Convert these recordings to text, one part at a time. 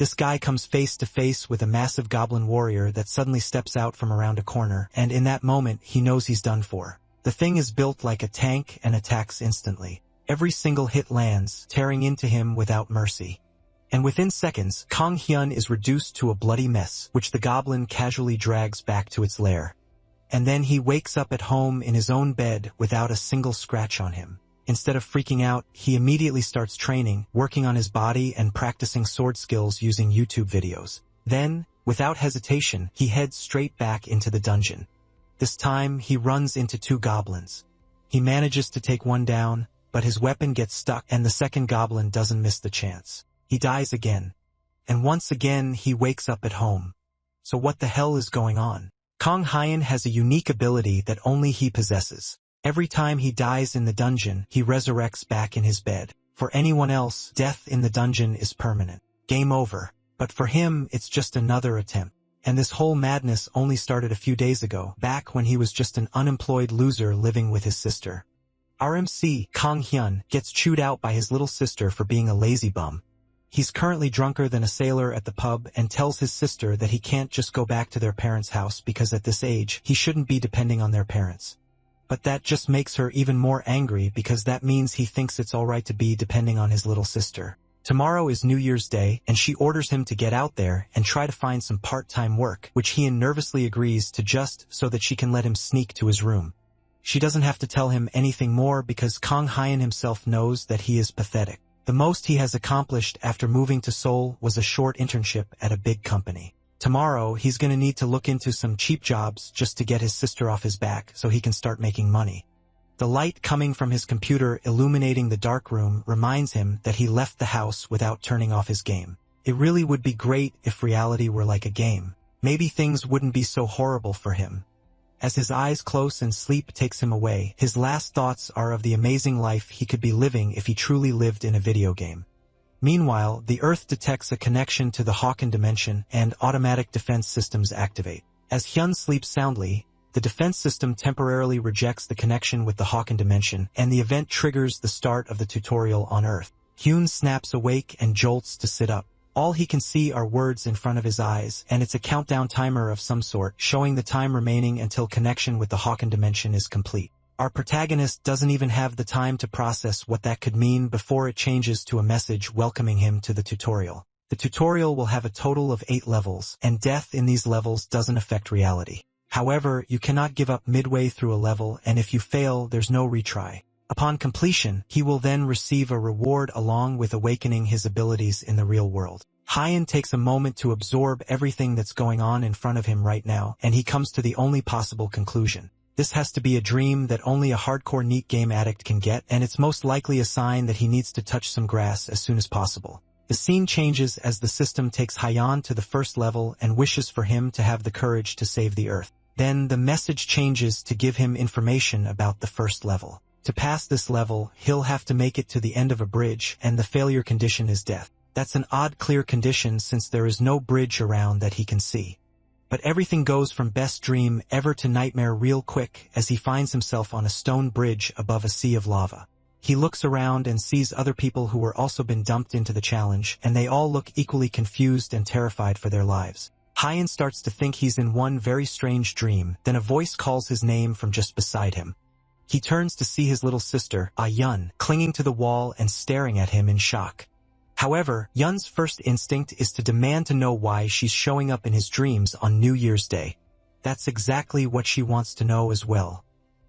This guy comes face to face with a massive goblin warrior that suddenly steps out from around a corner, and in that moment he knows he's done for. The thing is built like a tank and attacks instantly. Every single hit lands, tearing into him without mercy. And within seconds, Kang Hyun is reduced to a bloody mess, which the goblin casually drags back to its lair. And then he wakes up at home in his own bed without a single scratch on him. Instead of freaking out, he immediately starts training, working on his body and practicing sword skills using YouTube videos. Then, without hesitation, he heads straight back into the dungeon. This time, he runs into two goblins. He manages to take one down, but his weapon gets stuck and the second goblin doesn't miss the chance. He dies again. And once again, he wakes up at home. So what the hell is going on? Kang Hyun has a unique ability that only he possesses. Every time he dies in the dungeon, he resurrects back in his bed. For anyone else, death in the dungeon is permanent. Game over. But for him, it's just another attempt. And this whole madness only started a few days ago, back when he was just an unemployed loser living with his sister. Our MC, Kang Hyun, gets chewed out by his little sister for being a lazy bum. He's currently drunker than a sailor at the pub and tells his sister that he can't just go back to their parents' house because at this age, he shouldn't be depending on their parents. But that just makes her even more angry because that means he thinks it's alright to be depending on his little sister. Tomorrow is New Year's Day, and she orders him to get out there and try to find some part-time work, which Hyun nervously agrees to just so that she can let him sneak to his room. She doesn't have to tell him anything more because Kang Hyun himself knows that he is pathetic. The most he has accomplished after moving to Seoul was a short internship at a big company. Tomorrow, he's gonna need to look into some cheap jobs just to get his sister off his back so he can start making money. The light coming from his computer illuminating the dark room reminds him that he left the house without turning off his game. It really would be great if reality were like a game. Maybe things wouldn't be so horrible for him. As his eyes close and sleep takes him away, his last thoughts are of the amazing life he could be living if he truly lived in a video game. Meanwhile, the Earth detects a connection to the Hawken dimension and automatic defense systems activate. As Hyun sleeps soundly, the defense system temporarily rejects the connection with the Hawken dimension, and the event triggers the start of the tutorial on Earth. Hyun snaps awake and jolts to sit up. All he can see are words in front of his eyes, and it's a countdown timer of some sort, showing the time remaining until connection with the Hawken dimension is complete. Our protagonist doesn't even have the time to process what that could mean before it changes to a message welcoming him to the tutorial. The tutorial will have a total of 8 levels, and death in these levels doesn't affect reality. However, you cannot give up midway through a level, and if you fail, there's no retry. Upon completion, he will then receive a reward along with awakening his abilities in the real world. Hyun takes a moment to absorb everything that's going on in front of him right now, and he comes to the only possible conclusion. This has to be a dream that only a hardcore neat game addict can get, and it's most likely a sign that he needs to touch some grass as soon as possible. The scene changes as the system takes Hyun to the first level and wishes for him to have the courage to save the Earth. Then the message changes to give him information about the first level. To pass this level, he'll have to make it to the end of a bridge, and the failure condition is death. That's an odd clear condition since there is no bridge around that he can see. But everything goes from best dream ever to nightmare real quick as he finds himself on a stone bridge above a sea of lava. He looks around and sees other people who were also been dumped into the challenge, and they all look equally confused and terrified for their lives. Hyun starts to think he's in one very strange dream, then a voice calls his name from just beside him. He turns to see his little sister, Yun, clinging to the wall and staring at him in shock. However, Yun's first instinct is to demand to know why she's showing up in his dreams on New Year's Day. That's exactly what she wants to know as well.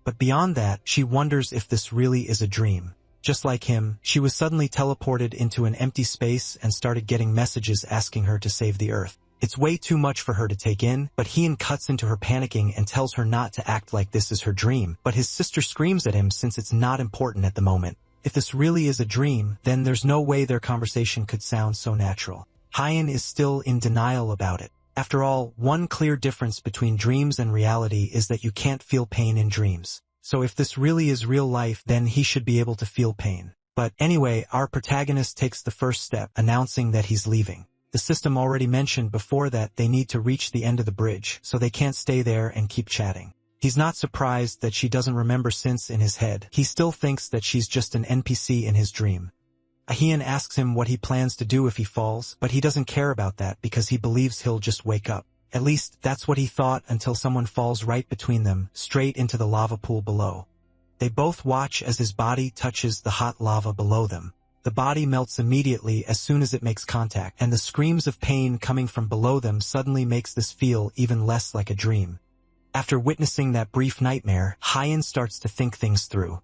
But beyond that, she wonders if this really is a dream. Just like him, she was suddenly teleported into an empty space and started getting messages asking her to save the Earth. It's way too much for her to take in, but Hyun cuts into her panicking and tells her not to act like this is her dream, but his sister screams at him since it's not important at the moment. If this really is a dream, then there's no way their conversation could sound so natural. Hyun is still in denial about it. After all, one clear difference between dreams and reality is that you can't feel pain in dreams. So if this really is real life, then he should be able to feel pain. But anyway, our protagonist takes the first step, announcing that he's leaving. The system already mentioned before that they need to reach the end of the bridge, so they can't stay there and keep chatting. He's not surprised that she doesn't remember since in his head, he still thinks that she's just an NPC in his dream. Ahyun asks him what he plans to do if he falls, but he doesn't care about that because he believes he'll just wake up. At least, that's what he thought until someone falls right between them, straight into the lava pool below. They both watch as his body touches the hot lava below them. The body melts immediately as soon as it makes contact, and the screams of pain coming from below them suddenly makes this feel even less like a dream. After witnessing that brief nightmare, Hyun starts to think things through.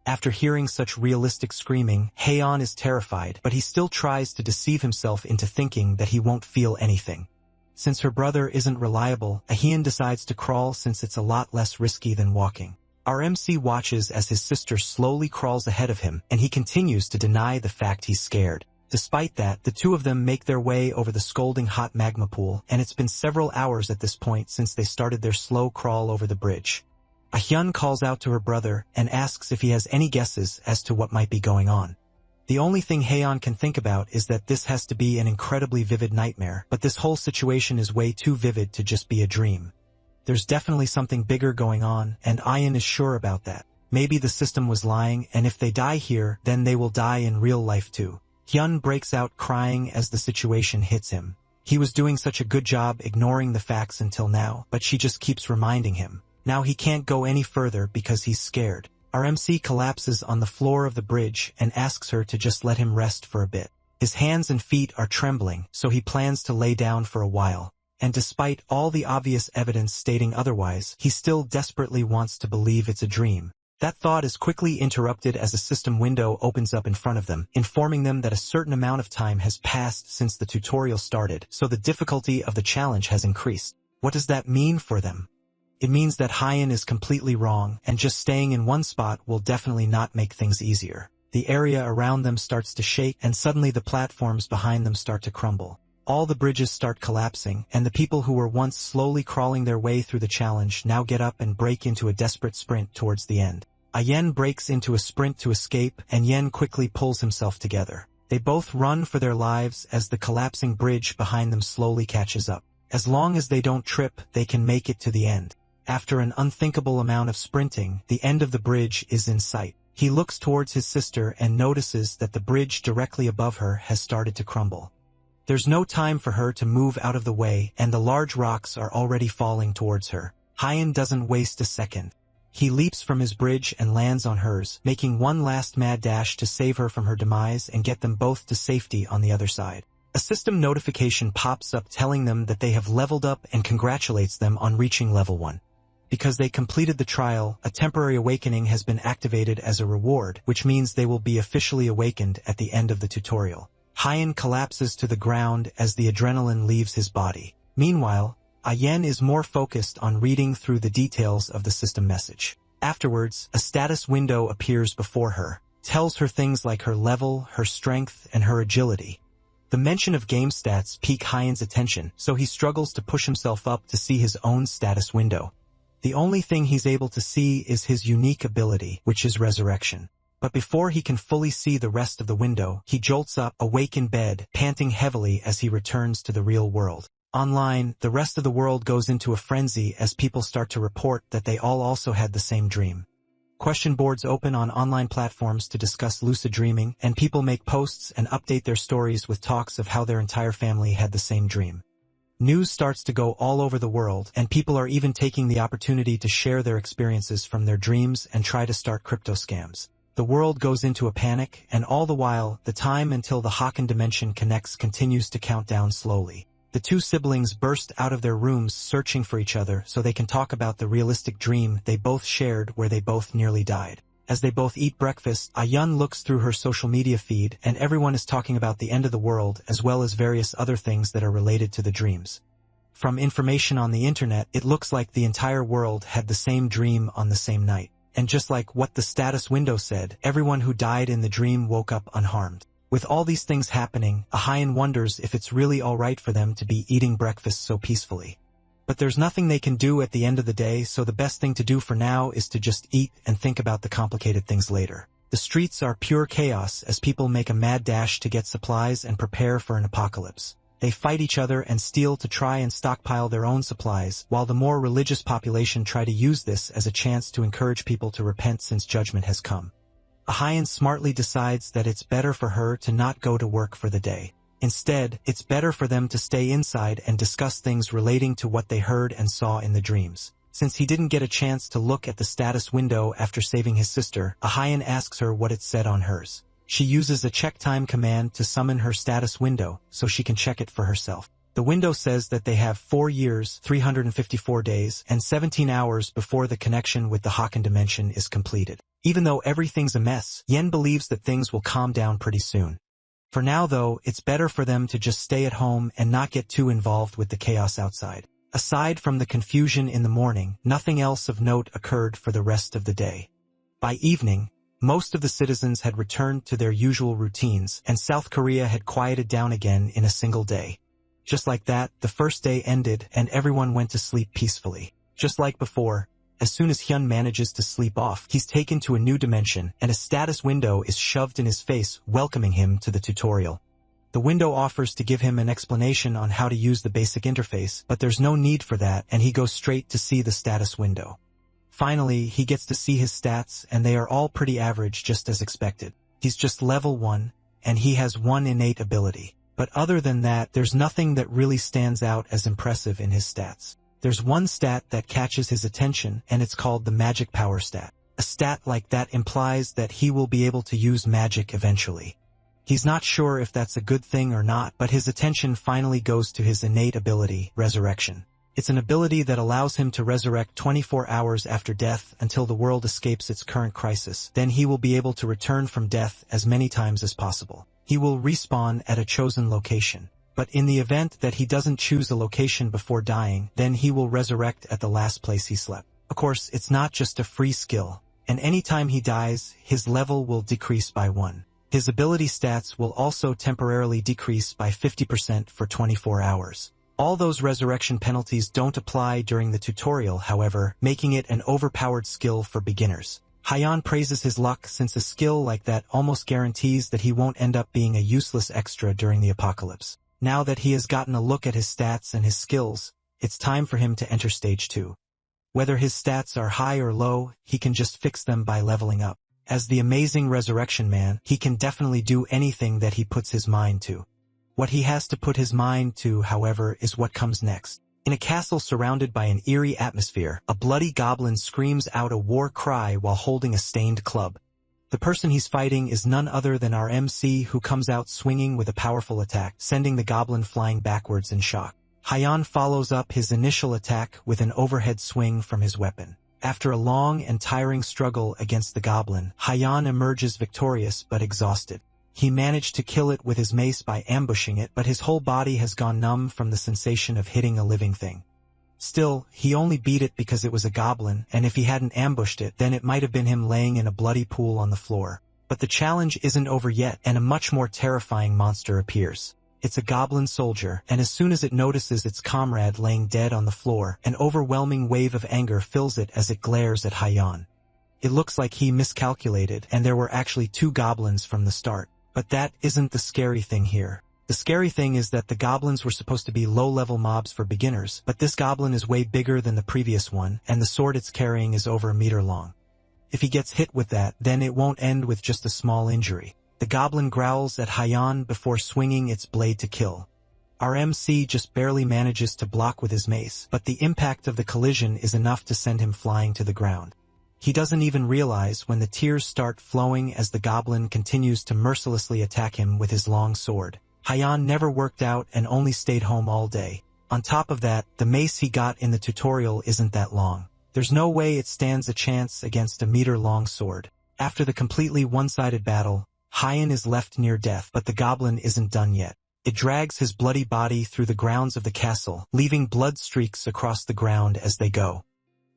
After hearing such realistic screaming, Haeon is terrified, but he still tries to deceive himself into thinking that he won't feel anything. Since her brother isn't reliable, Ahyun decides to crawl since it's a lot less risky than walking. Our MC watches as his sister slowly crawls ahead of him, and he continues to deny the fact he's scared. Despite that, the two of them make their way over the scalding hot magma pool, and it's been several hours at this point since they started their slow crawl over the bridge. Ahyun calls out to her brother and asks if he has any guesses as to what might be going on. The only thing Haeon can think about is that this has to be an incredibly vivid nightmare, but this whole situation is way too vivid to just be a dream. There's definitely something bigger going on, and Ahyun is sure about that. Maybe the system was lying, and if they die here, then they will die in real life too. Hyun breaks out crying as the situation hits him. He was doing such a good job ignoring the facts until now, but she just keeps reminding him. Now he can't go any further because he's scared. Our MC collapses on the floor of the bridge and asks her to just let him rest for a bit. His hands and feet are trembling, so he plans to lay down for a while. And despite all the obvious evidence stating otherwise, he still desperately wants to believe it's a dream. That thought is quickly interrupted as a system window opens up in front of them, informing them that a certain amount of time has passed since the tutorial started, so the difficulty of the challenge has increased. What does that mean for them? It means that Hyun is completely wrong, and just staying in one spot will definitely not make things easier. The area around them starts to shake, and suddenly the platforms behind them start to crumble. All the bridges start collapsing, and the people who were once slowly crawling their way through the challenge now get up and break into a desperate sprint towards the end. Ayen breaks into a sprint to escape, and Yen quickly pulls himself together. They both run for their lives as the collapsing bridge behind them slowly catches up. As long as they don't trip, they can make it to the end. After an unthinkable amount of sprinting, the end of the bridge is in sight. He looks towards his sister and notices that the bridge directly above her has started to crumble. There's no time for her to move out of the way, and the large rocks are already falling towards her. Hyun doesn't waste a second. He leaps from his bridge and lands on hers, making one last mad dash to save her from her demise and get them both to safety on the other side. A system notification pops up telling them that they have leveled up and congratulates them on reaching level 1. Because they completed the trial, a temporary awakening has been activated as a reward, which means they will be officially awakened at the end of the tutorial. Hyun collapses to the ground as the adrenaline leaves his body. Meanwhile, Ayen is more focused on reading through the details of the system message. Afterwards, a status window appears before her, tells her things like her level, her strength, and her agility. The mention of game stats pique Hyun's attention, so he struggles to push himself up to see his own status window. The only thing he's able to see is his unique ability, which is resurrection. But before he can fully see the rest of the window, he jolts up, awake in bed, panting heavily as he returns to the real world. Online, the rest of the world goes into a frenzy as people start to report that they all also had the same dream. Question boards open on online platforms to discuss lucid dreaming, and people make posts and update their stories with talks of how their entire family had the same dream. News starts to go all over the world, and people are even taking the opportunity to share their experiences from their dreams and try to start crypto scams. The world goes into a panic, and all the while, the time until the Haken dimension connects continues to count down slowly. The two siblings burst out of their rooms searching for each other so they can talk about the realistic dream they both shared where they both nearly died. As they both eat breakfast, Ayun looks through her social media feed, and everyone is talking about the end of the world as well as various other things that are related to the dreams. From information on the internet, it looks like the entire world had the same dream on the same night. And just like what the status window said, everyone who died in the dream woke up unharmed. With all these things happening, Ahyun wonders if it's really alright for them to be eating breakfast so peacefully. But there's nothing they can do at the end of the day, so the best thing to do for now is to just eat and think about the complicated things later. The streets are pure chaos as people make a mad dash to get supplies and prepare for an apocalypse. They fight each other and steal to try and stockpile their own supplies, while the more religious population try to use this as a chance to encourage people to repent since judgment has come. Hyun smartly decides that it's better for her to not go to work for the day. Instead, it's better for them to stay inside and discuss things relating to what they heard and saw in the dreams. Since he didn't get a chance to look at the status window after saving his sister, Hyun asks her what it said on hers. She uses a check time command to summon her status window so she can check it for herself. The window says that they have 4 years, 354 days, and 17 hours before the connection with the Hakan dimension is completed. Even though everything's a mess, Yen believes that things will calm down pretty soon. For now though, it's better for them to just stay at home and not get too involved with the chaos outside. Aside from the confusion in the morning, nothing else of note occurred for the rest of the day. By evening, most of the citizens had returned to their usual routines, and South Korea had quieted down again in a single day. Just like that, the first day ended and everyone went to sleep peacefully. Just like before, as soon as Hyun manages to sleep off, he's taken to a new dimension and a status window is shoved in his face, welcoming him to the tutorial. The window offers to give him an explanation on how to use the basic interface, but there's no need for that and he goes straight to see the status window. Finally, he gets to see his stats and they are all pretty average just as expected. He's just level 1, and he has 1 innate ability. But other than that, there's nothing that really stands out as impressive in his stats. There's one stat that catches his attention, and it's called the magic power stat. A stat like that implies that he will be able to use magic eventually. He's not sure if that's a good thing or not, but his attention finally goes to his innate ability, Resurrection. It's an ability that allows him to resurrect 24 hours after death until the world escapes its current crisis. Then he will be able to return from death as many times as possible. He will respawn at a chosen location. But in the event that he doesn't choose a location before dying, then he will resurrect at the last place he slept. Of course, it's not just a free skill, and anytime he dies, his level will decrease by 1. His ability stats will also temporarily decrease by 50% for 24 hours. All those resurrection penalties don't apply during the tutorial, however, making it an overpowered skill for beginners. Hyun praises his luck since a skill like that almost guarantees that he won't end up being a useless extra during the apocalypse. Now that he has gotten a look at his stats and his skills, it's time for him to enter stage 2. Whether his stats are high or low, he can just fix them by leveling up. As the amazing resurrection man, he can definitely do anything that he puts his mind to. What he has to put his mind to, however, is what comes next. In a castle surrounded by an eerie atmosphere, a bloody goblin screams out a war cry while holding a stained club. The person he's fighting is none other than our MC, who comes out swinging with a powerful attack, sending the goblin flying backwards in shock. Hyun follows up his initial attack with an overhead swing from his weapon. After a long and tiring struggle against the goblin, Hyun emerges victorious but exhausted. He managed to kill it with his mace by ambushing it, but his whole body has gone numb from the sensation of hitting a living thing. Still, he only beat it because it was a goblin, and if he hadn't ambushed it, then it might have been him laying in a bloody pool on the floor. But the challenge isn't over yet, and a much more terrifying monster appears. It's a goblin soldier, and as soon as it notices its comrade laying dead on the floor, an overwhelming wave of anger fills it as it glares at Hyun. It looks like he miscalculated, and there were actually 2 goblins from the start. But that isn't the scary thing here. The scary thing is that the goblins were supposed to be low-level mobs for beginners, but this goblin is way bigger than the previous one, and the sword it's carrying is over a meter long. If he gets hit with that, then it won't end with just a small injury. The goblin growls at Hyun before swinging its blade to kill. Our MC just barely manages to block with his mace, but the impact of the collision is enough to send him flying to the ground. He doesn't even realize when the tears start flowing as the goblin continues to mercilessly attack him with his long sword. Hyun never worked out and only stayed home all day. On top of that, the mace he got in the tutorial isn't that long. There's no way it stands a chance against a meter-long sword. After the completely one-sided battle, Hyun is left near death, but the goblin isn't done yet. It drags his bloody body through the grounds of the castle, leaving blood streaks across the ground as they go.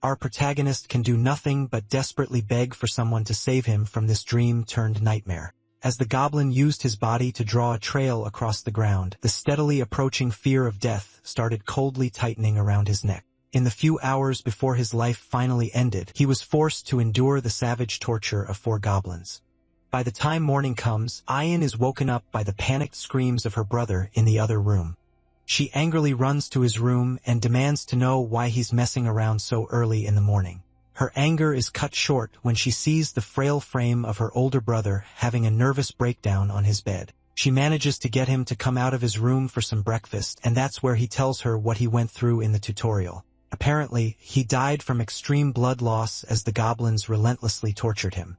Our protagonist can do nothing but desperately beg for someone to save him from this dream-turned-nightmare. As the goblin used his body to draw a trail across the ground, the steadily approaching fear of death started coldly tightening around his neck. In the few hours before his life finally ended, he was forced to endure the savage torture of 4 goblins. By the time morning comes, Ayan is woken up by the panicked screams of her brother in the other room. She angrily runs to his room and demands to know why he's messing around so early in the morning. Her anger is cut short when she sees the frail frame of her older brother having a nervous breakdown on his bed. She manages to get him to come out of his room for some breakfast, and that's where he tells her what he went through in the tutorial. Apparently, he died from extreme blood loss as the goblins relentlessly tortured him.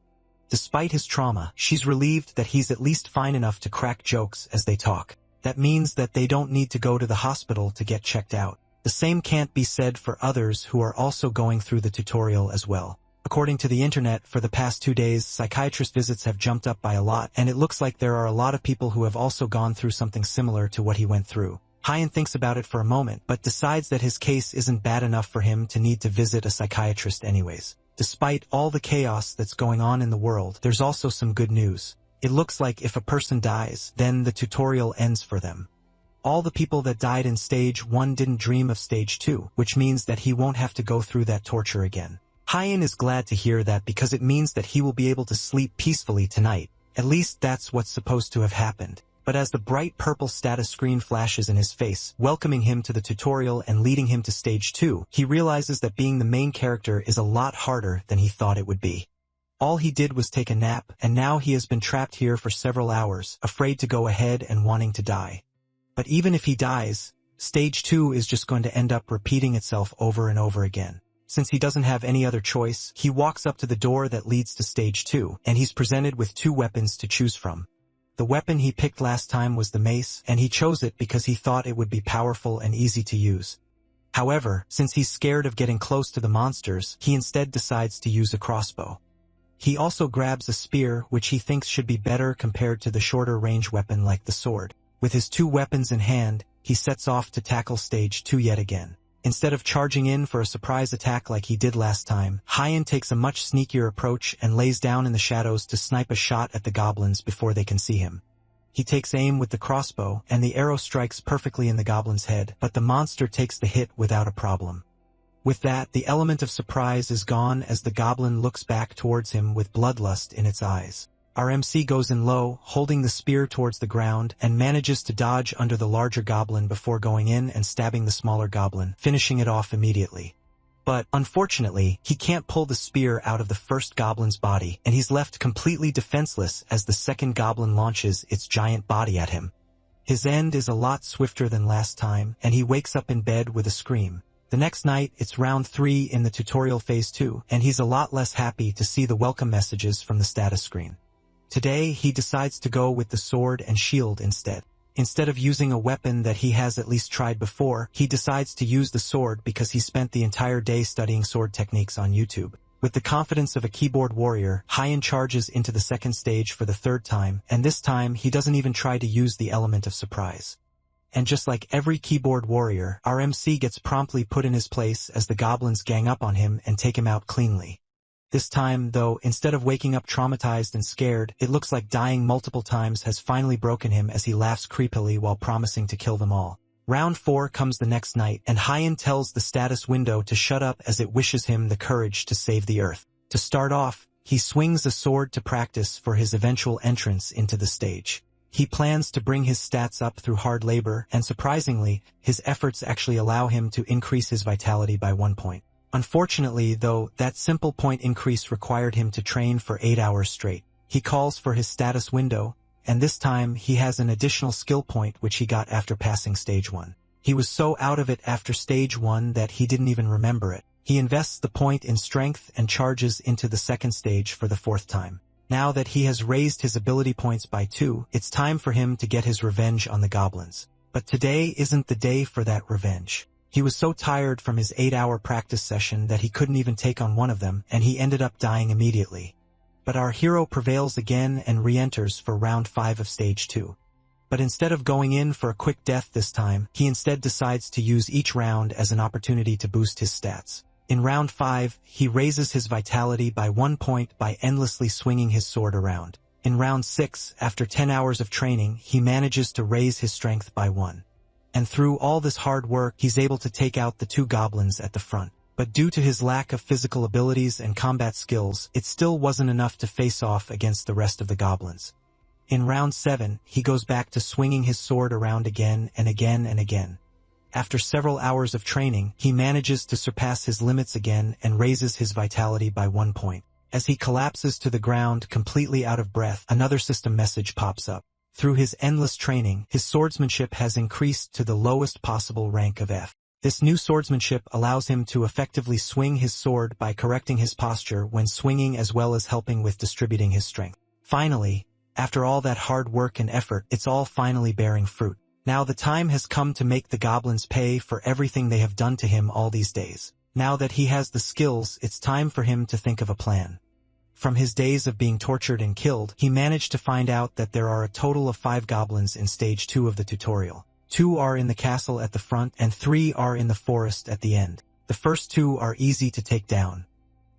Despite his trauma, she's relieved that he's at least fine enough to crack jokes as they talk. That means that they don't need to go to the hospital to get checked out. The same can't be said for others who are also going through the tutorial as well. According to the internet, for the past 2 days, psychiatrist visits have jumped up by a lot, and it looks like there are a lot of people who have also gone through something similar to what he went through. Hyan thinks about it for a moment, but decides that his case isn't bad enough for him to need to visit a psychiatrist anyways. Despite all the chaos that's going on in the world, there's also some good news. It looks like if a person dies, then the tutorial ends for them. All the people that died in Stage 1 didn't dream of Stage 2, which means that he won't have to go through that torture again. Hyan is glad to hear that because it means that he will be able to sleep peacefully tonight. At least that's what's supposed to have happened. But as the bright purple status screen flashes in his face, welcoming him to the tutorial and leading him to Stage 2, he realizes that being the main character is a lot harder than he thought it would be. All he did was take a nap, and now he has been trapped here for several hours, afraid to go ahead and wanting to die. But even if he dies, Stage 2 is just going to end up repeating itself over and over again. Since he doesn't have any other choice, he walks up to the door that leads to Stage 2, and he's presented with 2 weapons to choose from. The weapon he picked last time was the mace, and he chose it because he thought it would be powerful and easy to use. However, since he's scared of getting close to the monsters, he instead decides to use a crossbow. He also grabs a spear, which he thinks should be better compared to the shorter range weapon like the sword. With his 2 weapons in hand, he sets off to tackle Stage 2 yet again. Instead of charging in for a surprise attack like he did last time, Hyan takes a much sneakier approach and lays down in the shadows to snipe a shot at the goblins before they can see him. He takes aim with the crossbow, and the arrow strikes perfectly in the goblin's head, but the monster takes the hit without a problem. With that, the element of surprise is gone as the goblin looks back towards him with bloodlust in its eyes. Our MC goes in low, holding the spear towards the ground, and manages to dodge under the larger goblin before going in and stabbing the smaller goblin, finishing it off immediately. But, unfortunately, he can't pull the spear out of the first goblin's body, and he's left completely defenseless as the second goblin launches its giant body at him. His end is a lot swifter than last time, and he wakes up in bed with a scream. The next night, it's round 3 in the tutorial phase 2, and he's a lot less happy to see the welcome messages from the status screen. Today, he decides to go with the sword and shield instead. Instead of using a weapon that he has at least tried before, he decides to use the sword because he spent the entire day studying sword techniques on YouTube. With the confidence of a keyboard warrior, Hyan charges into the second stage for the 3rd time, and this time he doesn't even try to use the element of surprise. And just like every keyboard warrior, our MC gets promptly put in his place as the goblins gang up on him and take him out cleanly. This time, though, instead of waking up traumatized and scared, it looks like dying multiple times has finally broken him as he laughs creepily while promising to kill them all. Round 4 comes the next night, and Hyan tells the status window to shut up as it wishes him the courage to save the Earth. To start off, he swings a sword to practice for his eventual entrance into the stage. He plans to bring his stats up through hard labor, and surprisingly, his efforts actually allow him to increase his vitality by 1 point. Unfortunately, though, that simple point increase required him to train for 8 hours straight. He calls for his status window, and this time he has an additional skill point which he got after passing Stage 1. He was so out of it after Stage 1 that he didn't even remember it. He invests the point in strength and charges into the second stage for the 4th time. Now that he has raised his ability points by 2, it's time for him to get his revenge on the goblins. But today isn't the day for that revenge. He was so tired from his 8-hour practice session that he couldn't even take on one of them, and he ended up dying immediately. But our hero prevails again and re-enters for round 5 of Stage 2. But instead of going in for a quick death this time, he instead decides to use each round as an opportunity to boost his stats. In round 5, he raises his vitality by 1 point by endlessly swinging his sword around. In round 6, after 10 hours of training, he manages to raise his strength by 1. And through all this hard work, he's able to take out the 2 goblins at the front. But due to his lack of physical abilities and combat skills, it still wasn't enough to face off against the rest of the goblins. In round 7, he goes back to swinging his sword around again and again and again. After several hours of training, he manages to surpass his limits again and raises his vitality by 1 point. As he collapses to the ground completely out of breath, another system message pops up. Through his endless training, his swordsmanship has increased to the lowest possible rank of F. This new swordsmanship allows him to effectively swing his sword by correcting his posture when swinging as well as helping with distributing his strength. Finally, after all that hard work and effort, it's all finally bearing fruit. Now the time has come to make the goblins pay for everything they have done to him all these days. Now that he has the skills, it's time for him to think of a plan. From his days of being tortured and killed, he managed to find out that there are a total of 5 goblins in stage 2 of the tutorial. 2 are in the castle at the front and 3 are in the forest at the end. The first 2 are easy to take down.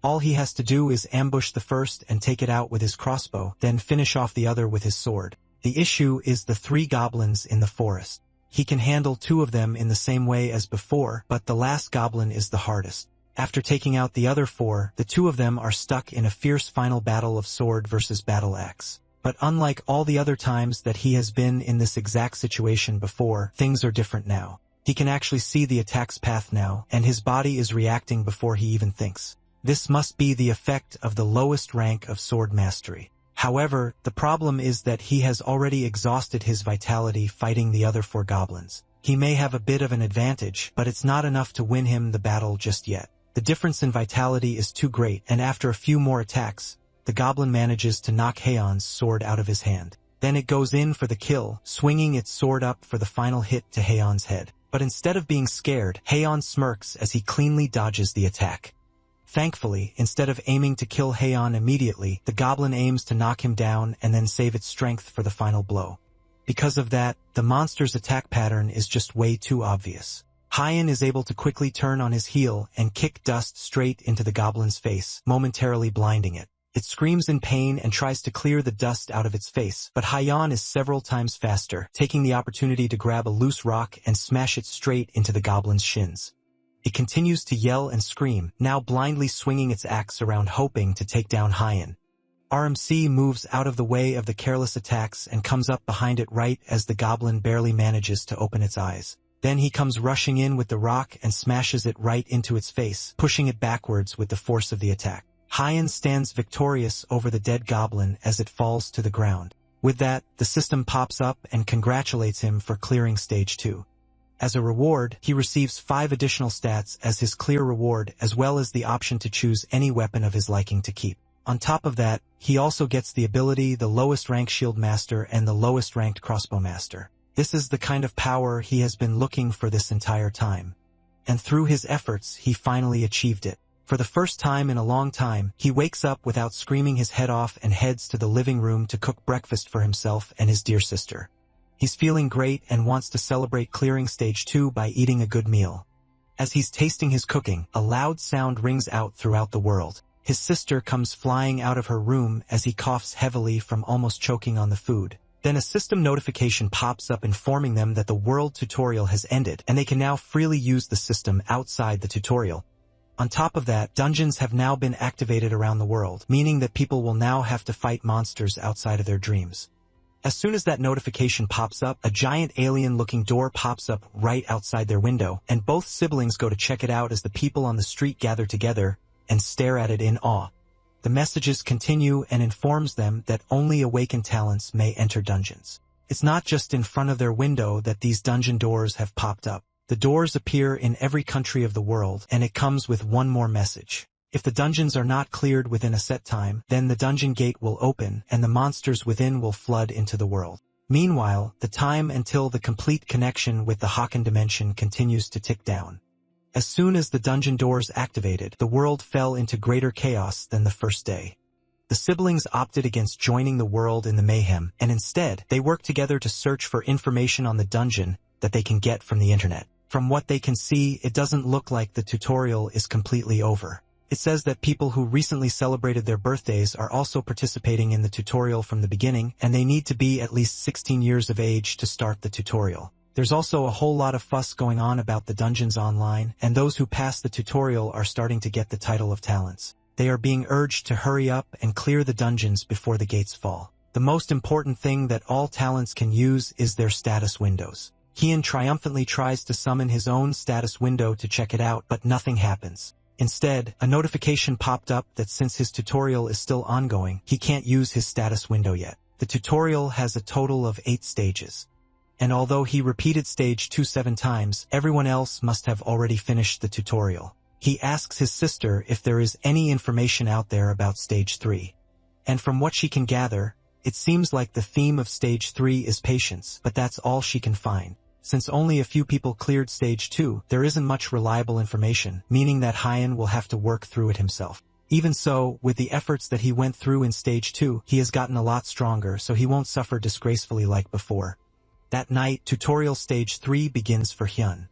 All he has to do is ambush the first and take it out with his crossbow, then finish off the other with his sword. The issue is the 3 goblins in the forest. He can handle 2 of them in the same way as before, but the last goblin is the hardest. After taking out the other 4, the 2 of them are stuck in a fierce final battle of sword versus battle axe. But unlike all the other times that he has been in this exact situation before, things are different now. He can actually see the attack's path now, and his body is reacting before he even thinks. This must be the effect of the lowest rank of sword mastery. However, the problem is that he has already exhausted his vitality fighting the other 4 goblins. He may have a bit of an advantage, but it's not enough to win him the battle just yet. The difference in vitality is too great, and after a few more attacks, the goblin manages to knock Haon's sword out of his hand. Then it goes in for the kill, swinging its sword up for the final hit to Haon's head. But instead of being scared, Haon smirks as he cleanly dodges the attack. Thankfully, instead of aiming to kill Haon immediately, the goblin aims to knock him down and then save its strength for the final blow. Because of that, the monster's attack pattern is just way too obvious. Haon is able to quickly turn on his heel and kick dust straight into the goblin's face, momentarily blinding it. It screams in pain and tries to clear the dust out of its face, but Haon is several times faster, taking the opportunity to grab a loose rock and smash it straight into the goblin's shins. It continues to yell and scream, now blindly swinging its axe around hoping to take down Haon. RMC moves out of the way of the careless attacks and comes up behind it right as the goblin barely manages to open its eyes. Then he comes rushing in with the rock and smashes it right into its face, pushing it backwards with the force of the attack. Haon stands victorious over the dead goblin as it falls to the ground. With that, the system pops up and congratulates him for clearing stage 2. As a reward, he receives 5 additional stats as his clear reward, as well as the option to choose any weapon of his liking to keep. On top of that, he also gets the ability the lowest ranked shield master and the lowest ranked crossbow master. This is the kind of power he has been looking for this entire time. And through his efforts, he finally achieved it. For the first time in a long time, he wakes up without screaming his head off and heads to the living room to cook breakfast for himself and his dear sister. He's feeling great and wants to celebrate clearing stage 2 by eating a good meal. As he's tasting his cooking, a loud sound rings out throughout the world. His sister comes flying out of her room as he coughs heavily from almost choking on the food. Then a system notification pops up informing them that the world tutorial has ended and they can now freely use the system outside the tutorial. On top of that, dungeons have now been activated around the world, meaning that people will now have to fight monsters outside of their dreams. As soon as that notification pops up, a giant alien-looking door pops up right outside their window, and both siblings go to check it out as the people on the street gather together and stare at it in awe. The messages continue and informs them that only awakened talents may enter dungeons. It's not just in front of their window that these dungeon doors have popped up. The doors appear in every country of the world, and it comes with one more message. If the dungeons are not cleared within a set time, then the dungeon gate will open and the monsters within will flood into the world. Meanwhile, the time until the complete connection with the Haken dimension continues to tick down. As soon as the dungeon doors activated, the world fell into greater chaos than the first day. The siblings opted against joining the world in the mayhem, and instead, they worked together to search for information on the dungeon that they can get from the internet. From what they can see, it doesn't look like the tutorial is completely over. It says that people who recently celebrated their birthdays are also participating in the tutorial from the beginning, and they need to be at least 16 years of age to start the tutorial. There's also a whole lot of fuss going on about the dungeons online, and those who pass the tutorial are starting to get the title of talents. They are being urged to hurry up and clear the dungeons before the gates fall. The most important thing that all talents can use is their status windows. Hyun triumphantly tries to summon his own status window to check it out, but nothing happens. Instead, a notification popped up that since his tutorial is still ongoing, he can't use his status window yet. The tutorial has a total of 8 stages. And although he repeated stage 2 7 times, everyone else must have already finished the tutorial. He asks his sister if there is any information out there about stage 3. And from what she can gather, it seems like the theme of stage 3 is patience, but that's all she can find. Since only a few people cleared stage 2, there isn't much reliable information, meaning that Hyun will have to work through it himself. Even so, with the efforts that he went through in stage 2, he has gotten a lot stronger, so he won't suffer disgracefully like before. That night, tutorial stage 3 begins for Hyun.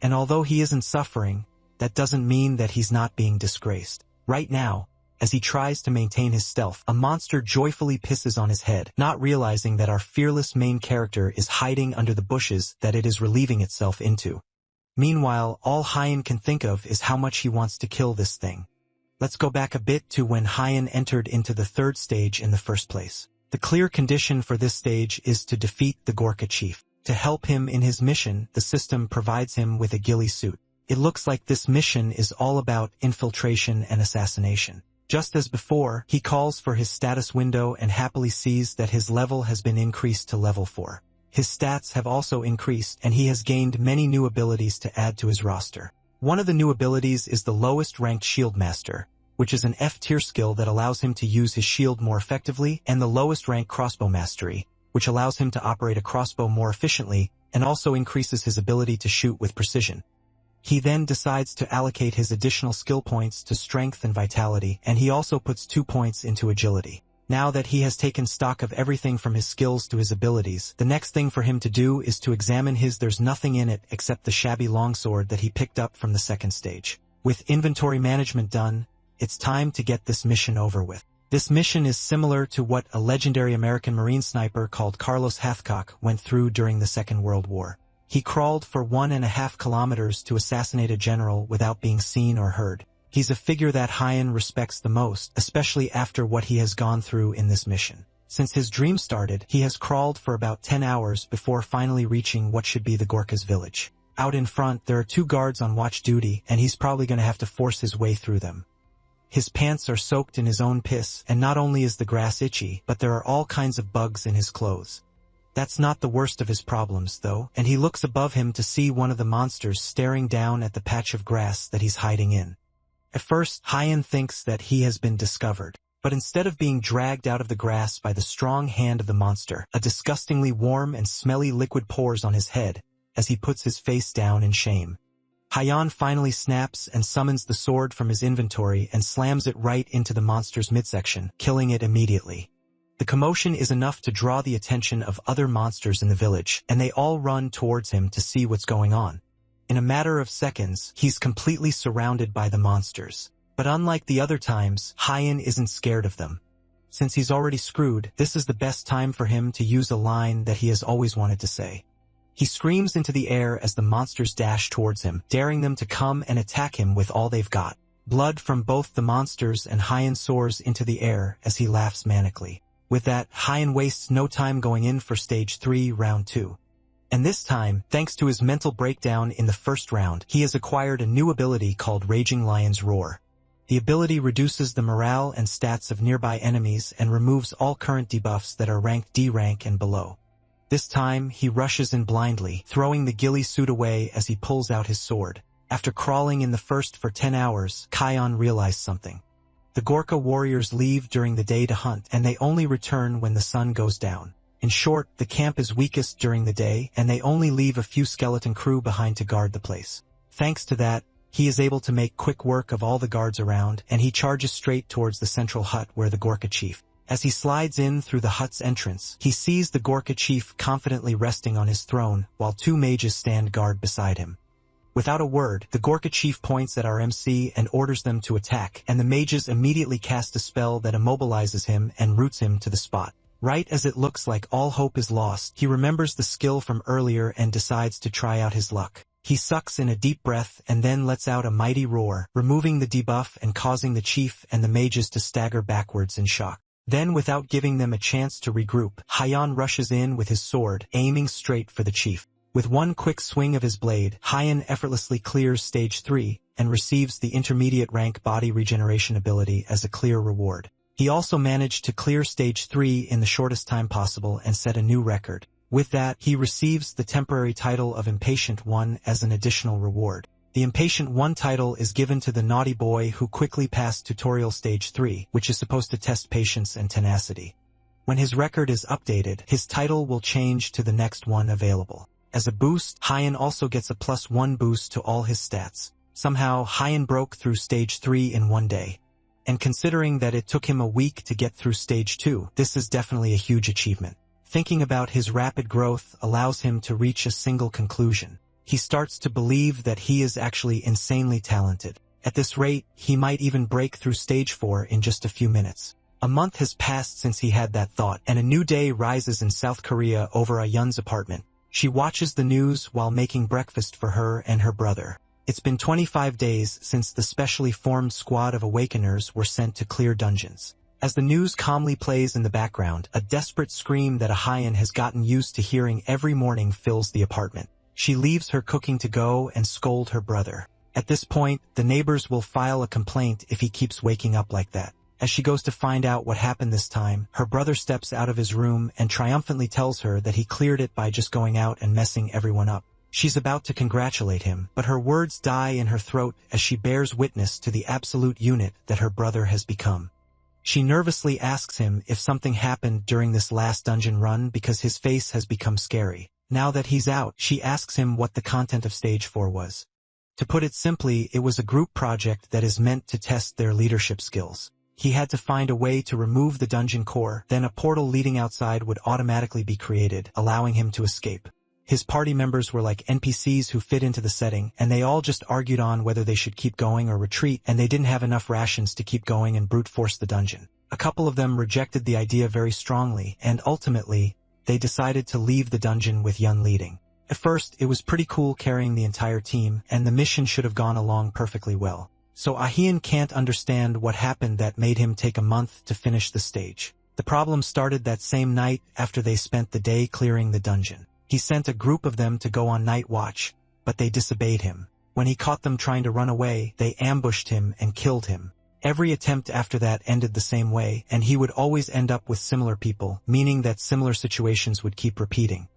And although he isn't suffering, that doesn't mean that he's not being disgraced. Right now, as he tries to maintain his stealth, a monster joyfully pisses on his head, not realizing that our fearless main character is hiding under the bushes that it is relieving itself into. Meanwhile, all Hyun can think of is how much he wants to kill this thing. Let's go back a bit to when Hyun entered into the 3rd stage in the first place. The clear condition for this stage is to defeat the Gorka chief. To help him in his mission, the system provides him with a ghillie suit. It looks like this mission is all about infiltration and assassination. Just as before, he calls for his status window and happily sees that his level has been increased to level 4. His stats have also increased, and he has gained many new abilities to add to his roster. One of the new abilities is the lowest ranked Shield Master, which is an F-tier skill that allows him to use his shield more effectively, and the lowest ranked Crossbow Mastery, which allows him to operate a crossbow more efficiently and also increases his ability to shoot with precision. He then decides to allocate his additional skill points to strength and vitality, and he also puts 2 points into agility. Now that he has taken stock of everything from his skills to his abilities, the next thing for him to do is to examine there's nothing in it except the shabby longsword that he picked up from the 2nd stage. With inventory management done, it's time to get this mission over with. This mission is similar to what a legendary American Marine sniper called Carlos Hathcock went through during the Second World War. He crawled for 1.5 kilometers to assassinate a general without being seen or heard. He's a figure that Hyun respects the most, especially after what he has gone through in this mission. Since his dream started, he has crawled for about 10 hours before finally reaching what should be the Gorka's village. Out in front, there are 2 guards on watch duty, and he's probably going to have to force his way through them. His pants are soaked in his own piss, and not only is the grass itchy, but there are all kinds of bugs in his clothes. That's not the worst of his problems, though, and he looks above him to see one of the monsters staring down at the patch of grass that he's hiding in. At first, Hyun thinks that he has been discovered, but instead of being dragged out of the grass by the strong hand of the monster, a disgustingly warm and smelly liquid pours on his head as he puts his face down in shame. Hyun finally snaps and summons the sword from his inventory and slams it right into the monster's midsection, killing it immediately. The commotion is enough to draw the attention of other monsters in the village, and they all run towards him to see what's going on. In a matter of seconds, he's completely surrounded by the monsters. But unlike the other times, Hyun isn't scared of them. Since he's already screwed, this is the best time for him to use a line that he has always wanted to say. He screams into the air as the monsters dash towards him, daring them to come and attack him with all they've got. Blood from both the monsters and Hyun soars into the air as he laughs manically. With that, Hyun wastes no time going in for stage 3, round 2. And this time, thanks to his mental breakdown in the first round, he has acquired a new ability called Raging Lion's Roar. The ability reduces the morale and stats of nearby enemies and removes all current debuffs that are ranked D rank and below. This time, he rushes in blindly, throwing the ghillie suit away as he pulls out his sword. After crawling in the first for 10 hours, Hyun realized something. The Gorka warriors leave during the day to hunt, and they only return when the sun goes down. In short, the camp is weakest during the day, and they only leave a few skeleton crew behind to guard the place. Thanks to that, he is able to make quick work of all the guards around, and he charges straight towards the central hut where the Gorka chief. As he slides in through the hut's entrance, he sees the Gorka chief confidently resting on his throne, while 2 mages stand guard beside him. Without a word, the Gorka chief points at our MC and orders them to attack, and the mages immediately cast a spell that immobilizes him and roots him to the spot. Right as it looks like all hope is lost, he remembers the skill from earlier and decides to try out his luck. He sucks in a deep breath and then lets out a mighty roar, removing the debuff and causing the chief and the mages to stagger backwards in shock. Then, without giving them a chance to regroup, Hyun rushes in with his sword, aiming straight for the chief. With one quick swing of his blade, Hyan effortlessly clears Stage 3 and receives the intermediate rank body regeneration ability as a clear reward. He also managed to clear Stage 3 in the shortest time possible and set a new record. With that, he receives the temporary title of Impatient 1 as an additional reward. The Impatient 1 title is given to the naughty boy who quickly passed Tutorial Stage 3, which is supposed to test patience and tenacity. When his record is updated, his title will change to the next one available. As a boost, Hyan also gets a +1 boost to all his stats. Somehow, Hyan broke through Stage 3 in one day. And considering that it took him a week to get through Stage 2, this is definitely a huge achievement. Thinking about his rapid growth allows him to reach a single conclusion. He starts to believe that he is actually insanely talented. At this rate, he might even break through Stage 4 in just a few minutes. A month has passed since he had that thought, and a new day rises in South Korea over Ayun's apartment. She watches the news while making breakfast for her and her brother. It's been 25 days since the specially formed squad of Awakeners were sent to clear dungeons. As the news calmly plays in the background, a desperate scream that Hyan has gotten used to hearing every morning fills the apartment. She leaves her cooking to go and scold her brother. At this point, the neighbors will file a complaint if he keeps waking up like that. As she goes to find out what happened this time, her brother steps out of his room and triumphantly tells her that he cleared it by just going out and messing everyone up. She's about to congratulate him, but her words die in her throat as she bears witness to the absolute unit that her brother has become. She nervously asks him if something happened during this last dungeon run because his face has become scary. Now that he's out, she asks him what the content of Stage 4 was. To put it simply, it was a group project that is meant to test their leadership skills. He had to find a way to remove the dungeon core, then a portal leading outside would automatically be created, allowing him to escape. His party members were like NPCs who fit into the setting, and they all just argued on whether they should keep going or retreat, and they didn't have enough rations to keep going and brute force the dungeon. A couple of them rejected the idea very strongly, and ultimately, they decided to leave the dungeon with Yun leading. At first, it was pretty cool carrying the entire team, and the mission should have gone along perfectly well. So Ahien can't understand what happened that made him take a month to finish the stage. The problem started that same night after they spent the day clearing the dungeon. He sent a group of them to go on night watch, but they disobeyed him. When he caught them trying to run away, they ambushed him and killed him. Every attempt after that ended the same way, and he would always end up with similar people, meaning that similar situations would keep repeating.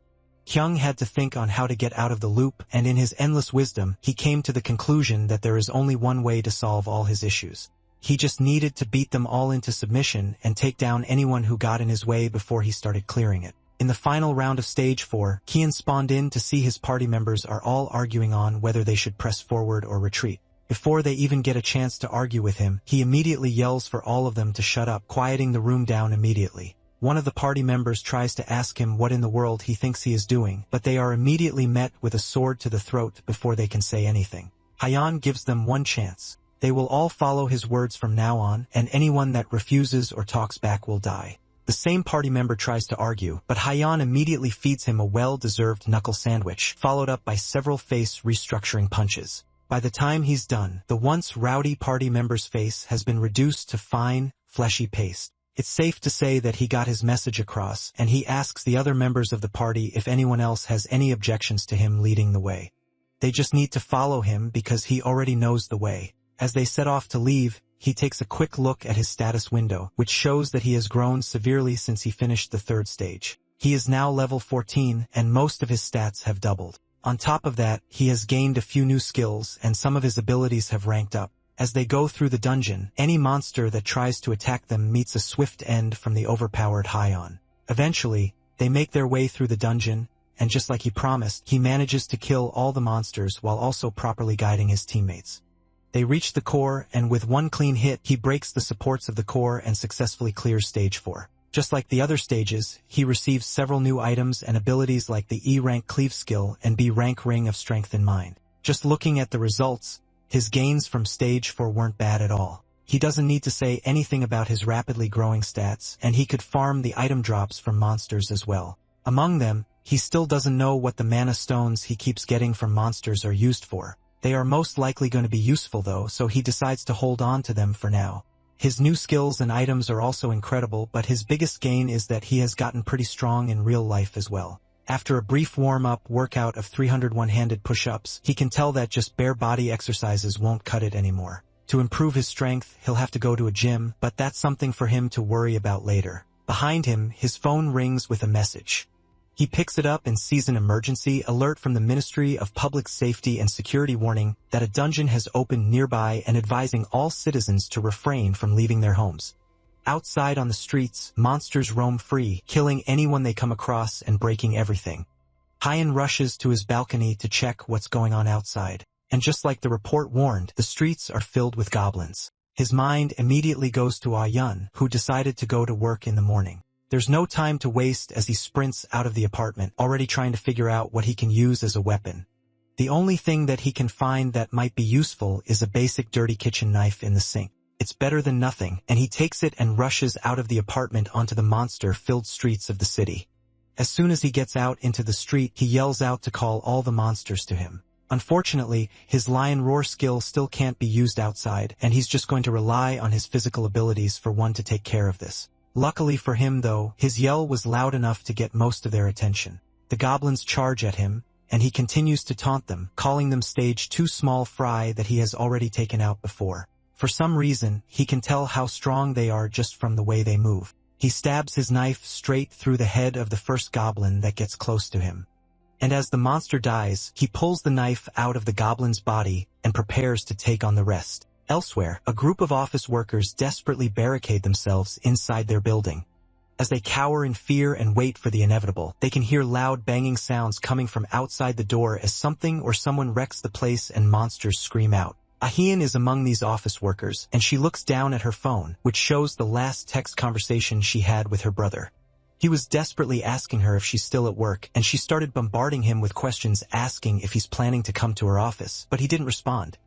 Kyung had to think on how to get out of the loop, and in his endless wisdom, he came to the conclusion that there is only one way to solve all his issues. He just needed to beat them all into submission and take down anyone who got in his way before he started clearing it. In the final round of Stage 4, Kian spawned in to see his party members are all arguing on whether they should press forward or retreat. Before they even get a chance to argue with him, he immediately yells for all of them to shut up, quieting the room down immediately. One of the party members tries to ask him what in the world he thinks he is doing, but they are immediately met with a sword to the throat before they can say anything. Hyan gives them one chance. They will all follow his words from now on, and anyone that refuses or talks back will die. The same party member tries to argue, but Hyan immediately feeds him a well-deserved knuckle sandwich, followed up by several face restructuring punches. By the time he's done, the once rowdy party member's face has been reduced to fine, fleshy paste. It's safe to say that he got his message across, and he asks the other members of the party if anyone else has any objections to him leading the way. They just need to follow him because he already knows the way. As they set off to leave, he takes a quick look at his status window, which shows that he has grown severely since he finished the third stage. He is now level 14, and most of his stats have doubled. On top of that, he has gained a few new skills, and some of his abilities have ranked up. As they go through the dungeon, any monster that tries to attack them meets a swift end from the overpowered Hyan. Eventually, they make their way through the dungeon, and just like he promised, he manages to kill all the monsters while also properly guiding his teammates. They reach the core, and with one clean hit, he breaks the supports of the core and successfully clears Stage 4. Just like the other stages, he receives several new items and abilities like the E-rank cleave skill and B-rank ring of strength in mind. Just looking at the results, his gains from Stage 4 weren't bad at all. He doesn't need to say anything about his rapidly growing stats, and he could farm the item drops from monsters as well. Among them, he still doesn't know what the mana stones he keeps getting from monsters are used for. They are most likely going to be useful though, so he decides to hold on to them for now. His new skills and items are also incredible, but his biggest gain is that he has gotten pretty strong in real life as well. After a brief warm-up workout of 300 one-handed push-ups, he can tell that just bare body exercises won't cut it anymore. To improve his strength, he'll have to go to a gym, but that's something for him to worry about later. Behind him, his phone rings with a message. He picks it up and sees an emergency alert from the Ministry of Public Safety and Security warning that a dungeon has opened nearby and advising all citizens to refrain from leaving their homes. Outside on the streets, monsters roam free, killing anyone they come across and breaking everything. Hyan rushes to his balcony to check what's going on outside. And just like the report warned, the streets are filled with goblins. His mind immediately goes to Ayun, who decided to go to work in the morning. There's no time to waste as he sprints out of the apartment, already trying to figure out what he can use as a weapon. The only thing that he can find that might be useful is a basic dirty kitchen knife in the sink. It's better than nothing, and he takes it and rushes out of the apartment onto the monster-filled streets of the city. As soon as he gets out into the street, he yells out to call all the monsters to him. Unfortunately, his lion roar skill still can't be used outside, and he's just going to rely on his physical abilities for one to take care of this. Luckily for him though, his yell was loud enough to get most of their attention. The goblins charge at him, and he continues to taunt them, calling them stage 2 small fry that he has already taken out before. For some reason, he can tell how strong they are just from the way they move. He stabs his knife straight through the head of the first goblin that gets close to him. And as the monster dies, he pulls the knife out of the goblin's body and prepares to take on the rest. Elsewhere, a group of office workers desperately barricade themselves inside their building. As they cower in fear and wait for the inevitable, they can hear loud banging sounds coming from outside the door as something or someone wrecks the place and monsters scream out. Ahian is among these office workers, and she looks down at her phone, which shows the last text conversation she had with her brother. He was desperately asking her if she's still at work, and she started bombarding him with questions asking if he's planning to come to her office, but he didn't respond.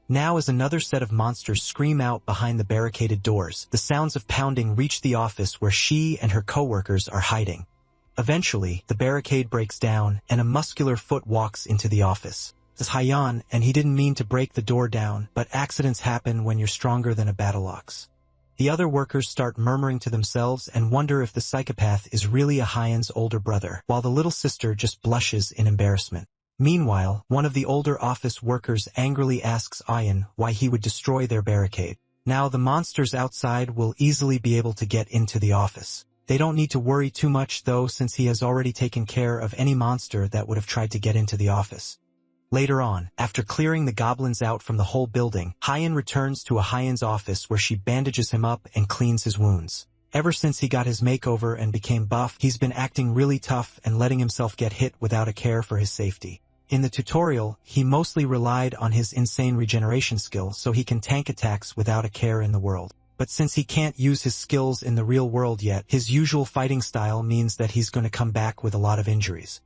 Now as another set of monsters scream out behind the barricaded doors, the sounds of pounding reach the office where she and her co-workers are hiding. Eventually, the barricade breaks down, and a muscular foot walks into the office. It's Hyan, and he didn't mean to break the door down, but accidents happen when you're stronger than a battle ox. The other workers start murmuring to themselves and wonder if the psychopath is really Hyan's older brother, while the little sister just blushes in embarrassment. Meanwhile, one of the older office workers angrily asks Ayan why he would destroy their barricade. Now the monsters outside will easily be able to get into the office. They don't need to worry too much though, since he has already taken care of any monster that would have tried to get into the office. Later on, after clearing the goblins out from the whole building, Hyan returns to Hyan's office where she bandages him up and cleans his wounds. Ever since he got his makeover and became buff, he's been acting really tough and letting himself get hit without a care for his safety. In the tutorial, he mostly relied on his insane regeneration skill so he can tank attacks without a care in the world. But since he can't use his skills in the real world yet, his usual fighting style means that he's going to come back with a lot of injuries.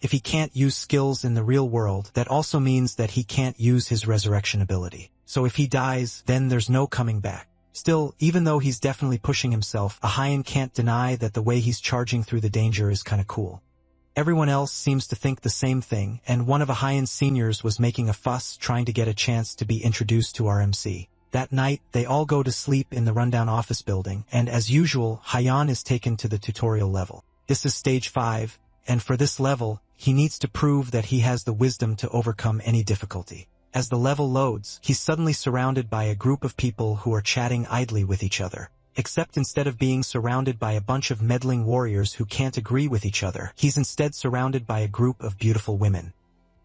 If he can't use skills in the real world, that also means that he can't use his resurrection ability. So if he dies, then there's no coming back. Still, even though he's definitely pushing himself, Hyan can't deny that the way he's charging through the danger is kinda cool. Everyone else seems to think the same thing, and one of Hyan's seniors was making a fuss trying to get a chance to be introduced to our MC. That night, they all go to sleep in the rundown office building, and as usual, Hyan is taken to the tutorial level. This is stage 5, and for this level, he needs to prove that he has the wisdom to overcome any difficulty. As the level loads, he's suddenly surrounded by a group of people who are chatting idly with each other. Except instead of being surrounded by a bunch of meddling warriors who can't agree with each other, he's instead surrounded by a group of beautiful women.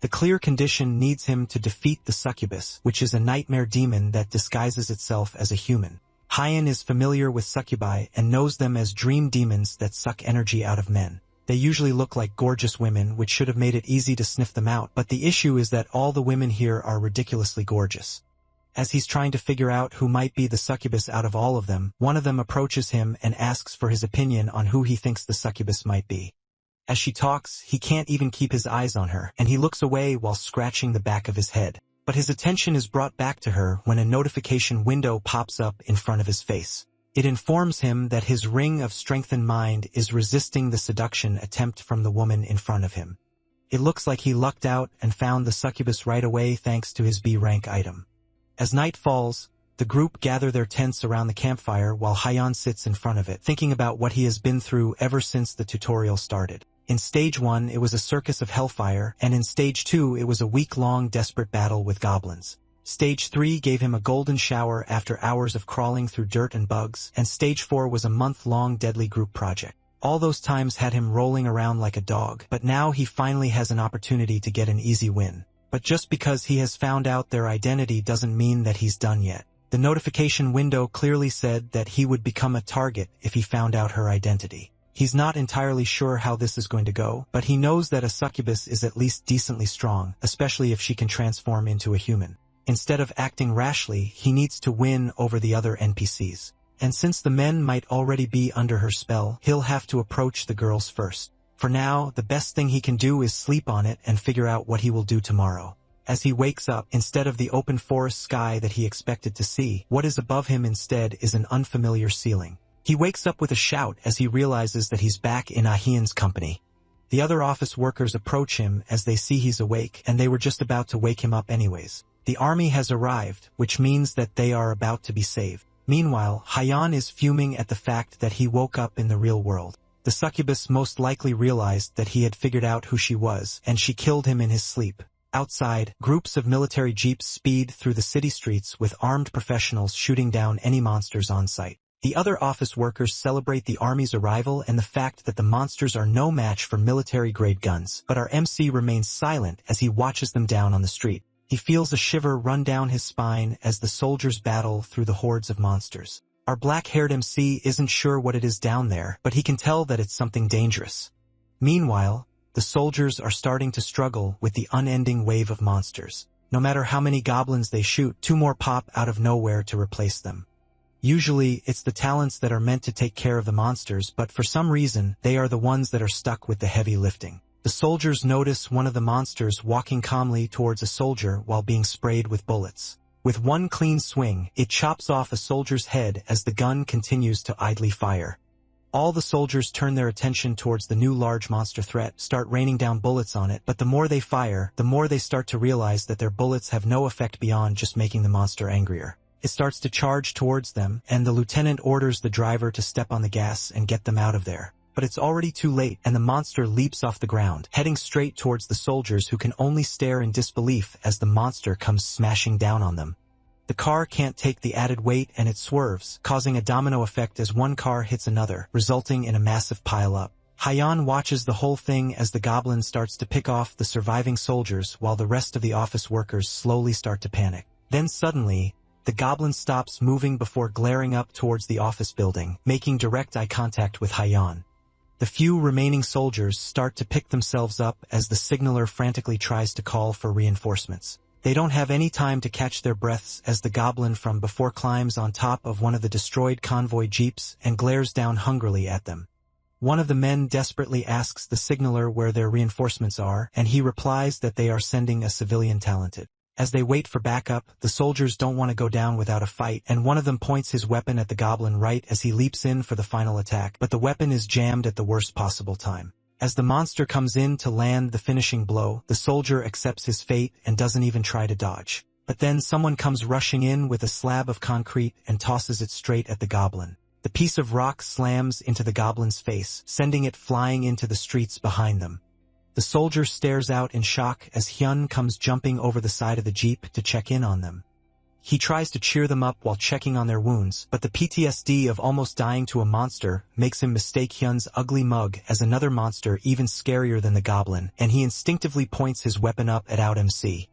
The clear condition needs him to defeat the succubus, which is a nightmare demon that disguises itself as a human. Hyan is familiar with succubi and knows them as dream demons that suck energy out of men. They usually look like gorgeous women, which should have made it easy to sniff them out, but the issue is that all the women here are ridiculously gorgeous. As he's trying to figure out who might be the succubus out of all of them, one of them approaches him and asks for his opinion on who he thinks the succubus might be. As she talks, he can't even keep his eyes on her, and he looks away while scratching the back of his head. But his attention is brought back to her when a notification window pops up in front of his face. It informs him that his ring of strengthened mind is resisting the seduction attempt from the woman in front of him. It looks like he lucked out and found the succubus right away thanks to his B rank item. As night falls, the group gather their tents around the campfire while Hyan sits in front of it, thinking about what he has been through ever since the tutorial started. In Stage 1 it was a circus of hellfire, and in Stage 2 it was a week-long desperate battle with goblins. Stage 3 gave him a golden shower after hours of crawling through dirt and bugs, and Stage 4 was a month-long deadly group project. All those times had him rolling around like a dog, but now he finally has an opportunity to get an easy win. But just because he has found out their identity doesn't mean that he's done yet. The notification window clearly said that he would become a target if he found out her identity. He's not entirely sure how this is going to go, but he knows that a succubus is at least decently strong, especially if she can transform into a human. Instead of acting rashly, he needs to win over the other NPCs. And since the men might already be under her spell, he'll have to approach the girls first. For now, the best thing he can do is sleep on it and figure out what he will do tomorrow. As he wakes up, instead of the open forest sky that he expected to see, what is above him instead is an unfamiliar ceiling. He wakes up with a shout as he realizes that he's back in Ahian's company. The other office workers approach him as they see he's awake, and they were just about to wake him up anyways. The army has arrived, which means that they are about to be saved. Meanwhile, Haiyan is fuming at the fact that he woke up in the real world. The succubus most likely realized that he had figured out who she was, and she killed him in his sleep. Outside, groups of military jeeps speed through the city streets with armed professionals shooting down any monsters on sight. The other office workers celebrate the army's arrival and the fact that the monsters are no match for military-grade guns, but our MC remains silent as he watches them down on the street. He feels a shiver run down his spine as the soldiers battle through the hordes of monsters. Our black-haired MC isn't sure what it is down there, but he can tell that it's something dangerous. Meanwhile, the soldiers are starting to struggle with the unending wave of monsters. No matter how many goblins they shoot, 2 more pop out of nowhere to replace them. Usually, it's the talents that are meant to take care of the monsters, but for some reason, they are the ones that are stuck with the heavy lifting. The soldiers notice one of the monsters walking calmly towards a soldier while being sprayed with bullets. With one clean swing, it chops off a soldier's head as the gun continues to idly fire. All the soldiers turn their attention towards the new large monster threat, start raining down bullets on it, but the more they fire, the more they start to realize that their bullets have no effect beyond just making the monster angrier. It starts to charge towards them, and the lieutenant orders the driver to step on the gas and get them out of there. But it's already too late, and the monster leaps off the ground, heading straight towards the soldiers who can only stare in disbelief as the monster comes smashing down on them. The car can't take the added weight and it swerves, causing a domino effect as one car hits another, resulting in a massive pile-up. Haiyan watches the whole thing as the goblin starts to pick off the surviving soldiers while the rest of the office workers slowly start to panic. Then suddenly, the goblin stops moving before glaring up towards the office building, making direct eye contact with Haiyan. The few remaining soldiers start to pick themselves up as the signaler frantically tries to call for reinforcements. They don't have any time to catch their breaths as the goblin from before climbs on top of one of the destroyed convoy jeeps and glares down hungrily at them. One of the men desperately asks the signaler where their reinforcements are, and he replies that they are sending a civilian talented. As they wait for backup, the soldiers don't want to go down without a fight, and one of them points his weapon at the goblin right as he leaps in for the final attack, but the weapon is jammed at the worst possible time. As the monster comes in to land the finishing blow, the soldier accepts his fate and doesn't even try to dodge. But then someone comes rushing in with a slab of concrete and tosses it straight at the goblin. The piece of rock slams into the goblin's face, sending it flying into the streets behind them. The soldier stares out in shock as Hyun comes jumping over the side of the jeep to check in on them. He tries to cheer them up while checking on their wounds, but the PTSD of almost dying to a monster makes him mistake Hyun's ugly mug as another monster even scarier than the goblin, and he instinctively points his weapon up at Out MC.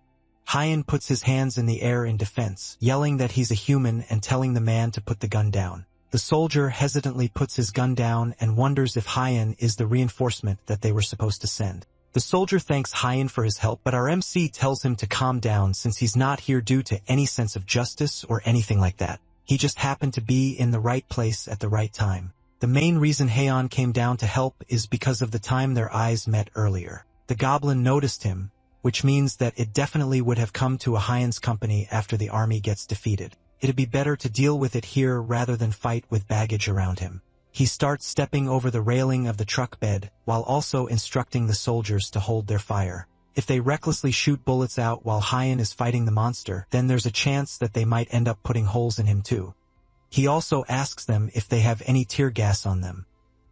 Haiyan puts his hands in the air in defense, yelling that he's a human and telling the man to put the gun down. The soldier hesitantly puts his gun down and wonders if Haiyan is the reinforcement that they were supposed to send. The soldier thanks Haiyan for his help, but our MC tells him to calm down since he's not here due to any sense of justice or anything like that. He just happened to be in the right place at the right time. The main reason Haiyan came down to help is because of the time their eyes met earlier. The goblin noticed him, which means that it definitely would have come to Haiyan's company after the army gets defeated. It'd be better to deal with it here rather than fight with baggage around him. He starts stepping over the railing of the truck bed, while also instructing the soldiers to hold their fire. If they recklessly shoot bullets out while Haiyan is fighting the monster, then there's a chance that they might end up putting holes in him too. He also asks them if they have any tear gas on them.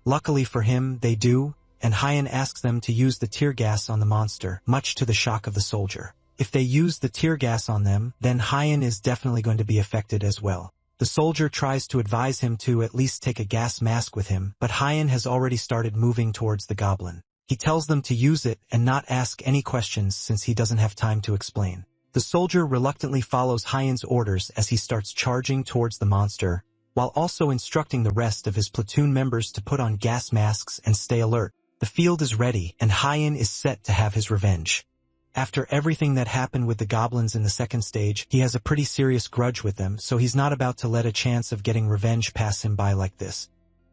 Luckily for him, they do, and Hyan asks them to use the tear gas on the monster, much to the shock of the soldier. If they use the tear gas on them, then Hyan is definitely going to be affected as well. The soldier tries to advise him to at least take a gas mask with him, but Hyan has already started moving towards the goblin. He tells them to use it and not ask any questions since he doesn't have time to explain. The soldier reluctantly follows Hyan's orders as he starts charging towards the monster, while also instructing the rest of his platoon members to put on gas masks and stay alert. The field is ready, and Hyan is set to have his revenge. After everything that happened with the goblins in the second stage, he has a pretty serious grudge with them, so he's not about to let a chance of getting revenge pass him by like this.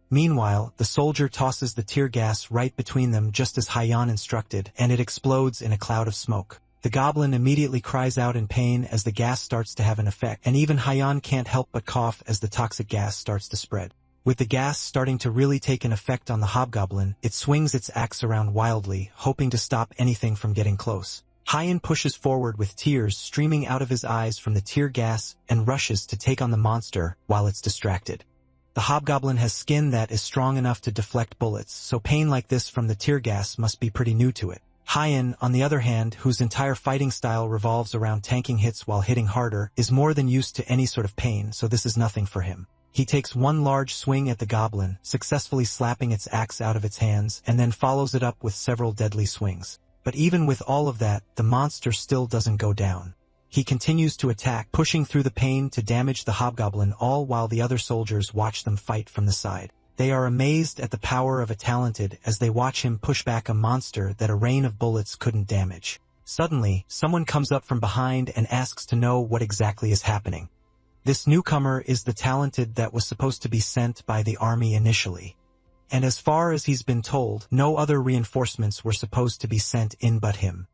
Meanwhile, the soldier tosses the tear gas right between them just as Hyan instructed, and it explodes in a cloud of smoke. The goblin immediately cries out in pain as the gas starts to have an effect, and even Hyan can't help but cough as the toxic gas starts to spread. With the gas starting to really take an effect on the hobgoblin, it swings its axe around wildly, hoping to stop anything from getting close. Hyan pushes forward with tears streaming out of his eyes from the tear gas and rushes to take on the monster while it's distracted. The hobgoblin has skin that is strong enough to deflect bullets, so pain like this from the tear gas must be pretty new to it. Hyan, on the other hand, whose entire fighting style revolves around tanking hits while hitting harder, is more than used to any sort of pain, so this is nothing for him. He takes one large swing at the goblin, successfully slapping its axe out of its hands, and then follows it up with several deadly swings. But even with all of that, the monster still doesn't go down. He continues to attack, pushing through the pain to damage the hobgoblin, all while the other soldiers watch them fight from the side. They are amazed at the power of a talented as they watch him push back a monster that a rain of bullets couldn't damage. Suddenly, someone comes up from behind and asks to know what exactly is happening. This newcomer is the talented that was supposed to be sent by the army initially. And as far as he's been told, no other reinforcements were supposed to be sent in but him.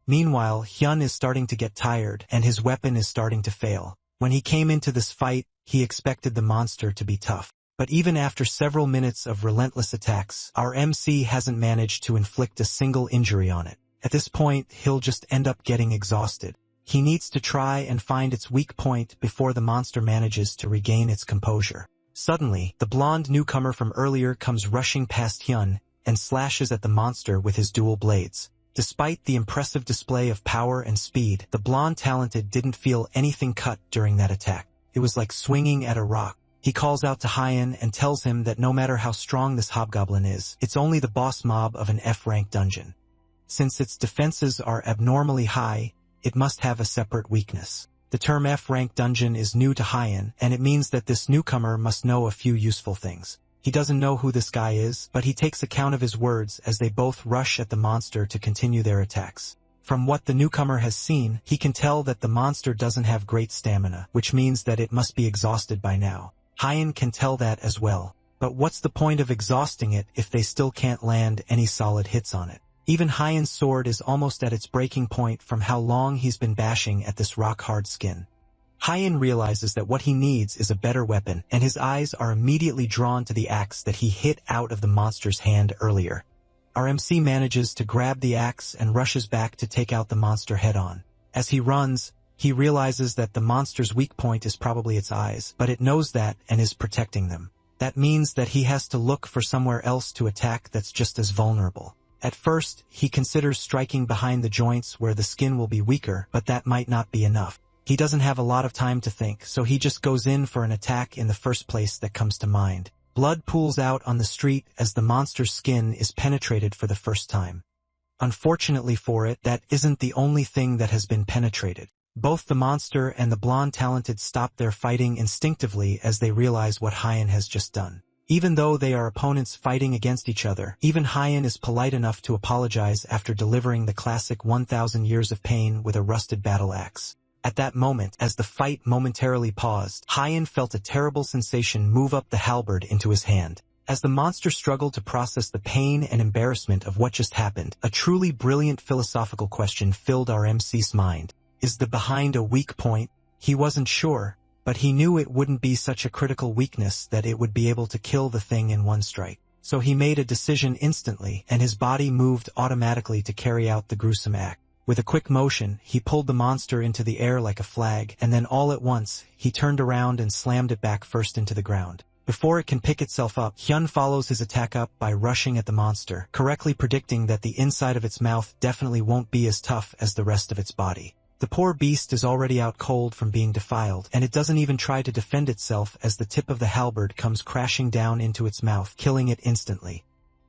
Meanwhile, Hyun is starting to get tired, and his weapon is starting to fail. When he came into this fight, he expected the monster to be tough. But even after several minutes of relentless attacks, our MC hasn't managed to inflict a single injury on it. At this point, he'll just end up getting exhausted. He needs to try and find its weak point before the monster manages to regain its composure. Suddenly, the blonde newcomer from earlier comes rushing past Hyun and slashes at the monster with his dual blades. Despite the impressive display of power and speed, the blonde talented didn't feel anything cut during that attack. It was like swinging at a rock. He calls out to Hyan and tells him that no matter how strong this hobgoblin is, it's only the boss mob of an F-rank dungeon. Since its defenses are abnormally high, it must have a separate weakness. The term F-rank dungeon is new to Hyan, and it means that this newcomer must know a few useful things. He doesn't know who this guy is, but he takes account of his words as they both rush at the monster to continue their attacks. From what the newcomer has seen, he can tell that the monster doesn't have great stamina, which means that it must be exhausted by now. Hyan can tell that as well. But what's the point of exhausting it if they still can't land any solid hits on it? Even Hyan's sword is almost at its breaking point from how long he's been bashing at this rock-hard skin. Hyan realizes that what he needs is a better weapon, and his eyes are immediately drawn to the axe that he hit out of the monster's hand earlier. Our MC manages to grab the axe and rushes back to take out the monster head-on. As he runs, he realizes that the monster's weak point is probably its eyes, but it knows that and is protecting them. That means that he has to look for somewhere else to attack that's just as vulnerable. At first, he considers striking behind the joints where the skin will be weaker, but that might not be enough. He doesn't have a lot of time to think, so he just goes in for an attack in the first place that comes to mind. Blood pools out on the street as the monster's skin is penetrated for the first time. Unfortunately for it, that isn't the only thing that has been penetrated. Both the monster and the blonde talented stop their fighting instinctively as they realize what Hyan has just done. Even though they are opponents fighting against each other, even Hyan is polite enough to apologize after delivering the classic 1,000 years of pain with a rusted battle axe. At that moment, as the fight momentarily paused, Hyan felt a terrible sensation move up the halberd into his hand. As the monster struggled to process the pain and embarrassment of what just happened, a truly brilliant philosophical question filled our MC's mind. Is the behind a weak point? He wasn't sure, but he knew it wouldn't be such a critical weakness that it would be able to kill the thing in one strike. So he made a decision instantly, and his body moved automatically to carry out the gruesome act. With a quick motion, he pulled the monster into the air like a flag, and then all at once, he turned around and slammed it back first into the ground. Before it can pick itself up, Hyun follows his attack up by rushing at the monster, correctly predicting that the inside of its mouth definitely won't be as tough as the rest of its body. The poor beast is already out cold from being defiled, and it doesn't even try to defend itself as the tip of the halberd comes crashing down into its mouth, killing it instantly.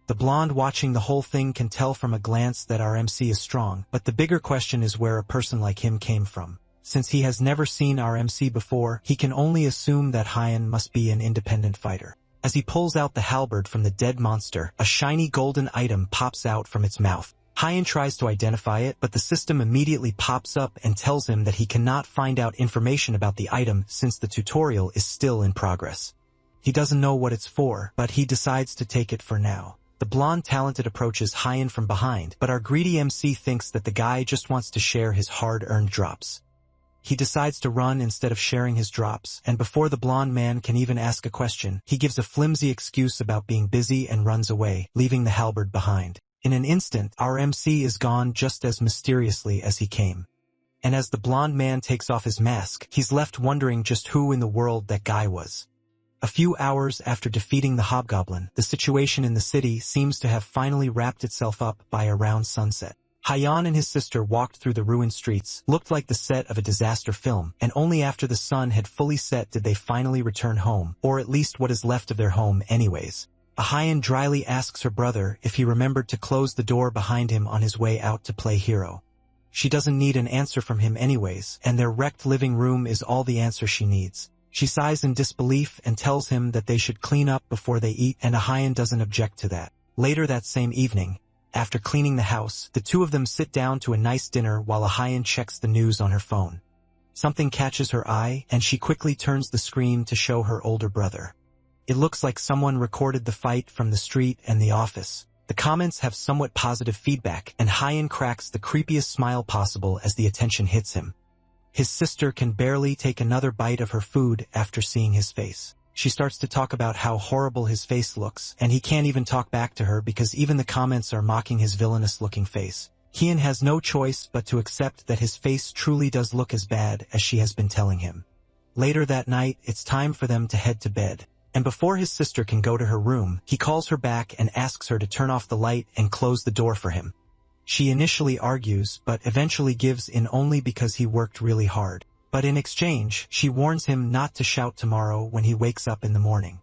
The blonde watching the whole thing can tell from a glance that our MC is strong, but the bigger question is where a person like him came from. Since he has never seen our MC before, he can only assume that Hyun must be an independent fighter. As he pulls out the halberd from the dead monster, a shiny golden item pops out from its mouth. Hyun tries to identify it, but the system immediately pops up and tells him that he cannot find out information about the item since the tutorial is still in progress. He doesn't know what it's for, but he decides to take it for now. The blonde talented approaches Hyun from behind, but our greedy MC thinks that the guy just wants to share his hard-earned drops. He decides to run instead of sharing his drops, and before the blonde man can even ask a question, he gives a flimsy excuse about being busy and runs away, leaving the halberd behind. In an instant, our MC is gone just as mysteriously as he came. And as the blonde man takes off his mask, he's left wondering just who in the world that guy was. A few hours after defeating the hobgoblin, the situation in the city seems to have finally wrapped itself up by around sunset. Hyun and his sister walked through the ruined streets, looked like the set of a disaster film, and only after the sun had fully set did they finally return home, or at least what is left of their home anyways. Hyun dryly asks her brother if he remembered to close the door behind him on his way out to play hero. She doesn't need an answer from him anyways, and their wrecked living room is all the answer she needs. She sighs in disbelief and tells him that they should clean up before they eat, and Hyun doesn't object to that. Later that same evening, after cleaning the house, the two of them sit down to a nice dinner while Hyun checks the news on her phone. Something catches her eye, and she quickly turns the screen to show her older brother. It looks like someone recorded the fight from the street and the office. The comments have somewhat positive feedback, and Hyun cracks the creepiest smile possible as the attention hits him. His sister can barely take another bite of her food after seeing his face. She starts to talk about how horrible his face looks, and he can't even talk back to her because even the comments are mocking his villainous-looking face. Hyun has no choice but to accept that his face truly does look as bad as she has been telling him. Later that night, it's time for them to head to bed. And before his sister can go to her room, he calls her back and asks her to turn off the light and close the door for him. She initially argues, but eventually gives in only because he worked really hard. But in exchange, she warns him not to shout tomorrow when he wakes up in the morning.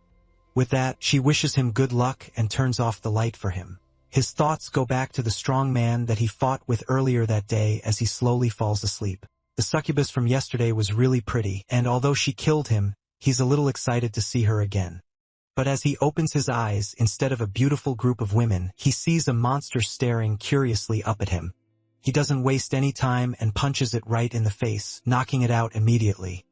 With that, she wishes him good luck and turns off the light for him. His thoughts go back to the strong man that he fought with earlier that day as he slowly falls asleep. The succubus from yesterday was really pretty, and although she killed him, he's a little excited to see her again. But as he opens his eyes, instead of a beautiful group of women, he sees a monster staring curiously up at him. He doesn't waste any time and punches it right in the face, knocking it out immediately.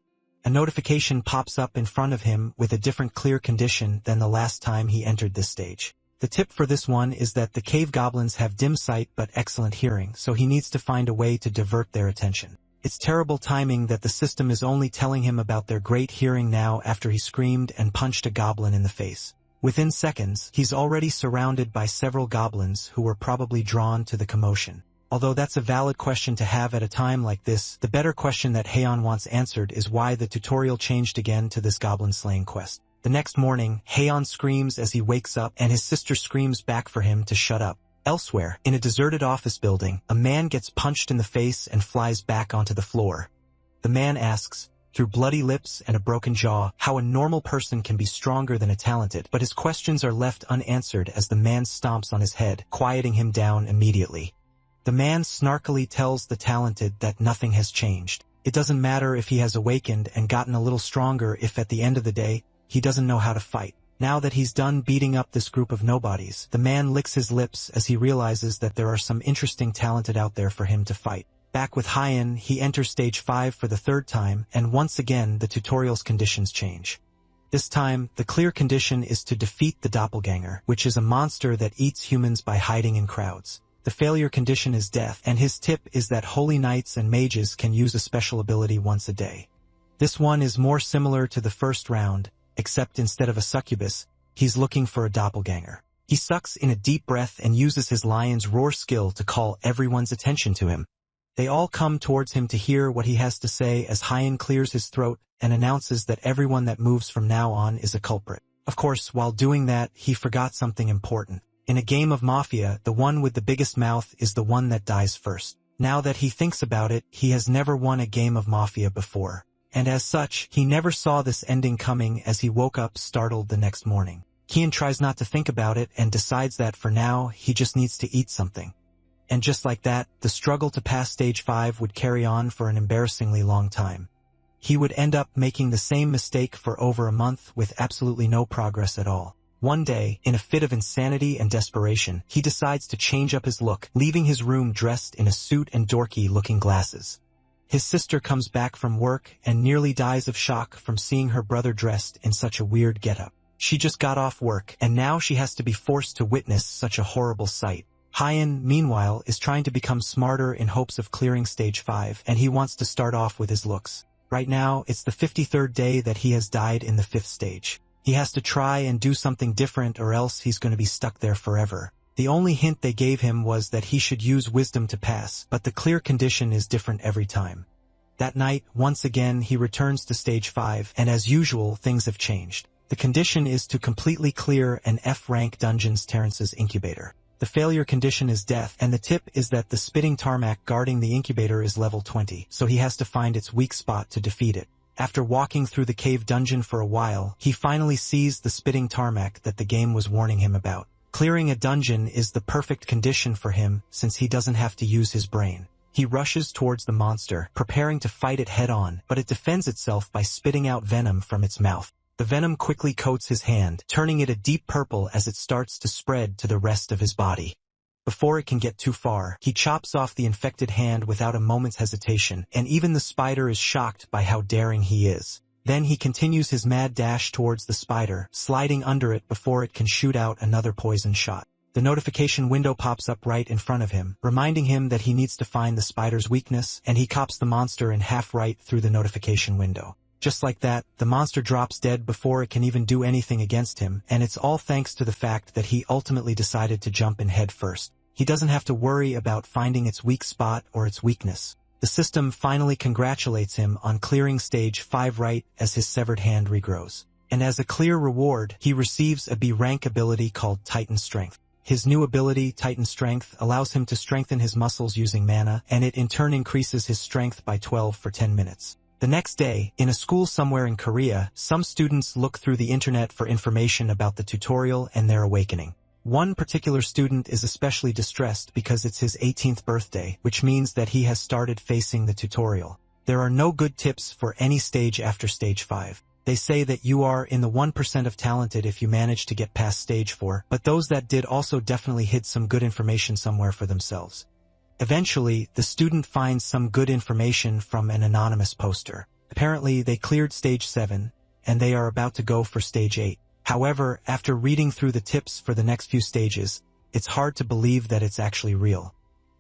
A notification pops up in front of him with a different clear condition than the last time he entered this stage. The tip for this one is that the cave goblins have dim sight but excellent hearing, so he needs to find a way to divert their attention. It's terrible timing that the system is only telling him about their great hearing now after he screamed and punched a goblin in the face. Within seconds, he's already surrounded by several goblins who were probably drawn to the commotion. Although that's a valid question to have at a time like this, the better question that Hyun wants answered is why the tutorial changed again to this goblin-slaying quest. The next morning, Hyun screams as he wakes up and his sister screams back for him to shut up. Elsewhere, in a deserted office building, a man gets punched in the face and flies back onto the floor. The man asks, through bloody lips and a broken jaw, how a normal person can be stronger than a talented, but his questions are left unanswered as the man stomps on his head, quieting him down immediately. The man snarkily tells the talented that nothing has changed. It doesn't matter if he has awakened and gotten a little stronger if at the end of the day, he doesn't know how to fight. Now that he's done beating up this group of nobodies, the man licks his lips as he realizes that there are some interesting talented out there for him to fight. Back with Hyun, he enters stage 5 for the third time, and once again the tutorial's conditions change. This time, the clear condition is to defeat the doppelganger, which is a monster that eats humans by hiding in crowds. The failure condition is death, and his tip is that holy knights and mages can use a special ability once a day. This one is more similar to the first round, except instead of a succubus, he's looking for a doppelganger. He sucks in a deep breath and uses his lion's roar skill to call everyone's attention to him. They all come towards him to hear what he has to say as Hyun clears his throat and announces that everyone that moves from now on is a culprit. Of course, while doing that, he forgot something important. In a game of Mafia, the one with the biggest mouth is the one that dies first. Now that he thinks about it, he has never won a game of Mafia before. And as such, he never saw this ending coming as he woke up startled the next morning. Kian tries not to think about it and decides that for now, he just needs to eat something. And just like that, the struggle to pass stage 5 would carry on for an embarrassingly long time. He would end up making the same mistake for over a month with absolutely no progress at all. One day, in a fit of insanity and desperation, he decides to change up his look, leaving his room dressed in a suit and dorky-looking glasses. His sister comes back from work and nearly dies of shock from seeing her brother dressed in such a weird getup. She just got off work, and now she has to be forced to witness such a horrible sight. Hyan, meanwhile, is trying to become smarter in hopes of clearing stage 5, and he wants to start off with his looks. Right now, it's the 53rd day that he has died in the 5th stage. He has to try and do something different or else he's going to be stuck there forever. The only hint they gave him was that he should use wisdom to pass, but the clear condition is different every time. That night, once again, he returns to stage 5, and as usual, things have changed. The condition is to completely clear an F-rank dungeon's Terrence's incubator. The failure condition is death, and the tip is that the spitting tarmac guarding the incubator is level 20, so he has to find its weak spot to defeat it. After walking through the cave dungeon for a while, he finally sees the spitting tarmac that the game was warning him about. Clearing a dungeon is the perfect condition for him since he doesn't have to use his brain. He rushes towards the monster, preparing to fight it head-on, but it defends itself by spitting out venom from its mouth. The venom quickly coats his hand, turning it a deep purple as it starts to spread to the rest of his body. Before it can get too far, he chops off the infected hand without a moment's hesitation, and even the spider is shocked by how daring he is. Then he continues his mad dash towards the spider, sliding under it before it can shoot out another poison shot. The notification window pops up right in front of him, reminding him that he needs to find the spider's weakness, and he cops the monster in half right through the notification window. Just like that, the monster drops dead before it can even do anything against him, and it's all thanks to the fact that he ultimately decided to jump in head first. He doesn't have to worry about finding its weak spot or its weakness. The system finally congratulates him on clearing stage 5 right as his severed hand regrows. And as a clear reward, he receives a B-rank ability called Titan Strength. His new ability, Titan Strength, allows him to strengthen his muscles using mana, and it in turn increases his strength by 12 for 10 minutes. The next day, in a school somewhere in Korea, some students look through the internet for information about the tutorial and their awakening. One particular student is especially distressed because it's his 18th birthday, which means that he has started facing the tutorial. There are no good tips for any stage after stage 5. They say that you are in the 1% of talented if you manage to get past stage 4, but those that did also definitely hid some good information somewhere for themselves. Eventually, the student finds some good information from an anonymous poster. Apparently, they cleared stage 7, and they are about to go for stage 8. However, after reading through the tips for the next few stages, it's hard to believe that it's actually real.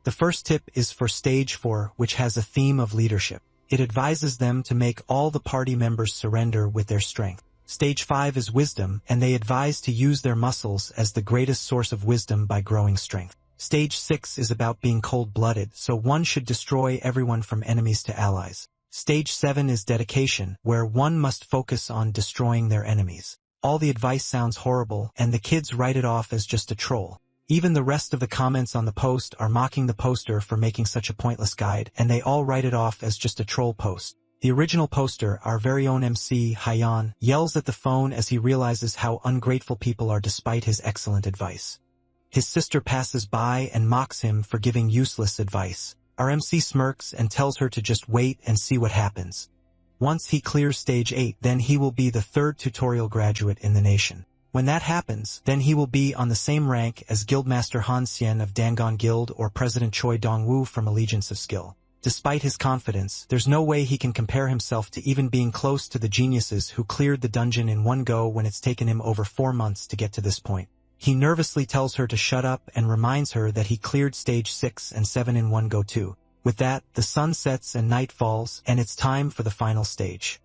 The first tip is for stage 4, which has a theme of leadership. It advises them to make all the party members surrender with their strength. Stage 5 is wisdom, and they advise to use their muscles as the greatest source of wisdom by growing strength. Stage 6 is about being cold-blooded, so one should destroy everyone from enemies to allies. Stage 7 is dedication, where one must focus on destroying their enemies. All the advice sounds horrible, and the kids write it off as just a troll. Even the rest of the comments on the post are mocking the poster for making such a pointless guide, and they all write it off as just a troll post. The original poster, our very own MC, Hyan, yells at the phone as he realizes how ungrateful people are despite his excellent advice. His sister passes by and mocks him for giving useless advice. Our MC smirks and tells her to just wait and see what happens. Once he clears stage 8, then he will be the 3rd tutorial graduate in the nation. When that happens, then he will be on the same rank as Guildmaster Han Xian of Dangon Guild or President Choi Dong-woo from Allegiance of Skill. Despite his confidence, there's no way he can compare himself to even being close to the geniuses who cleared the dungeon in one go when it's taken him over 4 months to get to this point. He nervously tells her to shut up and reminds her that he cleared stage 6 and 7 in one go too. With that, the sun sets and night falls, and it's time for the final stage.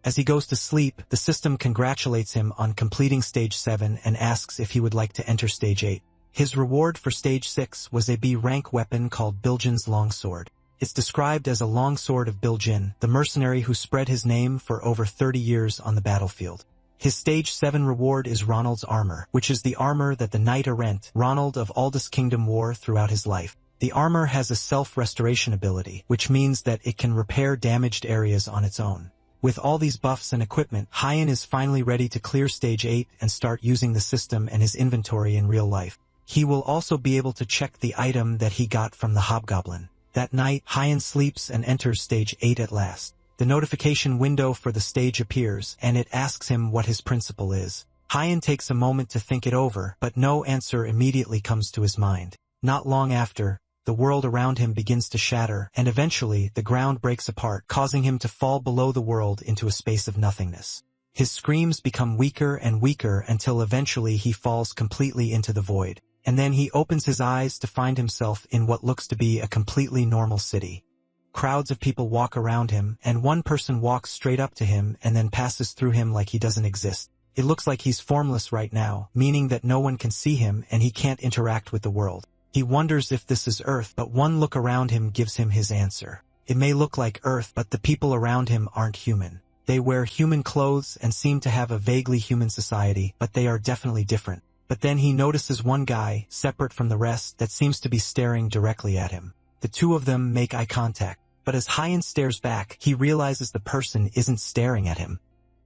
As he goes to sleep, the system congratulates him on completing stage 7 and asks if he would like to enter stage 8. His reward for stage 6 was a B-rank weapon called Biljin's Longsword. It's described as a longsword of Biljin, the mercenary who spread his name for over 30 years on the battlefield. His Stage 7 reward is Ronald's armor, which is the armor that the knight errant, Ronald of Aldous Kingdom wore throughout his life. The armor has a self-restoration ability, which means that it can repair damaged areas on its own. With all these buffs and equipment, Hyan is finally ready to clear Stage 8 and start using the system and his inventory in real life. He will also be able to check the item that he got from the hobgoblin. That night, Hyan sleeps and enters Stage 8 at last. The notification window for the stage appears, and it asks him what his principle is. Hyan takes a moment to think it over, but no answer immediately comes to his mind. Not long after, the world around him begins to shatter, and eventually the ground breaks apart, causing him to fall below the world into a space of nothingness. His screams become weaker and weaker until eventually he falls completely into the void. And then he opens his eyes to find himself in what looks to be a completely normal city. Crowds of people walk around him, and one person walks straight up to him and then passes through him like he doesn't exist. It looks like he's formless right now, meaning that no one can see him and he can't interact with the world. He wonders if this is Earth, but one look around him gives him his answer. It may look like Earth, but the people around him aren't human. They wear human clothes and seem to have a vaguely human society, but they are definitely different. But then he notices one guy, separate from the rest, that seems to be staring directly at him. The two of them make eye contact, but as Hyan stares back, he realizes the person isn't staring at him.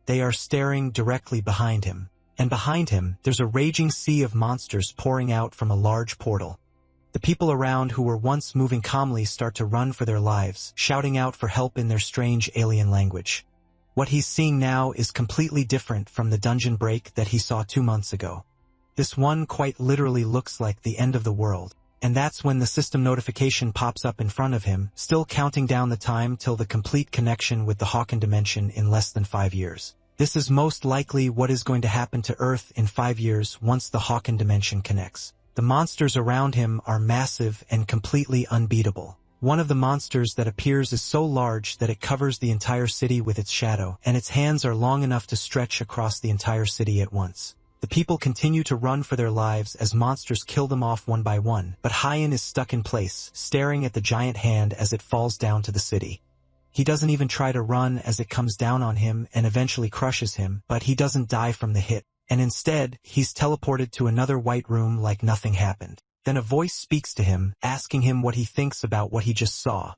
They are staring directly behind him. And behind him, there's a raging sea of monsters pouring out from a large portal. The people around who were once moving calmly start to run for their lives, shouting out for help in their strange alien language. What he's seeing now is completely different from the dungeon break that he saw 2 months ago. This one quite literally looks like the end of the world. And that's when the system notification pops up in front of him, still counting down the time till the complete connection with the Hawken dimension in less than 5 years. This is most likely what is going to happen to Earth in 5 years once the Hawken dimension connects. The monsters around him are massive and completely unbeatable. One of the monsters that appears is so large that it covers the entire city with its shadow, and its hands are long enough to stretch across the entire city at once. The people continue to run for their lives as monsters kill them off one by one, but Hyan is stuck in place, staring at the giant hand as it falls down to the city. He doesn't even try to run as it comes down on him and eventually crushes him, but he doesn't die from the hit. And instead, he's teleported to another white room like nothing happened. Then a voice speaks to him, asking him what he thinks about what he just saw.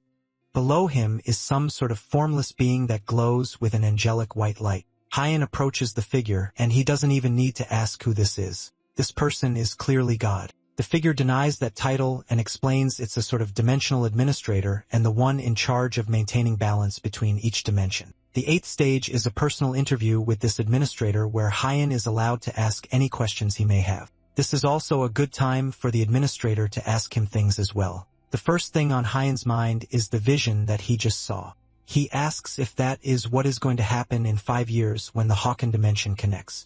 Below him is some sort of formless being that glows with an angelic white light. Hyan approaches the figure, and he doesn't even need to ask who this is. This person is clearly God. The figure denies that title and explains it's a sort of dimensional administrator and the one in charge of maintaining balance between each dimension. The 8th stage is a personal interview with this administrator where Hyan is allowed to ask any questions he may have. This is also a good time for the administrator to ask him things as well. The first thing on Hyan's mind is the vision that he just saw. He asks if that is what is going to happen in 5 years when the Hawken dimension connects.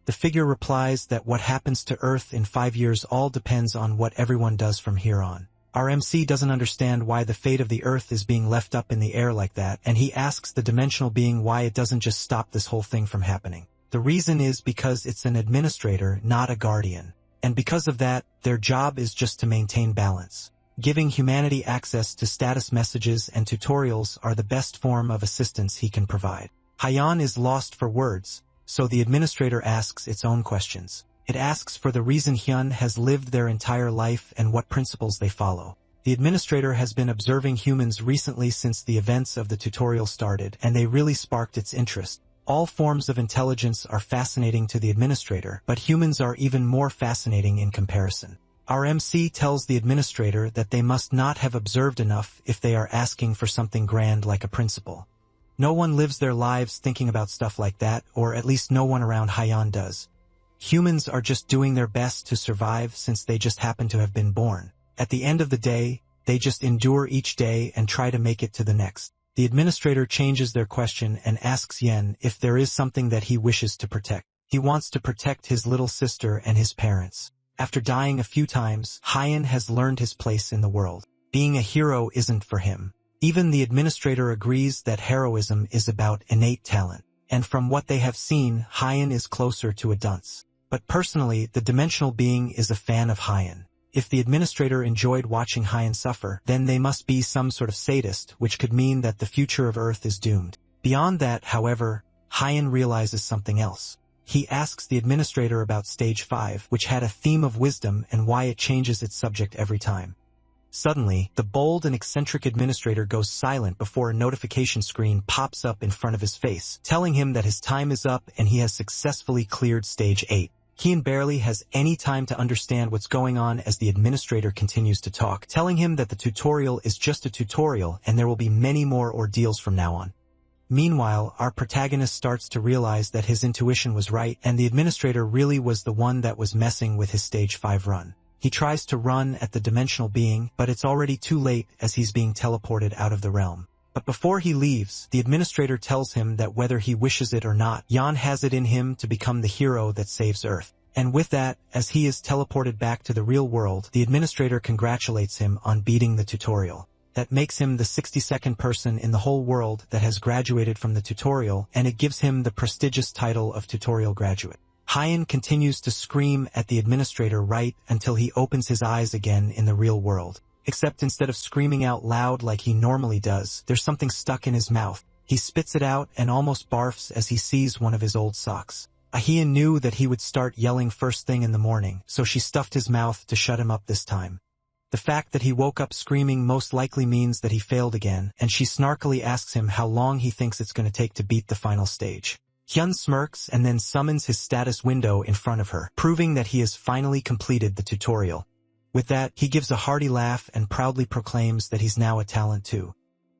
The figure replies that what happens to Earth in 5 years all depends on what everyone does from here on. Our MC doesn't understand why the fate of the Earth is being left up in the air like that, and he asks the dimensional being why it doesn't just stop this whole thing from happening. The reason is because it's an administrator, not a guardian. And because of that, their job is just to maintain balance. Giving humanity access to status messages and tutorials are the best form of assistance he can provide. Hyan is lost for words, so the administrator asks its own questions. It asks for the reason Hyun has lived their entire life and what principles they follow. The administrator has been observing humans recently since the events of the tutorial started, and they really sparked its interest. All forms of intelligence are fascinating to the administrator, but humans are even more fascinating in comparison. Our MC tells the administrator that they must not have observed enough if they are asking for something grand like a principle. No one lives their lives thinking about stuff like that, or at least no one around Hyan does. Humans are just doing their best to survive since they just happen to have been born. At the end of the day, they just endure each day and try to make it to the next. The administrator changes their question and asks Yen if there is something that he wishes to protect. He wants to protect his little sister and his parents. After dying a few times, Hyan has learned his place in the world. Being a hero isn't for him. Even the administrator agrees that heroism is about innate talent. And from what they have seen, Hyan is closer to a dunce. But personally, the dimensional being is a fan of Hyan. If the administrator enjoyed watching Hyan suffer, then they must be some sort of sadist, which could mean that the future of Earth is doomed. Beyond that, however, Hyan realizes something else. He asks the administrator about Stage 5, which had a theme of wisdom and why it changes its subject every time. Suddenly, the bold and eccentric administrator goes silent before a notification screen pops up in front of his face, telling him that his time is up and he has successfully cleared Stage 8. He barely has any time to understand what's going on as the administrator continues to talk, telling him that the tutorial is just a tutorial and there will be many more ordeals from now on. Meanwhile, our protagonist starts to realize that his intuition was right and the administrator really was the one that was messing with his Stage 5 run. He tries to run at the dimensional being, but it's already too late as he's being teleported out of the realm. But before he leaves, the administrator tells him that whether he wishes it or not, Yan has it in him to become the hero that saves Earth. And with that, as he is teleported back to the real world, the administrator congratulates him on beating the tutorial. That makes him the 62nd person in the whole world that has graduated from the tutorial, and it gives him the prestigious title of tutorial graduate. Hyan continues to scream at the administrator right until he opens his eyes again in the real world. Except instead of screaming out loud like he normally does, there's something stuck in his mouth. He spits it out and almost barfs as he sees one of his old socks. Hyan knew that he would start yelling first thing in the morning, so she stuffed his mouth to shut him up this time. The fact that he woke up screaming most likely means that he failed again, and she snarkily asks him how long he thinks it's going to take to beat the final stage. Hyun smirks and then summons his status window in front of her, proving that he has finally completed the tutorial. With that, he gives a hearty laugh and proudly proclaims that he's now a talent too.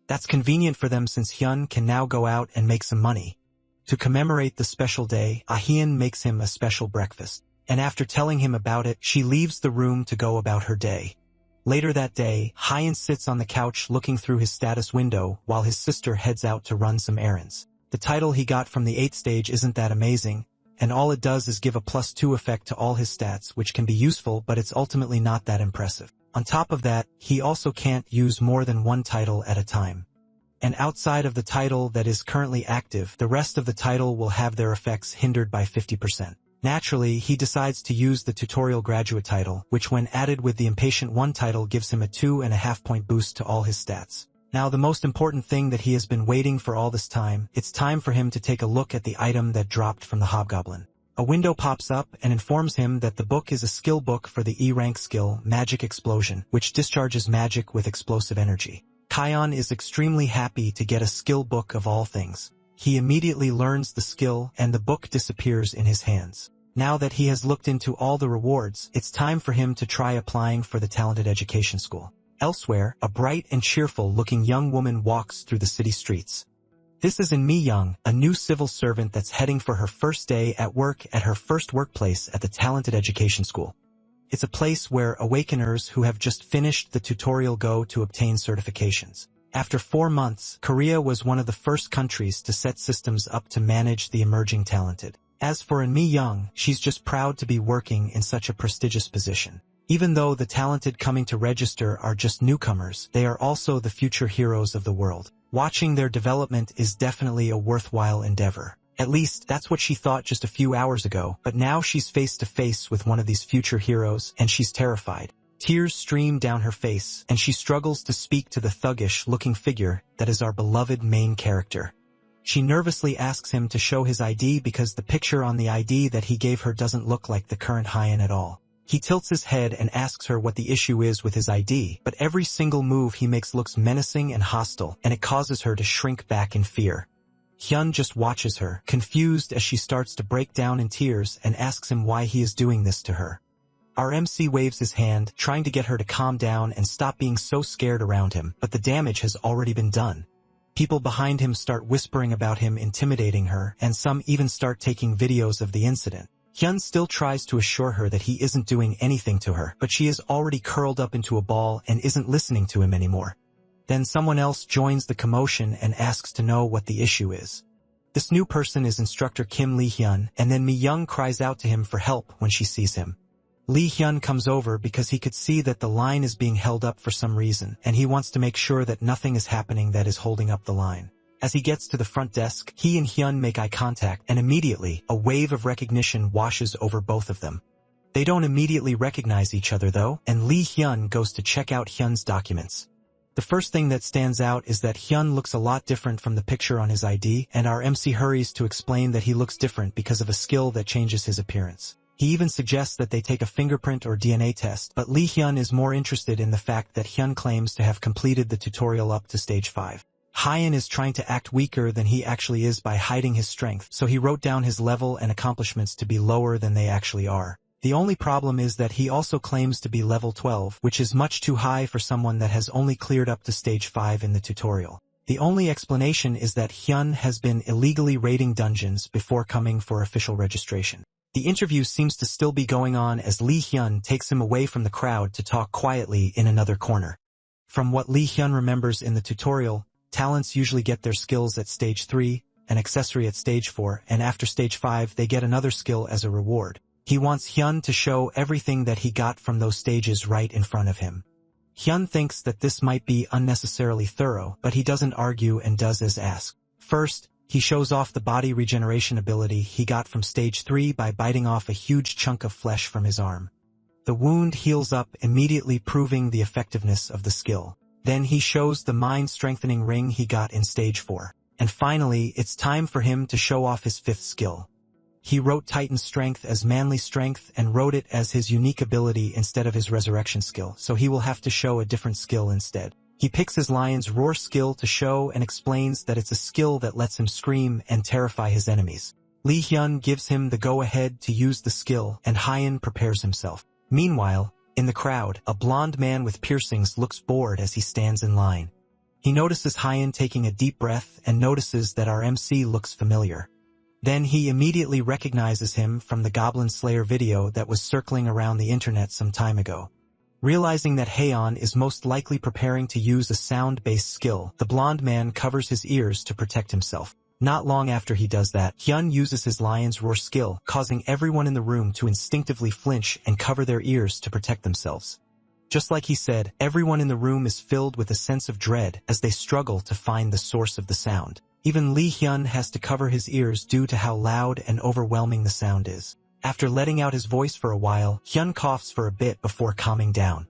That's convenient for them since Hyun can now go out and make some money. To commemorate the special day, Hyun makes him a special breakfast, and after telling him about it, she leaves the room to go about her day. Later that day, Hyun sits on the couch looking through his status window while his sister heads out to run some errands. The title he got from the 8th stage isn't that amazing, and all it does is give a +2 effect to all his stats, which can be useful, but it's ultimately not that impressive. On top of that, he also can't use more than one title at a time. And outside of the title that is currently active, the rest of the title will have their effects hindered by 50%. Naturally, he decides to use the tutorial graduate title, which when added with the Impatient 1 title gives him a 2.5 point boost to all his stats. Now the most important thing that he has been waiting for all this time, it's time for him to take a look at the item that dropped from the hobgoblin. A window pops up and informs him that the book is a skill book for the E-rank skill, Magic Explosion, which discharges magic with explosive energy. Kion is extremely happy to get a skill book of all things. He immediately learns the skill and the book disappears in his hands. Now that he has looked into all the rewards, it's time for him to try applying for the talented education school. Elsewhere, a bright and cheerful-looking young woman walks through the city streets. This is Mi Young, a new civil servant that's heading for her first day at work at her first workplace at the talented education school. It's a place where awakeners who have just finished the tutorial go to obtain certifications. After 4 months, Korea was one of the first countries to set systems up to manage the emerging talented. As for Mi Young, she's just proud to be working in such a prestigious position. Even though the talented coming to register are just newcomers, they are also the future heroes of the world. Watching their development is definitely a worthwhile endeavor. At least, that's what she thought just a few hours ago, but now she's face to face with one of these future heroes, and she's terrified. Tears stream down her face, and she struggles to speak to the thuggish-looking figure that is our beloved main character. She nervously asks him to show his ID because the picture on the ID that he gave her doesn't look like the current Hyan at all. He tilts his head and asks her what the issue is with his ID, but every single move he makes looks menacing and hostile, and it causes her to shrink back in fear. Hyun just watches her, confused as she starts to break down in tears and asks him why he is doing this to her. Our MC waves his hand, trying to get her to calm down and stop being so scared around him, but the damage has already been done. People behind him start whispering about him intimidating her, and some even start taking videos of the incident. Hyun still tries to assure her that he isn't doing anything to her, but she is already curled up into a ball and isn't listening to him anymore. Then someone else joins the commotion and asks to know what the issue is. This new person is instructor Kim Lee-hyun, and then Mi Young cries out to him for help when she sees him. Lee-hyun comes over because he could see that the line is being held up for some reason, and he wants to make sure that nothing is happening that is holding up the line. As he gets to the front desk, he and Hyun make eye contact, and immediately, a wave of recognition washes over both of them. They don't immediately recognize each other though, and Lee-hyun goes to check out Hyun's documents. The first thing that stands out is that Hyun looks a lot different from the picture on his ID, and our MC hurries to explain that he looks different because of a skill that changes his appearance. He even suggests that they take a fingerprint or DNA test, but Lee Hyun is more interested in the fact that Hyun claims to have completed the tutorial up to stage 5. Hyun is trying to act weaker than he actually is by hiding his strength, so he wrote down his level and accomplishments to be lower than they actually are. The only problem is that he also claims to be level 12, which is much too high for someone that has only cleared up to stage 5 in the tutorial. The only explanation is that Hyun has been illegally raiding dungeons before coming for official registration. The interview seems to still be going on as Lee Hyun takes him away from the crowd to talk quietly in another corner. From what Lee Hyun remembers in the tutorial, talents usually get their skills at stage 3, an accessory at stage 4, and after stage 5 they get another skill as a reward. He wants Hyun to show everything that he got from those stages right in front of him. Hyun thinks that this might be unnecessarily thorough, but he doesn't argue and does as asked. First, he shows off the body regeneration ability he got from stage 3 by biting off a huge chunk of flesh from his arm. The wound heals up, immediately proving the effectiveness of the skill. Then he shows the mind-strengthening ring he got in stage 4. And finally, it's time for him to show off his 5th skill. He wrote Titan Strength as Manly Strength and wrote it as his unique ability instead of his Resurrection skill, so he will have to show a different skill instead. He picks his Lion's Roar skill to show and explains that it's a skill that lets him scream and terrify his enemies. Lee Hyun gives him the go-ahead to use the skill, and Hyun prepares himself. Meanwhile, in the crowd, a blonde man with piercings looks bored as he stands in line. He notices Hyun taking a deep breath and notices that our MC looks familiar. Then he immediately recognizes him from the Goblin Slayer video that was circling around the internet some time ago. Realizing that Haeon is most likely preparing to use a sound-based skill, the blonde man covers his ears to protect himself. Not long after he does that, Hyun uses his Lion's Roar skill, causing everyone in the room to instinctively flinch and cover their ears to protect themselves. Just like he said, everyone in the room is filled with a sense of dread as they struggle to find the source of the sound. Even Lee Hyun has to cover his ears due to how loud and overwhelming the sound is. After letting out his voice for a while, Hyun coughs for a bit before calming down.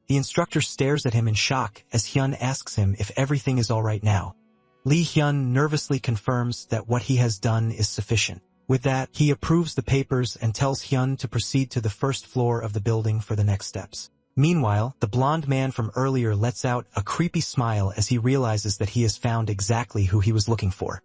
The instructor stares at him in shock as Hyun asks him if everything is alright now. Lee Hyun nervously confirms that what he has done is sufficient. With that, he approves the papers and tells Hyun to proceed to the first floor of the building for the next steps. Meanwhile, the blonde man from earlier lets out a creepy smile as he realizes that he has found exactly who he was looking for.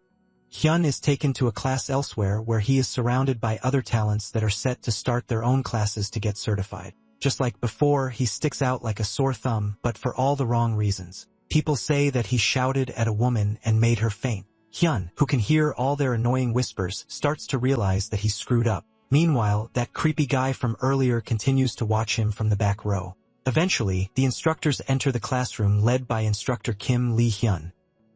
Hyun is taken to a class elsewhere where he is surrounded by other talents that are set to start their own classes to get certified. Just like before, he sticks out like a sore thumb, but for all the wrong reasons. People say that he shouted at a woman and made her faint. Hyun, who can hear all their annoying whispers, starts to realize that he's screwed up. Meanwhile, that creepy guy from earlier continues to watch him from the back row. Eventually, the instructors enter the classroom led by instructor Kim Lee Hyun.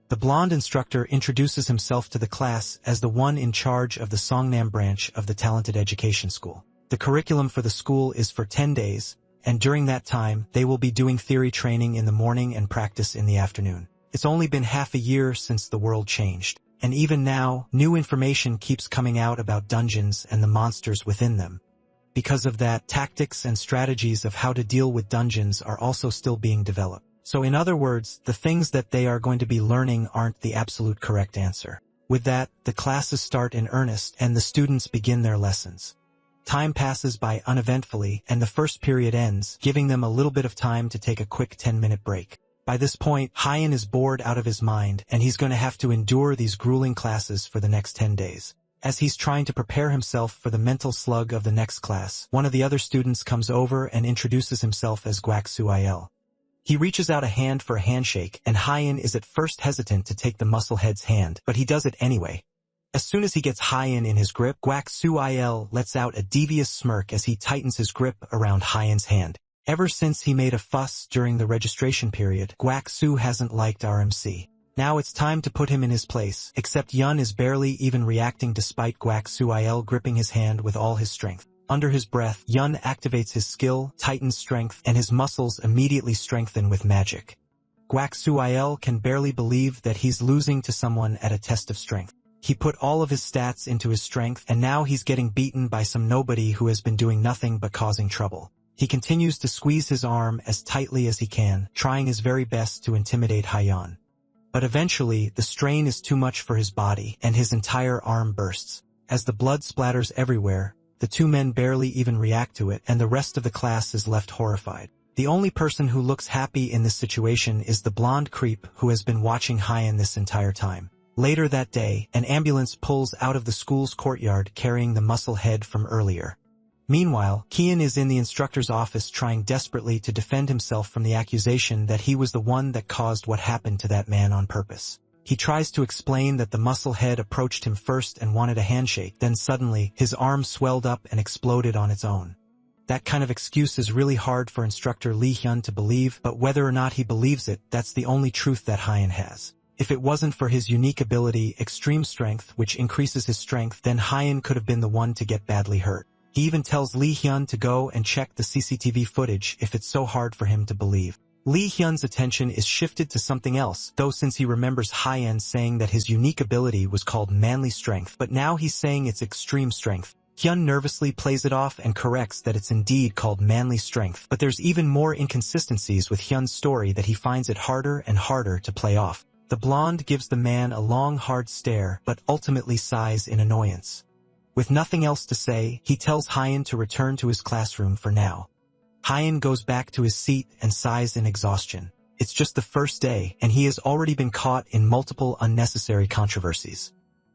The blonde instructor introduces himself to the class as the one in charge of the Songnam branch of the Talented Education School. The curriculum for the school is for 10 days, and during that time, they will be doing theory training in the morning and practice in the afternoon. It's only been half a year since the world changed, and even now, new information keeps coming out about dungeons and the monsters within them. Because of that, tactics and strategies of how to deal with dungeons are also still being developed. So in other words, the things that they are going to be learning aren't the absolute correct answer. With that, the classes start in earnest and the students begin their lessons. Time passes by uneventfully and the first period ends, giving them a little bit of time to take a quick 10-minute break. By this point, Hyun is bored out of his mind and he's going to have to endure these grueling classes for the next 10 days. As he's trying to prepare himself for the mental slug of the next class, one of the other students comes over and introduces himself as Gwaksu-il. He reaches out a hand for a handshake, and Hyun is at first hesitant to take the musclehead's hand, but he does it anyway. As soon as he gets Hyun in his grip, Gwaksu-il lets out a devious smirk as he tightens his grip around Hyun's hand. Ever since he made a fuss during the registration period, Gwaksu hasn't liked RMC. Now it's time to put him in his place, except Hyun is barely even reacting despite Gwaksu-il gripping his hand with all his strength. Under his breath, Hyun activates his skill, Titan Strength, and his muscles immediately strengthen with magic. Gwaksu-il can barely believe that he's losing to someone at a test of strength. He put all of his stats into his strength, and now he's getting beaten by some nobody who has been doing nothing but causing trouble. He continues to squeeze his arm as tightly as he can, trying his very best to intimidate Hyeon. But eventually, the strain is too much for his body, and his entire arm bursts. As the blood splatters everywhere, the two men barely even react to it, and the rest of the class is left horrified. The only person who looks happy in this situation is the blonde creep who has been watching Hyeon this entire time. Later that day, an ambulance pulls out of the school's courtyard carrying the muscle head from earlier. Meanwhile, Kian is in the instructor's office trying desperately to defend himself from the accusation that he was the one that caused what happened to that man on purpose. He tries to explain that the muscle head approached him first and wanted a handshake, then suddenly, his arm swelled up and exploded on its own. That kind of excuse is really hard for instructor Lee Hyun to believe, but whether or not he believes it, that's the only truth that Hyeon has. If it wasn't for his unique ability, extreme strength, which increases his strength, then Hyeon could have been the one to get badly hurt. He even tells Lee Hyun to go and check the CCTV footage if it's so hard for him to believe. Lee Hyun's attention is shifted to something else, though, since he remembers Hyeon saying that his unique ability was called manly strength, but now he's saying it's extreme strength. Hyun nervously plays it off and corrects that it's indeed called manly strength, but there's even more inconsistencies with Hyun's story that he finds it harder and harder to play off. The blonde gives the man a long, hard stare, but ultimately sighs in annoyance. With nothing else to say, he tells Hyeon to return to his classroom for now. Hyeon goes back to his seat and sighs in exhaustion. It's just the first day, and he has already been caught in multiple unnecessary controversies.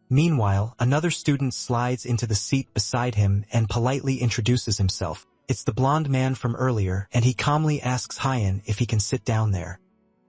Meanwhile, another student slides into the seat beside him and politely introduces himself. It's the blonde man from earlier, and he calmly asks Hyeon if he can sit down there.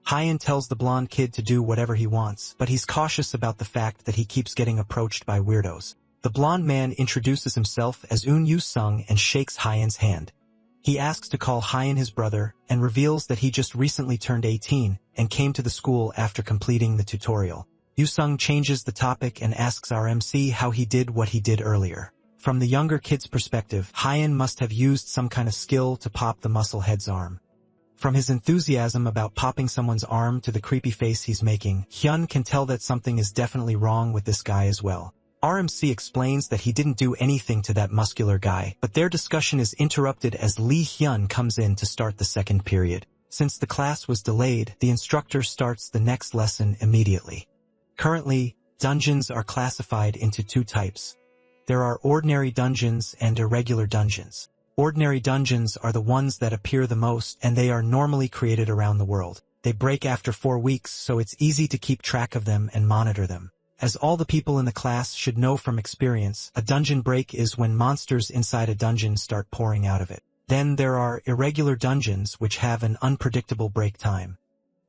Hyeon tells the blonde kid to do whatever he wants, but he's cautious about the fact that he keeps getting approached by weirdos. The blonde man introduces himself as Eun Yu-sung and shakes Hyeon's hand. He asks to call Hyeon his brother, and reveals that he just recently turned 18 and came to the school after completing the tutorial. Yu-sung changes the topic and asks our MC how he did what he did earlier. From the younger kid's perspective, Hyeon must have used some kind of skill to pop the muscle head's arm. From his enthusiasm about popping someone's arm to the creepy face he's making, Hyun can tell that something is definitely wrong with this guy as well. RMC explains that he didn't do anything to that muscular guy, but their discussion is interrupted as Lee Hyun comes in to start the second period. Since the class was delayed, the instructor starts the next lesson immediately. Currently, dungeons are classified into two types. There are ordinary dungeons and irregular dungeons. Ordinary dungeons are the ones that appear the most, and they are normally created around the world. They break after 4 weeks, so it's easy to keep track of them and monitor them. As all the people in the class should know from experience, a dungeon break is when monsters inside a dungeon start pouring out of it. Then there are irregular dungeons which have an unpredictable break time.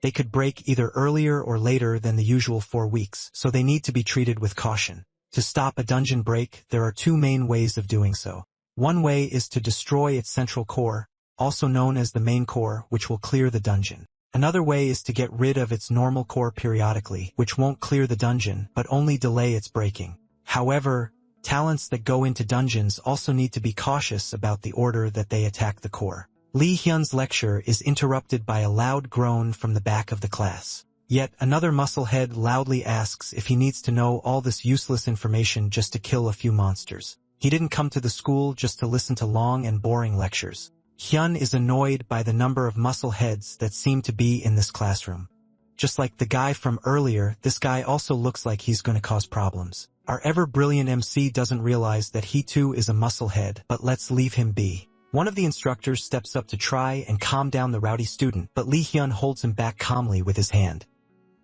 They could break either earlier or later than the usual 4 weeks, so they need to be treated with caution. To stop a dungeon break, there are two main ways of doing so. One way is to destroy its central core, also known as the main core, which will clear the dungeon. Another way is to get rid of its normal core periodically, which won't clear the dungeon, but only delay its breaking. However, talents that go into dungeons also need to be cautious about the order that they attack the core. Lee Hyun's lecture is interrupted by a loud groan from the back of the class. Yet another musclehead loudly asks if he needs to know all this useless information just to kill a few monsters. He didn't come to the school just to listen to long and boring lectures. Hyun is annoyed by the number of muscleheads that seem to be in this classroom. Just like the guy from earlier, this guy also looks like he's going to cause problems. Our ever-brilliant MC doesn't realize that he too is a musclehead, but let's leave him be. One of the instructors steps up to try and calm down the rowdy student, but Lee Hyun holds him back calmly with his hand.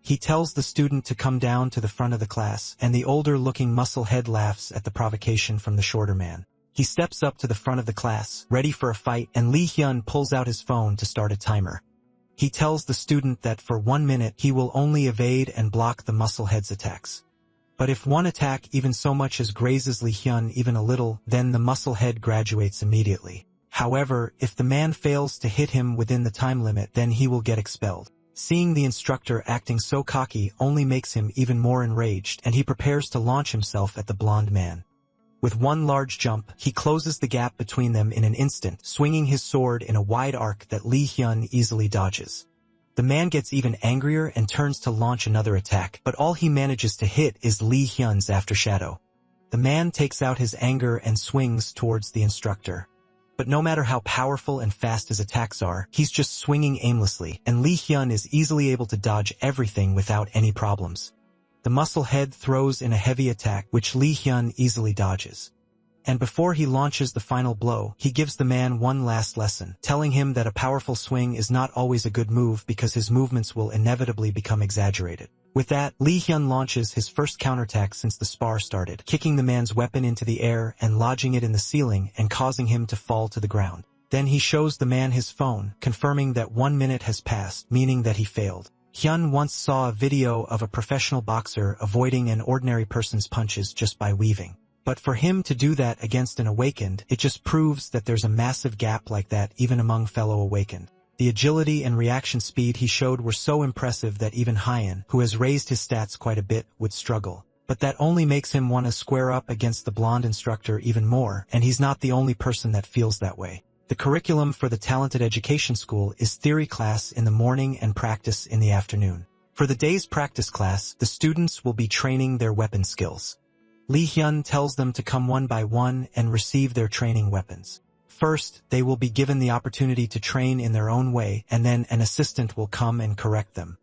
He tells the student to come down to the front of the class, and the older-looking musclehead laughs at the provocation from the shorter man. He steps up to the front of the class, ready for a fight, and Lee Hyun pulls out his phone to start a timer. He tells the student that for 1 minute he will only evade and block the musclehead's attacks. But if one attack even so much as grazes Lee Hyun even a little, then the musclehead graduates immediately. However, if the man fails to hit him within the time limit, then he will get expelled. Seeing the instructor acting so cocky only makes him even more enraged, and he prepares to launch himself at the blonde man. With one large jump, he closes the gap between them in an instant, swinging his sword in a wide arc that Lee Hyun easily dodges. The man gets even angrier and turns to launch another attack, but all he manages to hit is Lee Hyun's aftershadow. The man takes out his anger and swings towards the instructor. But no matter how powerful and fast his attacks are, he's just swinging aimlessly, and Lee Hyun is easily able to dodge everything without any problems. The muscle head throws in a heavy attack, which Lee Hyun easily dodges. And before he launches the final blow, he gives the man one last lesson, telling him that a powerful swing is not always a good move because his movements will inevitably become exaggerated. With that, Lee Hyun launches his first counterattack since the spar started, kicking the man's weapon into the air and lodging it in the ceiling and causing him to fall to the ground. Then he shows the man his phone, confirming that 1 minute has passed, meaning that he failed. Hyun once saw a video of a professional boxer avoiding an ordinary person's punches just by weaving. But for him to do that against an awakened, it just proves that there's a massive gap like that even among fellow awakened. The agility and reaction speed he showed were so impressive that even Hyun, who has raised his stats quite a bit, would struggle. But that only makes him want to square up against the blonde instructor even more, and he's not the only person that feels that way. The curriculum for the talented education school is theory class in the morning and practice in the afternoon. For the day's practice class, the students will be training their weapon skills. Lee Hyun tells them to come one by one and receive their training weapons. First, they will be given the opportunity to train in their own way, and then an assistant will come and correct them.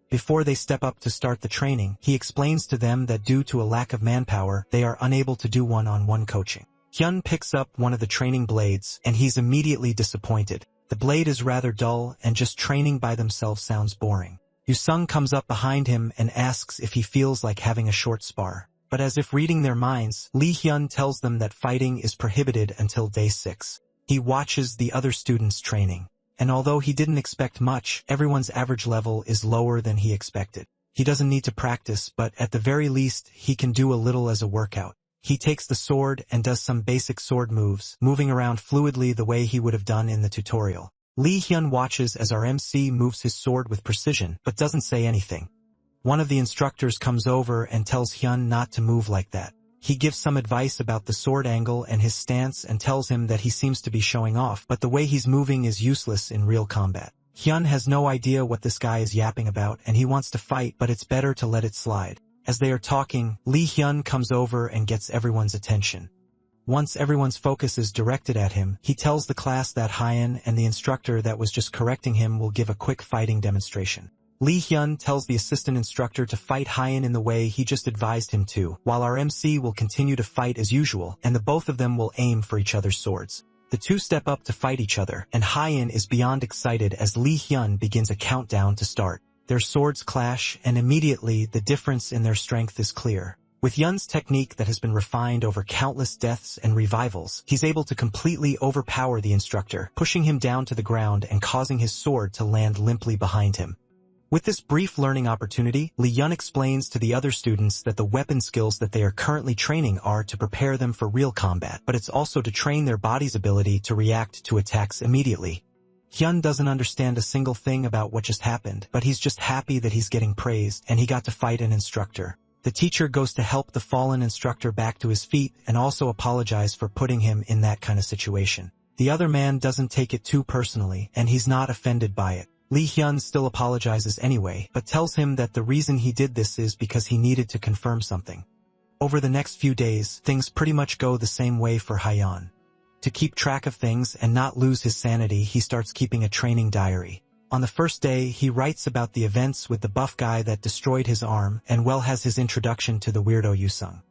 Before they step up to start the training, he explains to them that due to a lack of manpower, they are unable to do one-on-one coaching. Hyun picks up one of the training blades, and he's immediately disappointed. The blade is rather dull, and just training by themselves sounds boring. Yoo-sung comes up behind him and asks if he feels like having a short spar. But as if reading their minds, Lee Hyun tells them that fighting is prohibited until day 6. He watches the other students training. And although he didn't expect much, everyone's average level is lower than he expected. He doesn't need to practice, but at the very least, he can do a little as a workout. He takes the sword and does some basic sword moves, moving around fluidly the way he would have done in the tutorial. Lee Hyun watches as our MC moves his sword with precision, but doesn't say anything. One of the instructors comes over and tells Hyun not to move like that. He gives some advice about the sword angle and his stance and tells him that he seems to be showing off, but the way he's moving is useless in real combat. Hyun has no idea what this guy is yapping about and he wants to fight, but it's better to let it slide. As they are talking, Lee Hyun comes over and gets everyone's attention. Once everyone's focus is directed at him, he tells the class that Hyun and the instructor that was just correcting him will give a quick fighting demonstration. Lee Hyun tells the assistant instructor to fight Hyun in the way he just advised him to, while our MC will continue to fight as usual, and the both of them will aim for each other's swords. The two step up to fight each other, and Hyun is beyond excited as Lee Hyun begins a countdown to start. Their swords clash, and immediately the difference in their strength is clear. With Hyun's technique that has been refined over countless deaths and revivals, he's able to completely overpower the instructor, pushing him down to the ground and causing his sword to land limply behind him. With this brief learning opportunity, Lee Hyun explains to the other students that the weapon skills that they are currently training are to prepare them for real combat, but it's also to train their body's ability to react to attacks immediately. Hyun doesn't understand a single thing about what just happened, but he's just happy that he's getting praised and he got to fight an instructor. The teacher goes to help the fallen instructor back to his feet and also apologize for putting him in that kind of situation. The other man doesn't take it too personally, and he's not offended by it. Lee Hyun still apologizes anyway, but tells him that the reason he did this is because he needed to confirm something. Over the next few days, things pretty much go the same way for Hyun. To keep track of things and not lose his sanity, he starts keeping a training diary. On the first day, he writes about the events with the buff guy that destroyed his arm, and has his introduction to the weirdo Yoo-sung.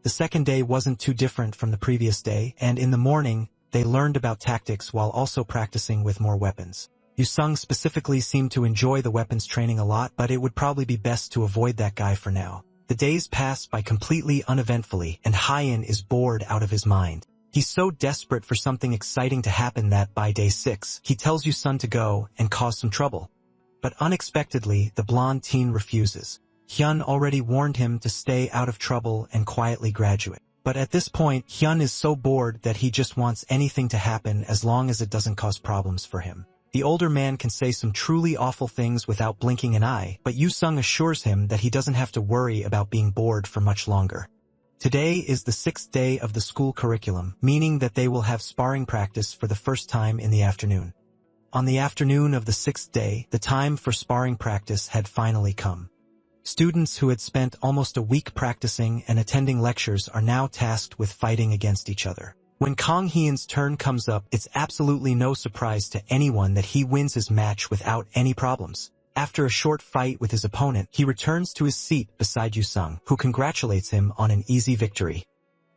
The second day wasn't too different from the previous day, and in the morning, they learned about tactics while also practicing with more weapons. Yoo-sung specifically seemed to enjoy the weapons training a lot, but it would probably be best to avoid that guy for now. The days pass by completely uneventfully, and Hyun is bored out of his mind. He's so desperate for something exciting to happen that by day 6, he tells Yoo-sung to go and cause some trouble. But unexpectedly, the blonde teen refuses. Hyun already warned him to stay out of trouble and quietly graduate. But at this point, Hyun is so bored that he just wants anything to happen as long as it doesn't cause problems for him. The older man can say some truly awful things without blinking an eye, but Yoo-sung assures him that he doesn't have to worry about being bored for much longer. Today is the 6th day of the school curriculum, meaning that they will have sparring practice for the first time in the afternoon. On the afternoon of the 6th day, the time for sparring practice had finally come. Students who had spent almost a week practicing and attending lectures are now tasked with fighting against each other. When Kang Hyun's turn comes up, it's absolutely no surprise to anyone that he wins his match without any problems. After a short fight with his opponent, he returns to his seat beside Yu-sung, who congratulates him on an easy victory.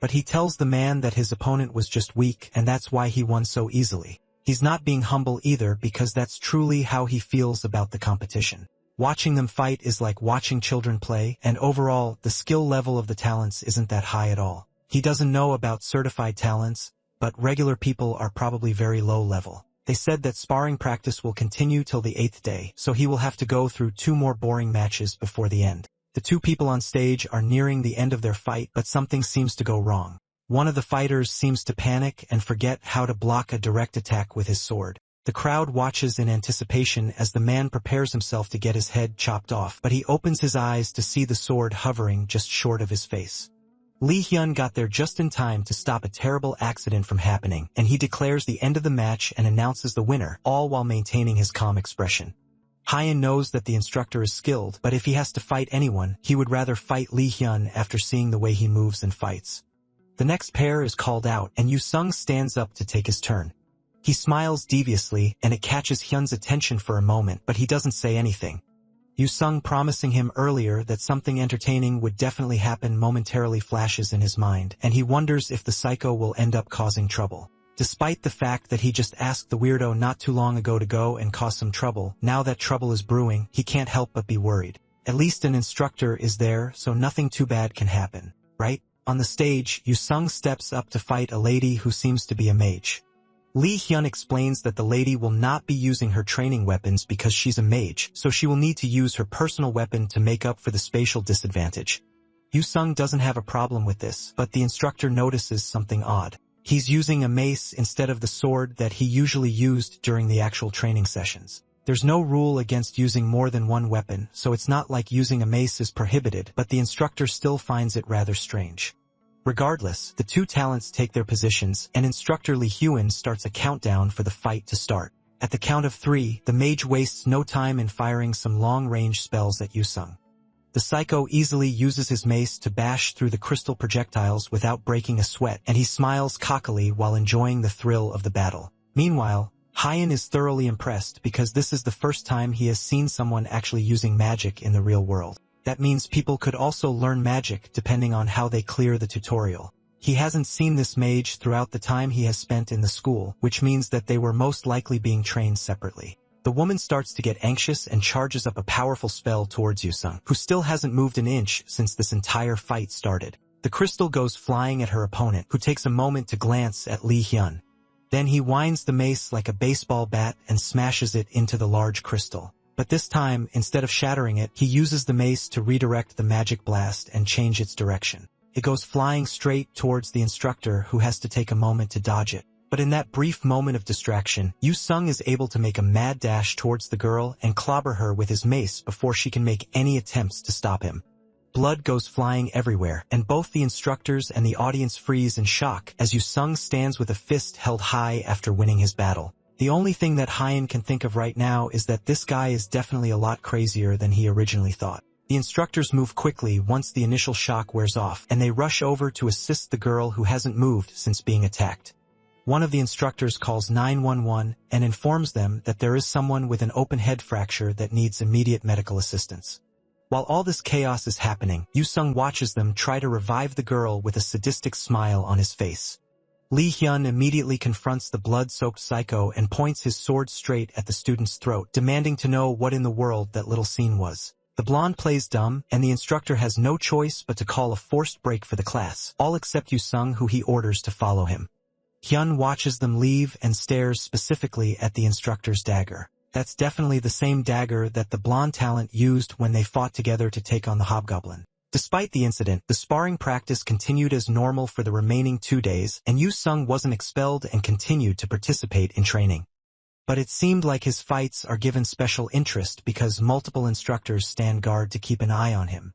But he tells the man that his opponent was just weak and that's why he won so easily. He's not being humble either because that's truly how he feels about the competition. Watching them fight is like watching children play, and overall, the skill level of the talents isn't that high at all. He doesn't know about certified talents, but regular people are probably very low level. They said that sparring practice will continue till the 8th day, so he will have to go through 2 more boring matches before the end. The 2 people on stage are nearing the end of their fight, but something seems to go wrong. One of the fighters seems to panic and forget how to block a direct attack with his sword. The crowd watches in anticipation as the man prepares himself to get his head chopped off, but he opens his eyes to see the sword hovering just short of his face. Lee Hyun got there just in time to stop a terrible accident from happening, and he declares the end of the match and announces the winner, all while maintaining his calm expression. Hyun knows that the instructor is skilled, but if he has to fight anyone, he would rather fight Lee Hyun after seeing the way he moves and fights. The next pair is called out, and Yu-sung stands up to take his turn. He smiles deviously, and it catches Hyun's attention for a moment, but he doesn't say anything. Yu-sung promising him earlier that something entertaining would definitely happen momentarily flashes in his mind, and he wonders if the psycho will end up causing trouble. Despite the fact that he just asked the weirdo not too long ago to go and cause some trouble, now that trouble is brewing, he can't help but be worried. At least an instructor is there, so nothing too bad can happen, right? On the stage, Yu-sung steps up to fight a lady who seems to be a mage. Lee Hyun explains that the lady will not be using her training weapons because she's a mage, so she will need to use her personal weapon to make up for the spatial disadvantage. Yu-sung doesn't have a problem with this, but the instructor notices something odd. He's using a mace instead of the sword that he usually used during the actual training sessions. There's no rule against using more than one weapon, so it's not like using a mace is prohibited, but the instructor still finds it rather strange. Regardless, the 2 talents take their positions, and instructor Lee Hyun starts a countdown for the fight to start. At the count of 3, the mage wastes no time in firing some long-range spells at Yu-sung. The psycho easily uses his mace to bash through the crystal projectiles without breaking a sweat, and he smiles cockily while enjoying the thrill of the battle. Meanwhile, Hyun is thoroughly impressed because this is the first time he has seen someone actually using magic in the real world. That means people could also learn magic depending on how they clear the tutorial. He hasn't seen this mage throughout the time he has spent in the school, which means that they were most likely being trained separately. The woman starts to get anxious and charges up a powerful spell towards Yu-sung, who still hasn't moved an inch since this entire fight started. The crystal goes flying at her opponent, who takes a moment to glance at Lee Hyun. Then he winds the mace like a baseball bat and smashes it into the large crystal. But this time, instead of shattering it, he uses the mace to redirect the magic blast and change its direction. It goes flying straight towards the instructor, who has to take a moment to dodge it. But in that brief moment of distraction, Yu-sung is able to make a mad dash towards the girl and clobber her with his mace before she can make any attempts to stop him. Blood goes flying everywhere, and both the instructors and the audience freeze in shock as Yu-sung stands with a fist held high after winning his battle. The only thing that Hyun can think of right now is that this guy is definitely a lot crazier than he originally thought. The instructors move quickly once the initial shock wears off, and they rush over to assist the girl who hasn't moved since being attacked. One of the instructors calls 911 and informs them that there is someone with an open head fracture that needs immediate medical assistance. While all this chaos is happening, Yu-sung watches them try to revive the girl with a sadistic smile on his face. Lee Hyun immediately confronts the blood-soaked psycho and points his sword straight at the student's throat, demanding to know what in the world that little scene was. The blonde plays dumb, and the instructor has no choice but to call a forced break for the class, all except Yu-sung, who he orders to follow him. Hyun watches them leave and stares specifically at the instructor's dagger. That's definitely the same dagger that the blonde talent used when they fought together to take on the hobgoblin. Despite the incident, the sparring practice continued as normal for the remaining 2 days, and Yu-sung wasn't expelled and continued to participate in training. But it seemed like his fights are given special interest because multiple instructors stand guard to keep an eye on him.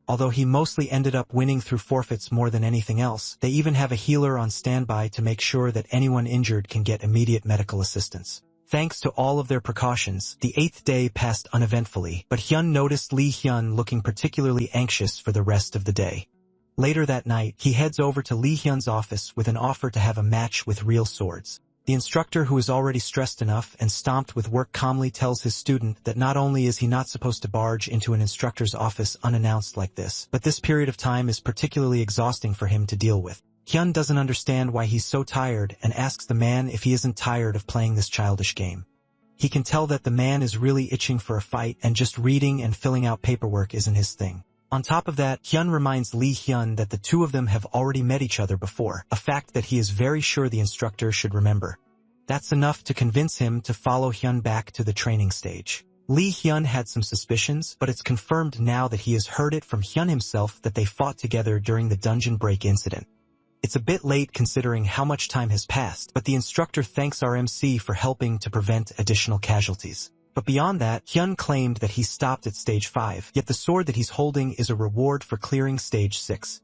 Although he mostly ended up winning through forfeits more than anything else, they even have a healer on standby to make sure that anyone injured can get immediate medical assistance. Thanks to all of their precautions, the 8th day passed uneventfully, but Hyun noticed Lee Hyun looking particularly anxious for the rest of the day. Later that night, he heads over to Lee Hyun's office with an offer to have a match with real swords. The instructor, who is already stressed enough and stomped with work, calmly tells his student that not only is he not supposed to barge into an instructor's office unannounced like this, but this period of time is particularly exhausting for him to deal with. Hyun doesn't understand why he's so tired and asks the man if he isn't tired of playing this childish game. He can tell that the man is really itching for a fight, and just reading and filling out paperwork isn't his thing. On top of that, Hyun reminds Lee Hyun that the two of them have already met each other before, a fact that he is very sure the instructor should remember. That's enough to convince him to follow Hyun back to the training stage. Lee Hyun had some suspicions, but it's confirmed now that he has heard it from Hyun himself that they fought together during the dungeon break incident. It's a bit late considering how much time has passed, but the instructor thanks our MC for helping to prevent additional casualties. But beyond that, Hyun claimed that he stopped at stage 5, yet the sword that he's holding is a reward for clearing stage 6.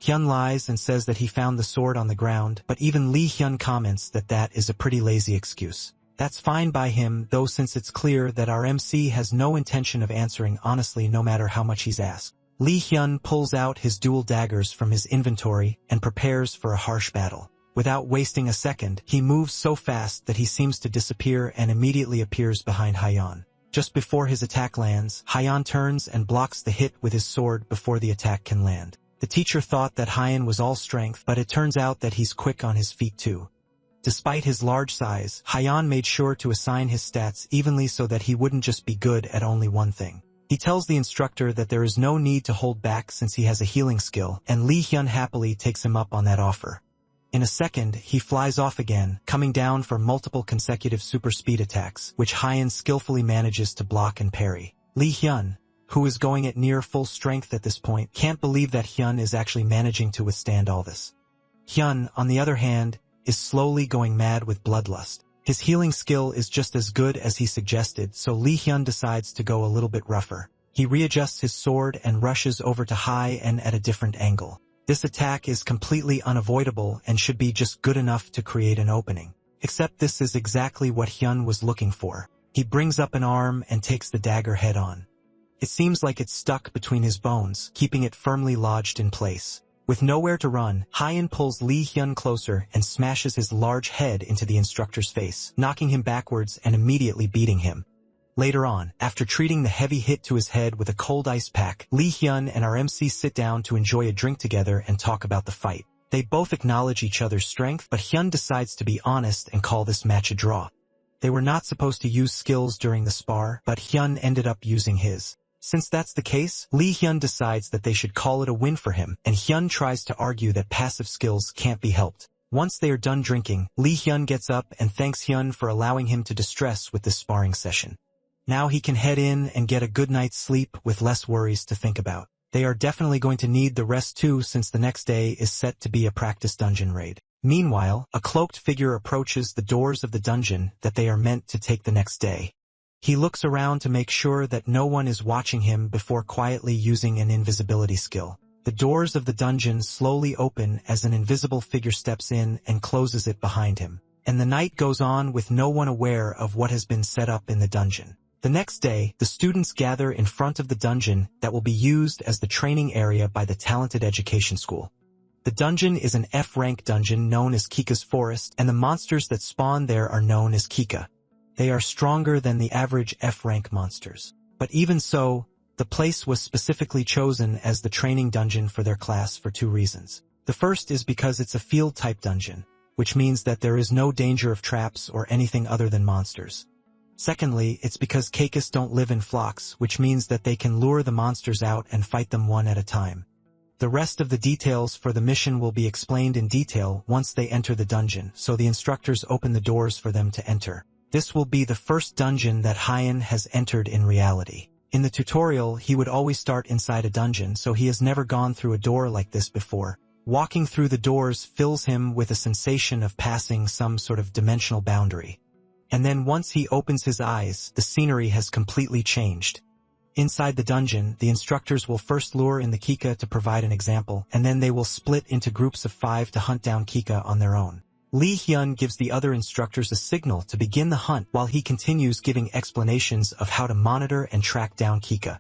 Hyun lies and says that he found the sword on the ground, but even Lee Hyun comments that that is a pretty lazy excuse. That's fine by him, though, since it's clear that our MC has no intention of answering honestly no matter how much he's asked. Lee Hyun pulls out his dual daggers from his inventory and prepares for a harsh battle. Without wasting a second, he moves so fast that he seems to disappear and immediately appears behind Hyun. Just before his attack lands, Hyun turns and blocks the hit with his sword before the attack can land. The teacher thought that Hyun was all strength, but it turns out that he's quick on his feet too. Despite his large size, Hyun made sure to assign his stats evenly so that he wouldn't just be good at only one thing. He tells the instructor that there is no need to hold back since he has a healing skill, and Lee Hyun happily takes him up on that offer. In a second, he flies off again, coming down for multiple consecutive super speed attacks, which Hyun skillfully manages to block and parry. Lee Hyun, who is going at near full strength at this point, can't believe that Hyun is actually managing to withstand all this. Hyun, on the other hand, is slowly going mad with bloodlust. His healing skill is just as good as he suggested, so Lee Hyun decides to go a little bit rougher. He readjusts his sword and rushes over to Hyun at a different angle. This attack is completely unavoidable and should be just good enough to create an opening. Except this is exactly what Hyun was looking for. He brings up an arm and takes the dagger head on. It seems like it's stuck between his bones, keeping it firmly lodged in place. With nowhere to run, Hyun pulls Lee Hyun closer and smashes his large head into the instructor's face, knocking him backwards and immediately beating him. Later on, after treating the heavy hit to his head with a cold ice pack, Lee Hyun and our MC sit down to enjoy a drink together and talk about the fight. They both acknowledge each other's strength, but Hyun decides to be honest and call this match a draw. They were not supposed to use skills during the spar, but Hyun ended up using his. Since that's the case, Lee Hyun decides that they should call it a win for him, and Hyun tries to argue that passive skills can't be helped. Once they are done drinking, Lee Hyun gets up and thanks Hyun for allowing him to distress with this sparring session. Now he can head in and get a good night's sleep with less worries to think about. They are definitely going to need the rest too, since the next day is set to be a practice dungeon raid. Meanwhile, a cloaked figure approaches the doors of the dungeon that they are meant to take the next day. He looks around to make sure that no one is watching him before quietly using an invisibility skill. The doors of the dungeon slowly open as an invisible figure steps in and closes it behind him. And the night goes on with no one aware of what has been set up in the dungeon. The next day, the students gather in front of the dungeon that will be used as the training area by the Talented Education School. The dungeon is an F-rank dungeon known as Kika's Forest, and the monsters that spawn there are known as Kika. They are stronger than the average F-rank monsters. But even so, the place was specifically chosen as the training dungeon for their class for two reasons. The first is because it's a field-type dungeon, which means that there is no danger of traps or anything other than monsters. Secondly, it's because Kakis don't live in flocks, which means that they can lure the monsters out and fight them one at a time. The rest of the details for the mission will be explained in detail once they enter the dungeon, so the instructors open the doors for them to enter. This will be the first dungeon that Hyun has entered in reality. In the tutorial, he would always start inside a dungeon, so he has never gone through a door like this before. Walking through the doors fills him with a sensation of passing some sort of dimensional boundary. And then once he opens his eyes, the scenery has completely changed. Inside the dungeon, the instructors will first lure in the Kika to provide an example, and then they will split into groups of 5 to hunt down Kika on their own. Lee Hyun gives the other instructors a signal to begin the hunt while he continues giving explanations of how to monitor and track down Kika.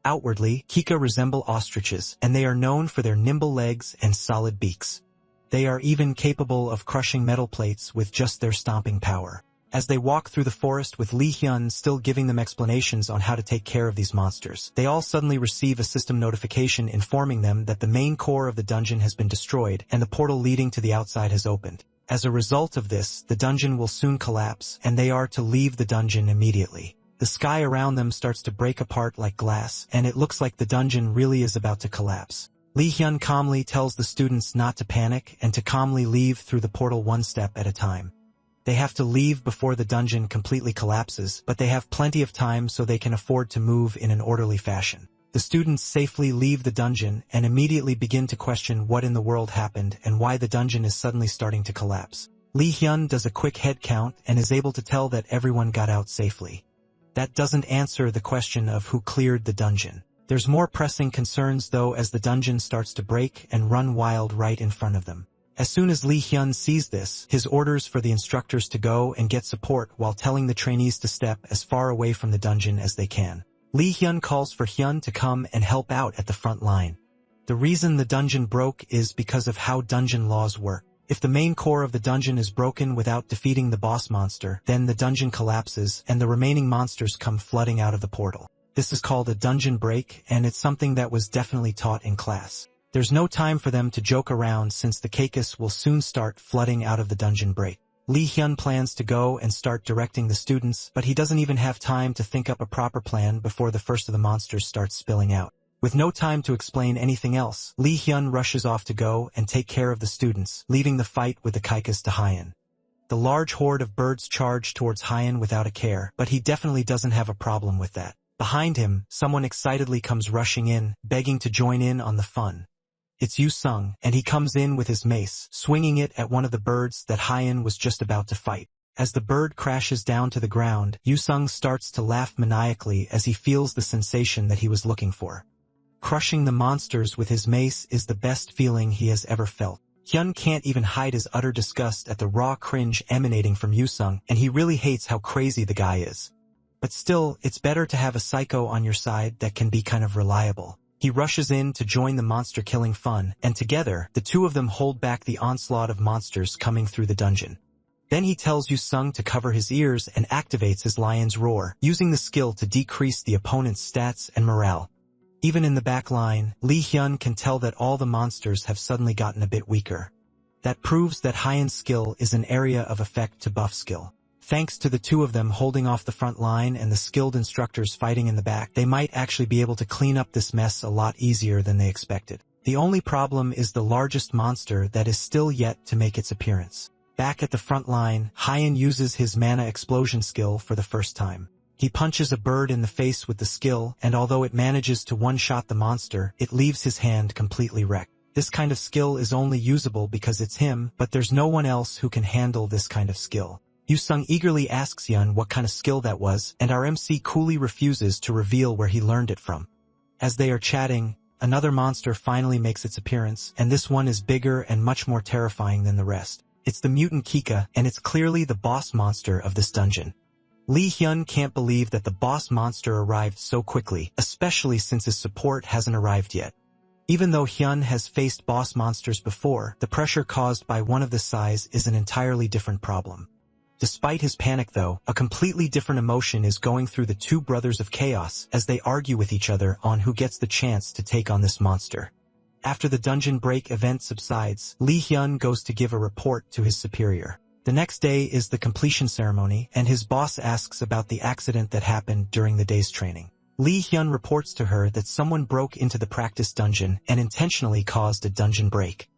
Outwardly, Kika resemble ostriches, and they are known for their nimble legs and solid beaks. They are even capable of crushing metal plates with just their stomping power. As they walk through the forest with Lee Hyun still giving them explanations on how to take care of these monsters, they all suddenly receive a system notification informing them that the main core of the dungeon has been destroyed and the portal leading to the outside has opened. As a result of this, the dungeon will soon collapse, and they are to leave the dungeon immediately. The sky around them starts to break apart like glass, and it looks like the dungeon really is about to collapse. Lee Hyun calmly tells the students not to panic and to calmly leave through the portal one step at a time. They have to leave before the dungeon completely collapses, but they have plenty of time so they can afford to move in an orderly fashion. The students safely leave the dungeon and immediately begin to question what in the world happened and why the dungeon is suddenly starting to collapse. Lee Hyun does a quick head count and is able to tell that everyone got out safely. That doesn't answer the question of who cleared the dungeon. There's more pressing concerns though as the dungeon starts to break and run wild right in front of them. As soon as Lee Hyun sees this, his orders for the instructors to go and get support while telling the trainees to step as far away from the dungeon as they can. Lee Hyun calls for Hyun to come and help out at the front line. The reason the dungeon broke is because of how dungeon laws work. If the main core of the dungeon is broken without defeating the boss monster, then the dungeon collapses and the remaining monsters come flooding out of the portal. This is called a dungeon break, and it's something that was definitely taught in class. There's no time for them to joke around since the Caicus will soon start flooding out of the dungeon break. Lee Hyun plans to go and start directing the students, but he doesn't even have time to think up a proper plan before the first of the monsters starts spilling out. With no time to explain anything else, Lee Hyun rushes off to go and take care of the students, leaving the fight with the Caicus to Hyun. The large horde of birds charge towards Hyun without a care, but he definitely doesn't have a problem with that. Behind him, someone excitedly comes rushing in, begging to join in on the fun. It's Yu-sung, and he comes in with his mace, swinging it at one of the birds that Hyun was just about to fight. As the bird crashes down to the ground, Yu-sung starts to laugh maniacally as he feels the sensation that he was looking for. Crushing the monsters with his mace is the best feeling he has ever felt. Hyun can't even hide his utter disgust at the raw cringe emanating from Yu-sung, and he really hates how crazy the guy is. But still, it's better to have a psycho on your side that can be kind of reliable. He rushes in to join the monster-killing fun, and together, the two of them hold back the onslaught of monsters coming through the dungeon. Then he tells Yu-sung to cover his ears and activates his lion's roar, using the skill to decrease the opponent's stats and morale. Even in the back line, Lee Hyun can tell that all the monsters have suddenly gotten a bit weaker. That proves that Hyun's skill is an area of effect to buff skill. Thanks to the two of them holding off the front line and the skilled instructors fighting in the back, they might actually be able to clean up this mess a lot easier than they expected. The only problem is the largest monster that is still yet to make its appearance. Back at the front line, Hyun uses his mana explosion skill for the first time. He punches a bird in the face with the skill, and although it manages to one-shot the monster, it leaves his hand completely wrecked. This kind of skill is only usable because it's him, but there's no one else who can handle this kind of skill. Yu-sung eagerly asks Hyun what kind of skill that was, and our MC coolly refuses to reveal where he learned it from. As they are chatting, another monster finally makes its appearance, and this one is bigger and much more terrifying than the rest. It's the mutant Kika, and it's clearly the boss monster of this dungeon. Lee Hyun can't believe that the boss monster arrived so quickly, especially since his support hasn't arrived yet. Even though Hyun has faced boss monsters before, the pressure caused by one of this size is an entirely different problem. Despite his panic though, a completely different emotion is going through the two brothers of chaos as they argue with each other on who gets the chance to take on this monster. After the dungeon break event subsides, Lee Hyun goes to give a report to his superior. The next day is the completion ceremony, and his boss asks about the accident that happened during the day's training. Lee Hyun reports to her that someone broke into the practice dungeon and intentionally caused a dungeon break.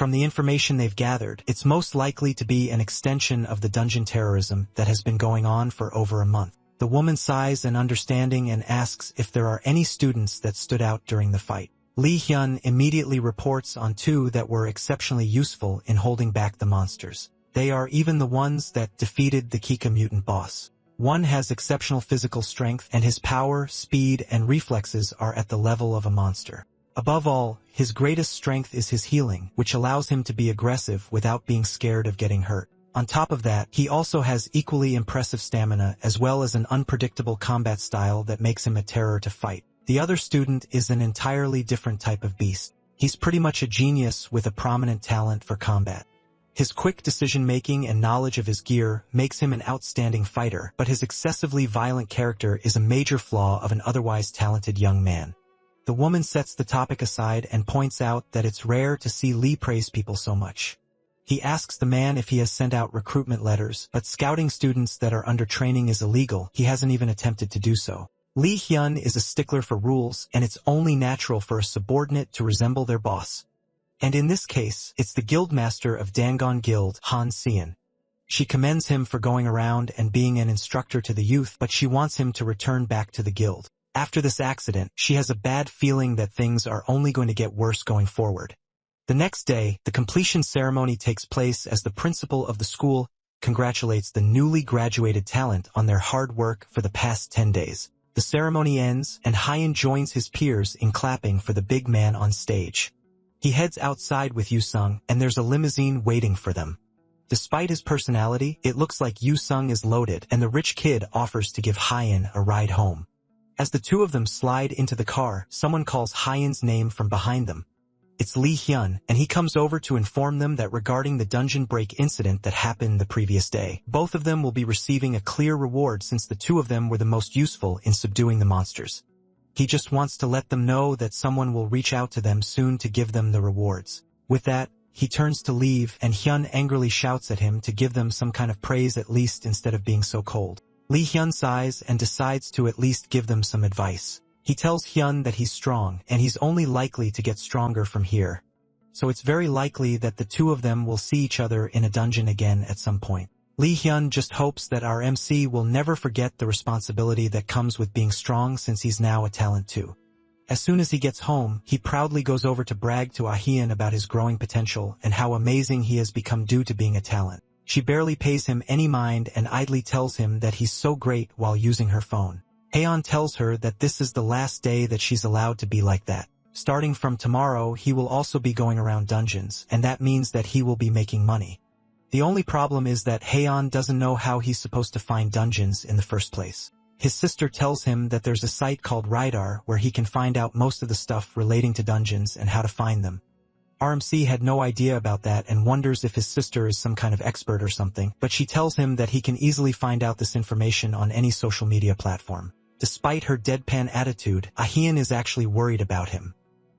From the information they've gathered, it's most likely to be an extension of the dungeon terrorism that has been going on for over a month. The woman sighs in understanding and asks if there are any students that stood out during the fight. Lee Hyun immediately reports on two that were exceptionally useful in holding back the monsters. They are even the ones that defeated the Kika mutant boss. One has exceptional physical strength, and his power, speed, and reflexes are at the level of a monster. Above all, his greatest strength is his healing, which allows him to be aggressive without being scared of getting hurt. On top of that, he also has equally impressive stamina as well as an unpredictable combat style that makes him a terror to fight. The other student is an entirely different type of beast. He's pretty much a genius with a prominent talent for combat. His quick decision-making and knowledge of his gear makes him an outstanding fighter, but his excessively violent character is a major flaw of an otherwise talented young man. The woman sets the topic aside and points out that it's rare to see Lee praise people so much. He asks the man if he has sent out recruitment letters, but scouting students that are under training is illegal. He hasn't even attempted to do so. Lee Hyun is a stickler for rules, and it's only natural for a subordinate to resemble their boss. And in this case, it's the guildmaster of Dangon Guild, Han Seon. She commends him for going around and being an instructor to the youth, but she wants him to return back to the guild. After this accident, she has a bad feeling that things are only going to get worse going forward. The next day, the completion ceremony takes place as the principal of the school congratulates the newly graduated talent on their hard work for the past 10 days. The ceremony ends, and Hyun joins his peers in clapping for the big man on stage. He heads outside with Yoo-sung, and there's a limousine waiting for them. Despite his personality, it looks like Yoo-sung is loaded, and the rich kid offers to give Hyun a ride home. As the two of them slide into the car, someone calls Hyun's name from behind them. It's Lee Hyun, and he comes over to inform them that regarding the dungeon break incident that happened the previous day, both of them will be receiving a clear reward since the two of them were the most useful in subduing the monsters. He just wants to let them know that someone will reach out to them soon to give them the rewards. With that, he turns to leave, and Hyun angrily shouts at him to give them some kind of praise at least instead of being so cold. Lee Hyun sighs and decides to at least give them some advice. He tells Hyun that he's strong, and he's only likely to get stronger from here. So it's very likely that the two of them will see each other in a dungeon again at some point. Lee Hyun just hopes that our MC will never forget the responsibility that comes with being strong since he's now a talent too. As soon as he gets home, he proudly goes over to brag to Ah-hyun about his growing potential and how amazing he has become due to being a talent. She barely pays him any mind and idly tells him that he's so great while using her phone. Haeon tells her that this is the last day that she's allowed to be like that. Starting from tomorrow, he will also be going around dungeons, and that means that he will be making money. The only problem is that Haeon doesn't know how he's supposed to find dungeons in the first place. His sister tells him that there's a site called Rydar where he can find out most of the stuff relating to dungeons and how to find them. RMC had no idea about that and wonders if his sister is some kind of expert or something, but she tells him that he can easily find out this information on any social media platform. Despite her deadpan attitude, Ah-hyun is actually worried about him.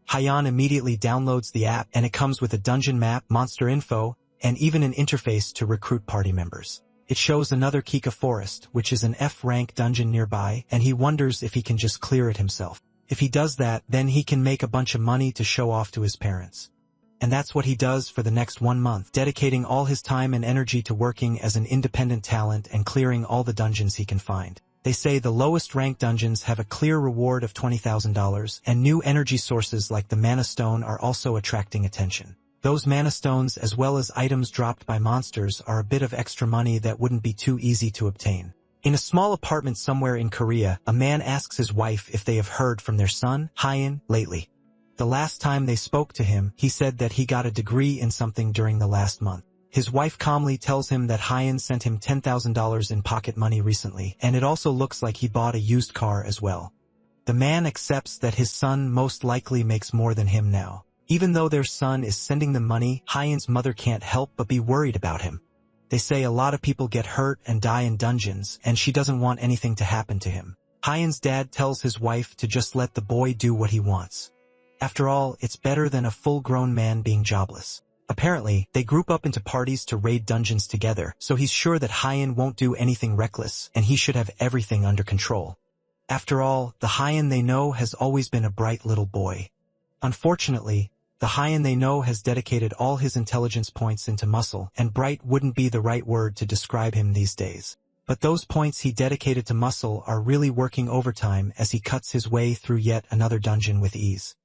Haeon immediately downloads the app, and it comes with a dungeon map, monster info, and even an interface to recruit party members. It shows another Kika forest, which is an F-rank dungeon nearby, and he wonders if he can just clear it himself. If he does that, then he can make a bunch of money to show off to his parents. And that's what he does for the next 1 month, dedicating all his time and energy to working as an independent talent and clearing all the dungeons he can find. They say the lowest ranked dungeons have a clear reward of $20,000, and new energy sources like the Mana Stone are also attracting attention. Those Mana Stones, as well as items dropped by monsters, are a bit of extra money that wouldn't be too easy to obtain. In a small apartment somewhere in Korea, a man asks his wife if they have heard from their son, Hyun, lately. The last time they spoke to him, he said that he got a degree in something during the last month. His wife calmly tells him that Hyun sent him $10,000 in pocket money recently, and it also looks like he bought a used car as well. The man accepts that his son most likely makes more than him now. Even though their son is sending them money, Hyun's mother can't help but be worried about him. They say a lot of people get hurt and die in dungeons, and she doesn't want anything to happen to him. Hyun's dad tells his wife to just let the boy do what he wants. After all, it's better than a full-grown man being jobless. Apparently, they group up into parties to raid dungeons together, so he's sure that Hyun won't do anything reckless, and he should have everything under control. After all, the Hyun they know has always been a bright little boy. Unfortunately, the Hyun they know has dedicated all his intelligence points into muscle, and bright wouldn't be the right word to describe him these days. But those points he dedicated to muscle are really working overtime as he cuts his way through yet another dungeon with ease.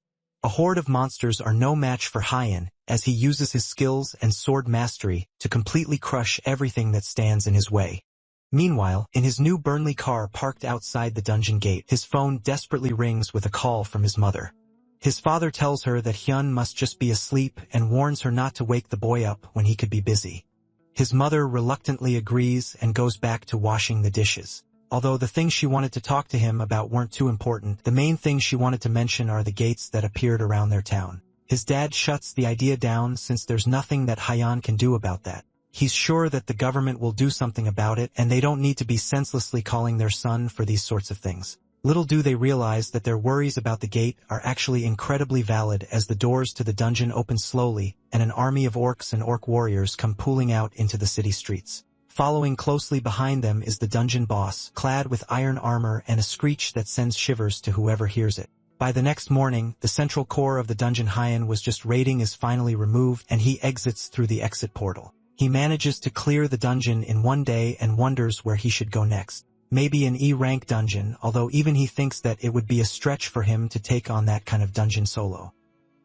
A horde of monsters are no match for Hyun, as he uses his skills and sword mastery to completely crush everything that stands in his way. Meanwhile, in his new Burnley car parked outside the dungeon gate, his phone desperately rings with a call from his mother. His father tells her that Hyun must just be asleep and warns her not to wake the boy up when he could be busy. His mother reluctantly agrees and goes back to washing the dishes. Although the things she wanted to talk to him about weren't too important, the main things she wanted to mention are the gates that appeared around their town. His dad shuts the idea down since there's nothing that Hyan can do about that. He's sure that the government will do something about it and they don't need to be senselessly calling their son for these sorts of things. Little do they realize that their worries about the gate are actually incredibly valid as the doors to the dungeon open slowly and an army of orcs and orc warriors come pooling out into the city streets. Following closely behind them is the dungeon boss, clad with iron armor and a screech that sends shivers to whoever hears it. By the next morning, the central core of the dungeon Hyan was just raiding is finally removed and he exits through the exit portal. He manages to clear the dungeon in one day and wonders where he should go next. Maybe an E-rank dungeon, although even he thinks that it would be a stretch for him to take on that kind of dungeon solo.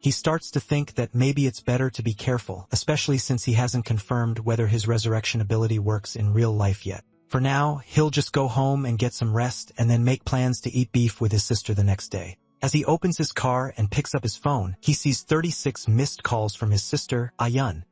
He starts to think that maybe it's better to be careful, especially since he hasn't confirmed whether his resurrection ability works in real life yet. For now, he'll just go home and get some rest and then make plans to eat beef with his sister the next day. As he opens his car and picks up his phone, he sees 36 missed calls from his sister, Ayun.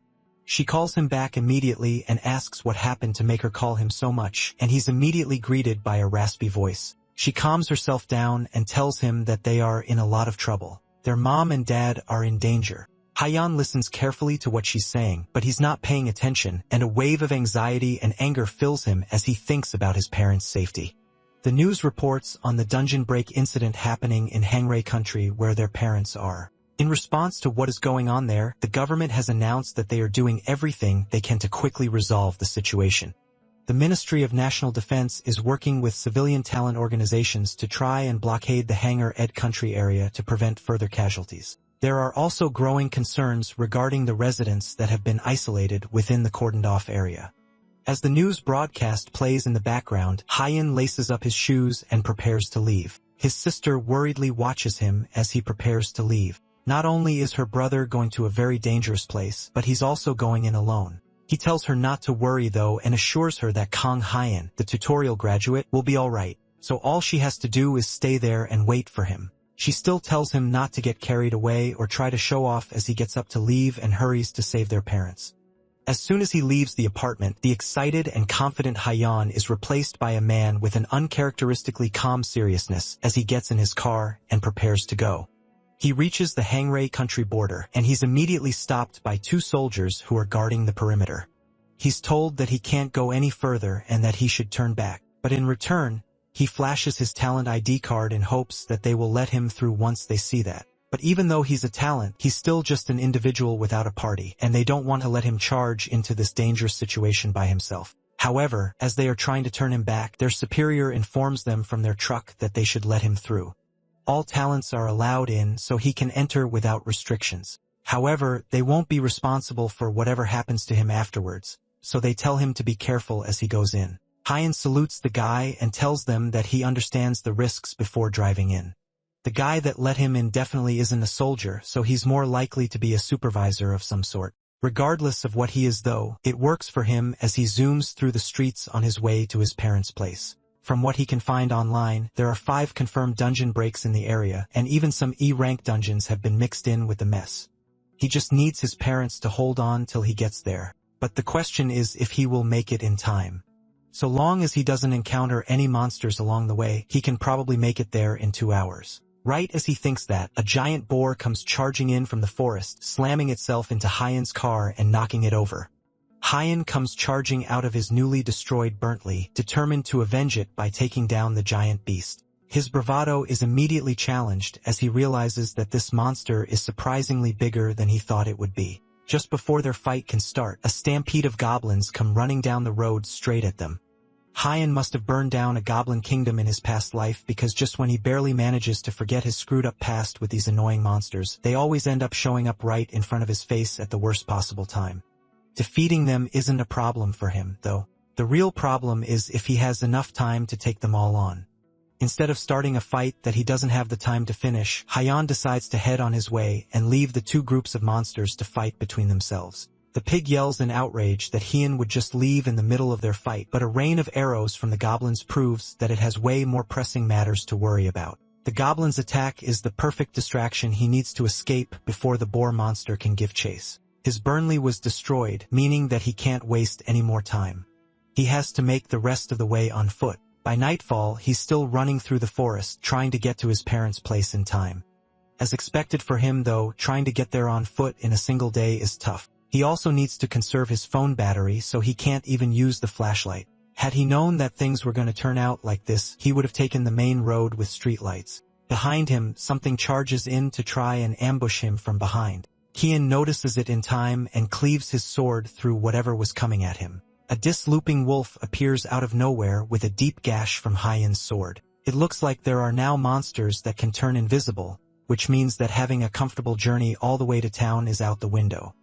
She calls him back immediately and asks what happened to make her call him so much, and he's immediately greeted by a raspy voice. She calms herself down and tells him that they are in a lot of trouble. Their mom and dad are in danger. Hyan listens carefully to what she's saying, but he's not paying attention, and a wave of anxiety and anger fills him as he thinks about his parents' safety. The news reports on the dungeon break incident happening in Hangray country where their parents are. In response to what is going on there, the government has announced that they are doing everything they can to quickly resolve the situation. The Ministry of National Defense is working with civilian talent organizations to try and blockade the Hangar Ed country area to prevent further casualties. There are also growing concerns regarding the residents that have been isolated within the cordoned-off area. As the news broadcast plays in the background, Hyan laces up his shoes and prepares to leave. His sister worriedly watches him as he prepares to leave. Not only is her brother going to a very dangerous place, but he's also going in alone. He tells her not to worry though and assures her that Kang Hyan, the tutorial graduate, will be alright, so all she has to do is stay there and wait for him. She still tells him not to get carried away or try to show off as he gets up to leave and hurries to save their parents. As soon as he leaves the apartment, the excited and confident Hyan is replaced by a man with an uncharacteristically calm seriousness as he gets in his car and prepares to go. He reaches the Hangray country border, and he's immediately stopped by 2 soldiers who are guarding the perimeter. He's told that he can't go any further and that he should turn back, but in return, he flashes his talent ID card in hopes that they will let him through once they see that. But even though he's a talent, he's still just an individual without a party, and they don't want to let him charge into this dangerous situation by himself. However, as they are trying to turn him back, their superior informs them from their truck that they should let him through. All talents are allowed in, so he can enter without restrictions. However, they won't be responsible for whatever happens to him afterwards, so they tell him to be careful as he goes in. Hyan salutes the guy and tells them that he understands the risks before driving in. The guy that let him in definitely isn't a soldier, so he's more likely to be a supervisor of some sort. Regardless of what he is though, it works for him as he zooms through the streets on his way to his parents' place. From what he can find online, there are 5 confirmed dungeon breaks in the area, and even some E-rank dungeons have been mixed in with the mess. He just needs his parents to hold on till he gets there. But the question is if he will make it in time. So long as he doesn't encounter any monsters along the way, he can probably make it there in 2 hours. Right as he thinks that, a giant boar comes charging in from the forest, slamming itself into Hyan's car and knocking it over. Hyan comes charging out of his newly destroyed Burntley, determined to avenge it by taking down the giant beast. His bravado is immediately challenged as he realizes that this monster is surprisingly bigger than he thought it would be. Just before their fight can start, a stampede of goblins come running down the road straight at them. Hyan must have burned down a goblin kingdom in his past life because just when he barely manages to forget his screwed-up past with these annoying monsters, they always end up showing up right in front of his face at the worst possible time. Defeating them isn't a problem for him, though. The real problem is if he has enough time to take them all on. Instead of starting a fight that he doesn't have the time to finish, Hyan decides to head on his way and leave the 2 groups of monsters to fight between themselves. The pig yells in outrage that Hyan would just leave in the middle of their fight, but a rain of arrows from the goblins proves that it has way more pressing matters to worry about. The goblin's attack is the perfect distraction he needs to escape before the boar monster can give chase. His Burnley was destroyed, meaning that he can't waste any more time. He has to make the rest of the way on foot. By nightfall, he's still running through the forest, trying to get to his parents' place in time. As expected for him though, trying to get there on foot in a single day is tough. He also needs to conserve his phone battery, so he can't even use the flashlight. Had he known that things were going to turn out like this, he would have taken the main road with streetlights. Behind him, something charges in to try and ambush him from behind. Kian notices it in time and cleaves his sword through whatever was coming at him. A disc-looping wolf appears out of nowhere with a deep gash from Hyan's sword. It looks like there are now monsters that can turn invisible, which means that having a comfortable journey all the way to town is out the window.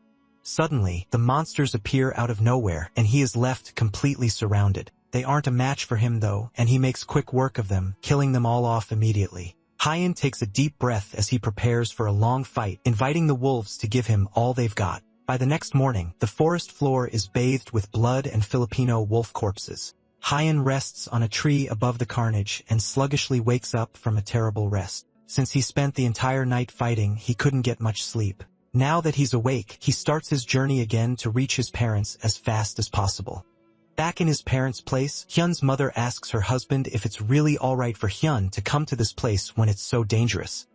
Suddenly, the monsters appear out of nowhere, and he is left completely surrounded. They aren't a match for him though, and he makes quick work of them, killing them all off immediately. Hyan takes a deep breath as he prepares for a long fight, inviting the wolves to give him all they've got. By the next morning, the forest floor is bathed with blood and Filipino wolf corpses. Hyan rests on a tree above the carnage and sluggishly wakes up from a terrible rest. Since he spent the entire night fighting, he couldn't get much sleep. Now that he's awake, he starts his journey again to reach his parents as fast as possible. Back in his parents' place, Hyun's mother asks her husband if it's really alright for Hyun to come to this place when it's so dangerous.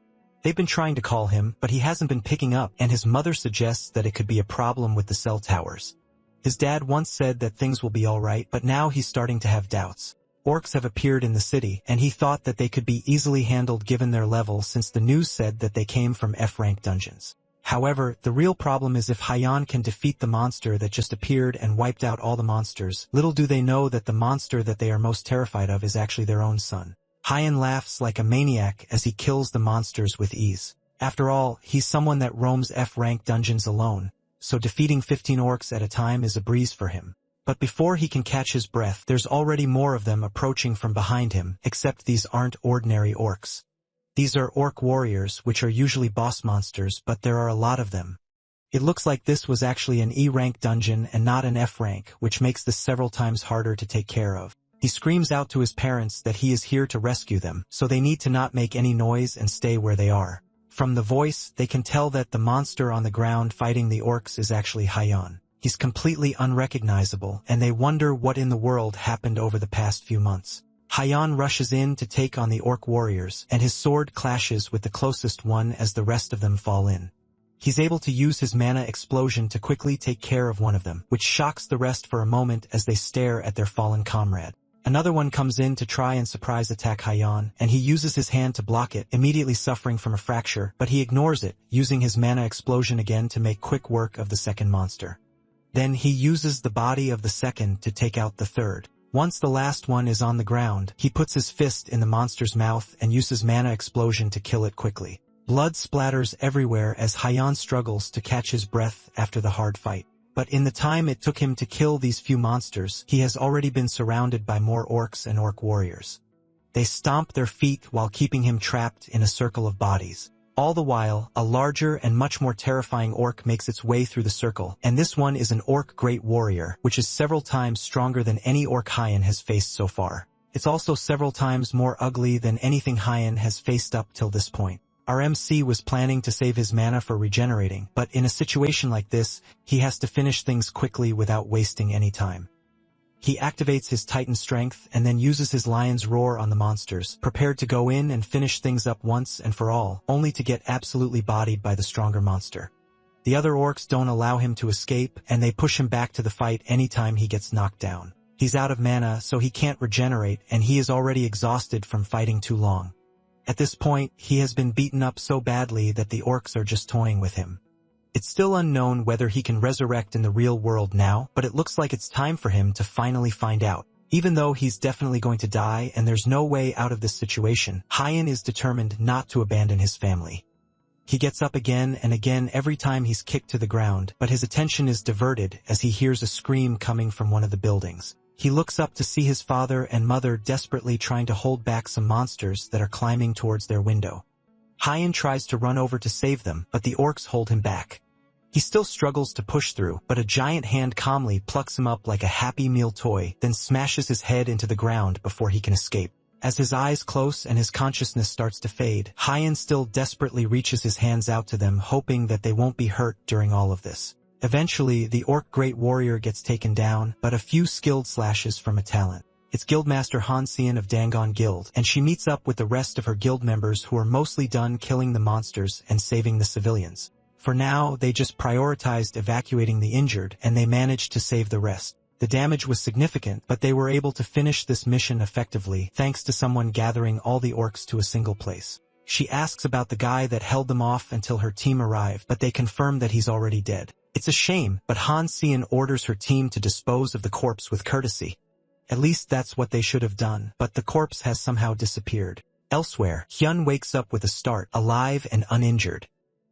They've been trying to call him, but he hasn't been picking up, and his mother suggests that it could be a problem with the cell towers. His dad once said that things will be alright, but now he's starting to have doubts. Orcs have appeared in the city, and he thought that they could be easily handled given their level since the news said that they came from F-rank dungeons. However, the real problem is if Hyan can defeat the monster that just appeared and wiped out all the monsters, little do they know that the monster that they are most terrified of is actually their own son. Hyan laughs like a maniac as he kills the monsters with ease. After all, he's someone that roams F-rank dungeons alone, so defeating 15 orcs at a time is a breeze for him. But before he can catch his breath, there's already more of them approaching from behind him, except these aren't ordinary orcs. These are orc warriors, which are usually boss monsters, but there are a lot of them. It looks like this was actually an E-rank dungeon and not an F-rank, which makes this several times harder to take care of. He screams out to his parents that he is here to rescue them, so they need to not make any noise and stay where they are. From the voice, they can tell that the monster on the ground fighting the orcs is actually Hyan. He's completely unrecognizable, and they wonder what in the world happened over the past few months. Hyan rushes in to take on the orc warriors, and his sword clashes with the closest one as the rest of them fall in. He's able to use his mana explosion to quickly take care of one of them, which shocks the rest for a moment as they stare at their fallen comrade. Another one comes in to try and surprise attack Hyan, and he uses his hand to block it, immediately suffering from a fracture, but he ignores it, using his mana explosion again to make quick work of the second monster. Then he uses the body of the second to take out the third. Once the last one is on the ground, he puts his fist in the monster's mouth and uses mana explosion to kill it quickly. Blood splatters everywhere as Hyan struggles to catch his breath after the hard fight. But in the time it took him to kill these few monsters, he has already been surrounded by more orcs and orc warriors. They stomp their feet while keeping him trapped in a circle of bodies. All the while, a larger and much more terrifying orc makes its way through the circle, and this one is an orc great warrior, which is several times stronger than any orc Hyan has faced so far. It's also several times more ugly than anything Hyan has faced up till this point. Our MC was planning to save his mana for regenerating, but in a situation like this, he has to finish things quickly without wasting any time. He activates his Titan strength and then uses his Lion's Roar on the monsters, prepared to go in and finish things up once and for all, only to get absolutely bodied by the stronger monster. The other orcs don't allow him to escape, and they push him back to the fight anytime he gets knocked down. He's out of mana, so he can't regenerate, and he is already exhausted from fighting too long. At this point, he has been beaten up so badly that the orcs are just toying with him. It's still unknown whether he can resurrect in the real world now, but it looks like it's time for him to finally find out. Even though he's definitely going to die and there's no way out of this situation, Hyan is determined not to abandon his family. He gets up again and again every time he's kicked to the ground, but his attention is diverted as he hears a scream coming from one of the buildings. He looks up to see his father and mother desperately trying to hold back some monsters that are climbing towards their window. Hyan tries to run over to save them, but the orcs hold him back. He still struggles to push through, but a giant hand calmly plucks him up like a Happy Meal toy, then smashes his head into the ground before he can escape. As his eyes close and his consciousness starts to fade, Hyan still desperately reaches his hands out to them, hoping that they won't be hurt during all of this. Eventually, the orc great warrior gets taken down, but a few skilled slashes from a talent. It's Guildmaster Han Xian of Dangon Guild, and she meets up with the rest of her guild members who are mostly done killing the monsters and saving the civilians. For now, they just prioritized evacuating the injured, and they managed to save the rest. The damage was significant, but they were able to finish this mission effectively thanks to someone gathering all the orcs to a single place. She asks about the guy that held them off until her team arrived, but they confirm that he's already dead. It's a shame, but Han Xian orders her team to dispose of the corpse with courtesy. At least that's what they should have done, but the corpse has somehow disappeared. Elsewhere, Hyun wakes up with a start, alive and uninjured.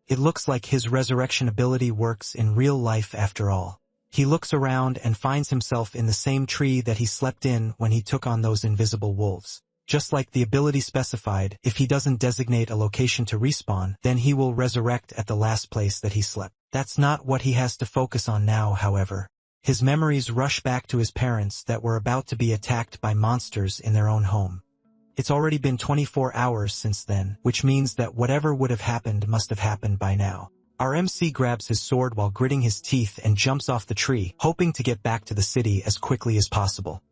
It looks like his resurrection ability works in real life after all. He looks around and finds himself in the same tree that he slept in when he took on those invisible wolves. Just like the ability specified, if he doesn't designate a location to respawn, then he will resurrect at the last place that he slept. That's not what he has to focus on now, however. His memories rush back to his parents that were about to be attacked by monsters in their own home. It's already been 24 hours since then, which means that whatever would have happened must have happened by now. Our MC grabs his sword while gritting his teeth and jumps off the tree, hoping to get back to the city as quickly as possible.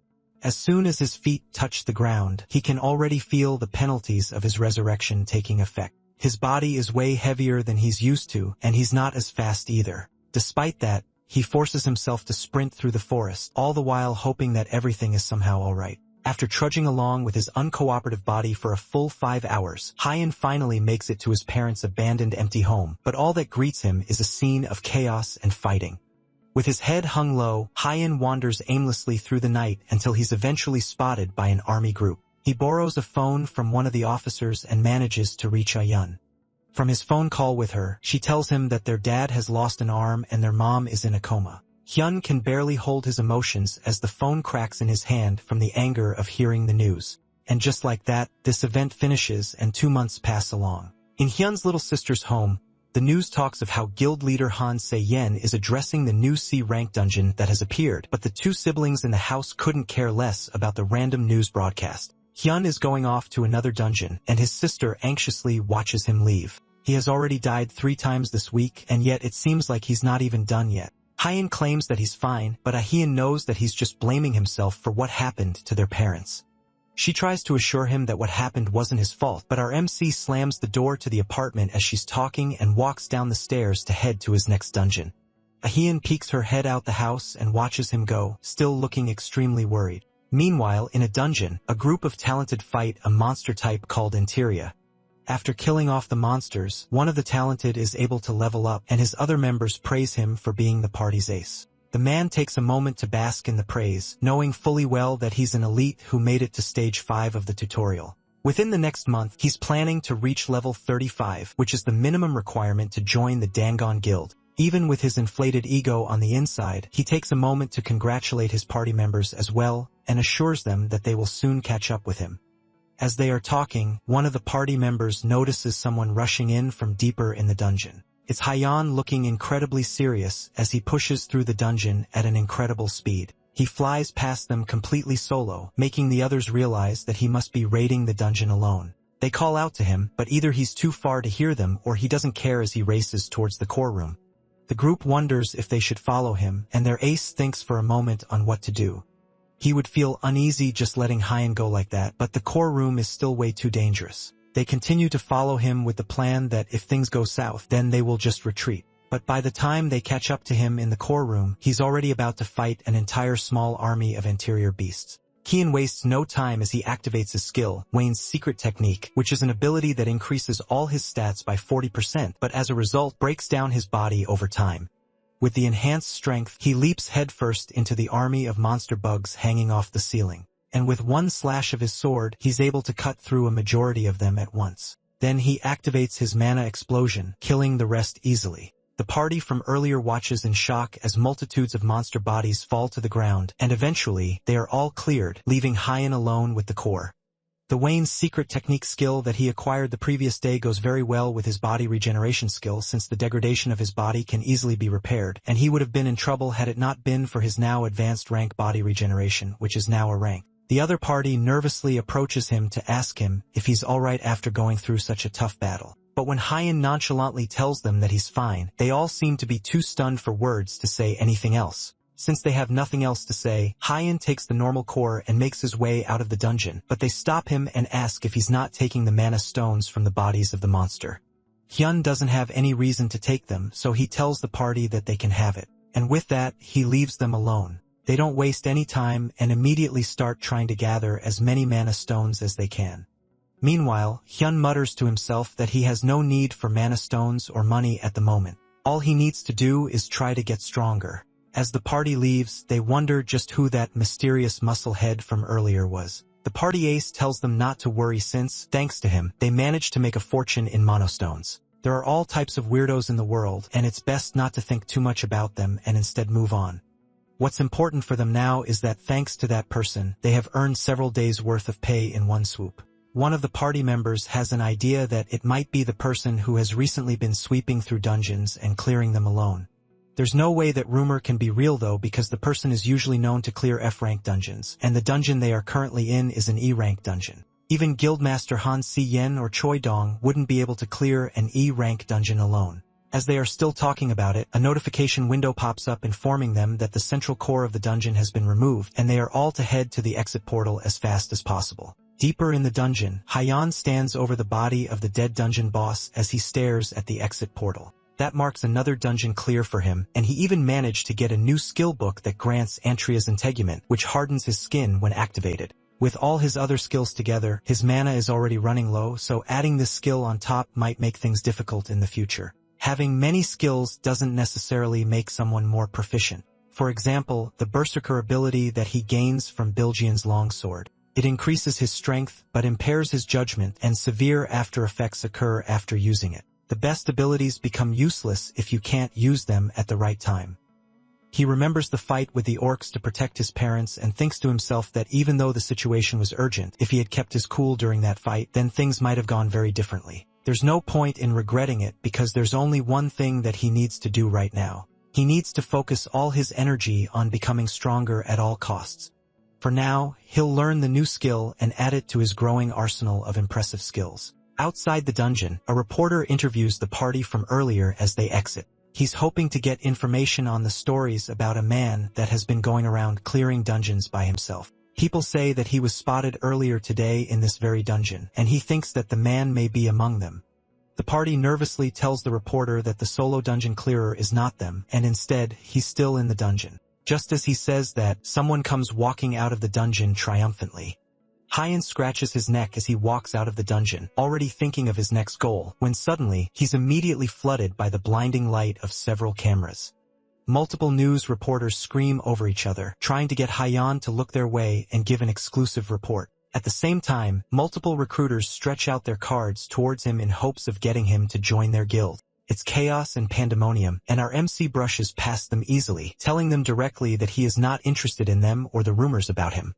As soon as his feet touch the ground, he can already feel the penalties of his resurrection taking effect. His body is way heavier than he's used to, and he's not as fast either. Despite that, he forces himself to sprint through the forest, all the while hoping that everything is somehow alright. After trudging along with his uncooperative body for a full 5 hours, Hyun finally makes it to his parents' abandoned empty home, but all that greets him is a scene of chaos and fighting. With his head hung low, Hyun wanders aimlessly through the night until he's eventually spotted by an army group. He borrows a phone from one of the officers and manages to reach Hyun. From his phone call with her, she tells him that their dad has lost an arm and their mom is in a coma. Hyun can barely hold his emotions as the phone cracks in his hand from the anger of hearing the news. And just like that, this event finishes and 2 months pass along. In Hyun's little sister's home, the news talks of how guild leader Han Se-yen is addressing the new C-rank dungeon that has appeared, but the two siblings in the house couldn't care less about the random news broadcast. Hyun is going off to another dungeon, and his sister anxiously watches him leave. He has already died 3 times this week, and yet it seems like he's not even done yet. Hyun claims that he's fine, but Hyun knows that he's just blaming himself for what happened to their parents. She tries to assure him that what happened wasn't his fault, but our MC slams the door to the apartment as she's talking and walks down the stairs to head to his next dungeon. Hyun peeks her head out the house and watches him go, still looking extremely worried. Meanwhile, in a dungeon, a group of talented fight a monster type called Interia. After killing off the monsters, one of the talented is able to level up, and his other members praise him for being the party's ace. The man takes a moment to bask in the praise, knowing fully well that he's an elite who made it to stage 5 of the tutorial. Within the next month, he's planning to reach level 35, which is the minimum requirement to join the Dangon Guild. Even with his inflated ego on the inside, he takes a moment to congratulate his party members as well, and assures them that they will soon catch up with him. As they are talking, one of the party members notices someone rushing in from deeper in the dungeon. It's Hyun looking incredibly serious as he pushes through the dungeon at an incredible speed. He flies past them completely solo, making the others realize that he must be raiding the dungeon alone. They call out to him, but either he's too far to hear them or he doesn't care as he races towards the core room. The group wonders if they should follow him, and their ace thinks for a moment on what to do. He would feel uneasy just letting Hyun go like that, but the core room is still way too dangerous. They continue to follow him with the plan that if things go south, then they will just retreat. But by the time they catch up to him in the core room, he's already about to fight an entire small army of interior beasts. Hyun wastes no time as he activates his skill, Wayne's secret technique, which is an ability that increases all his stats by 40%, but as a result breaks down his body over time. With the enhanced strength, he leaps headfirst into the army of monster bugs hanging off the ceiling. And with one slash of his sword, he's able to cut through a majority of them at once. Then he activates his mana explosion, killing the rest easily. The party from earlier watches in shock as multitudes of monster bodies fall to the ground, and eventually, they are all cleared, leaving Hyun alone with the core. The Wayne's secret technique skill that he acquired the previous day goes very well with his body regeneration skill since the degradation of his body can easily be repaired, and he would have been in trouble had it not been for his now advanced rank body regeneration, which is now a rank. The other party nervously approaches him to ask him if he's alright after going through such a tough battle. But when Hyun nonchalantly tells them that he's fine, they all seem to be too stunned for words to say anything else. Since they have nothing else to say, Hyan takes the normal core and makes his way out of the dungeon, but they stop him and ask if he's not taking the mana stones from the bodies of the monster. Hyun doesn't have any reason to take them, so he tells the party that they can have it. And with that, he leaves them alone. They don't waste any time and immediately start trying to gather as many mana stones as they can. Meanwhile, Hyun mutters to himself that he has no need for mana stones or money at the moment. All he needs to do is try to get stronger. As the party leaves, they wonder just who that mysterious muscle head from earlier was. The party ace tells them not to worry since, thanks to him, they managed to make a fortune in monostones. There are all types of weirdos in the world, and it's best not to think too much about them and instead move on. What's important for them now is that thanks to that person, they have earned several days' worth of pay in one swoop. One of the party members has an idea that it might be the person who has recently been sweeping through dungeons and clearing them alone. There's no way that rumor can be real though, because the person is usually known to clear F-rank dungeons, and the dungeon they are currently in is an E-rank dungeon. Even Guildmaster Han Si-yen or Choi Dong wouldn't be able to clear an E-rank dungeon alone. As they are still talking about it, a notification window pops up informing them that the central core of the dungeon has been removed, and they are all to head to the exit portal as fast as possible. Deeper in the dungeon, Hyan stands over the body of the dead dungeon boss as he stares at the exit portal. That marks another dungeon clear for him, and he even managed to get a new skill book that grants Antria's integument, which hardens his skin when activated. With all his other skills together, his mana is already running low, so adding this skill on top might make things difficult in the future. Having many skills doesn't necessarily make someone more proficient. For example, the Berserker ability that he gains from Bilgeon's longsword. It increases his strength, but impairs his judgment, and severe after effects occur after using it. The best abilities become useless if you can't use them at the right time. He remembers the fight with the orcs to protect his parents and thinks to himself that even though the situation was urgent, if he had kept his cool during that fight, then things might have gone very differently. There's no point in regretting it because there's only one thing that he needs to do right now. He needs to focus all his energy on becoming stronger at all costs. For now, he'll learn the new skill and add it to his growing arsenal of impressive skills. Outside the dungeon, a reporter interviews the party from earlier as they exit. He's hoping to get information on the stories about a man that has been going around clearing dungeons by himself. People say that he was spotted earlier today in this very dungeon, and he thinks that the man may be among them. The party nervously tells the reporter that the solo dungeon clearer is not them, and instead, he's still in the dungeon. Just as he says that, someone comes walking out of the dungeon triumphantly. Hyan scratches his neck as he walks out of the dungeon, already thinking of his next goal, when suddenly, he's immediately flooded by the blinding light of several cameras. Multiple news reporters scream over each other, trying to get Hyan to look their way and give an exclusive report. At the same time, multiple recruiters stretch out their cards towards him in hopes of getting him to join their guild. It's chaos and pandemonium, and our MC brushes past them easily, telling them directly that he is not interested in them or the rumors about him.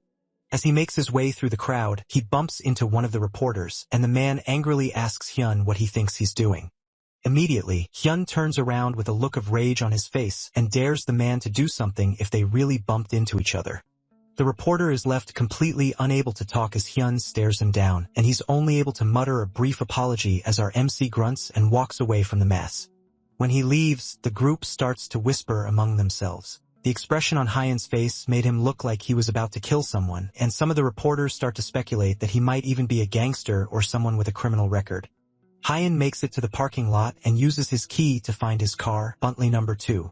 As he makes his way through the crowd, he bumps into one of the reporters, and the man angrily asks Hyun what he thinks he's doing. Immediately, Hyun turns around with a look of rage on his face and dares the man to do something if they really bumped into each other. The reporter is left completely unable to talk as Hyun stares him down, and he's only able to mutter a brief apology as our MC grunts and walks away from the mass. When he leaves, the group starts to whisper among themselves. The expression on Hyan's face made him look like he was about to kill someone, and some of the reporters start to speculate that he might even be a gangster or someone with a criminal record. Hyan makes it to the parking lot and uses his key to find his car, Buntley number 2.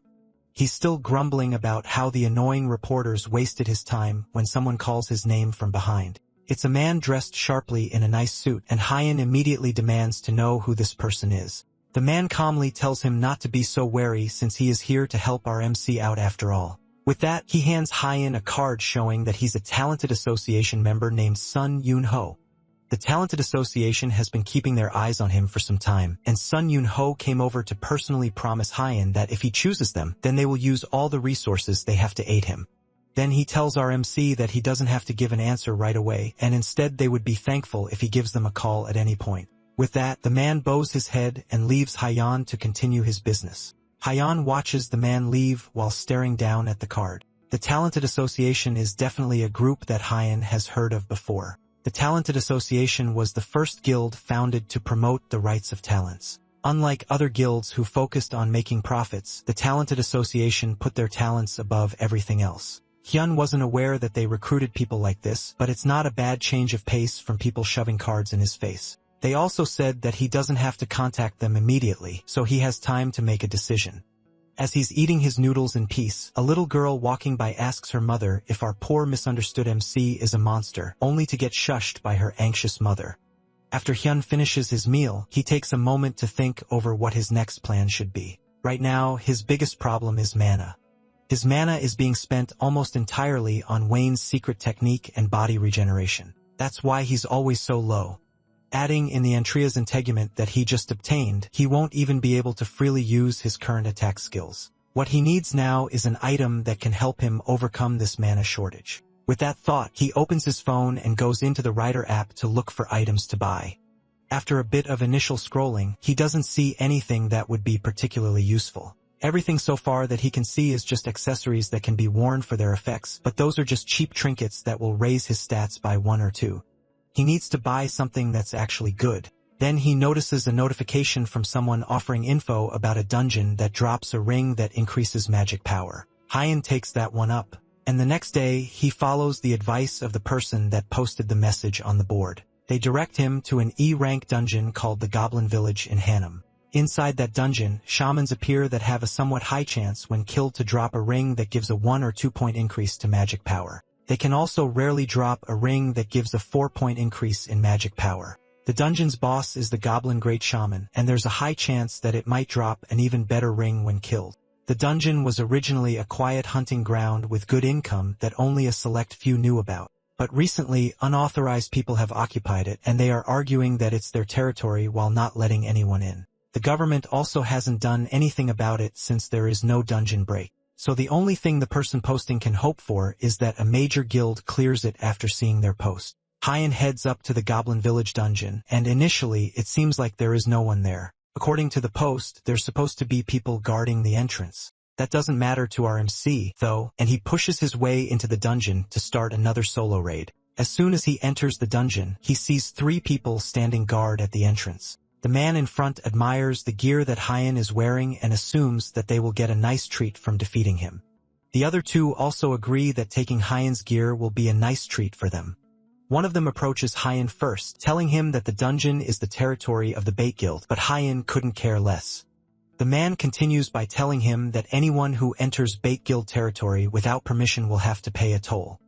He's still grumbling about how the annoying reporters wasted his time when someone calls his name from behind. It's a man dressed sharply in a nice suit, and Hyan immediately demands to know who this person is. The man calmly tells him not to be so wary since he is here to help our MC out after all. With that, he hands Hyan a card showing that he's a talented association member named Sun Yoon-ho. The talented association has been keeping their eyes on him for some time, and Sun Yoon-ho came over to personally promise Hyan that if he chooses them, then they will use all the resources they have to aid him. Then he tells our MC that he doesn't have to give an answer right away, and instead they would be thankful if he gives them a call at any point. With that, the man bows his head and leaves Hyan to continue his business. Hyan watches the man leave while staring down at the card. The Talented Association is definitely a group that Hyan has heard of before. The Talented Association was the first guild founded to promote the rights of talents. Unlike other guilds who focused on making profits, the Talented Association put their talents above everything else. Hyun wasn't aware that they recruited people like this, but it's not a bad change of pace from people shoving cards in his face. They also said that he doesn't have to contact them immediately, so he has time to make a decision. As he's eating his noodles in peace, a little girl walking by asks her mother if our poor misunderstood MC is a monster, only to get shushed by her anxious mother. After Hyun finishes his meal, he takes a moment to think over what his next plan should be. Right now, his biggest problem is mana. His mana is being spent almost entirely on Wayne's secret technique and body regeneration. That's why he's always so low. Adding in the Antria's integument that he just obtained, he won't even be able to freely use his current attack skills. What he needs now is an item that can help him overcome this mana shortage. With that thought, he opens his phone and goes into the Writer app to look for items to buy. After a bit of initial scrolling, he doesn't see anything that would be particularly useful. Everything so far that he can see is just accessories that can be worn for their effects, but those are just cheap trinkets that will raise his stats by 1 or 2. He needs to buy something that's actually good. Then he notices a notification from someone offering info about a dungeon that drops a ring that increases magic power. Hyun takes that one up. And the next day, he follows the advice of the person that posted the message on the board. They direct him to an E-rank dungeon called the Goblin Village in Hanam. Inside that dungeon, shamans appear that have a somewhat high chance when killed to drop a ring that gives a 1 or 2 point increase to magic power. They can also rarely drop a ring that gives a 4 point increase in magic power. The dungeon's boss is the Goblin Great Shaman, and there's a high chance that it might drop an even better ring when killed. The dungeon was originally a quiet hunting ground with good income that only a select few knew about. But recently, unauthorized people have occupied it, and they are arguing that it's their territory while not letting anyone in. The government also hasn't done anything about it since there is no dungeon break. So the only thing the person posting can hope for is that a major guild clears it after seeing their post. Hyun heads up to the Goblin Village dungeon, and initially it seems like there is no one there. According to the post, there's supposed to be people guarding the entrance. That doesn't matter to our MC, though, and he pushes his way into the dungeon to start another solo raid. As soon as he enters the dungeon, he sees 3 people standing guard at the entrance. The man in front admires the gear that Hyun is wearing and assumes that they will get a nice treat from defeating him. The other 2 also agree that taking Hyun's gear will be a nice treat for them. One of them approaches Hyun first, telling him that the dungeon is the territory of the Bait Guild, but Hyun couldn't care less. The man continues by telling him that anyone who enters Bait Guild territory without permission will have to pay a toll.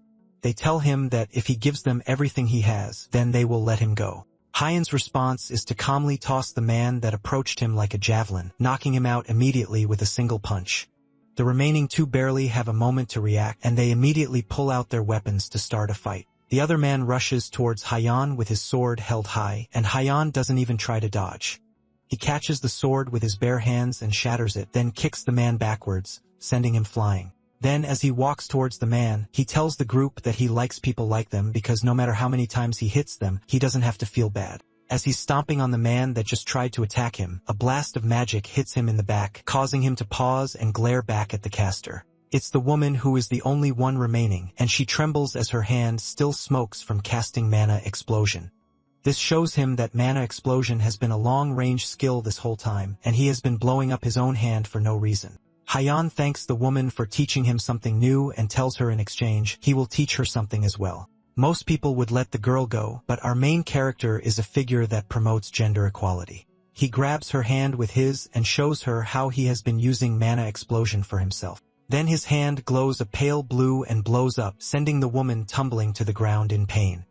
They tell him that if he gives them everything he has, then they will let him go. Hyun's response is to calmly toss the man that approached him like a javelin, knocking him out immediately with a single punch. The remaining 2 barely have a moment to react, and they immediately pull out their weapons to start a fight. The other man rushes towards Hyun with his sword held high, and Hyun doesn't even try to dodge. He catches the sword with his bare hands and shatters it, then kicks the man backwards, sending him flying. Then as he walks towards the man, he tells the group that he likes people like them because no matter how many times he hits them, he doesn't have to feel bad. As he's stomping on the man that just tried to attack him, a blast of magic hits him in the back, causing him to pause and glare back at the caster. It's the woman who is the only one remaining, and she trembles as her hand still smokes from casting Mana Explosion. This shows him that Mana Explosion has been a long-range skill this whole time, and he has been blowing up his own hand for no reason. Hyun thanks the woman for teaching him something new and tells her in exchange he will teach her something as well. Most people would let the girl go, but our main character is a figure that promotes gender equality. He grabs her hand with his and shows her how he has been using Mana Explosion for himself. Then his hand glows a pale blue and blows up, sending the woman tumbling to the ground in pain.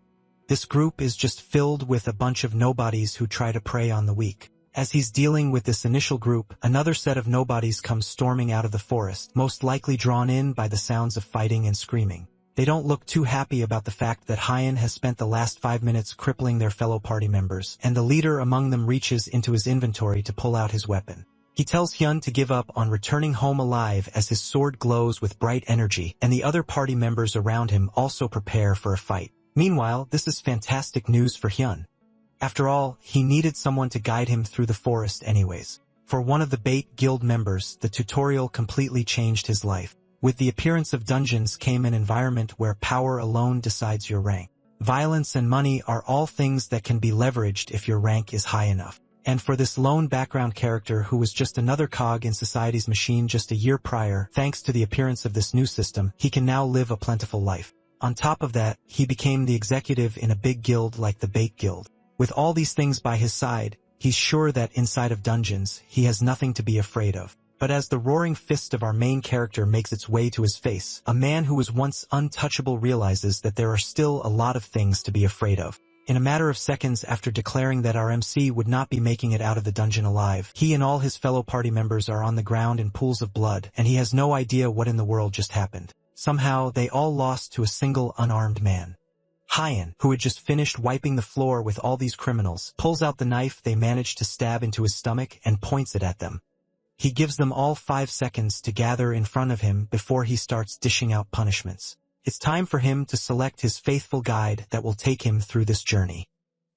This group is just filled with a bunch of nobodies who try to prey on the weak. As he's dealing with this initial group, another set of nobodies comes storming out of the forest, most likely drawn in by the sounds of fighting and screaming. They don't look too happy about the fact that Hyun has spent the last 5 minutes crippling their fellow party members, and the leader among them reaches into his inventory to pull out his weapon. He tells Hyun to give up on returning home alive as his sword glows with bright energy, and the other party members around him also prepare for a fight. Meanwhile, this is fantastic news for Hyun. After all, he needed someone to guide him through the forest anyways. For one of the Bait Guild members, the tutorial completely changed his life. With the appearance of dungeons came an environment where power alone decides your rank. Violence and money are all things that can be leveraged if your rank is high enough. And for this lone background character who was just another cog in society's machine just a year prior, thanks to the appearance of this new system, he can now live a plentiful life. On top of that, he became the executive in a big guild like the Bait Guild. With all these things by his side, he's sure that inside of dungeons, he has nothing to be afraid of. But as the roaring fist of our main character makes its way to his face, a man who was once untouchable realizes that there are still a lot of things to be afraid of. In a matter of seconds after declaring that our MC would not be making it out of the dungeon alive, he and all his fellow party members are on the ground in pools of blood, and he has no idea what in the world just happened. Somehow, they all lost to a single unarmed man. Hyan, who had just finished wiping the floor with all these criminals, pulls out the knife they managed to stab into his stomach and points it at them. He gives them all 5 seconds to gather in front of him before he starts dishing out punishments. It's time for him to select his faithful guide that will take him through this journey.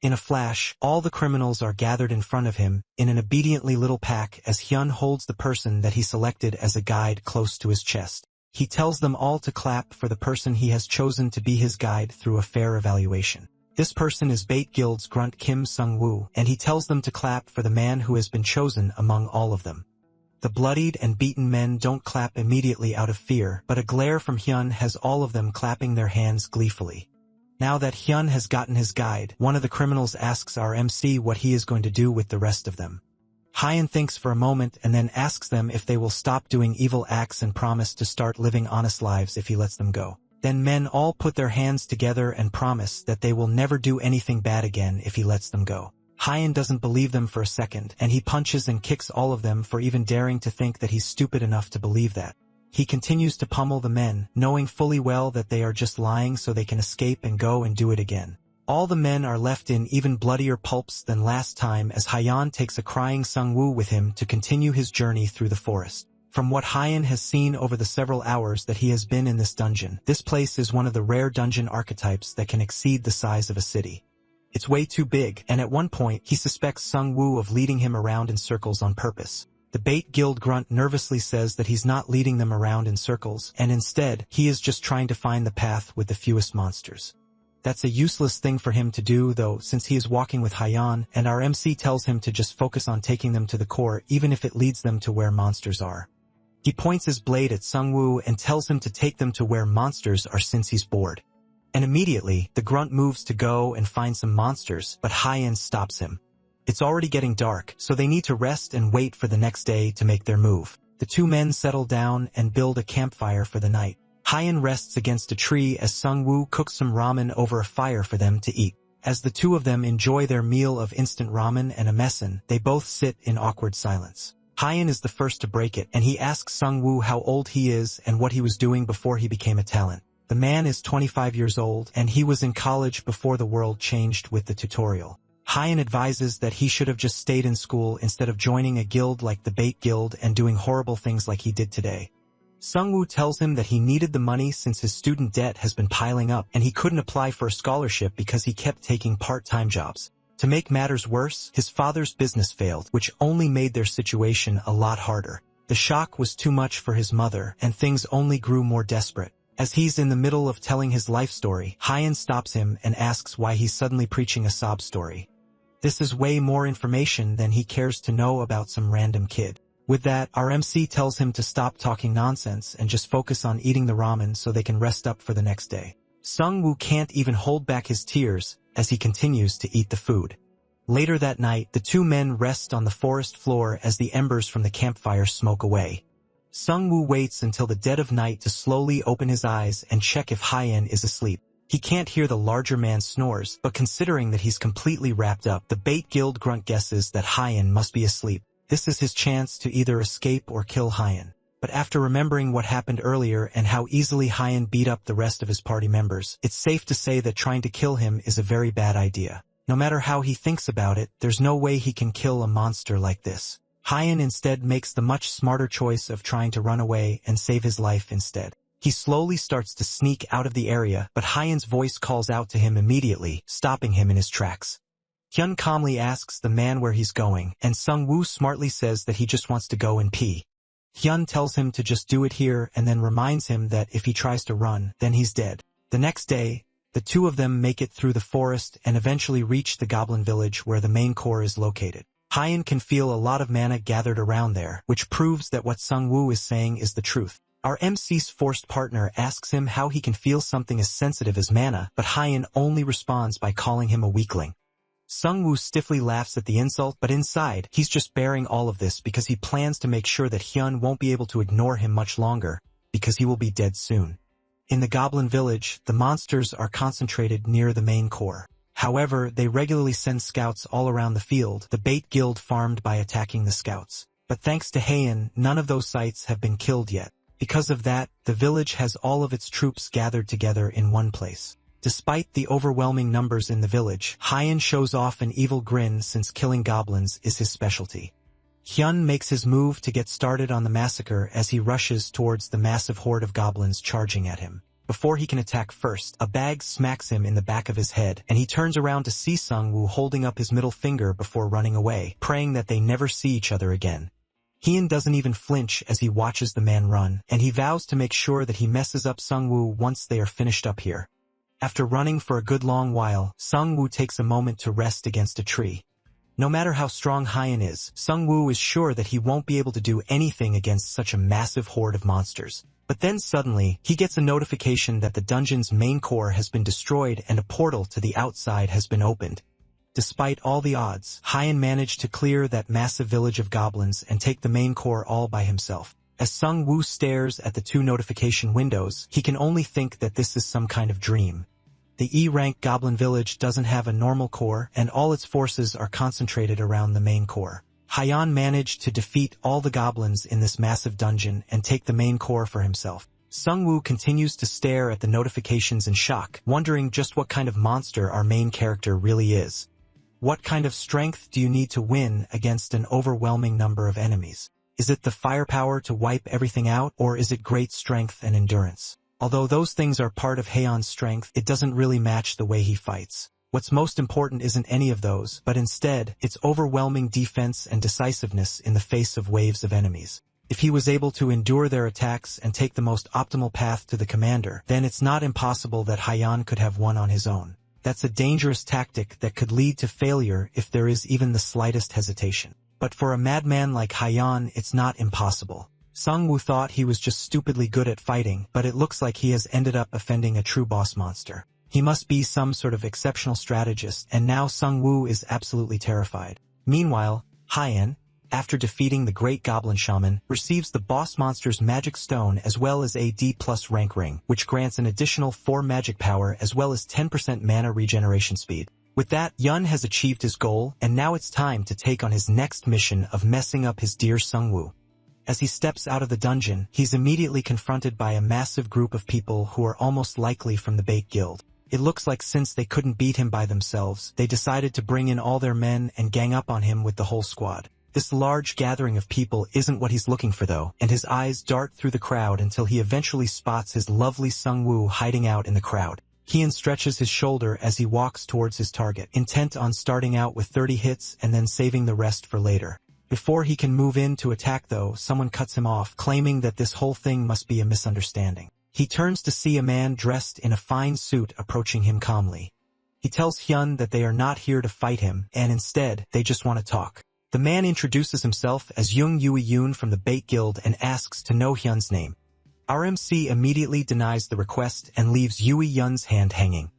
In a flash, all the criminals are gathered in front of him, in an obediently little pack as Hyun holds the person that he selected as a guide close to his chest. He tells them all to clap for the person he has chosen to be his guide through a fair evaluation. This person is Bait Guild's grunt Kim Sung-woo, and he tells them to clap for the man who has been chosen among all of them. The bloodied and beaten men don't clap immediately out of fear, but a glare from Hyun has all of them clapping their hands gleefully. Now that Hyun has gotten his guide, one of the criminals asks our MC what he is going to do with the rest of them. Hyun thinks for a moment and then asks them if they will stop doing evil acts and promise to start living honest lives if he lets them go. Then men all put their hands together and promise that they will never do anything bad again if he lets them go. Hyun doesn't believe them for a second, and he punches and kicks all of them for even daring to think that he's stupid enough to believe that. He continues to pummel the men, knowing fully well that they are just lying so they can escape and go and do it again. All the men are left in even bloodier pulps than last time as Hyun takes a crying Sung-woo with him to continue his journey through the forest. From what Hyun has seen over the several hours that he has been in this dungeon, this place is one of the rare dungeon archetypes that can exceed the size of a city. It's way too big, and at one point, he suspects Sung-woo of leading him around in circles on purpose. The Bait Guild grunt nervously says that he's not leading them around in circles, and instead, he is just trying to find the path with the fewest monsters. That's a useless thing for him to do, though, since he is walking with Hyun, and our MC tells him to just focus on taking them to the core even if it leads them to where monsters are. He points his blade at Sung-woo and tells him to take them to where monsters are since he's bored. And immediately, the grunt moves to go and find some monsters, but Hyun stops him. It's already getting dark, so they need to rest and wait for the next day to make their move. The two men settle down and build a campfire for the night. Hyun rests against a tree as Sung-woo cooks some ramen over a fire for them to eat. As the two of them enjoy their meal of instant ramen and a meson, they both sit in awkward silence. Hyun is the first to break it, and he asks Sung-woo how old he is and what he was doing before he became a talent. The man is 25 years old, and he was in college before the world changed with the tutorial. Hyun advises that he should have just stayed in school instead of joining a guild like the Bait Guild and doing horrible things like he did today. Sung-woo tells him that he needed the money since his student debt has been piling up, and he couldn't apply for a scholarship because he kept taking part-time jobs. To make matters worse, his father's business failed, which only made their situation a lot harder. The shock was too much for his mother, and things only grew more desperate. As he's in the middle of telling his life story, Hyun stops him and asks why he's suddenly preaching a sob story. This is way more information than he cares to know about some random kid. With that, our MC tells him to stop talking nonsense and just focus on eating the ramen so they can rest up for the next day. Sung-woo can't even hold back his tears as he continues to eat the food. Later that night, the two men rest on the forest floor as the embers from the campfire smoke away. Sung-woo waits until the dead of night to slowly open his eyes and check if Hyun is asleep. He can't hear the larger man's snores, but considering that he's completely wrapped up, the Bait Guild grunt guesses that Hyun must be asleep. This is his chance to either escape or kill Hyun. But after remembering what happened earlier and how easily Hyun beat up the rest of his party members, it's safe to say that trying to kill him is a very bad idea. No matter how he thinks about it, there's no way he can kill a monster like this. Hyun instead makes the much smarter choice of trying to run away and save his life instead. He slowly starts to sneak out of the area, but Hyun's voice calls out to him immediately, stopping him in his tracks. Hyun calmly asks the man where he's going, and Sung-woo smartly says that he just wants to go and pee. Hyun tells him to just do it here and then reminds him that if he tries to run, then he's dead. The next day, the two of them make it through the forest and eventually reach the goblin village where the main core is located. Hyan can feel a lot of mana gathered around there, which proves that what Sung-woo is saying is the truth. Our MC's forced partner asks him how he can feel something as sensitive as mana, but Hyan only responds by calling him a weakling. Sung-woo stiffly laughs at the insult, but inside, he's just bearing all of this because he plans to make sure that Hyun won't be able to ignore him much longer, because he will be dead soon. In the Goblin Village, the monsters are concentrated near the main core. However, they regularly send scouts all around the field, the bait guild farmed by attacking the scouts. But thanks to Hyan, none of those sites have been killed yet. Because of that, the village has all of its troops gathered together in one place. Despite the overwhelming numbers in the village, Hyan shows off an evil grin since killing goblins is his specialty. Hyun makes his move to get started on the massacre as he rushes towards the massive horde of goblins charging at him. Before he can attack first, a bag smacks him in the back of his head, and he turns around to see Sung-woo holding up his middle finger before running away, praying that they never see each other again. Hyun doesn't even flinch as he watches the man run, and he vows to make sure that he messes up Sung-woo once they are finished up here. After running for a good long while, Sung-woo takes a moment to rest against a tree. No matter how strong Hyan is, Sung-woo is sure that he won't be able to do anything against such a massive horde of monsters. But then suddenly, he gets a notification that the dungeon's main core has been destroyed and a portal to the outside has been opened. Despite all the odds, Hyan managed to clear that massive village of goblins and take the main core all by himself. As Sung-woo stares at the two notification windows, he can only think that this is some kind of dream. The E-rank Goblin Village doesn't have a normal core, and all its forces are concentrated around the main core. Hyan managed to defeat all the goblins in this massive dungeon and take the main core for himself. Sung-woo continues to stare at the notifications in shock, wondering just what kind of monster our main character really is. What kind of strength do you need to win against an overwhelming number of enemies? Is it the firepower to wipe everything out, or is it great strength and endurance? Although those things are part of Hyan's strength, it doesn't really match the way he fights. What's most important isn't any of those, but instead, its overwhelming defense and decisiveness in the face of waves of enemies. If he was able to endure their attacks and take the most optimal path to the commander, then it's not impossible that Hyan could have won on his own. That's a dangerous tactic that could lead to failure if there is even the slightest hesitation. But for a madman like Hyan, it's not impossible. Sung-woo thought he was just stupidly good at fighting, but it looks like he has ended up offending a true boss monster. He must be some sort of exceptional strategist, and now Sung-woo is absolutely terrified. Meanwhile, Hyan, after defeating the Great Goblin Shaman, receives the boss monster's magic stone as well as a D+ rank ring, which grants an additional 4 magic power as well as 10% mana regeneration speed. With that, Hyun has achieved his goal, and now it's time to take on his next mission of messing up his dear Sung-woo. As he steps out of the dungeon, he's immediately confronted by a massive group of people who are almost likely from the Bait Guild. It looks like since they couldn't beat him by themselves, they decided to bring in all their men and gang up on him with the whole squad. This large gathering of people isn't what he's looking for though, and his eyes dart through the crowd until he eventually spots his lovely Sung-woo hiding out in the crowd. Hyun stretches his shoulder as he walks towards his target, intent on starting out with 30 hits and then saving the rest for later. Before he can move in to attack though, someone cuts him off, claiming that this whole thing must be a misunderstanding. He turns to see a man dressed in a fine suit approaching him calmly. He tells Hyun that they are not here to fight him, and instead, they just want to talk. The man introduces himself as Young Yui Yoon from the Bait Guild and asks to know Hyun's name. Our MC immediately denies the request and leaves Yui Yun's hand hanging.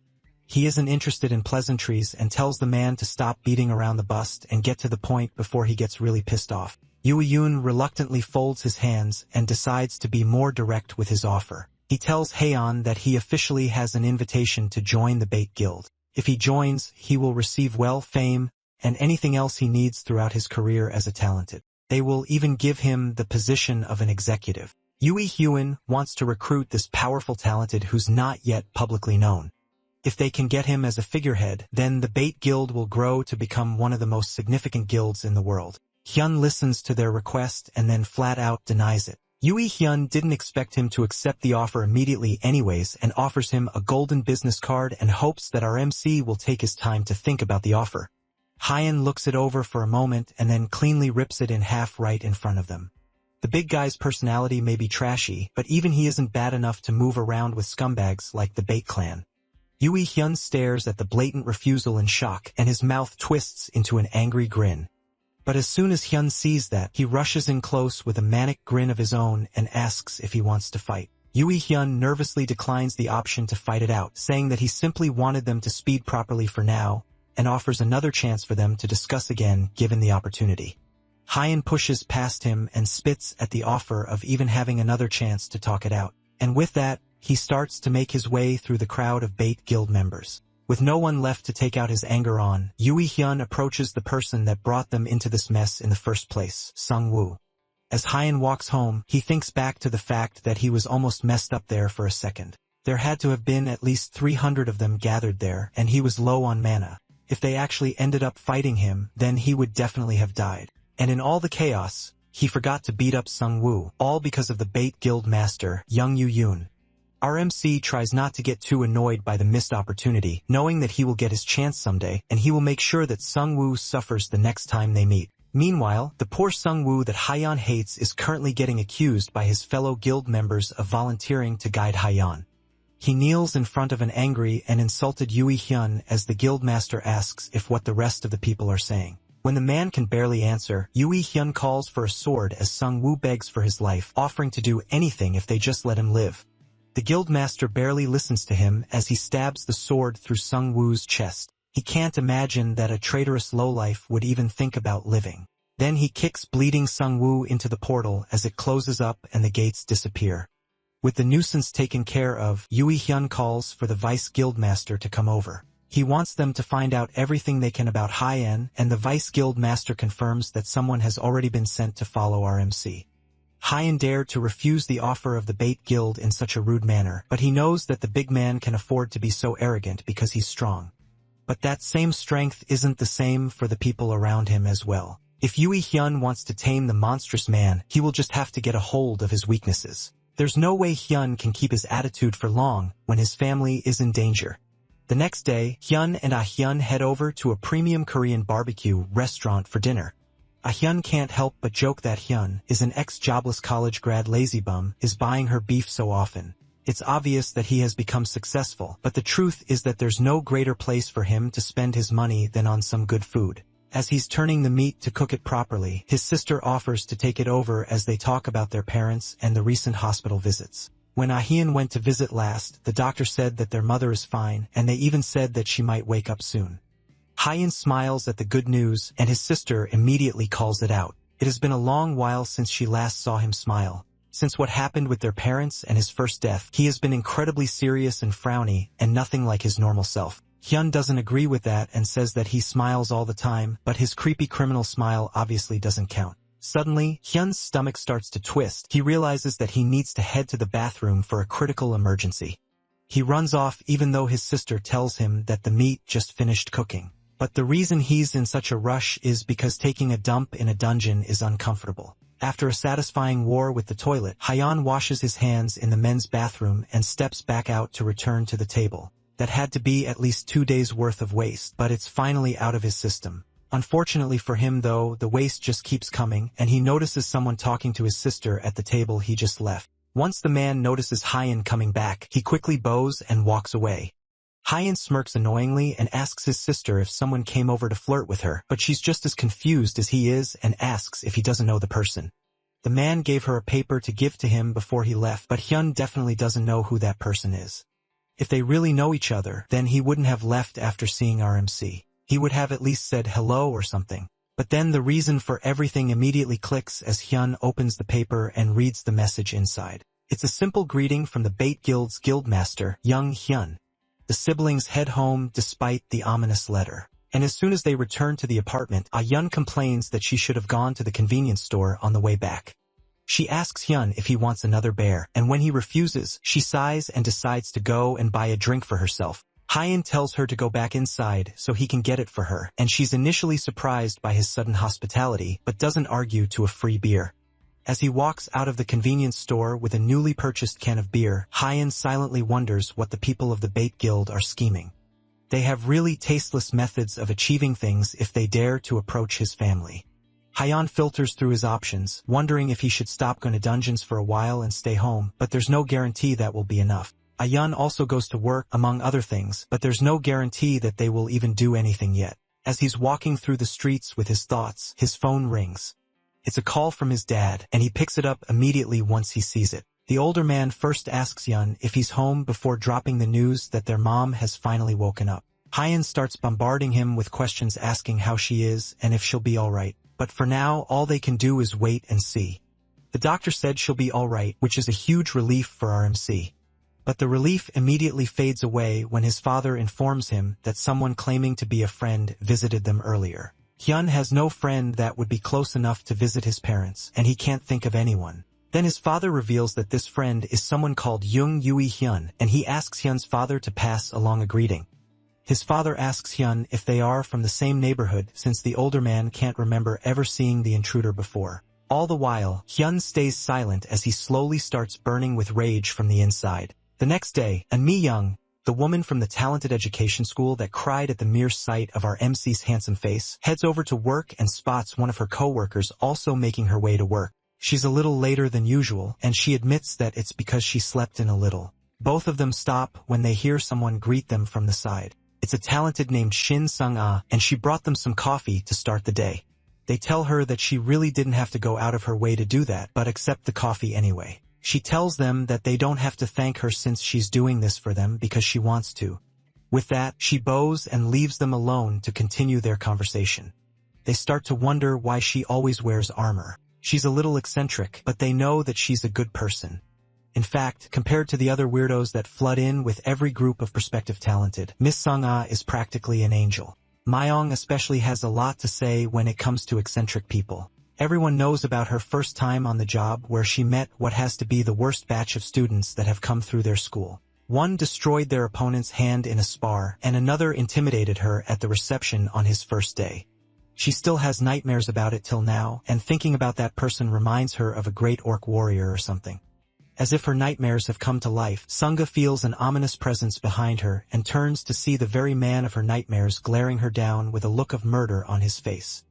He isn't interested in pleasantries and tells the man to stop beating around the bust and get to the point before he gets really pissed off. Yui Yoon reluctantly folds his hands and decides to be more direct with his offer. He tells Hyan that he officially has an invitation to join the Bait Guild. If he joins, he will receive fame, and anything else he needs throughout his career as a talented. They will even give him the position of an executive. Yui Hyun wants to recruit this powerful talented who's not yet publicly known. If they can get him as a figurehead, then the Bait Guild will grow to become one of the most significant guilds in the world. Hyun listens to their request and then flat out denies it. Yui Hyun didn't expect him to accept the offer immediately anyways and offers him a golden business card and hopes that our MC will take his time to think about the offer. Hyan looks it over for a moment and then cleanly rips it in half right in front of them. The big guy's personality may be trashy, but even he isn't bad enough to move around with scumbags like the Bait Clan. Yui Hyun stares at the blatant refusal in shock, and his mouth twists into an angry grin. But as soon as Hyun sees that, he rushes in close with a manic grin of his own and asks if he wants to fight. Hyun nervously declines the option to fight it out, saying that he simply wanted them to speed properly for now, and offers another chance for them to discuss again given the opportunity. Hyun pushes past him and spits at the offer of even having another chance to talk it out. And with that, he starts to make his way through the crowd of Bait Guild members. With no one left to take out his anger on, Hyun approaches the person that brought them into this mess in the first place, Sung-woo. As Hyun walks home, he thinks back to the fact that he was almost messed up there for a second. There had to have been at least 300 of them gathered there, and he was low on mana. If they actually ended up fighting him, then he would definitely have died. And in all the chaos, he forgot to beat up Sung-woo, all because of the Bait Guild master, Young Yu-yoon. Our MC tries not to get too annoyed by the missed opportunity, knowing that he will get his chance someday, and he will make sure that Sung-woo suffers the next time they meet. Meanwhile, the poor Sung-woo that Hyun hates is currently getting accused by his fellow guild members of volunteering to guide Hyun. He kneels in front of an angry and insulted Hyun as the guildmaster asks if what the rest of the people are saying. When the man can barely answer, Hyun calls for a sword as Sung-woo begs for his life, offering to do anything if they just let him live. The guildmaster barely listens to him as he stabs the sword through Sung-woo's chest. He can't imagine that a traitorous lowlife would even think about living. Then he kicks bleeding Sung-woo into the portal as it closes up and the gates disappear. With the nuisance taken care of, Hyun calls for the vice guildmaster to come over. He wants them to find out everything they can about Hyun, and the vice guildmaster confirms that someone has already been sent to follow our MC. Hyun dared to refuse the offer of the Bait Guild in such a rude manner, but he knows that the big man can afford to be so arrogant because he's strong. But that same strength isn't the same for the people around him as well. If Hyun wants to tame the monstrous man, he will just have to get a hold of his weaknesses. There's no way Hyun can keep his attitude for long when his family is in danger. The next day, Hyun and Ah-hyun head over to a premium Korean barbecue restaurant for dinner. Ah-hyun can't help but joke that Hyun is an ex-jobless college grad lazy bum is buying her beef so often. It's obvious that he has become successful, but the truth is that there's no greater place for him to spend his money than on some good food. As he's turning the meat to cook it properly, his sister offers to take it over as they talk about their parents and the recent hospital visits. When Ah-hyun went to visit last, the doctor said that their mother is fine, and they even said that she might wake up soon. Hyun smiles at the good news, and his sister immediately calls it out. It has been a long while since she last saw him smile. Since what happened with their parents and his first death, he has been incredibly serious and frowny, and nothing like his normal self. Hyun doesn't agree with that and says that he smiles all the time, but his creepy criminal smile obviously doesn't count. Suddenly, Hyun's stomach starts to twist. He realizes that he needs to head to the bathroom for a critical emergency. He runs off even though his sister tells him that the meat just finished cooking. But the reason he's in such a rush is because taking a dump in a dungeon is uncomfortable. After a satisfying war with the toilet, Hyun washes his hands in the men's bathroom and steps back out to return to the table. That had to be at least 2 days worth of waste, but it's finally out of his system. Unfortunately for him though, the waste just keeps coming, and he notices someone talking to his sister at the table he just left. Once the man notices Hyun coming back, he quickly bows and walks away. Hyun smirks annoyingly and asks his sister if someone came over to flirt with her, but she's just as confused as he is and asks if he doesn't know the person. The man gave her a paper to give to him before he left, but Hyun definitely doesn't know who that person is. If they really know each other, then he wouldn't have left after seeing our MC. He would have at least said hello or something. But then the reason for everything immediately clicks as Hyun opens the paper and reads the message inside. It's a simple greeting from the Bait Guild's guildmaster, Young Hyun. The siblings head home despite the ominous letter. And as soon as they return to the apartment, Ah-hyun complains that she should have gone to the convenience store on the way back. She asks Hyun if he wants another bear, and when he refuses, she sighs and decides to go and buy a drink for herself. Hyun tells her to go back inside so he can get it for her, and she's initially surprised by his sudden hospitality, but doesn't argue to a free beer. As he walks out of the convenience store with a newly purchased can of beer, Hyun silently wonders what the people of the Bait Guild are scheming. They have really tasteless methods of achieving things if they dare to approach his family. Hyun filters through his options, wondering if he should stop going to dungeons for a while and stay home, but there's no guarantee that will be enough. Ah-hyun also goes to work, among other things, but there's no guarantee that they will even do anything yet. As he's walking through the streets with his thoughts, his phone rings. It's a call from his dad, and he picks it up immediately once he sees it. The older man first asks Hyun if he's home before dropping the news that their mom has finally woken up. Hyun starts bombarding him with questions asking how she is and if she'll be alright. But for now, all they can do is wait and see. The doctor said she'll be alright, which is a huge relief for our MC. But the relief immediately fades away when his father informs him that someone claiming to be a friend visited them earlier. Hyun has no friend that would be close enough to visit his parents, and he can't think of anyone. Then his father reveals that this friend is someone called Young Yui Hyun, and he asks Hyun's father to pass along a greeting. His father asks Hyun if they are from the same neighborhood since the older man can't remember ever seeing the intruder before. All the while, Hyun stays silent as he slowly starts burning with rage from the inside. The next day, An Young, the woman from the talented education school that cried at the mere sight of our MC's handsome face, heads over to work and spots one of her co-workers also making her way to work. She's a little later than usual, and she admits that it's because she slept in a little. Both of them stop when they hear someone greet them from the side. It's a talented named Shin Sung-ah, and she brought them some coffee to start the day. They tell her that she really didn't have to go out of her way to do that, but accept the coffee anyway. She tells them that they don't have to thank her since she's doing this for them because she wants to. With that, she bows and leaves them alone to continue their conversation. They start to wonder why she always wears armor. She's a little eccentric, but they know that she's a good person. In fact, compared to the other weirdos that flood in with every group of prospective talented, Miss Sung-ah is practically an angel. Myong especially has a lot to say when it comes to eccentric people. Everyone knows about her first time on the job where she met what has to be the worst batch of students that have come through their school. One destroyed their opponent's hand in a spar, and another intimidated her at the reception on his first day. She still has nightmares about it till now, and thinking about that person reminds her of a great orc warrior or something. As if her nightmares have come to life, Sunga feels an ominous presence behind her and turns to see the very man of her nightmares glaring her down with a look of murder on his face.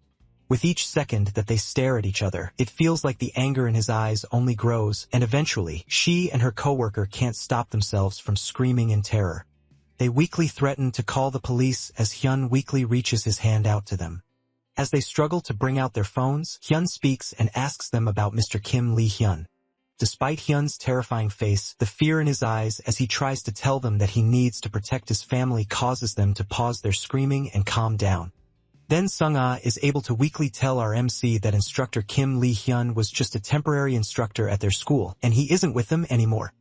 With each second that they stare at each other, it feels like the anger in his eyes only grows, and eventually, she and her coworker can't stop themselves from screaming in terror. They weakly threaten to call the police as Hyun weakly reaches his hand out to them. As they struggle to bring out their phones, Hyun speaks and asks them about Mr. Kim Lee Hyun. Despite Hyun's terrifying face, the fear in his eyes as he tries to tell them that he needs to protect his family causes them to pause their screaming and calm down. Then Sung-ah is able to weakly tell our MC that instructor Kim Lee Hyun was just a temporary instructor at their school, and he isn't with them anymore.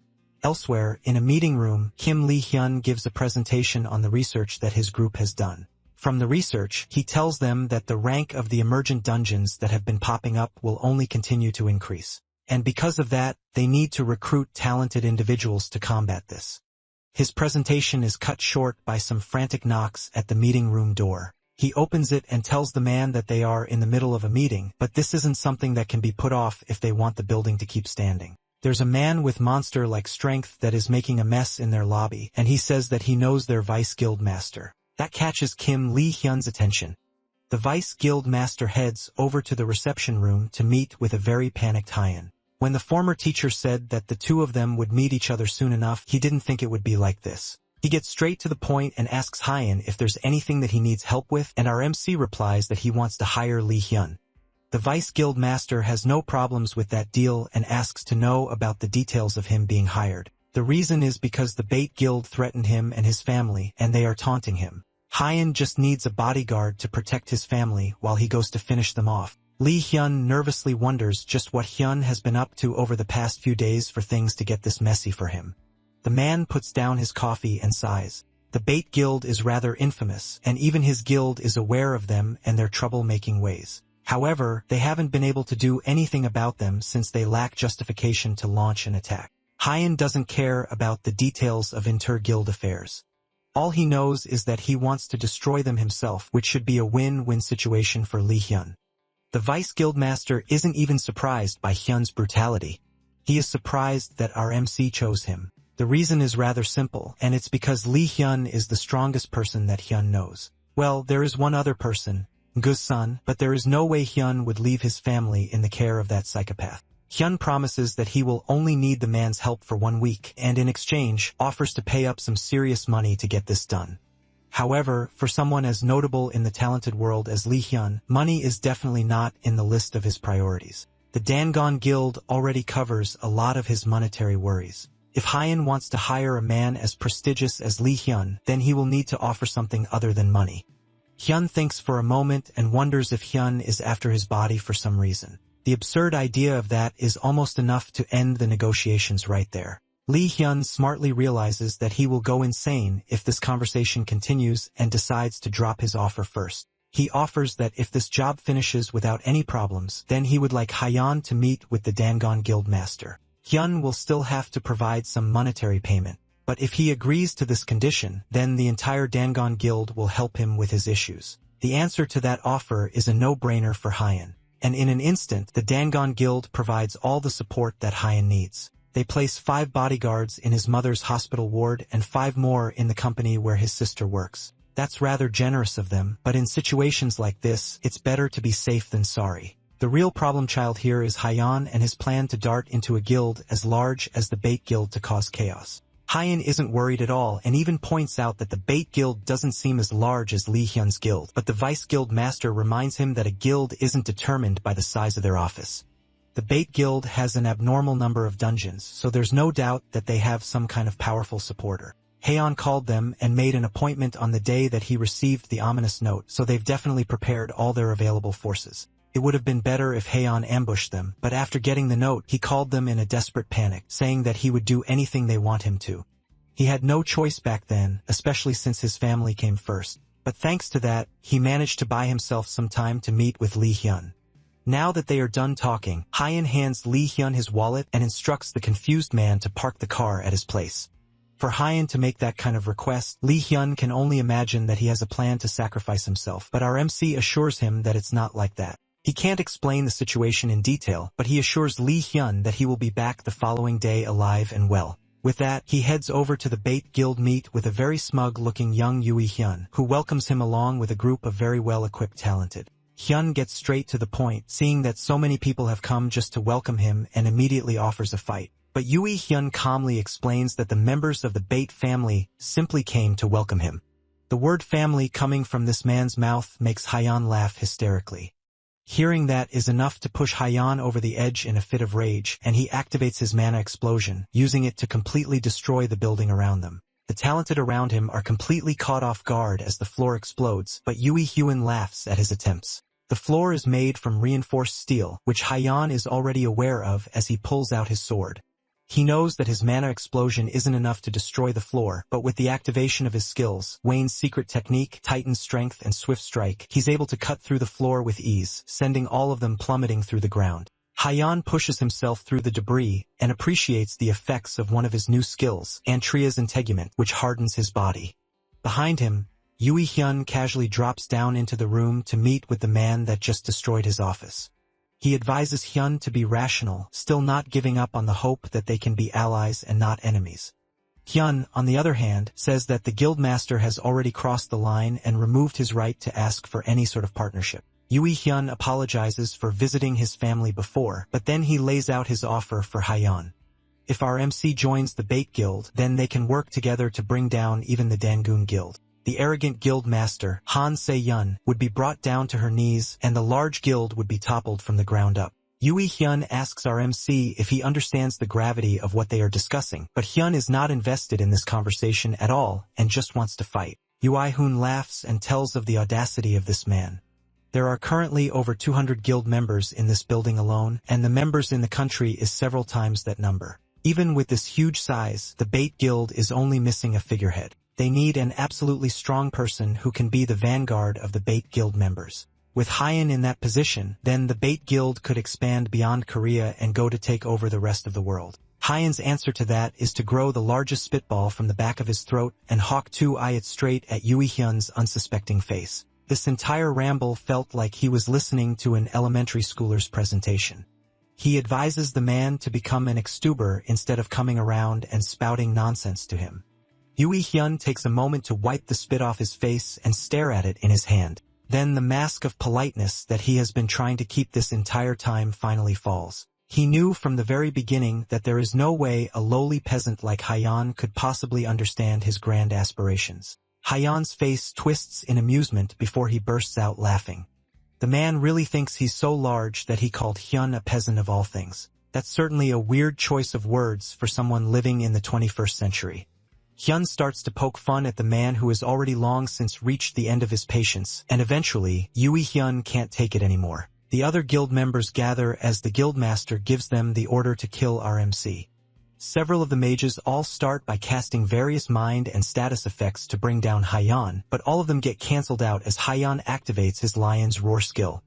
Elsewhere, in a meeting room, Kim Lee Hyun gives a presentation on the research that his group has done. From the research, he tells them that the rank of the emergent dungeons that have been popping up will only continue to increase. And because of that, they need to recruit talented individuals to combat this. His presentation is cut short by some frantic knocks at the meeting room door. He opens it and tells the man that they are in the middle of a meeting, but this isn't something that can be put off if they want the building to keep standing. There's a man with monster-like strength that is making a mess in their lobby, and he says that he knows their vice guild master. That catches Kim Lee Hyun's attention. The vice guild master heads over to the reception room to meet with a very panicked Hyun. When the former teacher said that the two of them would meet each other soon enough, he didn't think it would be like this. He gets straight to the point and asks Hyun if there's anything that he needs help with, and our MC replies that he wants to hire Lee Hyun. The vice guild master has no problems with that deal and asks to know about the details of him being hired. The reason is because the bait guild threatened him and his family, and they are taunting him. Hyun just needs a bodyguard to protect his family while he goes to finish them off. Lee Hyun nervously wonders just what Hyun has been up to over the past few days for things to get this messy for him. The man puts down his coffee and sighs. The bait guild is rather infamous, and even his guild is aware of them and their trouble-making ways. However, they haven't been able to do anything about them since they lack justification to launch an attack. Hyun doesn't care about the details of inter-guild affairs. All he knows is that he wants to destroy them himself, which should be a win-win situation for Lee Hyun. The vice guildmaster isn't even surprised by Hyun's brutality. He is surprised that our MC chose him. The reason is rather simple, and it's because Lee Hyun is the strongest person that Hyun knows. Well, there is one other person, Gu's son, but there is no way Hyun would leave his family in the care of that psychopath. Hyun promises that he will only need the man's help for 1 week, and in exchange, offers to pay up some serious money to get this done. However, for someone as notable in the talented world as Lee Hyun, money is definitely not in the list of his priorities. The Dangon Guild already covers a lot of his monetary worries. If Hyun wants to hire a man as prestigious as Lee Hyun, then he will need to offer something other than money. Hyun thinks for a moment and wonders if Hyun is after his body for some reason. The absurd idea of that is almost enough to end the negotiations right there. Lee Hyun smartly realizes that he will go insane if this conversation continues and decides to drop his offer first. He offers that if this job finishes without any problems, then he would like Hyun to meet with the Dangon Guild Master. Hyun will still have to provide some monetary payment, but if he agrees to this condition, then the entire Dangon Guild will help him with his issues. The answer to that offer is a no-brainer for Hyun, and in an instant the Dangon Guild provides all the support that Hyun needs. They place 5 bodyguards in his mother's hospital ward and 5 more in the company where his sister works. That's rather generous of them, but in situations like this, it's better to be safe than sorry. The real problem child here is Hyun and his plan to dart into a guild as large as the Bait Guild to cause chaos. Hyun isn't worried at all and even points out that the Bait Guild doesn't seem as large as Lee Hyun's guild, but the Vice Guild Master reminds him that a guild isn't determined by the size of their office. The Bait Guild has an abnormal number of dungeons, so there's no doubt that they have some kind of powerful supporter. Haeon called them and made an appointment on the day that he received the ominous note, so they've definitely prepared all their available forces. It would have been better if Haeon ambushed them, but after getting the note, he called them in a desperate panic, saying that he would do anything they want him to. He had no choice back then, especially since his family came first. But thanks to that, he managed to buy himself some time to meet with Lee Hyun. Now that they are done talking, Hyun hands Lee Hyun his wallet and instructs the confused man to park the car at his place. For Hyun to make that kind of request, Lee Hyun can only imagine that he has a plan to sacrifice himself, but our MC assures him that it's not like that. He can't explain the situation in detail, but he assures Lee Hyun that he will be back the following day alive and well. With that, he heads over to the Bait Guild meet with a very smug-looking young Yui Hyun, who welcomes him along with a group of very well-equipped talented. Hyun gets straight to the point, seeing that so many people have come just to welcome him and immediately offers a fight. But Yui Hyun calmly explains that the members of the Bait family simply came to welcome him. The word family coming from this man's mouth makes Hyun laugh hysterically. Hearing that is enough to push Hyun over the edge in a fit of rage, and he activates his mana explosion, using it to completely destroy the building around them. The talented around him are completely caught off guard as the floor explodes, but Yui Hyun laughs at his attempts. The floor is made from reinforced steel, which Hyun is already aware of as he pulls out his sword. He knows that his mana explosion isn't enough to destroy the floor, but with the activation of his skills, Wayne's secret technique, Titan's strength, and swift strike, he's able to cut through the floor with ease, sending all of them plummeting through the ground. Hyun pushes himself through the debris and appreciates the effects of one of his new skills, Antria's integument, which hardens his body. Behind him, Yui Hyun casually drops down into the room to meet with the man that just destroyed his office. He advises Hyun to be rational, still not giving up on the hope that they can be allies and not enemies. Hyun, on the other hand, says that the guildmaster has already crossed the line and removed his right to ask for any sort of partnership. Yui Hyun apologizes for visiting his family before, but then he lays out his offer for Hyun. If our MC joins the Bait Guild, then they can work together to bring down even the Dangun Guild. The arrogant guild master, Han Se-yun, would be brought down to her knees and the large guild would be toppled from the ground up. Yui Hyun asks our MC if he understands the gravity of what they are discussing, but Hyun is not invested in this conversation at all and just wants to fight. Yui Hyun laughs and tells of the audacity of this man. There are currently over 200 guild members in this building alone, and the members in the country is several times that number. Even with this huge size, the Bait Guild is only missing a figurehead. They need an absolutely strong person who can be the vanguard of the Bait Guild members. With Hyun in that position, then the Bait Guild could expand beyond Korea and go to take over the rest of the world. Hyun's answer to that is to grow the largest spitball from the back of his throat and hawk two-eye it straight at Yui Hyun's unsuspecting face. This entire ramble felt like he was listening to an elementary schooler's presentation. He advises the man to become an extuber instead of coming around and spouting nonsense to him. Yui Hyun takes a moment to wipe the spit off his face and stare at it in his hand. Then the mask of politeness that he has been trying to keep this entire time finally falls. He knew from the very beginning that there is no way a lowly peasant like Hyun could possibly understand his grand aspirations. Hyeon's face twists in amusement before he bursts out laughing. The man really thinks he's so large that he called Hyun a peasant of all things. That's certainly a weird choice of words for someone living in the 21st century. Hyun starts to poke fun at the man who has already long since reached the end of his patience, and eventually, Yui Hyun can't take it anymore. The other guild members gather as the guildmaster gives them the order to kill our MC. Several of the mages all start by casting various mind and status effects to bring down Hyun, but all of them get cancelled out as Hyun activates his Lion's Roar skill.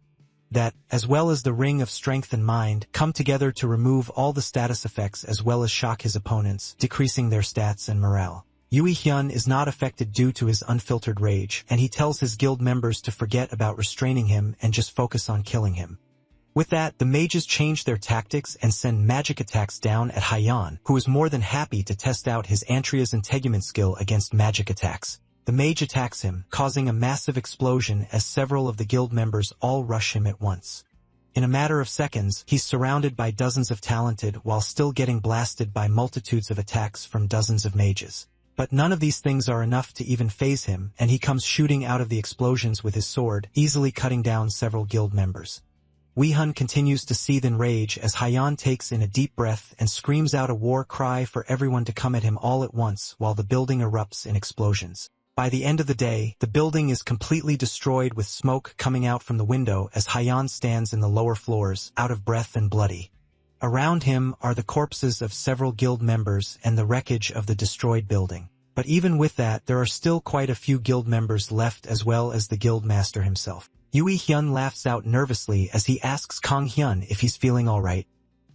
That, as well as the Ring of Strength and Mind, come together to remove all the status effects as well as shock his opponents, decreasing their stats and morale. Yui Hyun is not affected due to his unfiltered rage, and he tells his guild members to forget about restraining him and just focus on killing him. With that, the mages change their tactics and send magic attacks down at Hyun, who is more than happy to test out his Antria's integument skill against magic attacks. The mage attacks him, causing a massive explosion as several of the guild members all rush him at once. In a matter of seconds, he's surrounded by dozens of talented while still getting blasted by multitudes of attacks from dozens of mages. But none of these things are enough to even faze him, and he comes shooting out of the explosions with his sword, easily cutting down several guild members. Wee-hun continues to seethe in rage as Hyun takes in a deep breath and screams out a war cry for everyone to come at him all at once while the building erupts in explosions. By the end of the day, the building is completely destroyed with smoke coming out from the window as Hyun stands in the lower floors, out of breath and bloody. Around him are the corpses of several guild members and the wreckage of the destroyed building. But even with that, there are still quite a few guild members left as well as the guild master himself. Yui Hyun laughs out nervously as he asks Kang Hyun if he's feeling alright.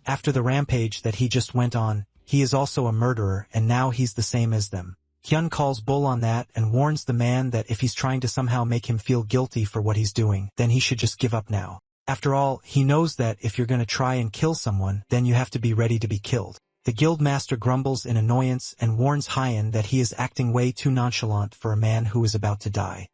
After the rampage that he just went on, he is also a murderer and now he's the same as them. Hyun calls bull on that and warns the man that if he's trying to somehow make him feel guilty for what he's doing, then he should just give up now. After all, he knows that if you're gonna try and kill someone, then you have to be ready to be killed. The guildmaster grumbles in annoyance and warns Hyun that he is acting way too nonchalant for a man who is about to die.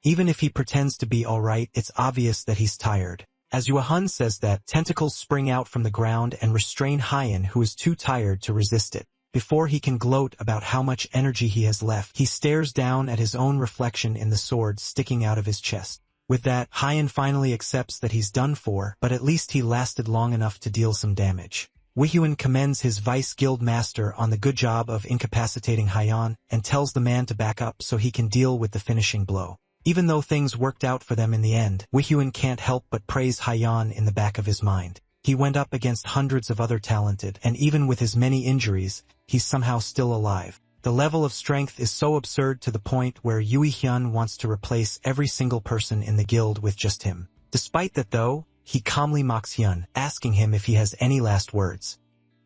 Even if he pretends to be alright, it's obvious that he's tired. As Yuehun says that, tentacles spring out from the ground and restrain Hyun, who is too tired to resist it. Before he can gloat about how much energy he has left, he stares down at his own reflection in the sword sticking out of his chest. With that, Hyun finally accepts that he's done for, but at least he lasted long enough to deal some damage. Wee-hyun commends his vice guild master on the good job of incapacitating Hyun and tells the man to back up so he can deal with the finishing blow. Even though things worked out for them in the end, Wee-hyun can't help but praise Hyun in the back of his mind. He went up against hundreds of other talented, and even with his many injuries, he's somehow still alive. The level of strength is so absurd to the point where Yui Hyun wants to replace every single person in the guild with just him. Despite that though, he calmly mocks Hyun, asking him if he has any last words.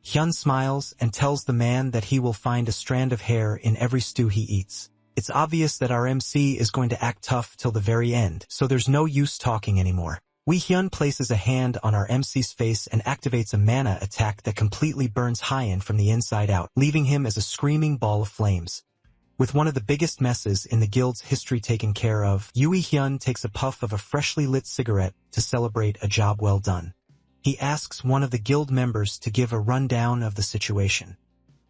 Hyun smiles and tells the man that he will find a strand of hair in every stew he eats. It's obvious that our MC is going to act tough till the very end, so there's no use talking anymore. Wee-hyun places a hand on our MC's face and activates a mana attack that completely burns Hyun from the inside out, leaving him as a screaming ball of flames. With one of the biggest messes in the guild's history taken care of, Yui Hyun takes a puff of a freshly lit cigarette to celebrate a job well done. He asks one of the guild members to give a rundown of the situation.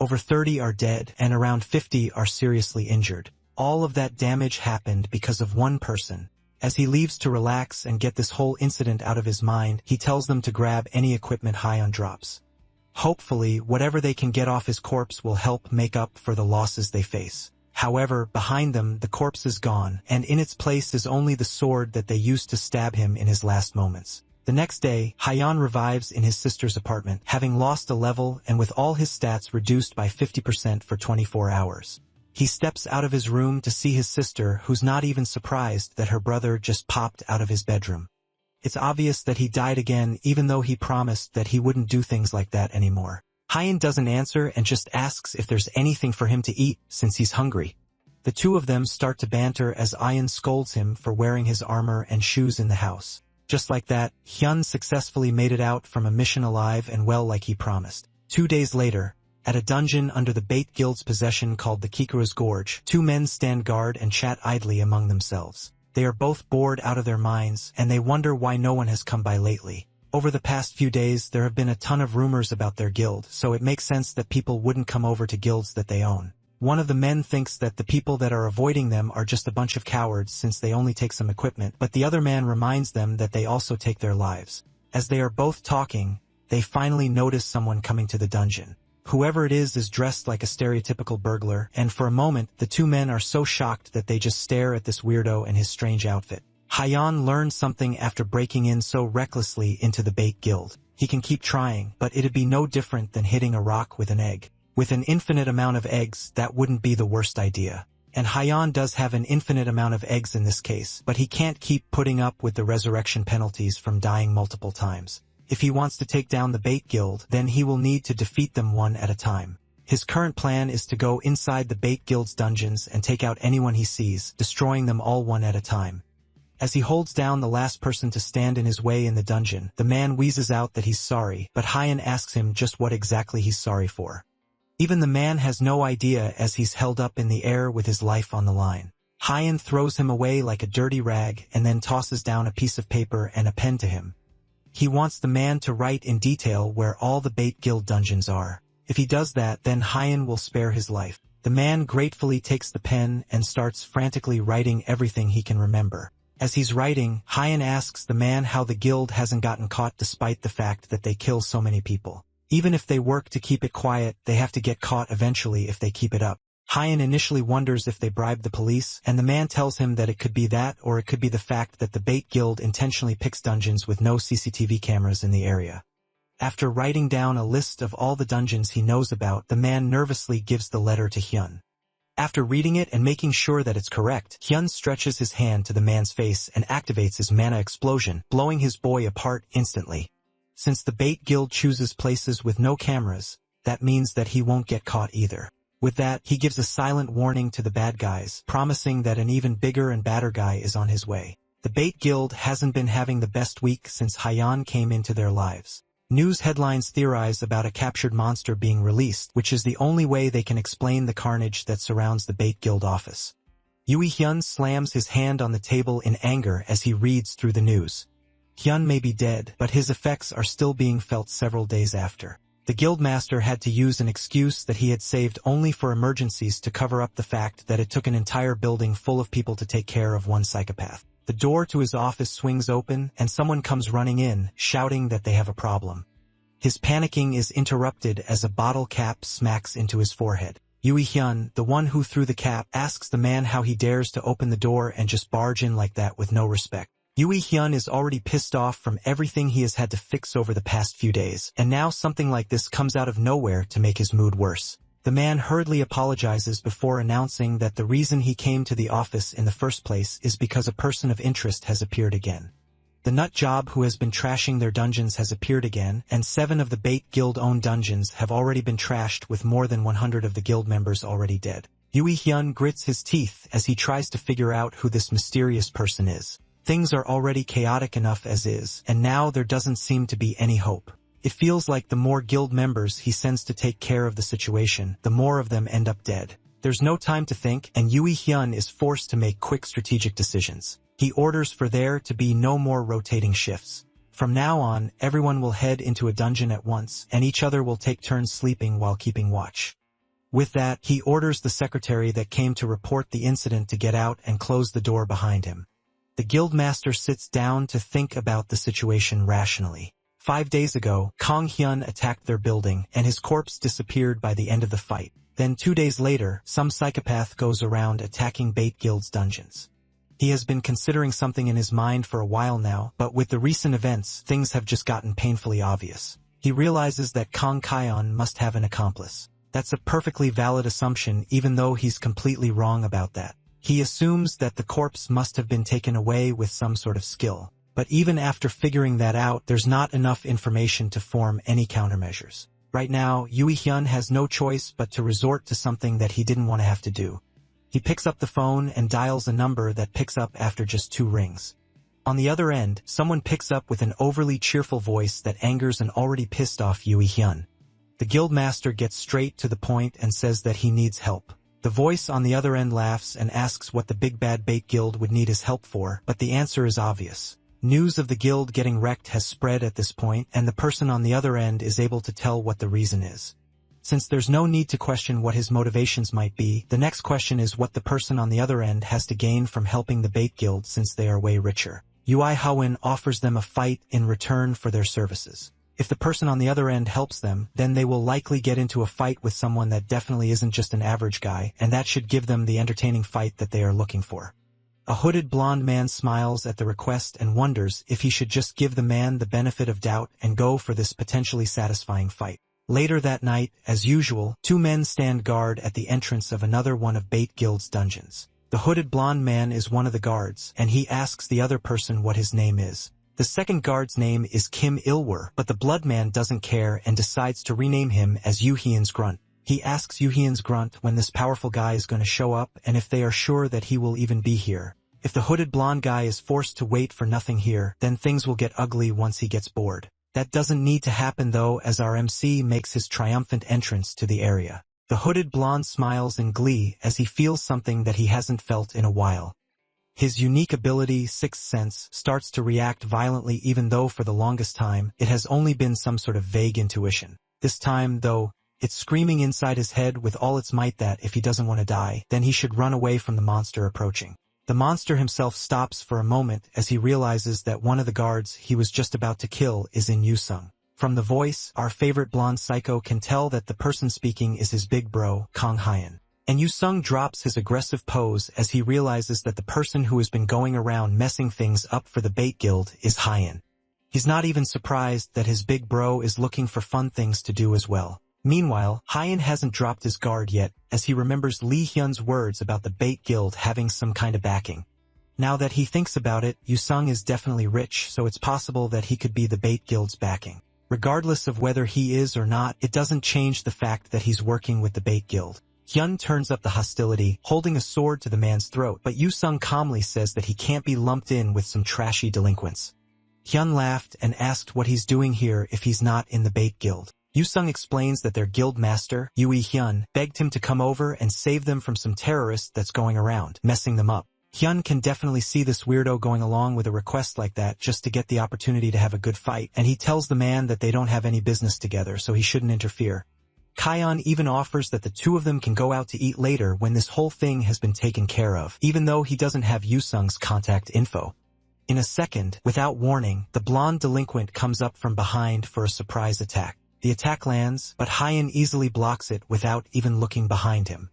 Over 30 are dead and around 50 are seriously injured. All of that damage happened because of one person. As he leaves to relax and get this whole incident out of his mind, he tells them to grab any equipment Hyun drops. Hopefully, whatever they can get off his corpse will help make up for the losses they face. However, behind them, the corpse is gone, and in its place is only the sword that they used to stab him in his last moments. The next day, Hyun revives in his sister's apartment, having lost a level and with all his stats reduced by 50% for 24 hours. He steps out of his room to see his sister, who's not even surprised that her brother just popped out of his bedroom. It's obvious that he died again, even though he promised that he wouldn't do things like that anymore. Hyun doesn't answer and just asks if there's anything for him to eat, since he's hungry. The two of them start to banter as Hyun scolds him for wearing his armor and shoes in the house. Just like that, Hyun successfully made it out from a mission alive and well like he promised. 2 days later, at a dungeon under the Bait Guild's possession called the Kikura's Gorge, two men stand guard and chat idly among themselves. They are both bored out of their minds, and they wonder why no one has come by lately. Over the past few days, there have been a ton of rumors about their guild, so it makes sense that people wouldn't come over to guilds that they own. One of the men thinks that the people that are avoiding them are just a bunch of cowards since they only take some equipment, but the other man reminds them that they also take their lives. As they are both talking, they finally notice someone coming to the dungeon. Whoever it is dressed like a stereotypical burglar, and for a moment, the two men are so shocked that they just stare at this weirdo and his strange outfit. Hyan learned something after breaking in so recklessly into the bait guild. He can keep trying, but it'd be no different than hitting a rock with an egg. With an infinite amount of eggs, that wouldn't be the worst idea. And Hyan does have an infinite amount of eggs in this case, but he can't keep putting up with the resurrection penalties from dying multiple times. If he wants to take down the bait guild, then he will need to defeat them one at a time. His current plan is to go inside the bait guild's dungeons and take out anyone he sees, destroying them all one at a time. As he holds down the last person to stand in his way in the dungeon, the man wheezes out that he's sorry, but Hyan asks him just what exactly he's sorry for. Even the man has no idea as he's held up in the air with his life on the line. Hyan throws him away like a dirty rag and then tosses down a piece of paper and a pen to him. He wants the man to write in detail where all the bait guild dungeons are. If he does that, then Hyan will spare his life. The man gratefully takes the pen and starts frantically writing everything he can remember. As he's writing, Hyan asks the man how the guild hasn't gotten caught despite the fact that they kill so many people. Even if they work to keep it quiet, they have to get caught eventually if they keep it up. Hyan initially wonders if they bribed the police, and the man tells him that it could be that or it could be the fact that the bait guild intentionally picks dungeons with no CCTV cameras in the area. After writing down a list of all the dungeons he knows about, the man nervously gives the letter to Hyun. After reading it and making sure that it's correct, Hyun stretches his hand to the man's face and activates his mana explosion, blowing his boy apart instantly. Since the bait guild chooses places with no cameras, that means that he won't get caught either. With that, he gives a silent warning to the bad guys, promising that an even bigger and badder guy is on his way. The bait guild hasn't been having the best week since Hyan came into their lives. News headlines theorize about a captured monster being released, which is the only way they can explain the carnage that surrounds the bait guild office. Yui Hyun slams his hand on the table in anger as he reads through the news. Hyun may be dead, but his effects are still being felt several days after. The guildmaster had to use an excuse that he had saved only for emergencies to cover up the fact that it took an entire building full of people to take care of one psychopath. The door to his office swings open, and someone comes running in, shouting that they have a problem. His panicking is interrupted as a bottle cap smacks into his forehead. Yui Hyun, the one who threw the cap, asks the man how he dares to open the door and just barge in like that with no respect. Yui Hyun is already pissed off from everything he has had to fix over the past few days, and now something like this comes out of nowhere to make his mood worse. The man hurriedly apologizes before announcing that the reason he came to the office in the first place is because a person of interest has appeared again. The nut job who has been trashing their dungeons has appeared again, and 7 of the bait guild-owned dungeons have already been trashed with more than 100 of the guild members already dead. Yui Hyun grits his teeth as he tries to figure out who this mysterious person is. Things are already chaotic enough as is, and now there doesn't seem to be any hope. It feels like the more guild members he sends to take care of the situation, the more of them end up dead. There's no time to think, and Yui Hyun is forced to make quick strategic decisions. He orders for there to be no more rotating shifts. From now on, everyone will head into a dungeon at once, and each other will take turns sleeping while keeping watch. With that, he orders the secretary that came to report the incident to get out and close the door behind him. The guildmaster sits down to think about the situation rationally. 5 days ago, Kang Hyun attacked their building, and his corpse disappeared by the end of the fight. Then 2 days later, some psychopath goes around attacking bait guild's dungeons. He has been considering something in his mind for a while now, but with the recent events, things have just gotten painfully obvious. He realizes that Kang Kyon must have an accomplice. That's a perfectly valid assumption, even though he's completely wrong about that. He assumes that the corpse must have been taken away with some sort of skill. But even after figuring that out, there's not enough information to form any countermeasures. Right now, Yui Hyun has no choice but to resort to something that he didn't want to have to do. He picks up the phone and dials a number that picks up after just 2 rings. On the other end, someone picks up with an overly cheerful voice that angers an already pissed off Yui Hyun. The guildmaster gets straight to the point and says that he needs help. The voice on the other end laughs and asks what the big bad bait guild would need his help for, but the answer is obvious. News of the guild getting wrecked has spread at this point, and the person on the other end is able to tell what the reason is. Since there's no need to question what his motivations might be, the next question is what the person on the other end has to gain from helping the bait guild since they are way richer. Yahello offers them a fight in return for their services. If the person on the other end helps them, then they will likely get into a fight with someone that definitely isn't just an average guy, and that should give them the entertaining fight that they are looking for. A hooded blonde man smiles at the request and wonders if he should just give the man the benefit of doubt and go for this potentially satisfying fight. Later that night, as usual, two men stand guard at the entrance of another one of Bait Guild's dungeons. The hooded blonde man is one of the guards, and he asks the other person what his name is. The second guard's name is Kim Il-woo, but the blood man doesn't care and decides to rename him as Yoo-hyun's Grunt. He asks Yoo-hyun's Grunt when this powerful guy is going to show up and if they are sure that he will even be here. If the hooded blonde guy is forced to wait for nothing here, then things will get ugly once he gets bored. That doesn't need to happen though, as our MC makes his triumphant entrance to the area. The hooded blonde smiles in glee as he feels something that he hasn't felt in a while. His unique ability, Sixth Sense, starts to react violently even though for the longest time, it has only been some sort of vague intuition. This time, though, it's screaming inside his head with all its might that if he doesn't want to die, then he should run away from the monster approaching. The monster himself stops for a moment as he realizes that one of the guards he was just about to kill is in Yoo-sung. From the voice, our favorite blonde psycho can tell that the person speaking is his big bro, Kang Hyun. And Yoo-sung drops his aggressive pose as he realizes that the person who has been going around messing things up for the Bait Guild is Hyun. He's not even surprised that his big bro is looking for fun things to do as well. Meanwhile, Hyun hasn't dropped his guard yet, as he remembers Lee Hyun's words about the Bait Guild having some kind of backing. Now that he thinks about it, Yoo-sung is definitely rich, so it's possible that he could be the Bait Guild's backing. Regardless of whether he is or not, it doesn't change the fact that he's working with the Bait Guild. Hyun turns up the hostility, holding a sword to the man's throat, but Yoo-sung calmly says that he can't be lumped in with some trashy delinquents. Hyun laughed and asked what he's doing here if he's not in the Bait Guild. Yoo-sung explains that their guild master, Hyun, begged him to come over and save them from some terrorist that's going around, messing them up. Hyun can definitely see this weirdo going along with a request like that just to get the opportunity to have a good fight, and he tells the man that they don't have any business together, so he shouldn't interfere. Kyon even offers that the two of them can go out to eat later when this whole thing has been taken care of, even though he doesn't have Yoo-sung's contact info. In a second, without warning, the blonde delinquent comes up from behind for a surprise attack. The attack lands, but Hyun easily blocks it without even looking behind him.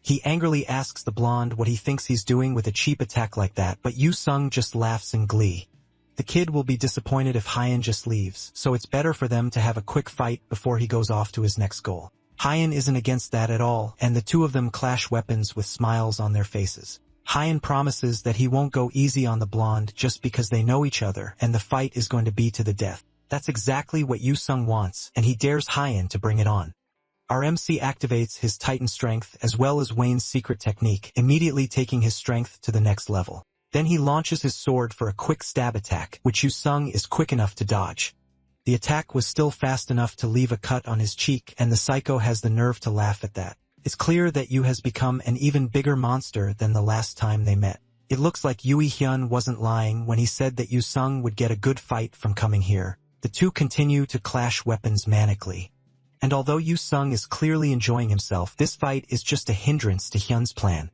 He angrily asks the blonde what he thinks he's doing with a cheap attack like that, but Yoo-sung just laughs in glee. The kid will be disappointed if Hyun just leaves, so it's better for them to have a quick fight before he goes off to his next goal. Hyun isn't against that at all, and the two of them clash weapons with smiles on their faces. Hyun promises that he won't go easy on the blonde just because they know each other, and the fight is going to be to the death. That's exactly what Yoo-sung wants, and he dares Hyun to bring it on. Our MC activates his Titan strength as well as Wayne's secret technique, immediately taking his strength to the next level. Then he launches his sword for a quick stab attack, which Yoo-sung is quick enough to dodge. The attack was still fast enough to leave a cut on his cheek, and the psycho has the nerve to laugh at that. It's clear that Yoo has become an even bigger monster than the last time they met. It looks like Hyun wasn't lying when he said that Yoo-sung would get a good fight from coming here. The two continue to clash weapons manically. And although Yoo-sung is clearly enjoying himself, this fight is just a hindrance to Hyun's plan.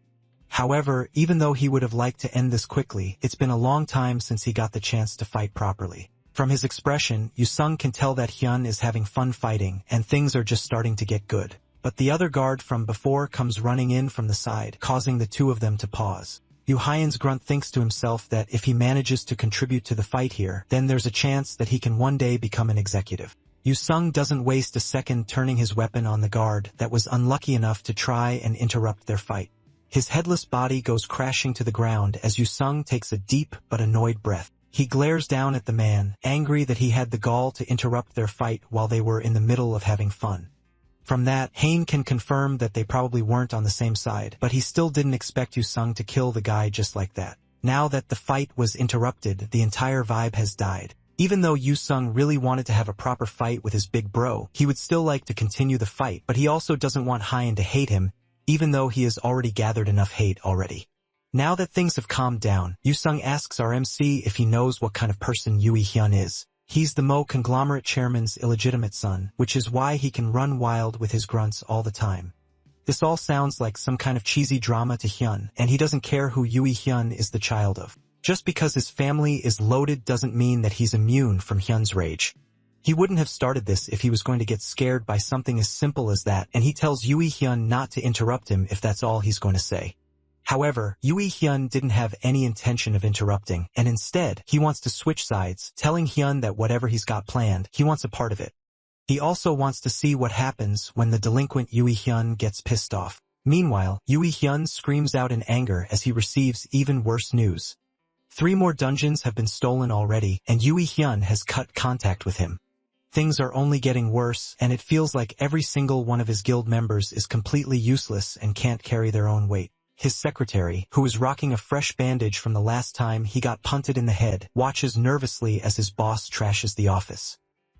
However, even though he would have liked to end this quickly, it's been a long time since he got the chance to fight properly. From his expression, Yoo-sung can tell that Hyun is having fun fighting, and things are just starting to get good. But the other guard from before comes running in from the side, causing the two of them to pause. Hyun's Grunt thinks to himself that if he manages to contribute to the fight here, then there's a chance that he can one day become an executive. Yoo-sung doesn't waste a second turning his weapon on the guard that was unlucky enough to try and interrupt their fight. His headless body goes crashing to the ground as Yoo-sung takes a deep but annoyed breath. He glares down at the man, angry that he had the gall to interrupt their fight while they were in the middle of having fun. From that, Hain can confirm that they probably weren't on the same side, but he still didn't expect Yoo-sung to kill the guy just like that. Now that the fight was interrupted, the entire vibe has died. Even though Yoo-sung really wanted to have a proper fight with his big bro, he would still like to continue the fight, but he also doesn't want Hyun to hate him, even though he has already gathered enough hate already. Now that things have calmed down, Yoo-sung asks our MC if he knows what kind of person Hyun is. He's the Mo conglomerate chairman's illegitimate son, which is why he can run wild with his grunts all the time. This all sounds like some kind of cheesy drama to Hyun, and he doesn't care who Yui Hyun is the child of. Just because his family is loaded doesn't mean that he's immune from Hyun's rage. He wouldn't have started this if he was going to get scared by something as simple as that, and he tells Yui Hyun not to interrupt him if that's all he's going to say. However, Yui Hyun didn't have any intention of interrupting, and instead, he wants to switch sides, telling Hyun that whatever he's got planned, he wants a part of it. He also wants to see what happens when the delinquent Yui Hyun gets pissed off. Meanwhile, Yui Hyun screams out in anger as he receives even worse news. 3 more dungeons have been stolen already, and Yui Hyun has cut contact with him. Things are only getting worse, and it feels like every single one of his guild members is completely useless and can't carry their own weight. His secretary, who is rocking a fresh bandage from the last time he got punted in the head, watches nervously as his boss trashes the office.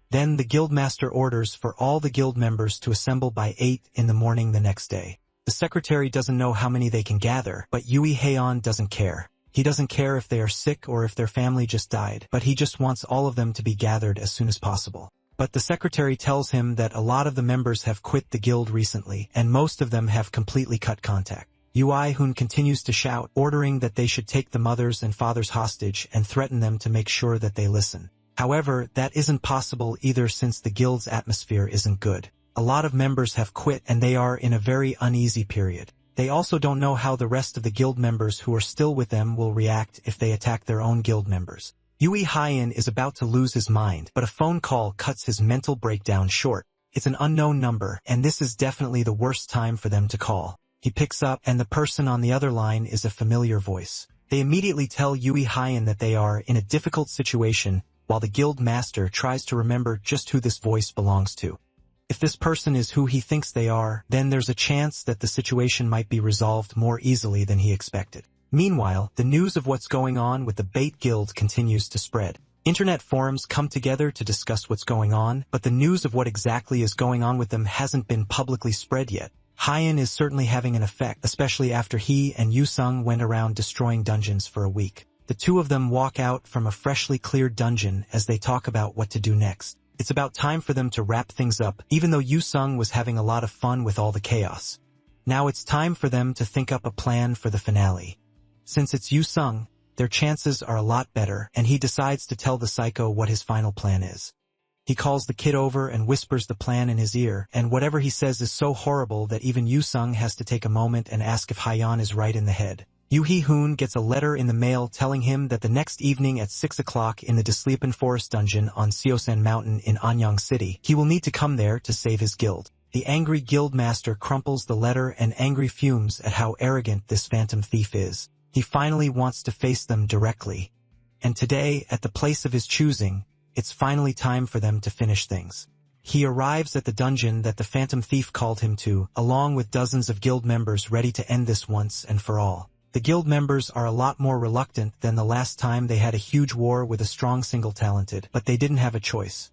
Then the guildmaster orders for all the guild members to assemble by 8 in the morning the next day. The secretary doesn't know how many they can gather, but Yui Hyun doesn't care. He doesn't care if they are sick or if their family just died, but he just wants all of them to be gathered as soon as possible. But the secretary tells him that a lot of the members have quit the guild recently, and most of them have completely cut contact. Yui Hyun continues to shout, ordering that they should take the mothers and fathers hostage and threaten them to make sure that they listen. However, that isn't possible either since the guild's atmosphere isn't good. A lot of members have quit and they are in a very uneasy period. They also don't know how the rest of the guild members who are still with them will react if they attack their own guild members. Yui Hyun is about to lose his mind, but a phone call cuts his mental breakdown short. It's an unknown number, and this is definitely the worst time for them to call. He picks up, and the person on the other line is a familiar voice. They immediately tell Yui Hyun that they are in a difficult situation, while the guild master tries to remember just who this voice belongs to. If this person is who he thinks they are, then there's a chance that the situation might be resolved more easily than he expected. Meanwhile, the news of what's going on with the Bait Guild continues to spread. Internet forums come together to discuss what's going on, but the news of what exactly is going on with them hasn't been publicly spread yet. Hyun is certainly having an effect, especially after he and Yoo-sung went around destroying dungeons for a week. The two of them walk out from a freshly cleared dungeon as they talk about what to do next. It's about time for them to wrap things up, even though Yoo-sung was having a lot of fun with all the chaos. Now it's time for them to think up a plan for the finale. Since it's Yoo-sung, their chances are a lot better, and he decides to tell the psycho what his final plan is. He calls the kid over and whispers the plan in his ear, and whatever he says is so horrible that even Yoo-sung has to take a moment and ask if Hyun is right in the head. Yoo Hee-hoon gets a letter in the mail telling him that the next evening at 6 o'clock in the Desleepan Forest Dungeon on Seosan Mountain in Anyang City, he will need to come there to save his guild. The angry guild master crumples the letter and angry fumes at how arrogant this phantom thief is. He finally wants to face them directly. And today, at the place of his choosing, it's finally time for them to finish things. He arrives at the dungeon that the phantom thief called him to, along with dozens of guild members ready to end this once and for all. The guild members are a lot more reluctant than the last time they had a huge war with a strong single-talented, but they didn't have a choice.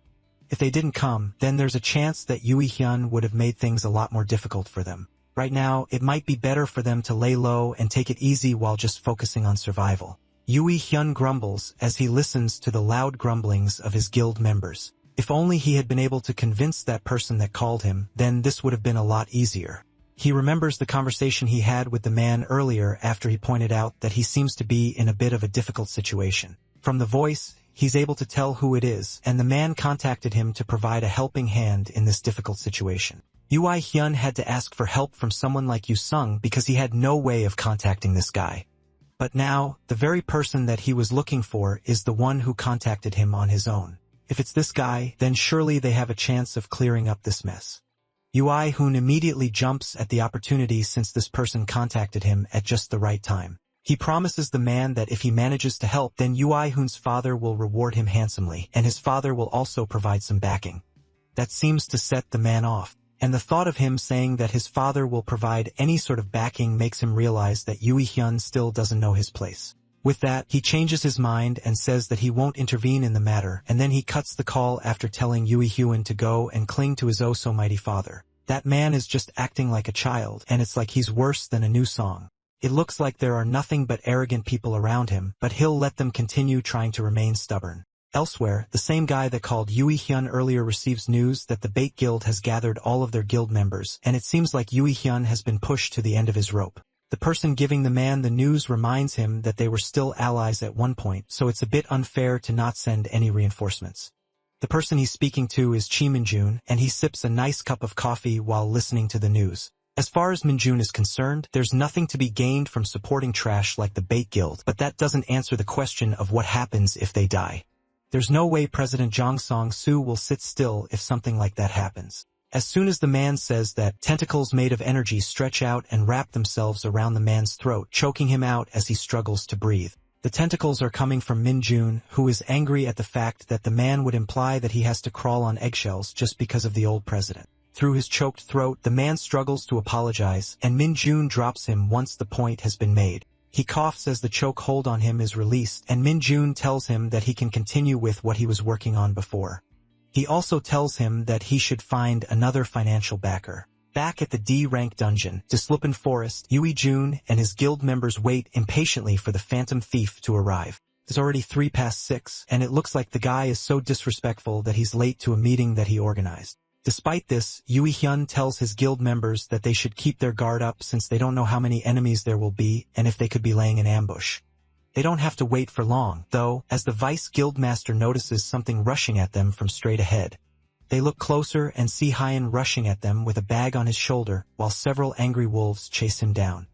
If they didn't come, then there's a chance that Yui Hyun would have made things a lot more difficult for them. Right now, it might be better for them to lay low and take it easy while just focusing on survival. Yui Hyun grumbles as he listens to the loud grumblings of his guild members. If only he had been able to convince that person that called him, then this would have been a lot easier. He remembers the conversation he had with the man earlier after he pointed out that he seems to be in a bit of a difficult situation. From the voice, he's able to tell who it is, and the man contacted him to provide a helping hand in this difficult situation. Yui Hyun had to ask for help from someone like Yoo-sung because he had no way of contacting this guy. But now, the very person that he was looking for is the one who contacted him on his own. If it's this guy, then surely they have a chance of clearing up this mess. Yui Hyun immediately jumps at the opportunity since this person contacted him at just the right time. He promises the man that if he manages to help, then Yui Hyun's father will reward him handsomely, and his father will also provide some backing. That seems to set the man off, and the thought of him saying that his father will provide any sort of backing makes him realize that Yui Hyun still doesn't know his place. With that, he changes his mind and says that he won't intervene in the matter, and then he cuts the call after telling Yui Hyun to go and cling to his oh-so-mighty father. That man is just acting like a child, and it's like he's worse than a new song. It looks like there are nothing but arrogant people around him, but he'll let them continue trying to remain stubborn. Elsewhere, the same guy that called Yui Hyun earlier receives news that the Bait Guild has gathered all of their guild members, and it seems like Yui Hyun has been pushed to the end of his rope. The person giving the man the news reminds him that they were still allies at one point, so it's a bit unfair to not send any reinforcements. The person he's speaking to is Chi Minjun, and he sips a nice cup of coffee while listening to the news. As far as Minjun is concerned, there's nothing to be gained from supporting trash like the Bait Guild, but that doesn't answer the question of what happens if they die. There's no way President Jang Song-soo will sit still if something like that happens. As soon as the man says that, tentacles made of energy stretch out and wrap themselves around the man's throat, choking him out as he struggles to breathe. The tentacles are coming from Minjun, who is angry at the fact that the man would imply that he has to crawl on eggshells just because of the old president. Through his choked throat, the man struggles to apologize, and Minjun drops him once the point has been made. He coughs as the choke hold on him is released, and Minjun tells him that he can continue with what he was working on before. He also tells him that he should find another financial backer. Back at the D-rank dungeon, Dislupin Forest, Yui Jun and his guild members wait impatiently for the phantom thief to arrive. It's already 6:03, and it looks like the guy is so disrespectful that he's late to a meeting that he organized. Despite this, Yui Hyun tells his guild members that they should keep their guard up since they don't know how many enemies there will be and if they could be laying an ambush. They don't have to wait for long, though, as the vice guildmaster notices something rushing at them from straight ahead. They look closer and see Hyun rushing at them with a bag on his shoulder, while several angry wolves chase him down.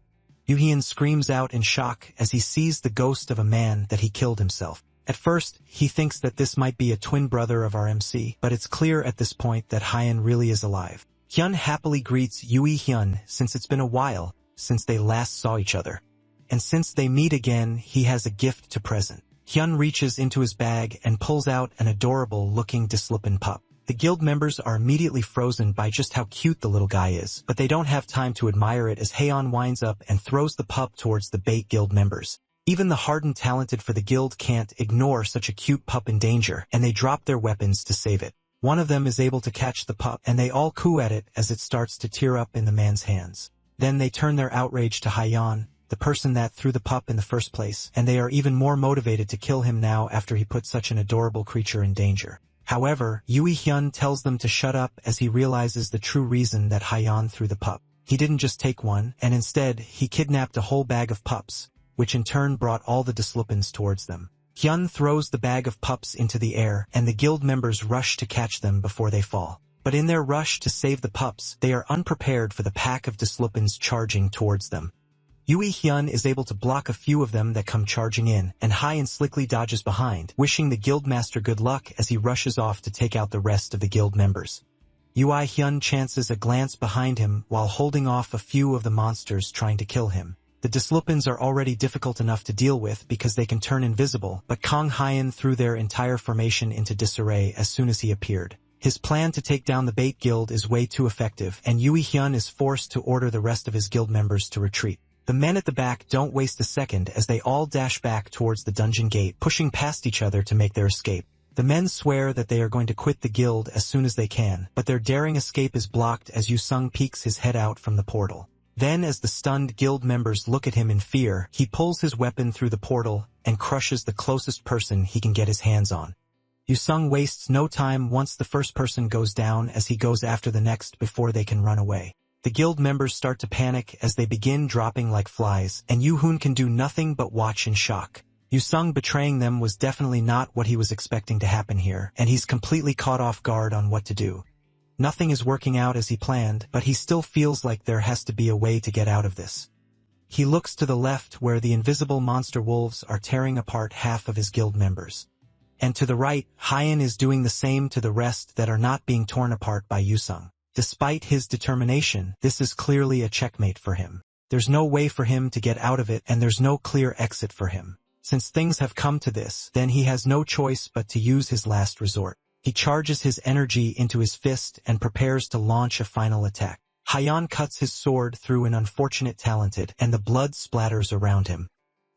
Hyun screams out in shock as he sees the ghost of a man that he killed himself. At first, he thinks that this might be a twin brother of our MC, but it's clear at this point that Hyun really is alive. Hyun happily greets Yui Hyun since it's been a while since they last saw each other. And since they meet again, he has a gift to present. Hyun reaches into his bag and pulls out an adorable-looking Dislupin pup. The guild members are immediately frozen by just how cute the little guy is, but they don't have time to admire it as Haeon winds up and throws the pup towards the Bait Guild members. Even the hardened talented for the guild can't ignore such a cute pup in danger, and they drop their weapons to save it. One of them is able to catch the pup, and they all coo at it as it starts to tear up in the man's hands. Then they turn their outrage to Hyun, the person that threw the pup in the first place, and they are even more motivated to kill him now after he put such an adorable creature in danger. However, Yui Hyun tells them to shut up as he realizes the true reason that Hyun threw the pup. He didn't just take one, and instead, he kidnapped a whole bag of pups, which in turn brought all the Dislupins towards them. Hyun throws the bag of pups into the air, and the guild members rush to catch them before they fall. But in their rush to save the pups, they are unprepared for the pack of Dislupins charging towards them. Yui Hyun is able to block a few of them that come charging in, and Hyun slickly dodges behind, wishing the guildmaster good luck as he rushes off to take out the rest of the guild members. Yui Hyun chances a glance behind him while holding off a few of the monsters trying to kill him. The Dislupins are already difficult enough to deal with because they can turn invisible, but Kang Hyun threw their entire formation into disarray as soon as he appeared. His plan to take down the Bait Guild is way too effective, and Yui Hyun is forced to order the rest of his guild members to retreat. The men at the back don't waste a second as they all dash back towards the dungeon gate, pushing past each other to make their escape. The men swear that they are going to quit the guild as soon as they can, but their daring escape is blocked as Yu-sung peeks his head out from the portal. Then as the stunned guild members look at him in fear, he pulls his weapon through the portal and crushes the closest person he can get his hands on. Yu-sung wastes no time once the first person goes down as he goes after the next before they can run away. The guild members start to panic as they begin dropping like flies, and Yu-hoon can do nothing but watch in shock. Yu-sung betraying them was definitely not what he was expecting to happen here, and he's completely caught off guard on what to do. Nothing is working out as he planned, but he still feels like there has to be a way to get out of this. He looks to the left where the invisible monster wolves are tearing apart half of his guild members. And to the right, Hyun is doing the same to the rest that are not being torn apart by Yu-sung. Despite his determination, this is clearly a checkmate for him. There's no way for him to get out of it, and there's no clear exit for him. Since things have come to this, then he has no choice but to use his last resort. He charges his energy into his fist and prepares to launch a final attack. Hyun cuts his sword through an unfortunate talented, and the blood splatters around him.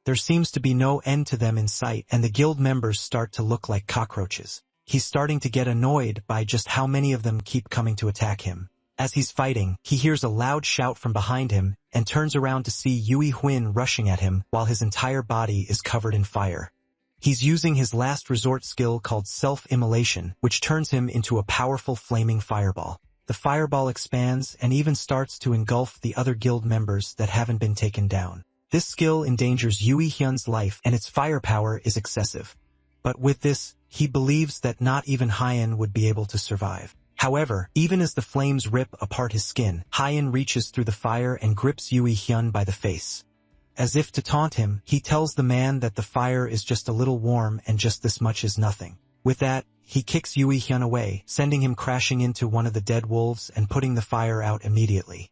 There seems to be no end to them in sight, and the guild members start to look like cockroaches. He's starting to get annoyed by just how many of them keep coming to attack him. As he's fighting, he hears a loud shout from behind him, and turns around to see Yui Huin rushing at him while his entire body is covered in fire. He's using his last resort skill called self-immolation, which turns him into a powerful flaming fireball. The fireball expands and even starts to engulf the other guild members that haven't been taken down. This skill endangers Yui Hyun's life and its firepower is excessive. But with this, he believes that not even Hyun would be able to survive. However, even as the flames rip apart his skin, Hyun reaches through the fire and grips Yui Hyun by the face. As if to taunt him, he tells the man that the fire is just a little warm and just this much is nothing. With that, he kicks Yui Hyun away, sending him crashing into one of the dead wolves and putting the fire out immediately.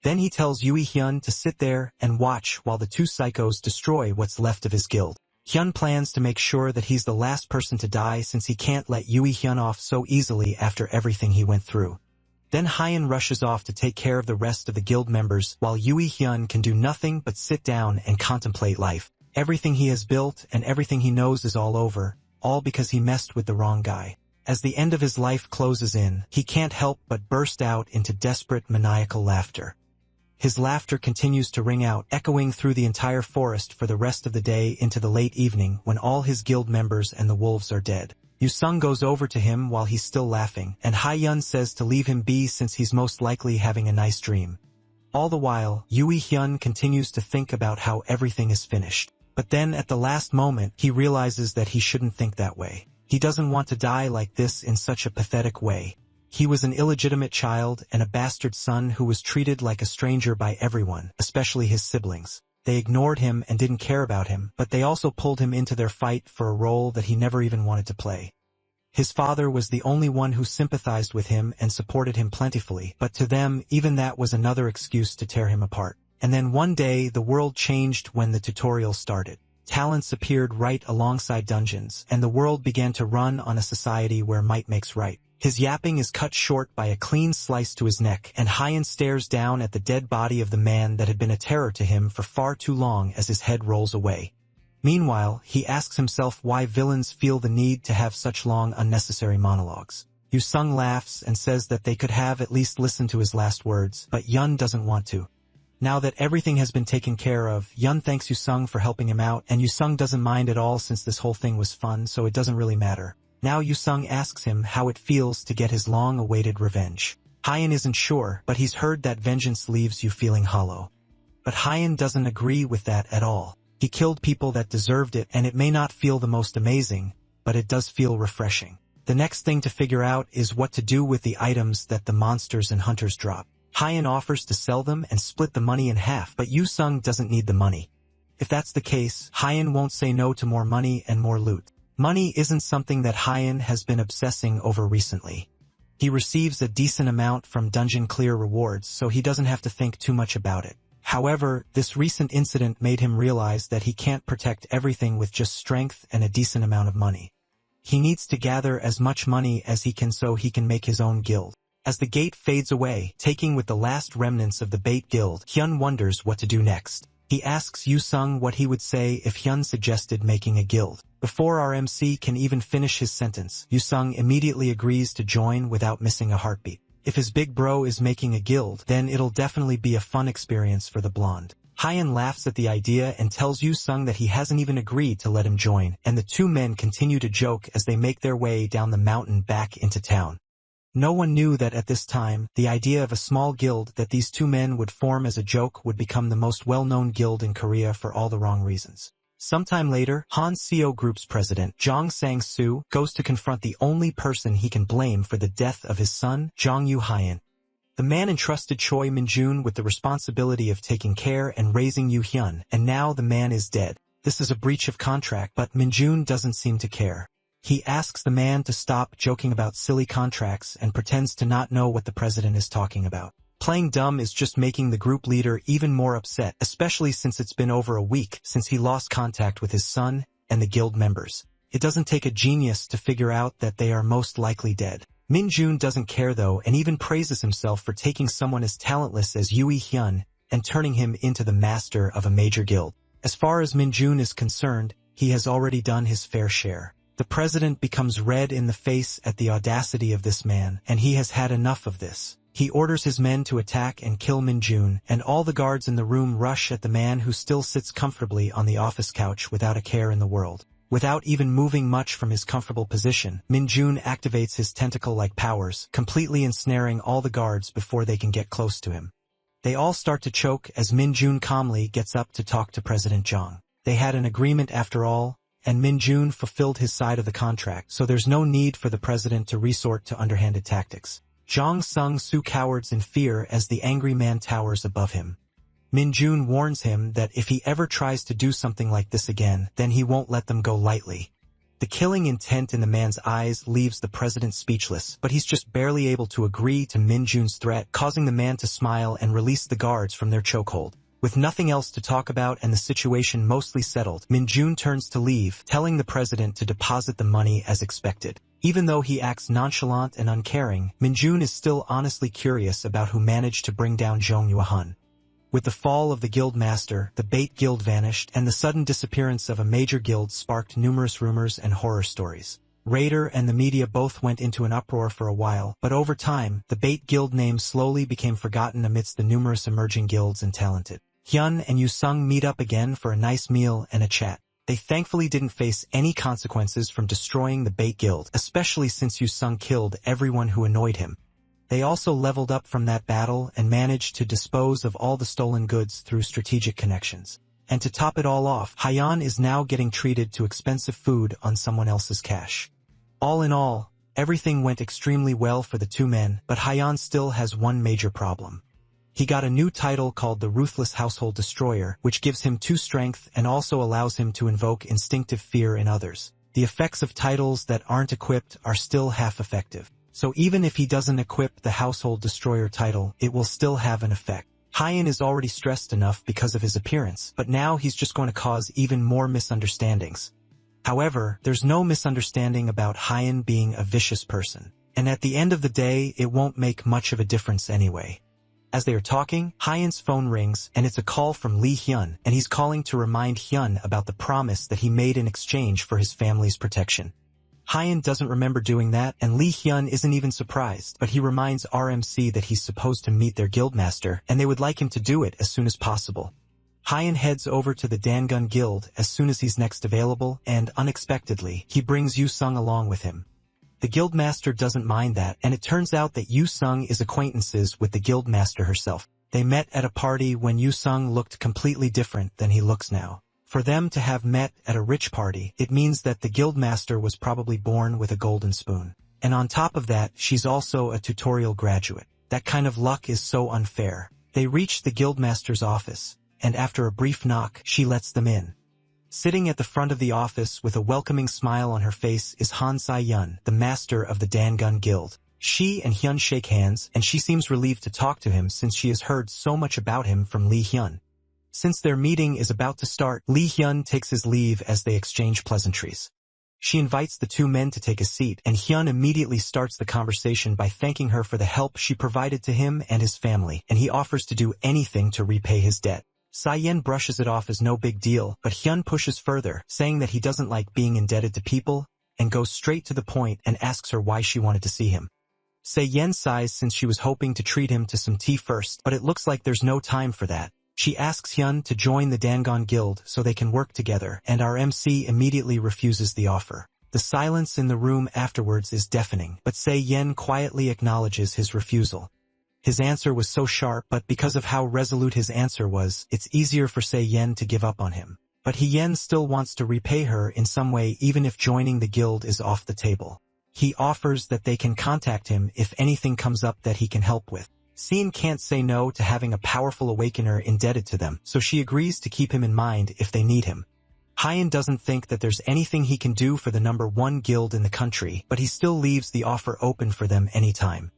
Then he tells Yui Hyun to sit there and watch while the two psychos destroy what's left of his guild. Hyun plans to make sure that he's the last person to die since he can't let Yui Hyun off so easily after everything he went through. Then Hyun rushes off to take care of the rest of the guild members while Yui Hyun can do nothing but sit down and contemplate life. Everything he has built and everything he knows is all over, all because he messed with the wrong guy. As the end of his life closes in, he can't help but burst out into desperate maniacal laughter. His laughter continues to ring out, echoing through the entire forest for the rest of the day into the late evening when all his guild members and the wolves are dead. Yu-sung goes over to him while he's still laughing, and Hyun says to leave him be since he's most likely having a nice dream. All the while, Yui Hyun continues to think about how everything is finished. But then at the last moment, he realizes that he shouldn't think that way. He doesn't want to die like this in such a pathetic way. He was an illegitimate child and a bastard son who was treated like a stranger by everyone, especially his siblings. They ignored him and didn't care about him, but they also pulled him into their fight for a role that he never even wanted to play. His father was the only one who sympathized with him and supported him plentifully, but to them, even that was another excuse to tear him apart. And then one day, the world changed when the tutorial started. Talents appeared right alongside dungeons, and the world began to run on a society where might makes right. His yapping is cut short by a clean slice to his neck, and Hyun stares down at the dead body of the man that had been a terror to him for far too long as his head rolls away. Meanwhile, he asks himself why villains feel the need to have such long, unnecessary monologues. Yu-sung laughs and says that they could have at least listened to his last words, but Yun doesn't want to. Now that everything has been taken care of, Yun thanks Yu-sung for helping him out, and Yu-sung doesn't mind at all since this whole thing was fun, so it doesn't really matter. Now Yu-sung asks him how it feels to get his long-awaited revenge. Hyun isn't sure, but he's heard that vengeance leaves you feeling hollow. But Hyun doesn't agree with that at all. He killed people that deserved it, and it may not feel the most amazing, but it does feel refreshing. The next thing to figure out is what to do with the items that the monsters and hunters drop. Hyun offers to sell them and split the money in half, but Yu-sung doesn't need the money. If that's the case, Hyun won't say no to more money and more loot. Money isn't something that Hyun has been obsessing over recently. He receives a decent amount from dungeon clear rewards, so he doesn't have to think too much about it. However, this recent incident made him realize that he can't protect everything with just strength and a decent amount of money. He needs to gather as much money as he can so he can make his own guild. As the gate fades away, taking with the last remnants of the bait guild, Hyun wonders what to do next. He asks Yu-sung what he would say if Hyun suggested making a guild. Before our MC can even finish his sentence, Yu-sung immediately agrees to join without missing a heartbeat. If his big bro is making a guild, then it'll definitely be a fun experience for the blonde. Hyun laughs at the idea and tells Yu-sung that he hasn't even agreed to let him join, and the two men continue to joke as they make their way down the mountain back into town. No one knew that at this time, the idea of a small guild that these two men would form as a joke would become the most well-known guild in Korea for all the wrong reasons. Sometime later, Han Seo Group's president, Jong Sang-soo, goes to confront the only person he can blame for the death of his son, Jong Yoo-hyun. The man entrusted Choi Min-jun with the responsibility of taking care and raising Yoo-hyun, and now the man is dead. This is a breach of contract, but Min-jun doesn't seem to care. He asks the man to stop joking about silly contracts and pretends to not know what the president is talking about. Playing dumb is just making the group leader even more upset, especially since it's been over a week since he lost contact with his son and the guild members. It doesn't take a genius to figure out that they are most likely dead. Min-jun doesn't care though and even praises himself for taking someone as talentless as Yoo-hyun and turning him into the master of a major guild. As far as Min-jun is concerned, he has already done his fair share. The president becomes red in the face at the audacity of this man, and he has had enough of this. He orders his men to attack and kill Min-jun, and all the guards in the room rush at the man who still sits comfortably on the office couch without a care in the world. Without even moving much from his comfortable position, Minjun activates his tentacle-like powers, completely ensnaring all the guards before they can get close to him. They all start to choke as Minjun calmly gets up to talk to President Zhang. They had an agreement after all, and Minjun fulfilled his side of the contract, so there's no need for the president to resort to underhanded tactics. Zhang Sung Su cowers in fear as the angry man towers above him. Minjun warns him that if he ever tries to do something like this again, then he won't let them go lightly. The killing intent in the man's eyes leaves the president speechless, but he's just barely able to agree to Minjun's threat, causing the man to smile and release the guards from their chokehold. With nothing else to talk about and the situation mostly settled, Minjun turns to leave, telling the president to deposit the money as expected. Even though he acts nonchalant and uncaring, Minjun is still honestly curious about who managed to bring down Zhong Yuehun. With the fall of the guild master, the bait guild vanished, and the sudden disappearance of a major guild sparked numerous rumors and horror stories. Raider and the media both went into an uproar for a while, but over time, the bait guild name slowly became forgotten amidst the numerous emerging guilds and talented. Hyun and Yu-sung meet up again for a nice meal and a chat. They thankfully didn't face any consequences from destroying the bait guild, especially since Yu-sung killed everyone who annoyed him. They also leveled up from that battle and managed to dispose of all the stolen goods through strategic connections. And to top it all off, Hyan is now getting treated to expensive food on someone else's cash. All in all, everything went extremely well for the two men, but Hyan still has one major problem. He got a new title called the Ruthless Household Destroyer, which gives him 2 strength and also allows him to invoke instinctive fear in others. The effects of titles that aren't equipped are still half effective. So even if he doesn't equip the Household Destroyer title, it will still have an effect. Hyan is already stressed enough because of his appearance, but now he's just going to cause even more misunderstandings. However, there's no misunderstanding about Hyan being a vicious person. And at the end of the day, it won't make much of a difference anyway. As they are talking, Hyan's phone rings, and it's a call from Lee Hyun, and he's calling to remind Hyun about the promise that he made in exchange for his family's protection. Hyan doesn't remember doing that, and Lee Hyun isn't even surprised, but he reminds RMC that he's supposed to meet their guildmaster, and they would like him to do it as soon as possible. Hyan heads over to the Dangun Guild as soon as he's next available, and unexpectedly, he brings Yu-sung along with him. The guildmaster doesn't mind that, and it turns out that Yu-sung is acquaintances with the guildmaster herself. They met at a party when Yu-sung looked completely different than he looks now. For them to have met at a rich party, it means that the guildmaster was probably born with a golden spoon. And on top of that, she's also a tutorial graduate. That kind of luck is so unfair. They reach the guildmaster's office, and after a brief knock, she lets them in. Sitting at the front of the office with a welcoming smile on her face is Han Sai-yun, the master of the Dangun Guild. She and Hyun shake hands, and she seems relieved to talk to him since she has heard so much about him from Lee Hyun. Since their meeting is about to start, Lee Hyun takes his leave as they exchange pleasantries. She invites the two men to take a seat, and Hyun immediately starts the conversation by thanking her for the help she provided to him and his family, and he offers to do anything to repay his debt. Sai-yen brushes it off as no big deal, but Hyun pushes further, saying that he doesn't like being indebted to people, and goes straight to the point and asks her why she wanted to see him. Sai-yen sighs since she was hoping to treat him to some tea first, but it looks like there's no time for that. She asks Hyun to join the Dangun Guild so they can work together, and our MC immediately refuses the offer. The silence in the room afterwards is deafening, but Sai-yen quietly acknowledges his refusal. His answer was so sharp, but because of how resolute his answer was, it's easier for Sai-yen to give up on him. But Hyen still wants to repay her in some way even if joining the guild is off the table. He offers that they can contact him if anything comes up that he can help with. Sean can't say no to having a powerful awakener indebted to them, so she agrees to keep him in mind if they need him. Hyen doesn't think that there's anything he can do for the #1 guild in the country, but he still leaves the offer open for them anytime.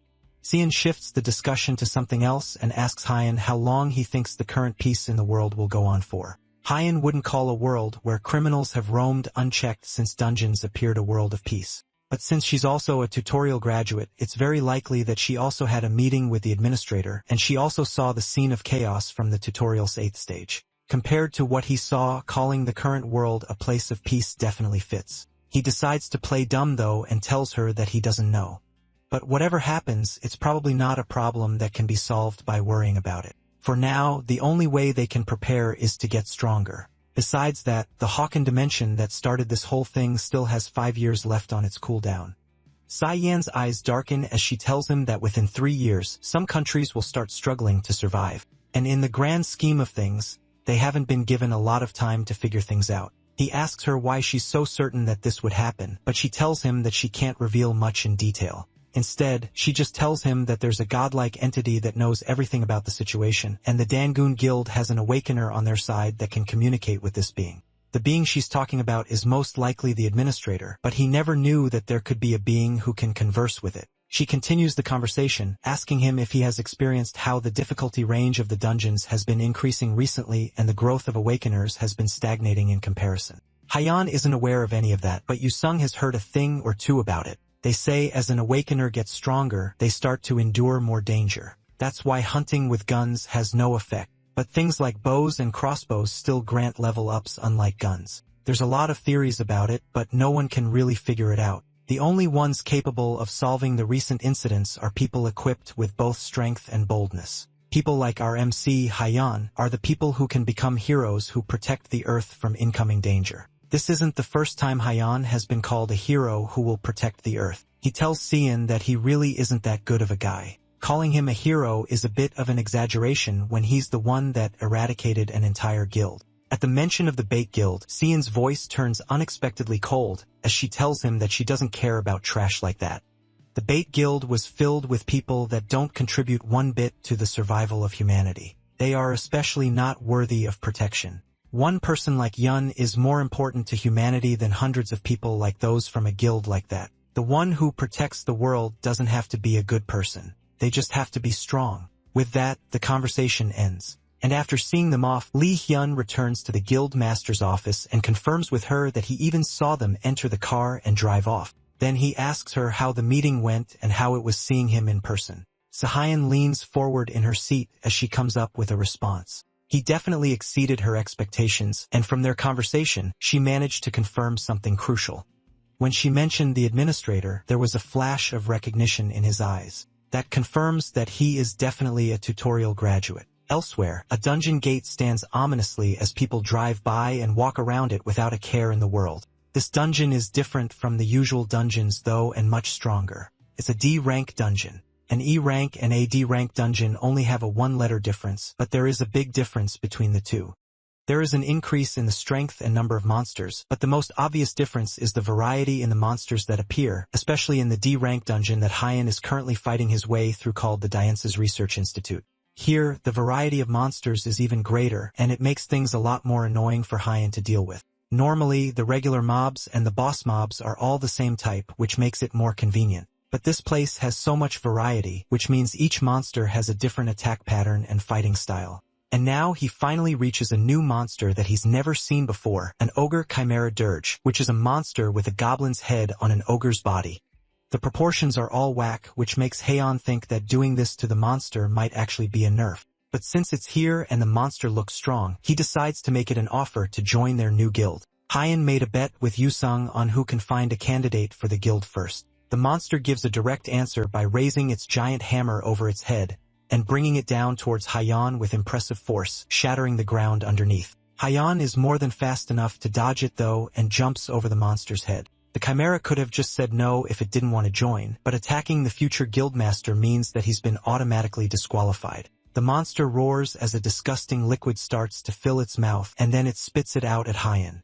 Sean shifts the discussion to something else and asks Hyen how long he thinks the current peace in the world will go on for. Hyen wouldn't call a world where criminals have roamed unchecked since dungeons appeared a world of peace. But since she's also a tutorial graduate, it's very likely that she also had a meeting with the administrator, and she also saw the scene of chaos from the tutorial's 8th stage. Compared to what he saw, calling the current world a place of peace definitely fits. He decides to play dumb though and tells her that he doesn't know. But whatever happens, it's probably not a problem that can be solved by worrying about it. For now, the only way they can prepare is to get stronger. Besides that, the Hawken dimension that started this whole thing still has 5 years left on its cooldown. Sai-Yan's eyes darken as she tells him that within 3 years, some countries will start struggling to survive. And in the grand scheme of things, they haven't been given a lot of time to figure things out. He asks her why she's so certain that this would happen, but she tells him that she can't reveal much in detail. Instead, she just tells him that there's a godlike entity that knows everything about the situation, and the Dangoon Guild has an awakener on their side that can communicate with this being. The being she's talking about is most likely the administrator, but he never knew that there could be a being who can converse with it. She continues the conversation, asking him if he has experienced how the difficulty range of the dungeons has been increasing recently and the growth of awakeners has been stagnating in comparison. Hyan isn't aware of any of that, but Yusung has heard a thing or two about it. They say as an awakener gets stronger, they start to endure more danger. That's why hunting with guns has no effect. But things like bows and crossbows still grant level ups unlike guns. There's a lot of theories about it, but no one can really figure it out. The only ones capable of solving the recent incidents are people equipped with both strength and boldness. People like our MC Hyan are the people who can become heroes who protect the earth from incoming danger. This isn't the first time Hyan has been called a hero who will protect the earth. He tells Cian that he really isn't that good of a guy. Calling him a hero is a bit of an exaggeration when he's the one that eradicated an entire guild. At the mention of the Bait Guild, Cian's voice turns unexpectedly cold as she tells him that she doesn't care about trash like that. The Bait Guild was filled with people that don't contribute one bit to the survival of humanity. They are especially not worthy of protection. One person like Yun is more important to humanity than hundreds of people like those from a guild like that. The one who protects the world doesn't have to be a good person. They just have to be strong. With that, the conversation ends. And after seeing them off, Lee Hyun returns to the guild master's office and confirms with her that he even saw them enter the car and drive off. Then he asks her how the meeting went and how it was seeing him in person. Sahayan leans forward in her seat as she comes up with a response. He definitely exceeded her expectations, and from their conversation, she managed to confirm something crucial. When she mentioned the administrator, there was a flash of recognition in his eyes. That confirms that he is definitely a tutorial graduate. Elsewhere, a dungeon gate stands ominously as people drive by and walk around it without a care in the world. This dungeon is different from the usual dungeons though and much stronger. It's a D-rank dungeon. An E-rank and a D-rank dungeon only have a 1-letter difference, but there is a big difference between the two. There is an increase in the strength and number of monsters, but the most obvious difference is the variety in the monsters that appear, especially in the D-rank dungeon that Hyan is currently fighting his way through called the Diance's Research Institute. Here, the variety of monsters is even greater, and it makes things a lot more annoying for Hyan to deal with. Normally, the regular mobs and the boss mobs are all the same type, which makes it more convenient. But this place has so much variety, which means each monster has a different attack pattern and fighting style. And now he finally reaches a new monster that he's never seen before, an ogre chimera dirge, which is a monster with a goblin's head on an ogre's body. The proportions are all whack, which makes Heian think that doing this to the monster might actually be a nerf. But since it's here and the monster looks strong, he decides to make it an offer to join their new guild. Hyan made a bet with Yusung on who can find a candidate for the guild first. The monster gives a direct answer by raising its giant hammer over its head and bringing it down towards Hyan with impressive force, shattering the ground underneath. Hyan is more than fast enough to dodge it though and jumps over the monster's head. The Chimera could have just said no if it didn't want to join, but attacking the future guildmaster means that he's been automatically disqualified. The monster roars as a disgusting liquid starts to fill its mouth and then it spits it out at Hyan.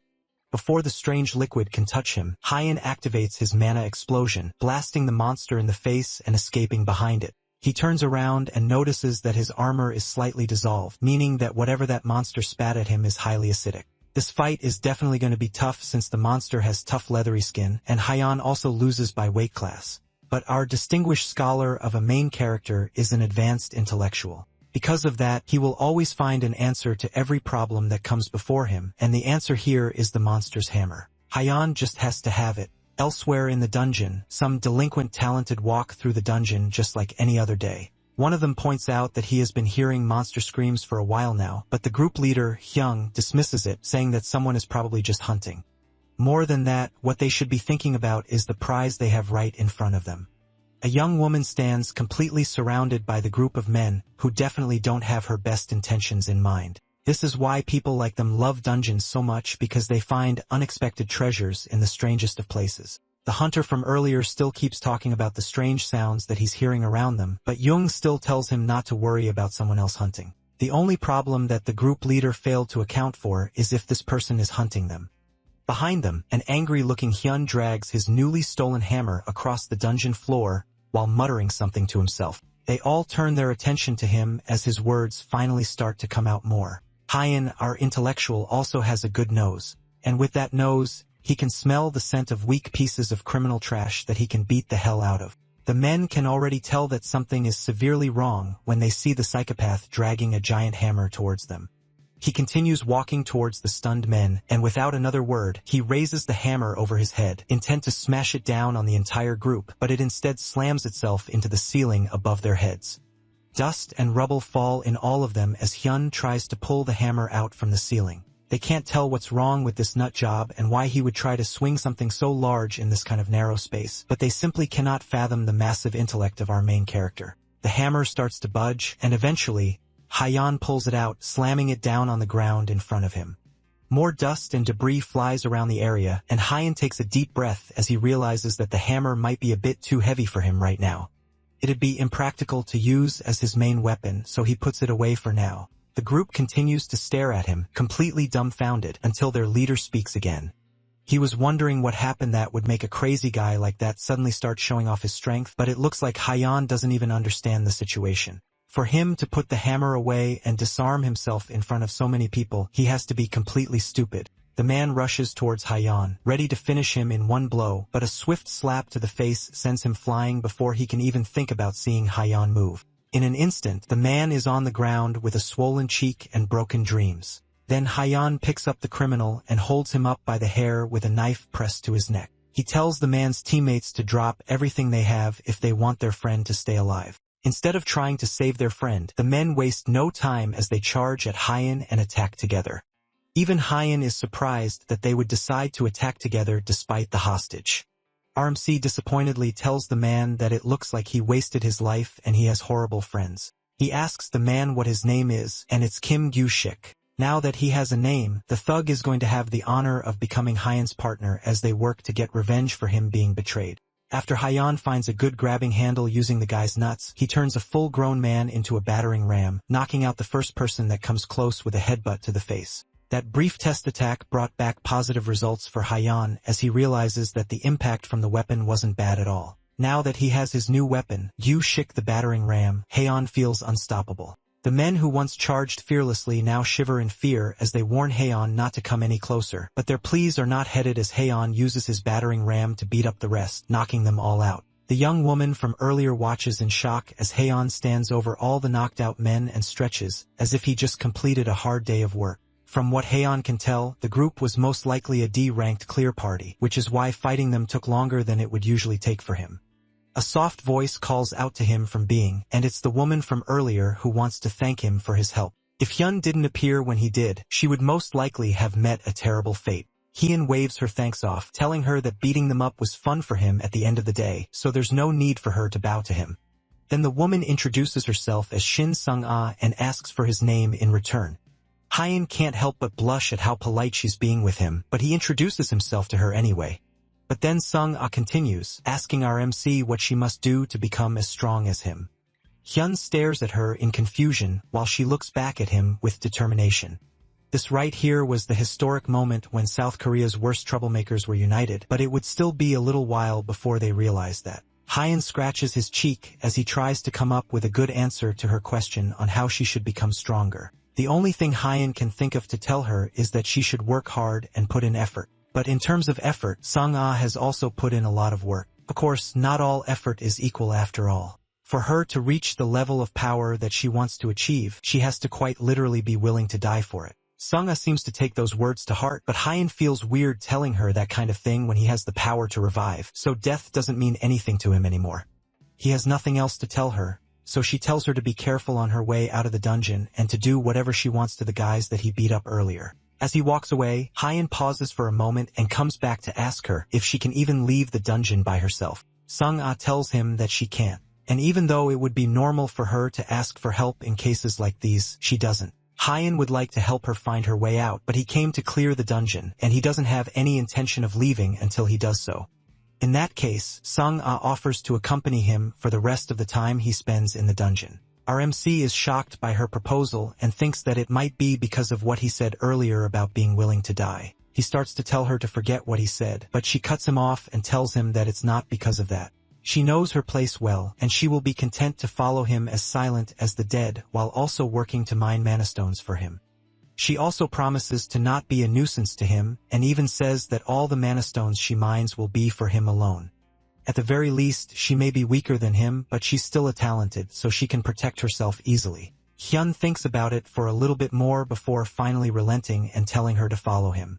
Before the strange liquid can touch him, Hyan activates his mana explosion, blasting the monster in the face and escaping behind it. He turns around and notices that his armor is slightly dissolved, meaning that whatever that monster spat at him is highly acidic. This fight is definitely going to be tough since the monster has tough leathery skin, and Hyan also loses by weight class. But our distinguished scholar of a main character is an advanced intellectual. Because of that, he will always find an answer to every problem that comes before him, and the answer here is the monster's hammer. Hyan just has to have it. Elsewhere in the dungeon, some delinquent talented walk through the dungeon just like any other day. One of them points out that he has been hearing monster screams for a while now, but the group leader, Hyung, dismisses it, saying that someone is probably just hunting. More than that, what they should be thinking about is the prize they have right in front of them. A young woman stands completely surrounded by the group of men who definitely don't have her best intentions in mind. This is why people like them love dungeons so much, because they find unexpected treasures in the strangest of places. The hunter from earlier still keeps talking about the strange sounds that he's hearing around them, but Jung still tells him not to worry about someone else hunting. The only problem that the group leader failed to account for is if this person is hunting them. Behind them, an angry-looking Hyun drags his newly stolen hammer across the dungeon floor while muttering something to himself. They all turn their attention to him as his words finally start to come out more. Hyun, our intellectual, also has a good nose, and with that nose, he can smell the scent of weak pieces of criminal trash that he can beat the hell out of. The men can already tell that something is severely wrong when they see the psychopath dragging a giant hammer towards them. He continues walking towards the stunned men, and without another word, he raises the hammer over his head, intent to smash it down on the entire group, but it instead slams itself into the ceiling above their heads. Dust and rubble fall in all of them as Hyun tries to pull the hammer out from the ceiling. They can't tell what's wrong with this nut job and why he would try to swing something so large in this kind of narrow space, but they simply cannot fathom the massive intellect of our main character. The hammer starts to budge, and eventually, Hyun pulls it out, slamming it down on the ground in front of him. More dust and debris flies around the area, and Hyun takes a deep breath as he realizes that the hammer might be a bit too heavy for him right now. It'd be impractical to use as his main weapon, so he puts it away for now. The group continues to stare at him, completely dumbfounded, until their leader speaks again. He was wondering what happened that would make a crazy guy like that suddenly start showing off his strength, but it looks like Hyun doesn't even understand the situation. For him to put the hammer away and disarm himself in front of so many people, he has to be completely stupid. The man rushes towards Hyun, ready to finish him in one blow, but a swift slap to the face sends him flying before he can even think about seeing Hyun move. In an instant, the man is on the ground with a swollen cheek and broken dreams. Then Hyun picks up the criminal and holds him up by the hair with a knife pressed to his neck. He tells the man's teammates to drop everything they have if they want their friend to stay alive. Instead of trying to save their friend, the men waste no time as they charge at Hyun and attack together. Even Hyun is surprised that they would decide to attack together despite the hostage. RMC disappointedly tells the man that it looks like he wasted his life and he has horrible friends. He asks the man what his name is, and it's Kim Gyu-shik. Now that he has a name, the thug is going to have the honor of becoming Hyun's partner as they work to get revenge for him being betrayed. After Hyun finds a good grabbing handle using the guy's nuts, he turns a full-grown man into a battering ram, knocking out the first person that comes close with a headbutt to the face. That brief test attack brought back positive results for Hyun as he realizes that the impact from the weapon wasn't bad at all. Now that he has his new weapon, Gyu-shik the battering ram, Hyun feels unstoppable. The men who once charged fearlessly now shiver in fear as they warn Hyun not to come any closer, but their pleas are not heeded as Hyun uses his battering ram to beat up the rest, knocking them all out. The young woman from earlier watches in shock as Hyun stands over all the knocked out men and stretches, as if he just completed a hard day of work. From what Hyun can tell, the group was most likely a D-ranked clear party, which is why fighting them took longer than it would usually take for him. A soft voice calls out to him from being, and it's the woman from earlier who wants to thank him for his help. If Hyun didn't appear when he did, she would most likely have met a terrible fate. Hyun waves her thanks off, telling her that beating them up was fun for him at the end of the day, so there's no need for her to bow to him. Then the woman introduces herself as Shin Sung-ah and asks for his name in return. Hyun can't help but blush at how polite she's being with him, but he introduces himself to her anyway. But then Sung-ah continues, asking our MC what she must do to become as strong as him. Hyun stares at her in confusion while she looks back at him with determination. This right here was the historic moment when South Korea's worst troublemakers were united, but it would still be a little while before they realized that. Hyun scratches his cheek as he tries to come up with a good answer to her question on how she should become stronger. The only thing Hyun can think of to tell her is that she should work hard and put in effort. But in terms of effort, Sung-ah has also put in a lot of work. Of course, not all effort is equal after all. For her to reach the level of power that she wants to achieve, she has to quite literally be willing to die for it. Sung-ah seems to take those words to heart, but Hyun feels weird telling her that kind of thing when he has the power to revive, so death doesn't mean anything to him anymore. He has nothing else to tell her, so she tells her to be careful on her way out of the dungeon and to do whatever she wants to the guys that he beat up earlier. As he walks away, Hyun pauses for a moment and comes back to ask her if she can even leave the dungeon by herself. Sung-ah tells him that she can't, and even though it would be normal for her to ask for help in cases like these, she doesn't. Hyen would like to help her find her way out, but he came to clear the dungeon, and he doesn't have any intention of leaving until he does so. In that case, Sung-ah offers to accompany him for the rest of the time he spends in the dungeon. Our MC is shocked by her proposal and thinks that it might be because of what he said earlier about being willing to die. He starts to tell her to forget what he said, but she cuts him off and tells him that it's not because of that. She knows her place well, and she will be content to follow him as silent as the dead while also working to mine mana stones for him. She also promises to not be a nuisance to him, and even says that all the mana stones she mines will be for him alone. At the very least, she may be weaker than him, but she's still a talented, so she can protect herself easily. Hyun thinks about it for a little bit more before finally relenting and telling her to follow him.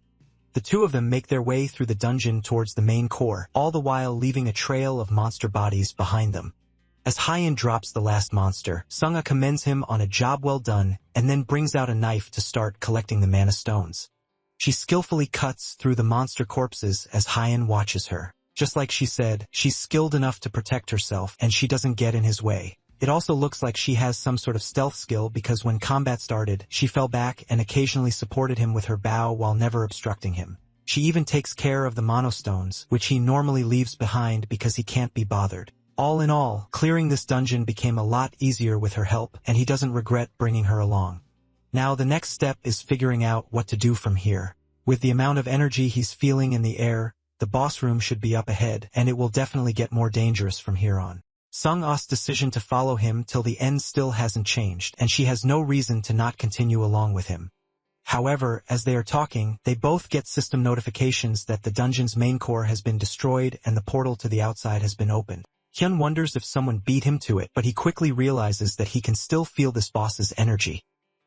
The two of them make their way through the dungeon towards the main core, all the while leaving a trail of monster bodies behind them. As Hyen drops the last monster, Sung-ah commends him on a job well done, and then brings out a knife to start collecting the mana stones. She skillfully cuts through the monster corpses as Hyen watches her. Just like she said, she's skilled enough to protect herself, and she doesn't get in his way. It also looks like she has some sort of stealth skill because when combat started, she fell back and occasionally supported him with her bow while never obstructing him. She even takes care of the monostones, which he normally leaves behind because he can't be bothered. All in all, clearing this dungeon became a lot easier with her help, and he doesn't regret bringing her along. Now the next step is figuring out what to do from here. With the amount of energy he's feeling in the air, the boss room should be up ahead, and it will definitely get more dangerous from here on. Sung-ah's decision to follow him till the end still hasn't changed, and she has no reason to not continue along with him. However, as they are talking, they both get system notifications that the dungeon's main core has been destroyed and the portal to the outside has been opened. Hyun wonders if someone beat him to it, but he quickly realizes that he can still feel this boss's energy.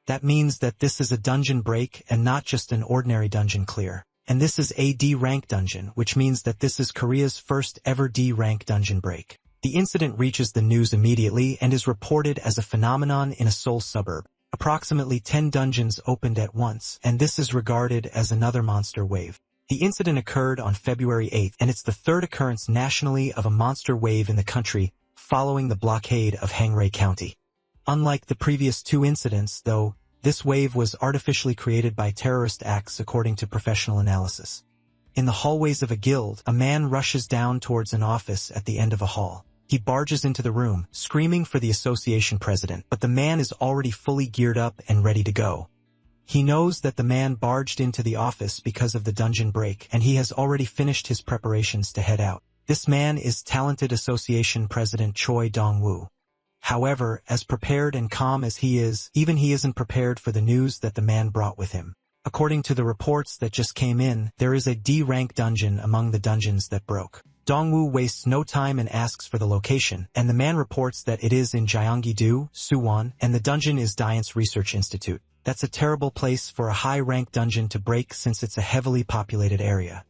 That means that this is a dungeon break and not just an ordinary dungeon clear. And this is a D-rank dungeon, which means that this is Korea's first ever D-rank dungeon break. The incident reaches the news immediately and is reported as a phenomenon in a Seoul suburb. Approximately 10 dungeons opened at once, and this is regarded as another monster wave. The incident occurred on February 8th, and it's the third occurrence nationally of a monster wave in the country, following the blockade of Hangrae County. Unlike the previous two incidents, though, this wave was artificially created by terrorist acts according to professional analysis. In the hallways of a guild, a man rushes down towards an office at the end of a hall. He barges into the room, screaming for the association president, but the man is already fully geared up and ready to go. He knows that the man barged into the office because of the dungeon break, and he has already finished his preparations to head out. This man is talented association president Choi Dong-woo. However, as prepared and calm as he is, even he isn't prepared for the news that the man brought with him. According to the reports that just came in, there is a D-rank dungeon among the dungeons that broke. Dong-woo wastes no time and asks for the location, and the man reports that it is in Gyeonggi-do, Suwon, and the dungeon is Science Research Institute. That's a terrible place for a high-rank dungeon to break since it's a heavily populated area.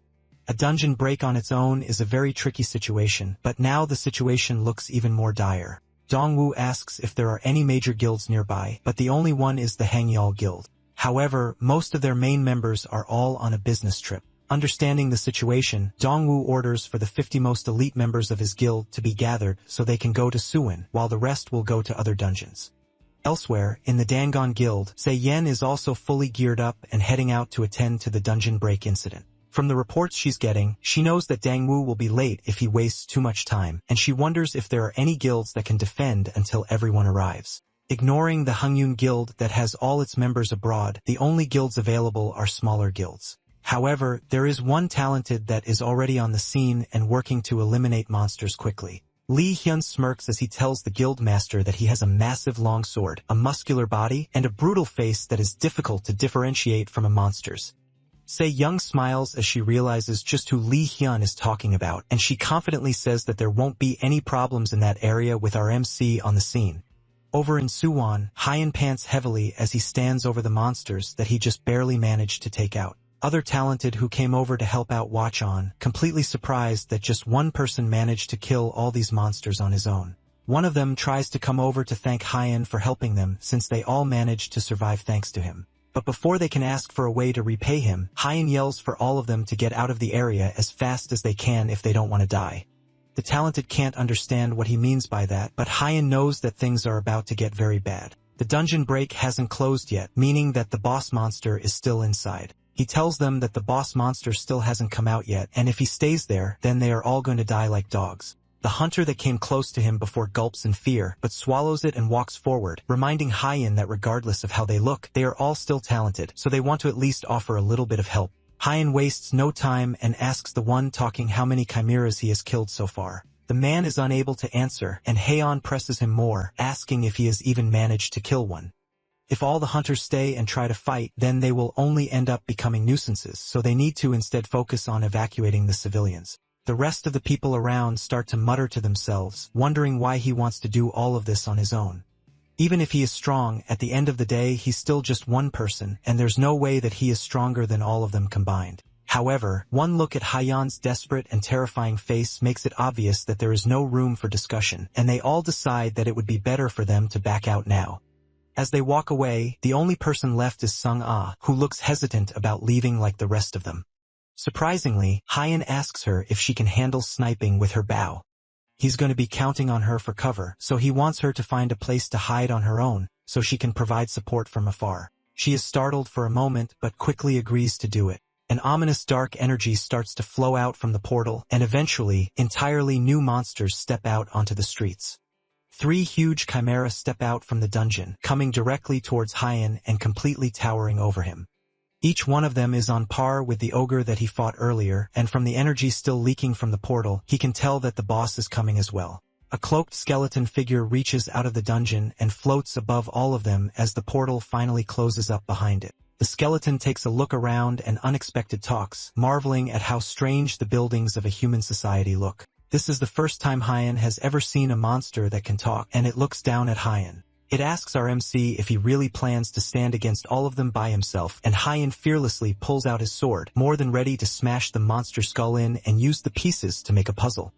A dungeon break on its own is a very tricky situation, but now the situation looks even more dire. Dong-woo asks if there are any major guilds nearby, but the only one is the Hangyal Guild. However, most of their main members are all on a business trip. Understanding the situation, Dong-woo orders for the 50 most elite members of his guild to be gathered so they can go to Suwon, while the rest will go to other dungeons. Elsewhere, in the Dangon Guild, Se-yen is also fully geared up and heading out to attend to the dungeon break incident. From the reports she's getting, she knows that Dang-woo will be late if he wastes too much time, and she wonders if there are any guilds that can defend until everyone arrives. Ignoring the Hangyun Guild that has all its members abroad, the only guilds available are smaller guilds. However, there is one talented that is already on the scene and working to eliminate monsters quickly. Lee Hyun smirks as he tells the guild master that he has a massive long sword, a muscular body, and a brutal face that is difficult to differentiate from a monster's. Se-young smiles as she realizes just who Lee Hyun is talking about, and she confidently says that there won't be any problems in that area with our MC on the scene. Over in Suwon, Hyen pants heavily as he stands over the monsters that he just barely managed to take out. Other talented who came over to help out watch on, completely surprised that just one person managed to kill all these monsters on his own. One of them tries to come over to thank Hyen for helping them since they all managed to survive thanks to him. But before they can ask for a way to repay him, Hyen yells for all of them to get out of the area as fast as they can if they don't want to die. The talented can't understand what he means by that, but Hyen knows that things are about to get very bad. The dungeon break hasn't closed yet, meaning that the boss monster is still inside. He tells them that the boss monster still hasn't come out yet, and if he stays there, then they are all going to die like dogs. The hunter that came close to him before gulps in fear, but swallows it and walks forward, reminding Hyen that regardless of how they look, they are all still talented, so they want to at least offer a little bit of help. Hyen wastes no time and asks the one talking how many chimeras he has killed so far. The man is unable to answer, and Hyen presses him more, asking if he has even managed to kill one. If all the hunters stay and try to fight, then they will only end up becoming nuisances, so they need to instead focus on evacuating the civilians. The rest of the people around start to mutter to themselves, wondering why he wants to do all of this on his own. Even if he is strong, at the end of the day he's still just one person, and there's no way that he is stronger than all of them combined. However, one look at Hyen's desperate and terrifying face makes it obvious that there is no room for discussion, and they all decide that it would be better for them to back out now. As they walk away, the only person left is Sung-ah, who looks hesitant about leaving like the rest of them. Surprisingly, Hyen asks her if she can handle sniping with her bow. He's going to be counting on her for cover, so he wants her to find a place to hide on her own, so she can provide support from afar. She is startled for a moment, but quickly agrees to do it. An ominous dark energy starts to flow out from the portal, and eventually, entirely new monsters step out onto the streets. 3 huge chimeras step out from the dungeon, coming directly towards Hyen and completely towering over him. Each one of them is on par with the ogre that he fought earlier, and from the energy still leaking from the portal, he can tell that the boss is coming as well. A cloaked skeleton figure reaches out of the dungeon and floats above all of them as the portal finally closes up behind it. The skeleton takes a look around and unexpected talks, marveling at how strange the buildings of a human society look. This is the first time Hyen has ever seen a monster that can talk, and it looks down at Hyen. It asks our MC if he really plans to stand against all of them by himself, and Hyen fearlessly pulls out his sword, more than ready to smash the monster skull in and use the pieces to make a puzzle.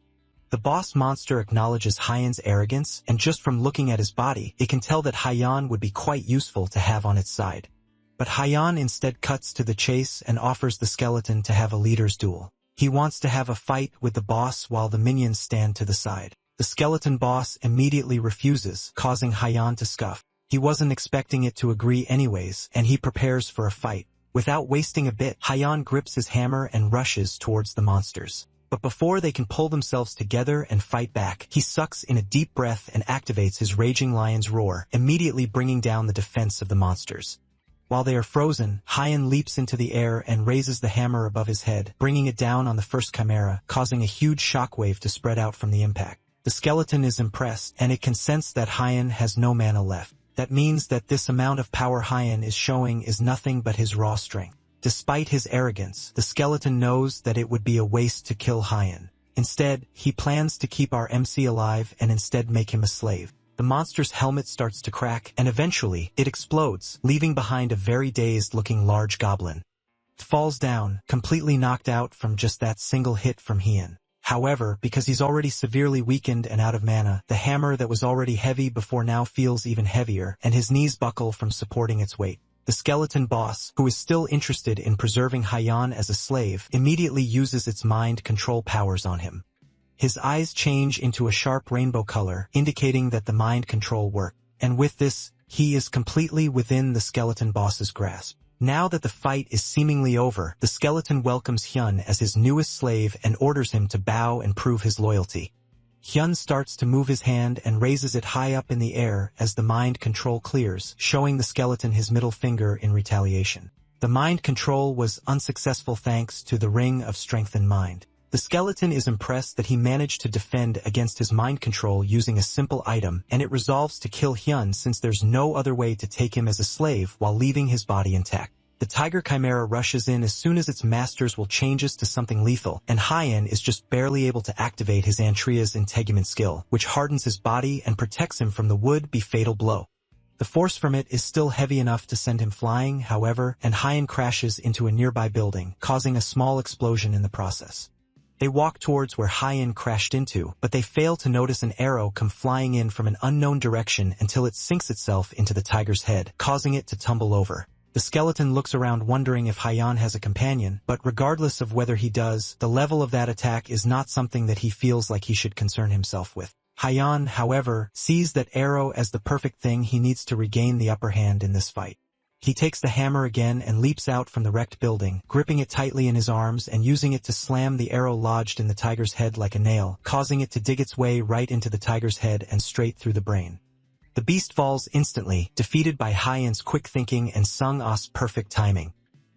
The boss monster acknowledges Hyen's arrogance, and just from looking at his body, it can tell that Hyen would be quite useful to have on its side. But Hyen instead cuts to the chase and offers the skeleton to have a leader's duel. He wants to have a fight with the boss while the minions stand to the side. The skeleton boss immediately refuses, causing Hyen to scoff. He wasn't expecting it to agree anyways, and he prepares for a fight. Without wasting a bit, Hyen grips his hammer and rushes towards the monsters. But before they can pull themselves together and fight back, he sucks in a deep breath and activates his raging lion's roar, immediately bringing down the defense of the monsters. While they are frozen, Hyen leaps into the air and raises the hammer above his head, bringing it down on the first chimera, causing a huge shockwave to spread out from the impact. The skeleton is impressed, and it can sense that Hyen has no mana left. That means that this amount of power Hyen is showing is nothing but his raw strength. Despite his arrogance, the skeleton knows that it would be a waste to kill Hyen. Instead, he plans to keep our MC alive and instead make him a slave. The monster's helmet starts to crack, and eventually, it explodes, leaving behind a very dazed-looking large goblin. It falls down, completely knocked out from just that single hit from Hyen. However, because he's already severely weakened and out of mana, the hammer that was already heavy before now feels even heavier, and his knees buckle from supporting its weight. The skeleton boss, who is still interested in preserving Hyen as a slave, immediately uses its mind control powers on him. His eyes change into a sharp rainbow color, indicating that the mind control worked, and with this, he is completely within the skeleton boss's grasp. Now that the fight is seemingly over, the skeleton welcomes Hyun as his newest slave and orders him to bow and prove his loyalty. Hyun starts to move his hand and raises it high up in the air as the mind control clears, showing the skeleton his middle finger in retaliation. The mind control was unsuccessful thanks to the Ring of Strength and Mind. The skeleton is impressed that he managed to defend against his mind control using a simple item, and it resolves to kill Hyun since there's no other way to take him as a slave while leaving his body intact. The tiger chimera rushes in as soon as its master's will changes to something lethal, and Hyen is just barely able to activate his Antria's integument skill, which hardens his body and protects him from the would-be fatal blow. The force from it is still heavy enough to send him flying, however, and Hyen crashes into a nearby building, causing a small explosion in the process. They walk towards where Hyen crashed into, but they fail to notice an arrow come flying in from an unknown direction until it sinks itself into the tiger's head, causing it to tumble over. The skeleton looks around wondering if Hyen has a companion, but regardless of whether he does, the level of that attack is not something that he feels like he should concern himself with. Hyan, however, sees that arrow as the perfect thing he needs to regain the upper hand in this fight. He takes the hammer again and leaps out from the wrecked building, gripping it tightly in his arms and using it to slam the arrow lodged in the tiger's head like a nail, causing it to dig its way right into the tiger's head and straight through the brain. The beast falls instantly, defeated by Hyan's quick thinking and Sung-Ah's perfect timing.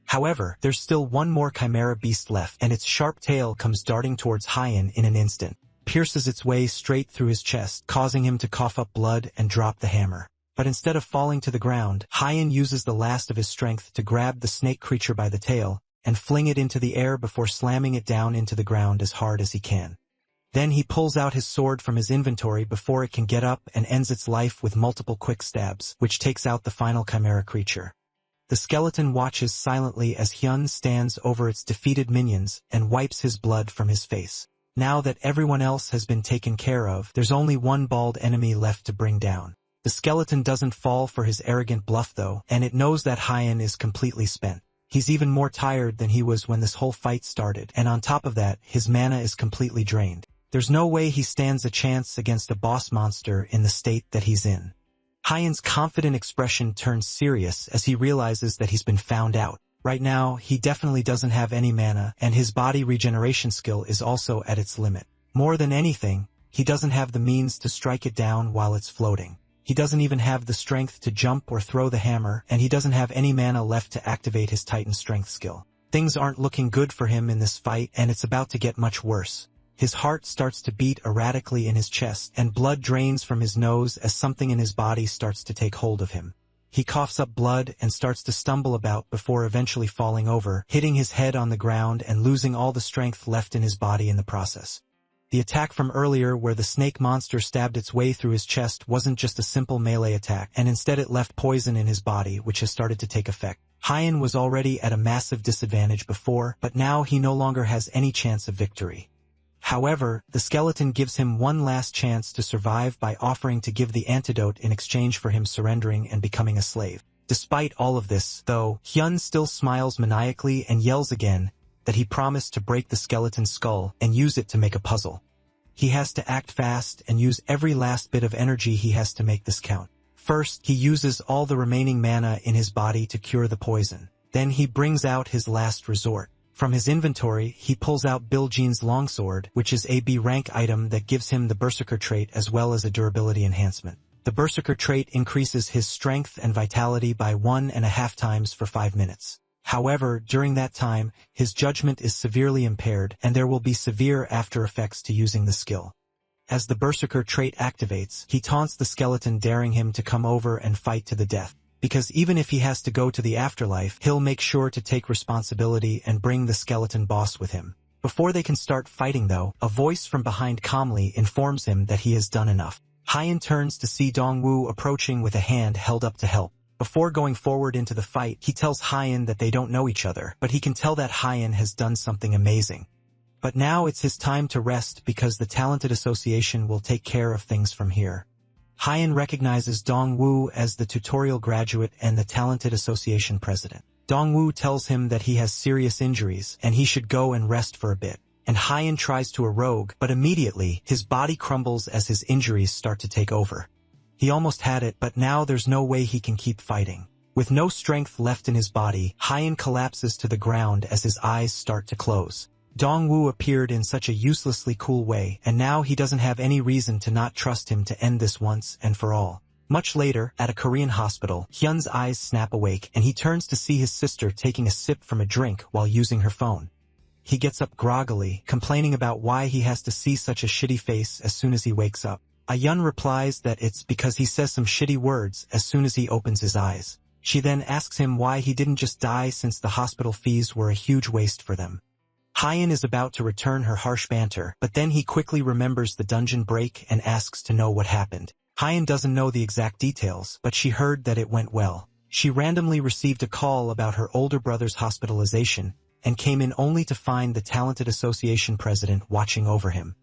However, there's still one more chimera beast left, and its sharp tail comes darting towards Hyan in an instant, pierces its way straight through his chest, causing him to cough up blood and drop the hammer. But instead of falling to the ground, Hyan uses the last of his strength to grab the snake creature by the tail and fling it into the air before slamming it down into the ground as hard as he can. Then he pulls out his sword from his inventory before it can get up and ends its life with multiple quick stabs, which takes out the final chimera creature. The skeleton watches silently as Hyun stands over its defeated minions and wipes his blood from his face. Now that everyone else has been taken care of, there's only one bald enemy left to bring down. The skeleton doesn't fall for his arrogant bluff though, and it knows that Hyan is completely spent. He's even more tired than he was when this whole fight started, and on top of that, his mana is completely drained. There's no way he stands a chance against a boss monster in the state that he's in. Hyan's confident expression turns serious as he realizes that he's been found out. Right now, he definitely doesn't have any mana, and his body regeneration skill is also at its limit. More than anything, he doesn't have the means to strike it down while it's floating. He doesn't even have the strength to jump or throw the hammer, and he doesn't have any mana left to activate his Titan strength skill. Things aren't looking good for him in this fight, and it's about to get much worse. His heart starts to beat erratically in his chest, and blood drains from his nose as something in his body starts to take hold of him. He coughs up blood and starts to stumble about before eventually falling over, hitting his head on the ground and losing all the strength left in his body in the process. The attack from earlier where the snake monster stabbed its way through his chest wasn't just a simple melee attack, and instead it left poison in his body, which has started to take effect. Hyan was already at a massive disadvantage before, but now he no longer has any chance of victory. However, the skeleton gives him one last chance to survive by offering to give the antidote in exchange for him surrendering and becoming a slave. Despite all of this, though, Hyun still smiles maniacally and yells again that he promised to break the skeleton's skull and use it to make a puzzle. He has to act fast and use every last bit of energy he has to make this count. First, he uses all the remaining mana in his body to cure the poison. Then he brings out his last resort. From his inventory, he pulls out Bilgene's longsword, which is a B rank item that gives him the Berserker trait as well as a durability enhancement. The Berserker trait increases his strength and vitality by 1.5 times for 5 minutes. However, during that time, his judgment is severely impaired, and there will be severe after effects to using the skill. As the Berserker trait activates, he taunts the skeleton, daring him to come over and fight to the death. Because even if he has to go to the afterlife, he'll make sure to take responsibility and bring the skeleton boss with him. Before they can start fighting though, a voice from behind calmly informs him that he has done enough. Hyan turns to see Dongwoo approaching with a hand held up to help. Before going forward into the fight, he tells Hyan that they don't know each other, but he can tell that Hyan has done something amazing. But now it's his time to rest because the Talented Association will take care of things from here. Hyan recognizes Dongwoo as the tutorial graduate and the Talented Association president. Dongwoo tells him that he has serious injuries and he should go and rest for a bit. And Hyan tries to rogue, but immediately his body crumbles as his injuries start to take over. He almost had it, but now there's no way he can keep fighting. With no strength left in his body, Hyan collapses to the ground as his eyes start to close. Dongwoo appeared in such a uselessly cool way, and now he doesn't have any reason to not trust him to end this once and for all. Much later, at a Korean hospital, Hyun's eyes snap awake and he turns to see his sister taking a sip from a drink while using her phone. He gets up groggily, complaining about why he has to see such a shitty face as soon as he wakes up. Ayun replies that it's because he says some shitty words as soon as he opens his eyes. She then asks him why he didn't just die since the hospital fees were a huge waste for them. Hyan is about to return her harsh banter, but then he quickly remembers the dungeon break and asks to know what happened. Hyan doesn't know the exact details, but she heard that it went well. She randomly received a call about her older brother's hospitalization and came in only to find the Talented Association president watching over him.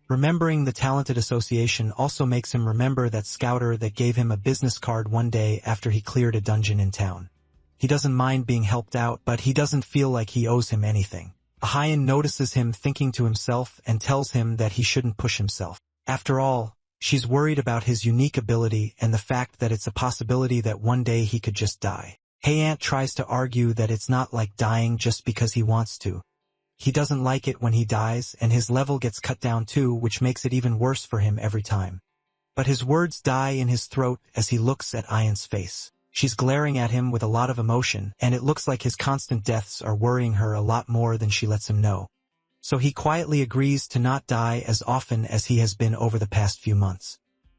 Remembering the Talented Association also makes him remember that scouter that gave him a business card one day after he cleared a dungeon in town. He doesn't mind being helped out, but he doesn't feel like he owes him anything. Hyan notices him thinking to himself and tells him that he shouldn't push himself. After all, She's worried about his unique ability and the fact that it's a possibility that one day he could just die. Aunt tries to argue that it's not like dying just because he wants to. He doesn't like it when he dies, and his level gets cut down too, which makes it even worse for him every time. But his words die in his throat as he looks at Ian's face. She's glaring at him with a lot of emotion, and it looks like his constant deaths are worrying her a lot more than she lets him know. So he quietly agrees to not die as often as he has been over the past few months.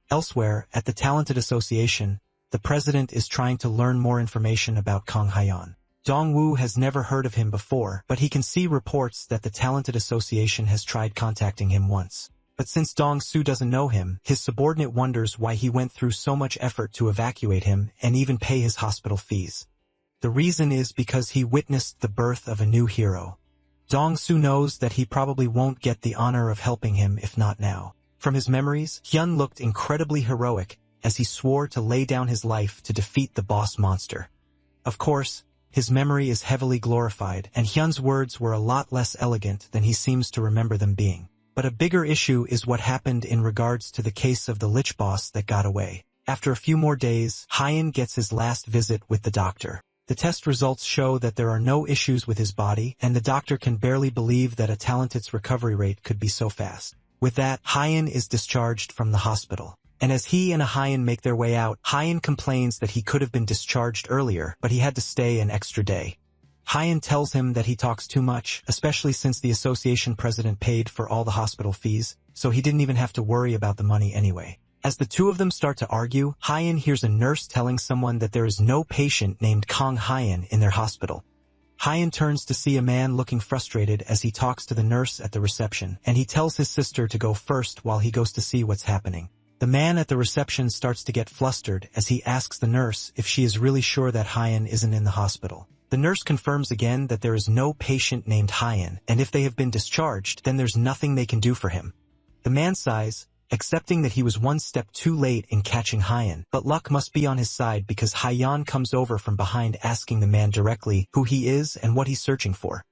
Elsewhere, at the Talented Association, the president is trying to learn more information about Kang Hyeon. Dongwoo has never heard of him before, but he can see reports that the Talented Association has tried contacting him once. But since Dong-soo doesn't know him, his subordinate wonders why he went through so much effort to evacuate him and even pay his hospital fees. The reason is because he witnessed the birth of a new hero. Dong-soo knows that he probably won't get the honor of helping him if not now. From his memories, Hyun looked incredibly heroic as he swore to lay down his life to defeat the boss monster. Of course, his memory is heavily glorified, and Hyun's words were a lot less elegant than he seems to remember them being. But a bigger issue is what happened in regards to the case of the Lich boss that got away. After a few more days, Hyun gets his last visit with the doctor. The test results show that there are no issues with his body, and the doctor can barely believe that a Talented's recovery rate could be so fast. With that, Hyun is discharged from the hospital. And as he and Hyun make their way out, Hyun complains that he could have been discharged earlier, but he had to stay an extra day. Hyun tells him that he talks too much, especially since the association president paid for all the hospital fees, so he didn't even have to worry about the money anyway. As the two of them start to argue, Hyun hears a nurse telling someone that there is no patient named Kang Hyun in their hospital. Hyun turns to see a man looking frustrated as he talks to the nurse at the reception, and he tells his sister to go first while he goes to see what's happening. The man at the reception starts to get flustered as he asks the nurse if she is really sure that Hyun isn't in the hospital. The nurse confirms again that there is no patient named Hyun, and if they have been discharged, then there's nothing they can do for him. The man sighs, accepting that he was one step too late in catching Hyun, but luck must be on his side because Hyun comes over from behind asking the man directly who he is and what he's searching for.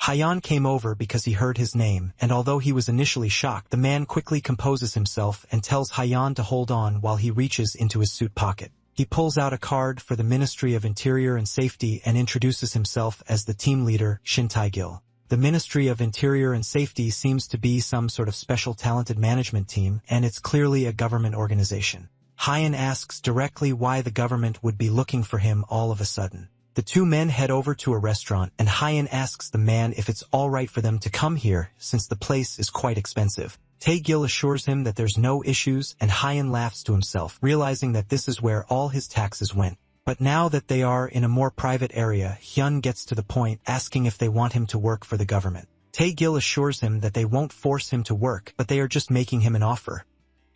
Hyun came over because he heard his name, and although he was initially shocked, the man quickly composes himself and tells Hyun to hold on while he reaches into his suit pocket. He pulls out a card for the Ministry of Interior and Safety and introduces himself as the team leader, Shin Tae-gil. The Ministry of Interior and Safety seems to be some sort of special talented management team, and it's clearly a government organization. Hyun asks directly why the government would be looking for him all of a sudden. The two men head over to a restaurant, and Hyun asks the man if it's alright for them to come here, since the place is quite expensive. Tae-gil assures him that there's no issues, and Hyun laughs to himself, realizing that this is where all his taxes went. But now that they are in a more private area, Hyun gets to the point, asking if they want him to work for the government. Tae-gil assures him that they won't force him to work, but they are just making him an offer.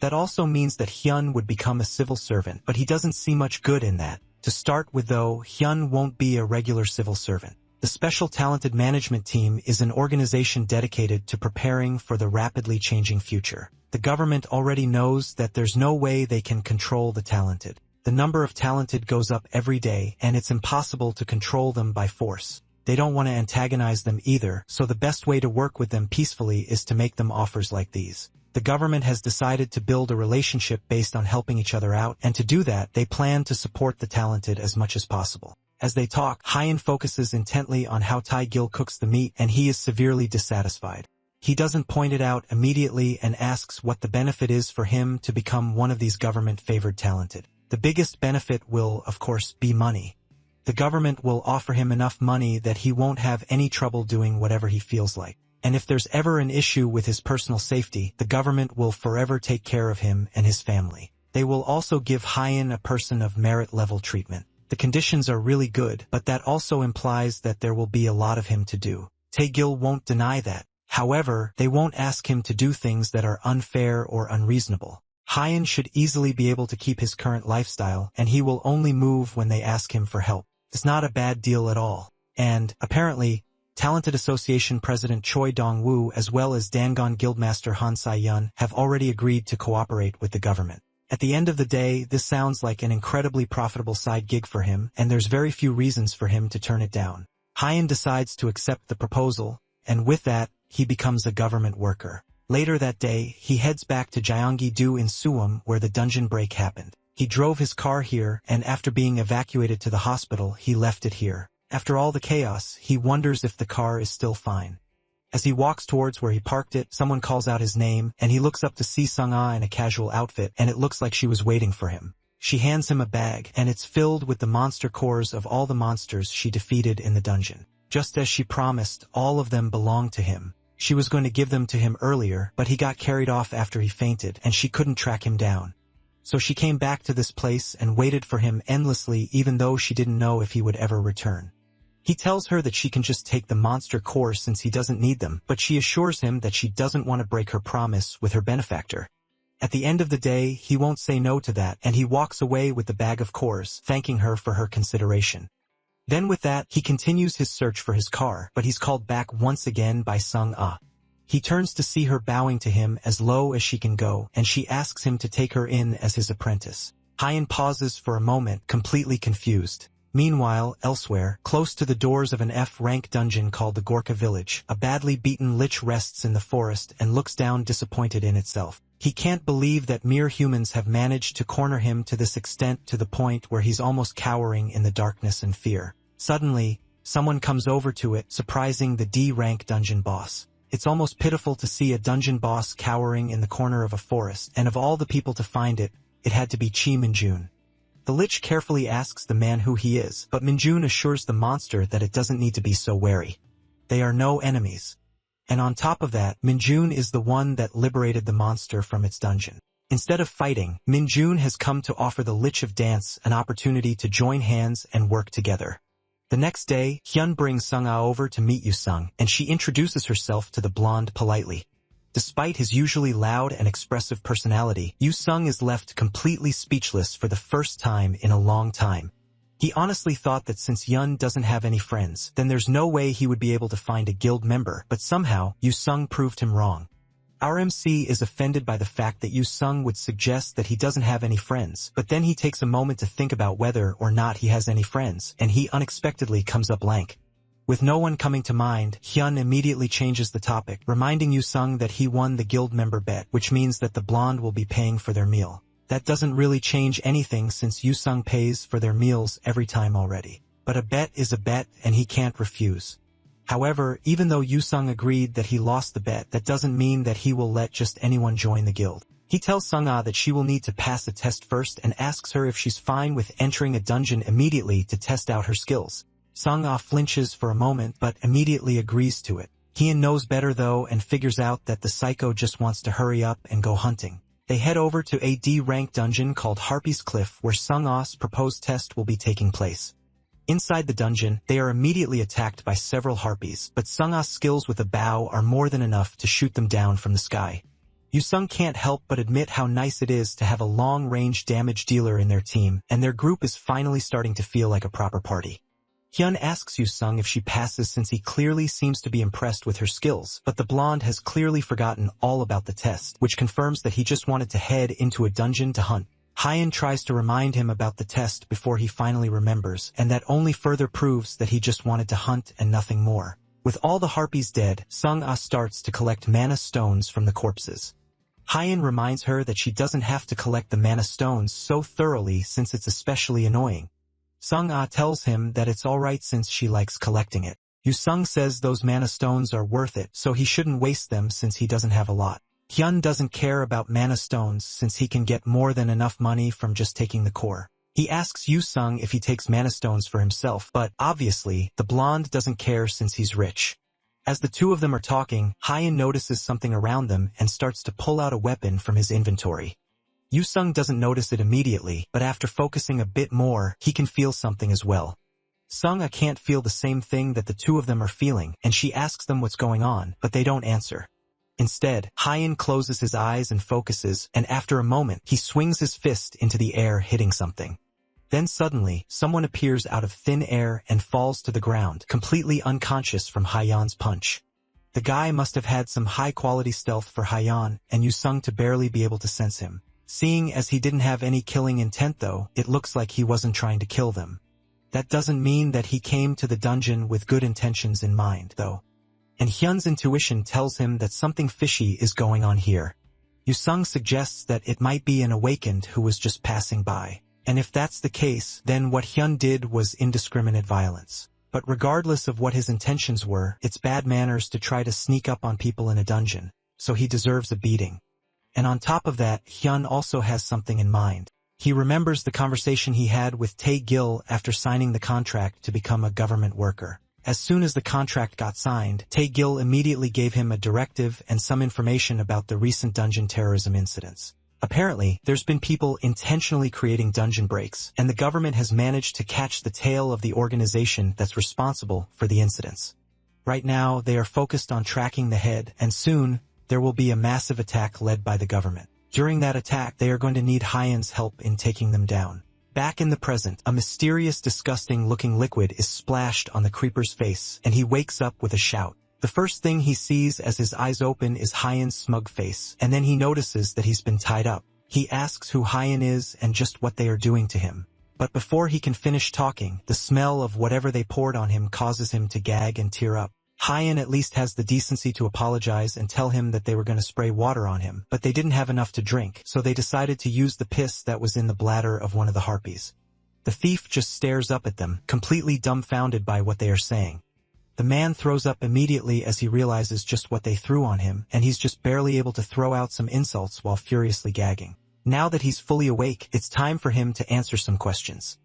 That also means that Hyun would become a civil servant, but he doesn't see much good in that. To start with though, Hyun won't be a regular civil servant. The Special Talented Management Team is an organization dedicated to preparing for the rapidly changing future. The government already knows that there's no way they can control the talented. The number of talented goes up every day, and it's impossible to control them by force. They don't want to antagonize them either, so the best way to work with them peacefully is to make them offers like these. The government has decided to build a relationship based on helping each other out, and to do that, they plan to support the talented as much as possible. As they talk, Hyun focuses intently on how Tae-gil cooks the meat, and he is severely dissatisfied. He doesn't point it out immediately and asks what the benefit is for him to become one of these government-favored talented. The biggest benefit will, of course, be money. The government will offer him enough money that he won't have any trouble doing whatever he feels like. And if there's ever an issue with his personal safety, the government will forever take care of him and his family. They will also give Hyun a person of merit level treatment. The conditions are really good, but that also implies that there will be a lot of him to do. Tae-gil won't deny that. However, they won't ask him to do things that are unfair or unreasonable. Hyun should easily be able to keep his current lifestyle, and he will only move when they ask him for help. It's not a bad deal at all. And, apparently, Talented Association President Choi Dong-woo as well as Dangon Guildmaster Han Sai-yun have already agreed to cooperate with the government. At the end of the day, this sounds like an incredibly profitable side gig for him, and there's very few reasons for him to turn it down. Hyun decides to accept the proposal, and with that, he becomes a government worker. Later that day, he heads back to Gyeonggi-do in Suwon where the dungeon break happened. He drove his car here, and after being evacuated to the hospital, he left it here. After all the chaos, he wonders if the car is still fine. As he walks towards where he parked it, someone calls out his name, and he looks up to see Sung-ah in a casual outfit, and it looks like she was waiting for him. She hands him a bag, and it's filled with the monster cores of all the monsters she defeated in the dungeon. Just as she promised, all of them belong to him. She was going to give them to him earlier, but he got carried off after he fainted, and she couldn't track him down. So she came back to this place and waited for him endlessly even though she didn't know if he would ever return. He tells her that she can just take the monster cores since he doesn't need them, but she assures him that she doesn't want to break her promise with her benefactor. At the end of the day, he won't say no to that, and he walks away with the bag of cores, thanking her for her consideration. Then with that, he continues his search for his car, but he's called back once again by Sung-ah. He turns to see her bowing to him as low as she can go, and she asks him to take her in as his apprentice. Hyun pauses for a moment, completely confused. Meanwhile, elsewhere, close to the doors of an F-rank dungeon called the Gorka Village, a badly beaten lich rests in the forest and looks down disappointed in itself. He can't believe that mere humans have managed to corner him to this extent to the point where he's almost cowering in the darkness and fear. Suddenly, someone comes over to it, surprising the D-rank dungeon boss. It's almost pitiful to see a dungeon boss cowering in the corner of a forest, and of all the people to find it, it had to be Chi Minjun. The lich carefully asks the man who he is, but Minjun assures the monster that it doesn't need to be so wary. They are no enemies. And on top of that, Minjun is the one that liberated the monster from its dungeon. Instead of fighting, Minjun has come to offer the Lich of Dance an opportunity to join hands and work together. The next day, Hyun brings Sung-ah over to meet Yu-sung, and she introduces herself to the blonde politely. Despite his usually loud and expressive personality, Yu-sung is left completely speechless for the first time in a long time. He honestly thought that since Hyun doesn't have any friends, then there's no way he would be able to find a guild member, but somehow, Yu-sung proved him wrong. Our MC is offended by the fact that Yu-sung would suggest that he doesn't have any friends, but then he takes a moment to think about whether or not he has any friends, and he unexpectedly comes up blank. With no one coming to mind, Hyun immediately changes the topic, reminding Yu-sung that he won the guild member bet, which means that the blonde will be paying for their meal. That doesn't really change anything since Yu-sung pays for their meals every time already. But a bet is a bet, and he can't refuse. However, even though Yu-sung agreed that he lost the bet, that doesn't mean that he will let just anyone join the guild. He tells Sung-ah that she will need to pass a test first and asks her if she's fine with entering a dungeon immediately to test out her skills. Sung-ah flinches for a moment but immediately agrees to it. Hyun knows better though and figures out that the psycho just wants to hurry up and go hunting. They head over to a D-rank dungeon called Harpy's Cliff where Sung-ah's proposed test will be taking place. Inside the dungeon, they are immediately attacked by several harpies, but Sung-ah's skills with a bow are more than enough to shoot them down from the sky. Yu-sung can't help but admit how nice it is to have a long-range damage dealer in their team, and their group is finally starting to feel like a proper party. Hyun asks Yu-sung if she passes since he clearly seems to be impressed with her skills, but the blonde has clearly forgotten all about the test, which confirms that he just wanted to head into a dungeon to hunt. Hyun tries to remind him about the test before he finally remembers, and that only further proves that he just wanted to hunt and nothing more. With all the harpies dead, Sung-ah starts to collect mana stones from the corpses. Hyun reminds her that she doesn't have to collect the mana stones so thoroughly since it's especially annoying. Sung-ah tells him that it's alright since she likes collecting it. Yu-sung says those mana stones are worth it, so he shouldn't waste them since he doesn't have a lot. Hyun doesn't care about mana stones since he can get more than enough money from just taking the core. He asks Yu-sung if he takes mana stones for himself, but, obviously, the blonde doesn't care since he's rich. As the two of them are talking, Hyun notices something around them and starts to pull out a weapon from his inventory. Yu-sung doesn't notice it immediately, but after focusing a bit more, he can feel something as well. Sung-ah can't feel the same thing that the two of them are feeling, and she asks them what's going on, but they don't answer. Instead, Hyun closes his eyes and focuses, and after a moment, he swings his fist into the air hitting something. Then suddenly, someone appears out of thin air and falls to the ground, completely unconscious from Hyun's punch. The guy must have had some high-quality stealth for Hyun, and Yu-sung to barely be able to sense him. Seeing as he didn't have any killing intent though, it looks like he wasn't trying to kill them. That doesn't mean that he came to the dungeon with good intentions in mind, though. and Hyun's intuition tells him that something fishy is going on here. Yusung suggests that it might be an awakened who was just passing by. And if that's the case, then what Hyun did was indiscriminate violence. But regardless of what his intentions were, it's bad manners to try to sneak up on people in a dungeon, so he deserves a beating. And on top of that, Hyun also has something in mind. He remembers the conversation he had with Tae-gil after signing the contract to become a government worker. As soon as the contract got signed, Tae-gil immediately gave him a directive and some information about the recent dungeon terrorism incidents. Apparently, there's been people intentionally creating dungeon breaks, and the government has managed to catch the tail of the organization that's responsible for the incidents. Right now, they are focused on tracking the head, and soon, there will be a massive attack led by the government. During that attack, they are going to need Hyun's help in taking them down. Back in the present, a mysterious, disgusting-looking liquid is splashed on the creeper's face, and he wakes up with a shout. The first thing he sees as his eyes open is Hyun's smug face, and then he notices that he's been tied up. He asks who Hyun is and just what they are doing to him. But before he can finish talking, the smell of whatever they poured on him causes him to gag and tear up. Hyun at least has the decency to apologize and tell him that they were going to spray water on him, but they didn't have enough to drink, so they decided to use the piss that was in the bladder of one of the harpies. The thief just stares up at them, completely dumbfounded by what they are saying. The man throws up immediately as he realizes just what they threw on him, and he's just barely able to throw out some insults while furiously gagging. Now that he's fully awake, it's time for him to answer some questions.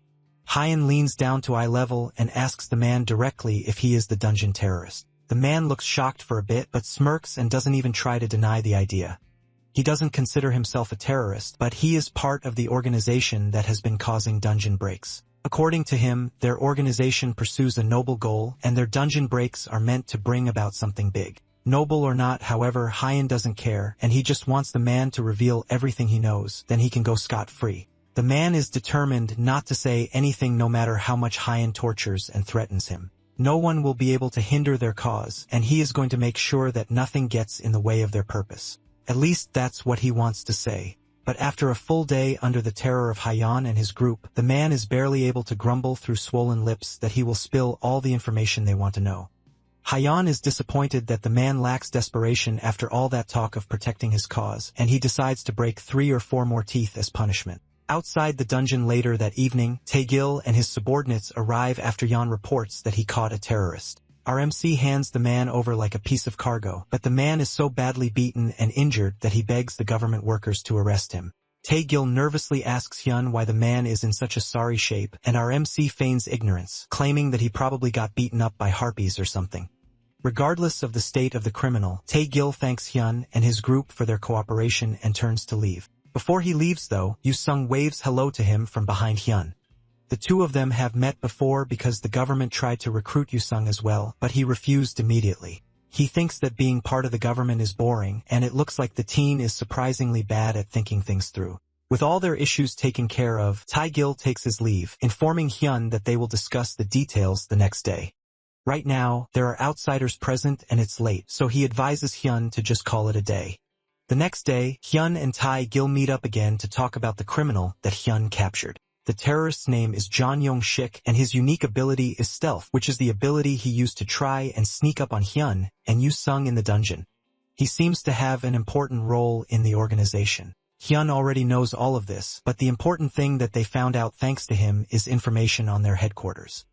Hyun leans down to eye level and asks the man directly if he is the dungeon terrorist. The man looks shocked for a bit but smirks and doesn't even try to deny the idea. He doesn't consider himself a terrorist, but he is part of the organization that has been causing dungeon breaks. According to him, their organization pursues a noble goal, and their dungeon breaks are meant to bring about something big. Noble or not, however, Hyun doesn't care, and he just wants the man to reveal everything he knows, then he can go scot-free. The man is determined not to say anything no matter how much Hyun tortures and threatens him. No one will be able to hinder their cause, and he is going to make sure that nothing gets in the way of their purpose. At least that's what he wants to say. But after a full day under the terror of Hyun and his group, the man is barely able to grumble through swollen lips that he will spill all the information they want to know. Hyun is disappointed that the man lacks desperation after all that talk of protecting his cause, and he decides to break 3 or 4 more teeth as punishment. Outside the dungeon later that evening, Tae-gil and his subordinates arrive after Hyun reports that he caught a terrorist. Our MC hands the man over like a piece of cargo, but the man is so badly beaten and injured that he begs the government workers to arrest him. Tae-gil nervously asks Hyun why the man is in such a sorry shape, and our MC feigns ignorance, claiming that he probably got beaten up by harpies or something. Regardless of the state of the criminal, Tae-gil thanks Hyun and his group for their cooperation and turns to leave. Before he leaves though, Yusung waves hello to him from behind Hyun. The two of them have met before because the government tried to recruit Yusung as well, but he refused immediately. He thinks that being part of the government is boring, and it looks like the teen is surprisingly bad at thinking things through. With all their issues taken care of, Tae-gil takes his leave, informing Hyun that they will discuss the details the next day. Right now, there are outsiders present and it's late, so he advises Hyun to just call it a day. The next day, Hyun and Tae-gil meet up again to talk about the criminal that Hyun captured. The terrorist's name is John Yong-shik, and his unique ability is stealth, which is the ability he used to try and sneak up on Hyun and Yusung in the dungeon. He seems to have an important role in the organization. Hyun already knows all of this, but the important thing that they found out thanks to him is information on their headquarters.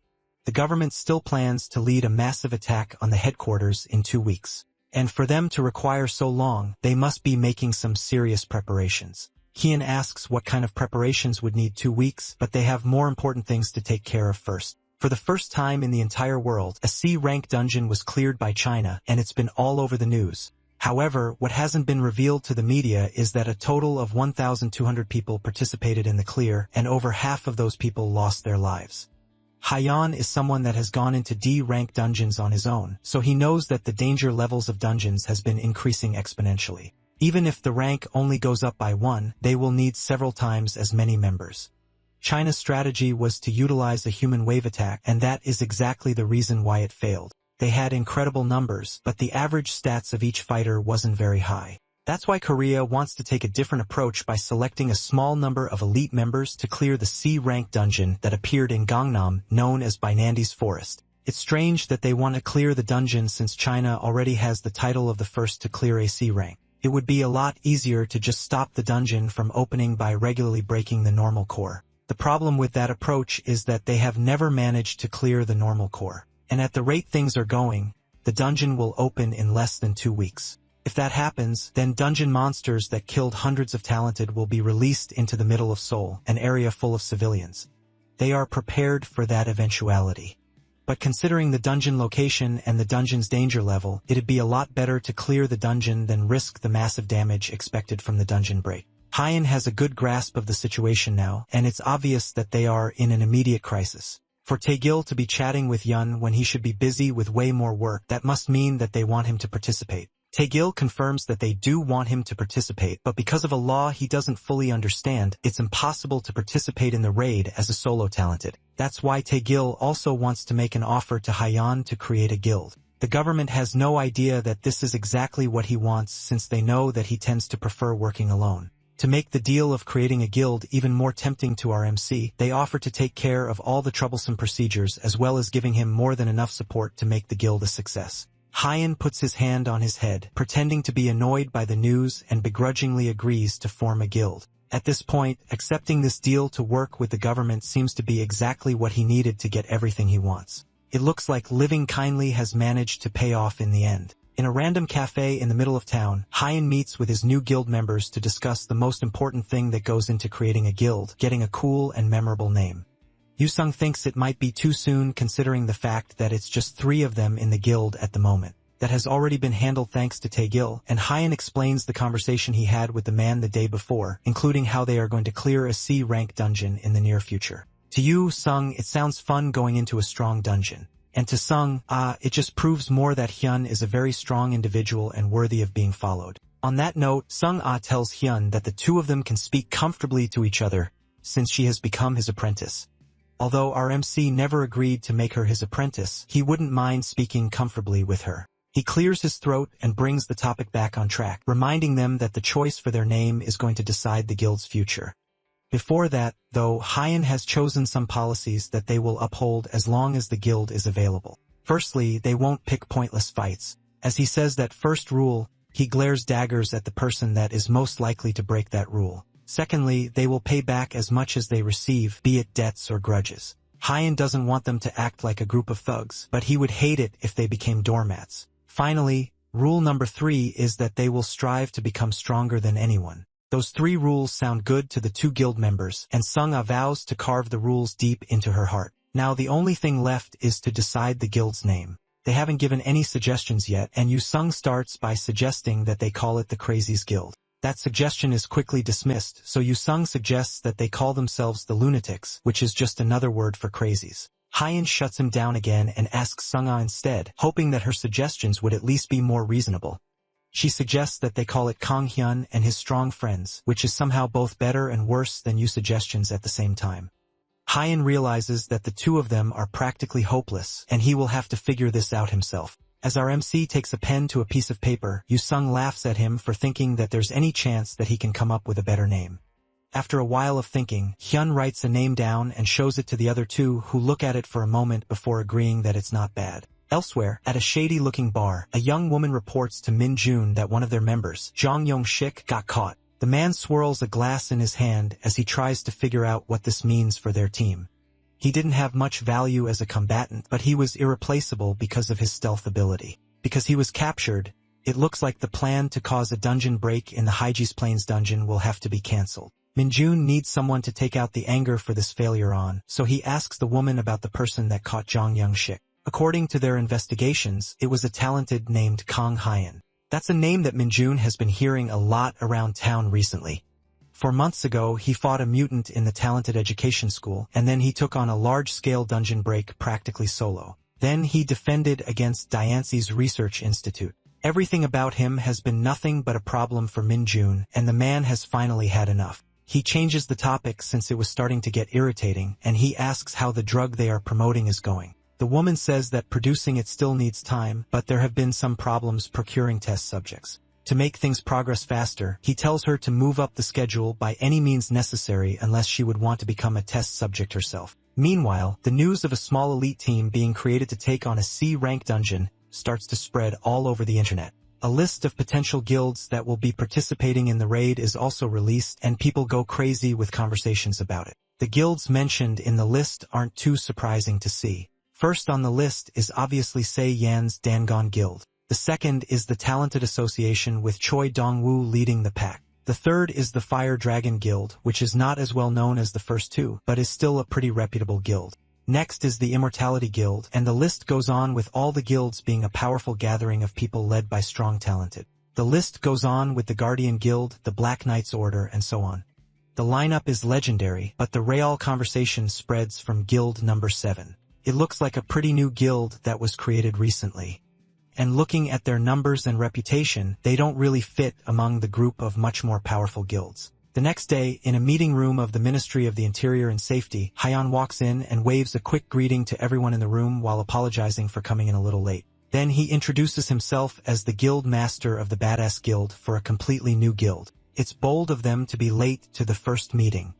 The government still plans to lead a massive attack on the headquarters in 2 weeks. And for them to require so long, they must be making some serious preparations. Hyun asks what kind of preparations would need 2 weeks, but they have more important things to take care of first. For the first time in the entire world, a C-rank dungeon was cleared by China, and it's been all over the news. However, what hasn't been revealed to the media is that a total of 1,200 people participated in the clear, and over half of those people lost their lives. Hyun is someone that has gone into D-rank dungeons on his own, so he knows that the danger levels of dungeons has been increasing exponentially. Even if the rank only goes up by 1, they will need several times as many members. China's strategy was to utilize a human wave attack, and that is exactly the reason why it failed. They had incredible numbers, but the average stats of each fighter wasn't very high. That's why Korea wants to take a different approach by selecting a small number of elite members to clear the C-rank dungeon that appeared in Gangnam, known as Binandi's Forest. It's strange that they want to clear the dungeon since China already has the title of the first to clear AC rank. It would be a lot easier to just stop the dungeon from opening by regularly breaking the normal core. The problem with that approach is that they have never managed to clear the normal core. And at the rate things are going, the dungeon will open in less than 2 weeks. If that happens, then dungeon monsters that killed hundreds of talented will be released into the middle of Seoul, an area full of civilians. They are prepared for that eventuality. But considering the dungeon location and the dungeon's danger level, it'd be a lot better to clear the dungeon than risk the massive damage expected from the dungeon break. Hyen has a good grasp of the situation now, and it's obvious that they are in an immediate crisis. For Taegil to be chatting with Yun when he should be busy with way more work, that must mean that they want him to participate. Taegil confirms that they do want him to participate, but because of a law he doesn't fully understand, it's impossible to participate in the raid as a solo talented. That's why Taegil also wants to make an offer to Hyan to create a guild. The government has no idea that this is exactly what he wants since they know that he tends to prefer working alone. To make the deal of creating a guild even more tempting to our MC, they offer to take care of all the troublesome procedures as well as giving him more than enough support to make the guild a success. Hyen puts his hand on his head, pretending to be annoyed by the news and begrudgingly agrees to form a guild. At this point, accepting this deal to work with the government seems to be exactly what he needed to get everything he wants. It looks like living kindly has managed to pay off in the end. In a random cafe in the middle of town, Hyen meets with his new guild members to discuss the most important thing that goes into creating a guild, getting a cool and memorable name. Yusung thinks it might be too soon considering the fact that it's just 3 of them in the guild at the moment. That has already been handled thanks to Taegil, and Hyen explains the conversation he had with the man the day before, including how they are going to clear a C-rank dungeon in the near future. To Yu-sung, it sounds fun going into a strong dungeon. And to Sung, it just proves more that Hyun is a very strong individual and worthy of being followed. On that note, Sung tells Hyun that the 2 of them can speak comfortably to each other, since she has become his apprentice. Although our MC never agreed to make her his apprentice, he wouldn't mind speaking comfortably with her. He clears his throat and brings the topic back on track, reminding them that the choice for their name is going to decide the guild's future. Before that, though, Hyen has chosen some policies that they will uphold as long as the guild is available. Firstly, they won't pick pointless fights. As he says that first rule, he glares daggers at the person that is most likely to break that rule. Secondly, they will pay back as much as they receive, be it debts or grudges. Hyen doesn't want them to act like a group of thugs, but he would hate it if they became doormats. Finally, rule number 3 is that they will strive to become stronger than anyone. Those 3 rules sound good to the 2 guild members, and Sung vows to carve the rules deep into her heart. Now the only thing left is to decide the guild's name. They haven't given any suggestions yet, and Yu-sung starts by suggesting that they call it the Crazies Guild. That suggestion is quickly dismissed, so Yu-sung suggests that they call themselves the Lunatics, which is just another word for crazies. Hyen shuts him down again and asks Sung-ah instead, hoping that her suggestions would at least be more reasonable. She suggests that they call it Kang-hyun and his strong friends, which is somehow both better and worse than Yu suggestions at the same time. Hyen realizes that the 2 of them are practically hopeless, and he will have to figure this out himself. As our MC takes a pen to a piece of paper, Yu-sung laughs at him for thinking that there's any chance that he can come up with a better name. After a while of thinking, Hyun writes a name down and shows it to the other 2 who look at it for a moment before agreeing that it's not bad. Elsewhere, at a shady-looking bar, a young woman reports to Min Jun that one of their members, Jong Yong-shik, got caught. The man swirls a glass in his hand as he tries to figure out what this means for their team. He didn't have much value as a combatant, but he was irreplaceable because of his stealth ability. Because he was captured, it looks like the plan to cause a dungeon break in the Haiji's Plains dungeon will have to be cancelled. Minjun needs someone to take out the anger for this failure on, so he asks the woman about the person that caught Jong Young-shik. According to their investigations, it was a talented named Kang Hyen. That's a name that Minjun has been hearing a lot around town recently. 4 months ago, he fought a mutant in the talented education school, and then he took on a large-scale dungeon break practically solo. Then he defended against Diance's research institute. Everything about him has been nothing but a problem for Minjun, and the man has finally had enough. He changes the topic since it was starting to get irritating, and he asks how the drug they are promoting is going. The woman says that producing it still needs time, but there have been some problems procuring test subjects. To make things progress faster, he tells her to move up the schedule by any means necessary unless she would want to become a test subject herself. Meanwhile, the news of a small elite team being created to take on a C-rank dungeon starts to spread all over the internet. A list of potential guilds that will be participating in the raid is also released, and people go crazy with conversations about it. The guilds mentioned in the list aren't too surprising to see. First on the list is obviously Sei Yan's Dangon Guild. The second is the Talented Association with Choi Dong-woo leading the pack. The third is the Fire Dragon Guild, which is not as well known as the first two, but is still a pretty reputable guild. Next is the Immortality Guild, and the list goes on with all the guilds being a powerful gathering of people led by strong talented. The list goes on with the Guardian Guild, the Black Knights Order, and so on. The lineup is legendary, but the real conversation spreads from guild number 7. It looks like a pretty new guild that was created recently. And looking at their numbers and reputation, they don't really fit among the group of much more powerful guilds. The next day, in a meeting room of the Ministry of the Interior and Safety, Hyeon walks in and waves a quick greeting to everyone in the room while apologizing for coming in a little late. Then he introduces himself as the guild master of the Badass Guild for a completely new guild. It's bold of them to be late to the first meeting.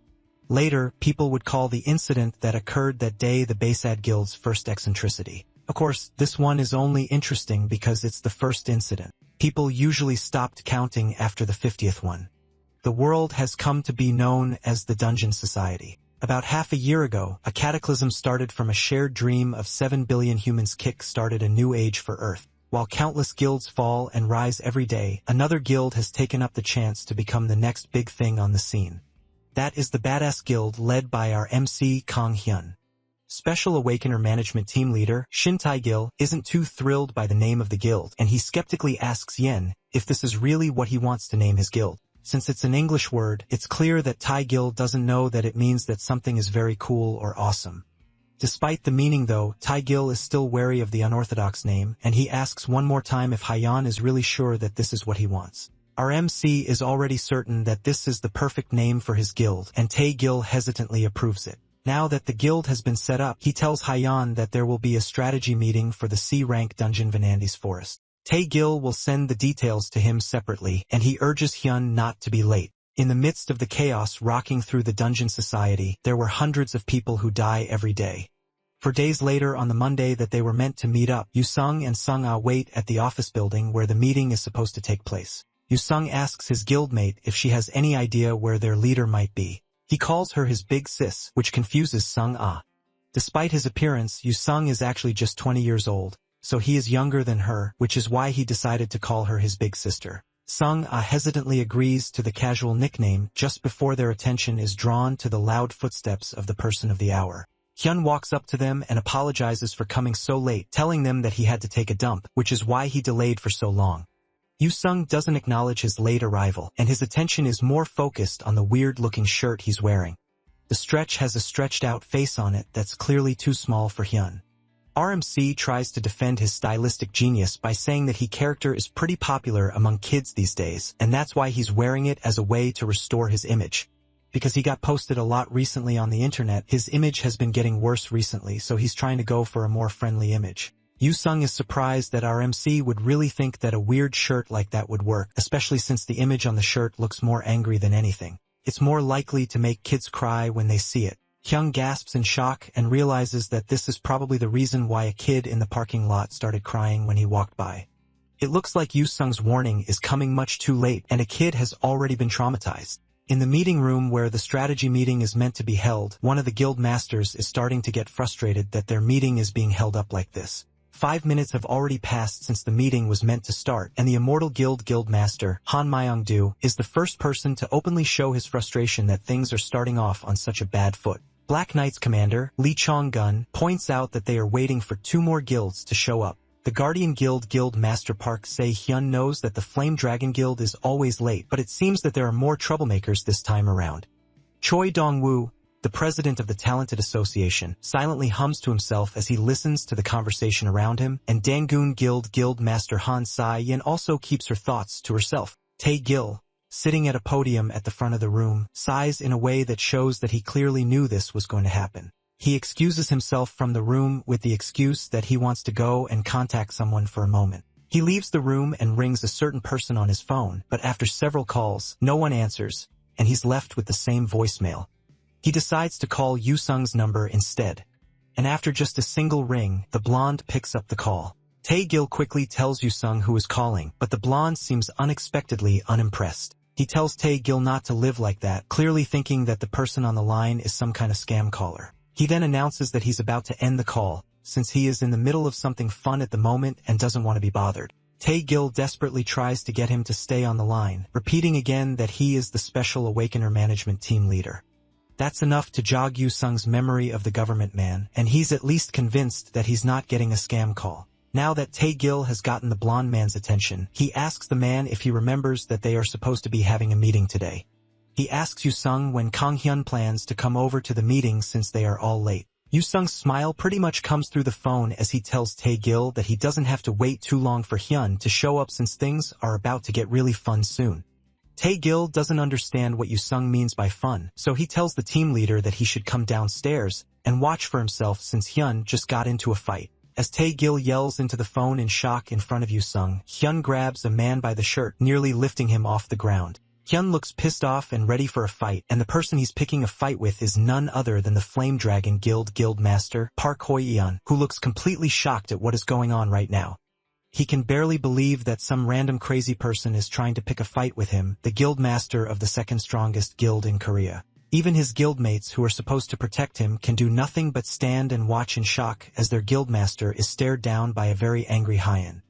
Later, people would call the incident that occurred that day the Baysad Guild's first eccentricity. Of course, this one is only interesting because it's the first incident. People usually stopped counting after the 50th one. The world has come to be known as the Dungeon Society. About half a year ago, a cataclysm started from a shared dream of 7 billion humans kick-started a new age for Earth. While countless guilds fall and rise every day, another guild has taken up the chance to become the next big thing on the scene. That is the Badass Guild led by our MC Kang Hyun. Special Awakener Management Team Leader Shin Tae-gil isn't too thrilled by the name of the guild, and he skeptically asks Yen if this is really what he wants to name his guild. Since it's an English word, it's clear that Tae-gil doesn't know that it means that something is very cool or awesome. Despite the meaning though, Tae-gil is still wary of the unorthodox name, and he asks one more time if Hyeon is really sure that this is what he wants. Our MC is already certain that this is the perfect name for his guild, and Tae-gil hesitantly approves it. Now that the guild has been set up, he tells Hyeon that there will be a strategy meeting for the C-rank dungeon Vanandi's Forest. Tae-gil will send the details to him separately, and he urges Hyun not to be late. In the midst of the chaos rocking through the Dungeon Society, there were hundreds of people who die every day. For days later on the Monday that they were meant to meet up, Yu-sung and Sung-ah wait at the office building where the meeting is supposed to take place. Yu-sung asks his guildmate if she has any idea where their leader might be. He calls her his big sis, which confuses Sung-ah. Despite his appearance, Yu-sung is actually just 20 years old, so he is younger than her, which is why he decided to call her his big sister. Sung-ah hesitantly agrees to the casual nickname just before their attention is drawn to the loud footsteps of the person of the hour. Hyun walks up to them and apologizes for coming so late, telling them that he had to take a dump, which is why he delayed for so long. Yu-sung doesn't acknowledge his late arrival, and his attention is more focused on the weird-looking shirt he's wearing. The stretch has a stretched-out face on it that's clearly too small for Hyun. RMC tries to defend his stylistic genius by saying that his character is pretty popular among kids these days, and that's why he's wearing it as a way to restore his image. Because he got posted a lot recently on the internet, his image has been getting worse recently, so he's trying to go for a more friendly image. Yu-sung is surprised that RMC would really think that a weird shirt like that would work, especially since the image on the shirt looks more angry than anything. It's more likely to make kids cry when they see it. Hyung gasps in shock and realizes that this is probably the reason why a kid in the parking lot started crying when he walked by. It looks like Yu-sung's warning is coming much too late, and a kid has already been traumatized. In the meeting room where the strategy meeting is meant to be held, one of the guild masters is starting to get frustrated that their meeting is being held up like this. 5 minutes have already passed since the meeting was meant to start, and the Immortal Guild Master, Han Myung-do, is the first person to openly show his frustration that things are starting off on such a bad foot. Black Knight's commander, Lee Chong-gun, points out that they are waiting for 2 more guilds to show up. The Guardian Guild Master Park Se-hyun knows that the Flame Dragon Guild is always late, but it seems that there are more troublemakers this time around. Choi Dong-woo, the president of the Talented Association, silently hums to himself as he listens to the conversation around him, and Dangun Guild Master Han Sai-yin also keeps her thoughts to herself. Tae-gil, sitting at a podium at the front of the room, sighs in a way that shows that he clearly knew this was going to happen. He excuses himself from the room with the excuse that he wants to go and contact someone for a moment. He leaves the room and rings a certain person on his phone, but after several calls, no one answers, and he's left with the same voicemail. He decides to call Yu Sung's number instead. And after just a single ring, the blonde picks up the call. Tae-gil quickly tells Yu Sung who is calling, but the blonde seems unexpectedly unimpressed. He tells Tae-gil not to live like that, clearly thinking that the person on the line is some kind of scam caller. He then announces that he's about to end the call, since he is in the middle of something fun at the moment and doesn't want to be bothered. Tae-gil desperately tries to get him to stay on the line, repeating again that he is the Special Awakener Management Team leader. That's enough to jog Yu Sung's memory of the government man, and he's at least convinced that he's not getting a scam call. Now that Tae-gil has gotten the blonde man's attention, he asks the man if he remembers that they are supposed to be having a meeting today. He asks Yu Sung when Kang Hyun plans to come over to the meeting since they are all late. Yu Sung's smile pretty much comes through the phone as he tells Tae-gil that he doesn't have to wait too long for Hyun to show up since things are about to get really fun soon. Tae-gil doesn't understand what Yu Sung means by fun, so he tells the team leader that he should come downstairs and watch for himself since Hyun just got into a fight. As Tae-gil yells into the phone in shock in front of Yu Sung, Hyun grabs a man by the shirt, nearly lifting him off the ground. Hyun looks pissed off and ready for a fight, and the person he's picking a fight with is none other than the Flame Dragon Guild Master, Park Hoi-yeon, who looks completely shocked at what is going on right now. He can barely believe that some random crazy person is trying to pick a fight with him, the guild master of the second strongest guild in Korea. Even his guildmates who are supposed to protect him can do nothing but stand and watch in shock as their guildmaster is stared down by a very angry Hyun.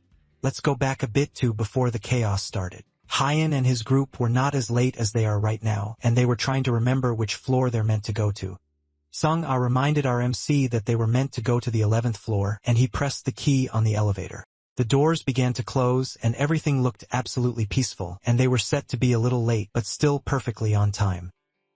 Let's go back a bit to before the chaos started. Hyun and his group were not as late as they are right now, and they were trying to remember which floor they're meant to go to. Sung-ah reminded our MC that they were meant to go to the 11th floor, and he pressed the key on the elevator. The doors began to close and everything looked absolutely peaceful, and they were set to be a little late but still perfectly on time.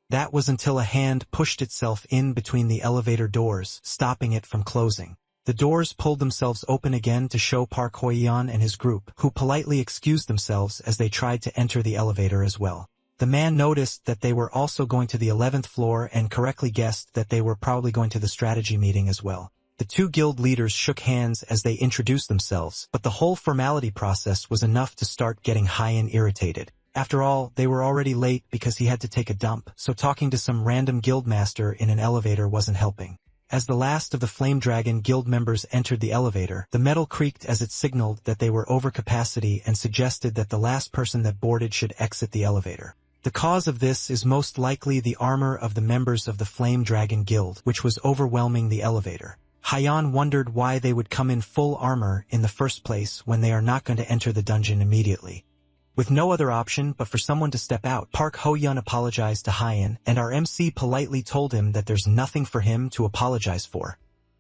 That was until a hand pushed itself in between the elevator doors, stopping it from closing. The doors pulled themselves open again to show Park Hoi-yeon and his group, who politely excused themselves as they tried to enter the elevator as well. The man noticed that they were also going to the 11th floor and correctly guessed that they were probably going to the strategy meeting as well. The two guild leaders shook hands as they introduced themselves, but the whole formality process was enough to start getting Hyun irritated. After all, they were already late because he had to take a dump, so talking to some random guildmaster in an elevator wasn't helping. As the last of the Flame Dragon Guild members entered the elevator, the metal creaked as it signaled that they were over capacity and suggested that the last person that boarded should exit the elevator. The cause of this is most likely the armor of the members of the Flame Dragon Guild, which was overwhelming the elevator. Hyun wondered why they would come in full armor in the first place when they are not going to enter the dungeon immediately. With no other option but for someone to step out, Park Hoi-yeon apologized to Hyun, and our MC politely told him that there's nothing for him to apologize for.